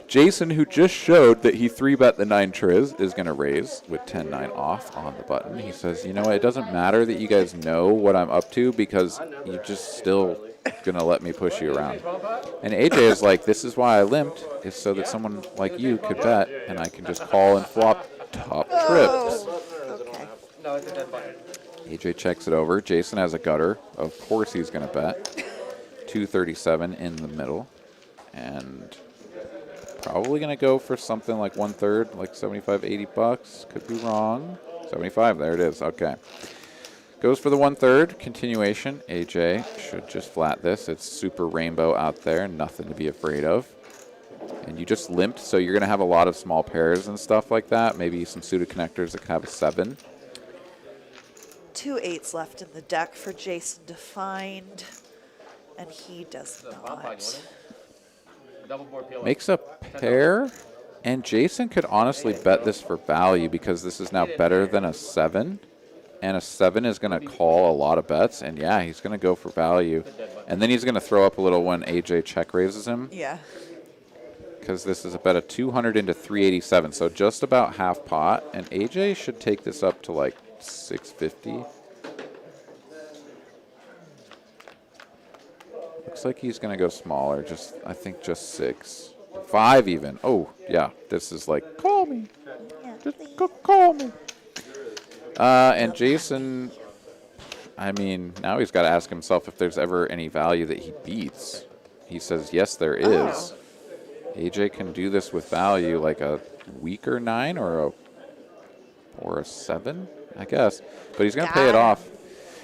S2: Jason, who just showed that he 3-bet the 9 triz, is going to raise with 10-9 off on the button. He says, you know what, it doesn't matter that you guys know what I'm up to because you're just still going to let me push you around. And AJ is like, this is why I limped, is so that someone like you could bet and I can just call and flop top trips.
S3: Okay.
S2: AJ checks it over. Jason has a gutter. Of course he's going to bet. 237 in the middle. And probably going to go for something like 1/3, like 75, $80. Could be wrong. 75, there it is. Okay. Goes for the 1/3. Continuation. AJ should just flat this. It's super rainbow out there. Nothing to be afraid of. And you just limped, so you're going to have a lot of small pairs and stuff like that. Maybe some suited connectors that can have a 7.
S3: 2 8s left in the deck for Jason to find, and he does not.
S2: Makes a pair, and Jason could honestly bet this for value because this is now better than a 7. And a 7 is going to call a lot of bets, and yeah, he's going to go for value. And then he's going to throw up a little when AJ check raises him.
S3: Yeah.
S2: Because this is about a 200 into 387, so just about half pot. And AJ should take this up to like 650. Looks like he's going to go smaller, I think just 6. 5 even. Oh, yeah, this is like, call me. Just call me. And Jason, I mean, now he's got to ask himself if there's ever any value that he beats. He says, yes, there is.
S3: Oh.
S2: AJ can do this with value, like a weaker 9 or a 7, I guess. But he's going to pay it off.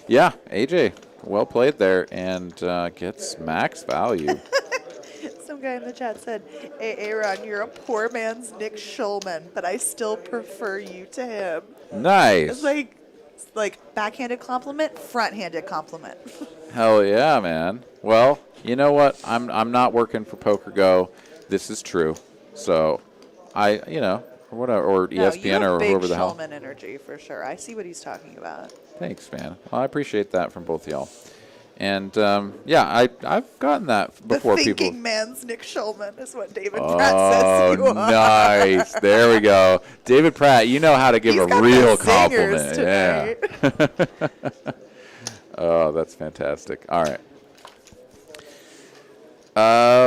S2: Yeah, AJ, well played there, and gets max value.
S3: Some guy in the chat said, hey, Aaron, you're a poor man's Nick Schulman, but I still prefer you to him.
S2: Nice.
S3: It's like backhanded compliment, front-handed compliment.
S2: Hell yeah, man. Well, you know what? I'm not working for Poker Go. This is true. So, or whatever, or ESPN or whoever the hell.
S3: Schulman energy for sure. I see what he's talking about.
S2: Thanks, man. Well, I appreciate that from both y'all. And I've gotten that before.
S3: The thinking
S2: people.
S3: Man's Nick Schulman is what David Pratt says you are.
S2: Nice. There we go. David Pratt, you know how to give
S3: He's
S2: a
S3: got
S2: real
S3: the
S2: compliment.
S3: singers
S2: Yeah. Oh, that's fantastic. All right.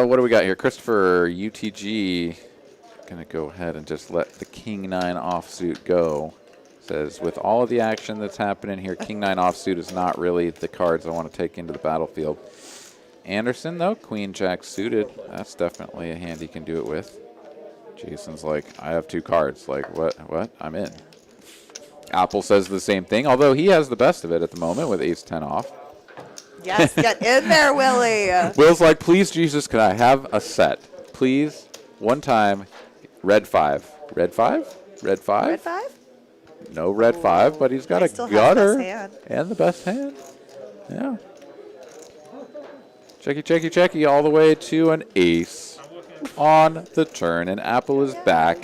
S2: What do we got here? Christopher, UTG. Going to go ahead and just let the King 9 offsuit go. Says, with all of the action that's happening here, King 9 offsuit is not really the cards I want to take into the battlefield. Anderson, though, Queen Jack suited. That's definitely a hand he can do it with. Jason's like, I have 2 cards. Like, what? I'm in. Apple says the same thing, although he has the best of it at the moment with ace-10 off.
S3: Yes, get in there, Willie.
S2: Will's like, please, Jesus, can I have a set? Please, one time, red 5. Red 5? Red 5?
S3: Red 5?
S2: No red 5, but he's got a gutter and the best hand. Yeah. Checky, all the way to an ace on the turn, and Apple is back.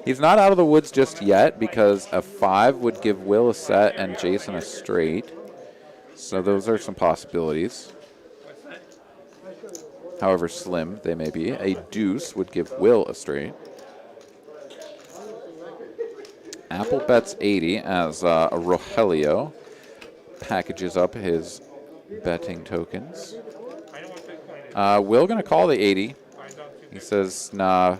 S2: He's not out of the woods just yet because a 5 would give Will a set and Jason a straight. So those are some possibilities. However slim they may be. A deuce would give Will a straight. Apple bets 80 as Rogelio packages up his betting tokens. Will gonna call the 80. He says, "Nah,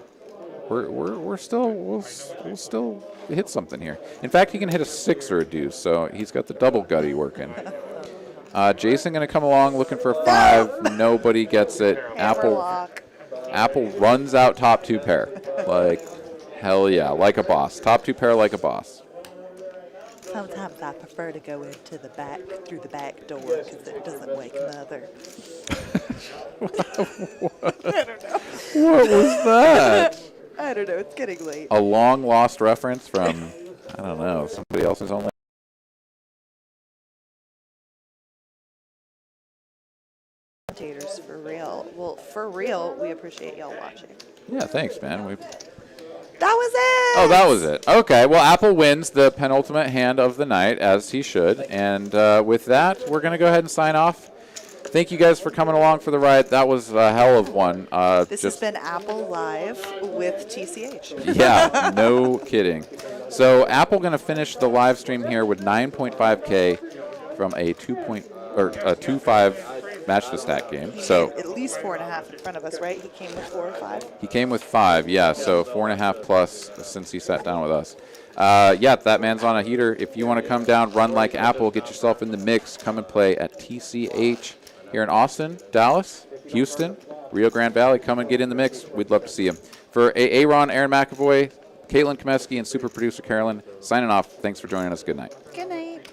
S2: we'll still hit something here." In fact, he can hit a 6 or a deuce, so he's got the double gutty working. Jason gonna come along looking for a 5. Nobody gets it. Apple runs out top 2 pair. Like, hell yeah, like a boss. Top 2 pair like a boss.
S3: Sometimes I prefer to go into the back through the back door because it doesn't wake mother. I don't know.
S2: What was that?
S3: I don't know. It's getting late.
S2: A long lost reference from, I don't know, somebody else's only.
S3: For real. Well, for real, we appreciate y'all watching.
S2: Yeah, thanks, man.
S3: That was it.
S2: Oh, that was it. Okay, well, Apple wins the penultimate hand of the night, as he should. And with that, we're going to go ahead and sign off. Thank you guys for coming along for the ride. That was a hell of one.
S3: This has been Apple Live with TCH.
S2: Yeah, no kidding. So Apple going to finish the live stream here with 9.5K from a 2.5 match the stack game. So
S3: at least 4.5 in front of us, right? He came with 4 or 5.
S2: He came with 5, yeah. So 4.5 plus since he sat down with us. Yeah, that man's on a heater. If you want to come down, run like Apple, get yourself in the mix. Come and play at TCH here in Austin, Dallas, Houston, Rio Grande Valley. Come and get in the mix. We'd love to see him. For Aaron McAvoy, Caitlin Komeski and super producer Carolyn signing off. Thanks for joining us. Good night.
S3: Good night.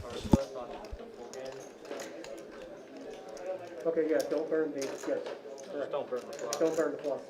S7: Okay, yeah, don't burn the, yes.
S1: Just don't burn the flower.
S7: Don't burn the floss.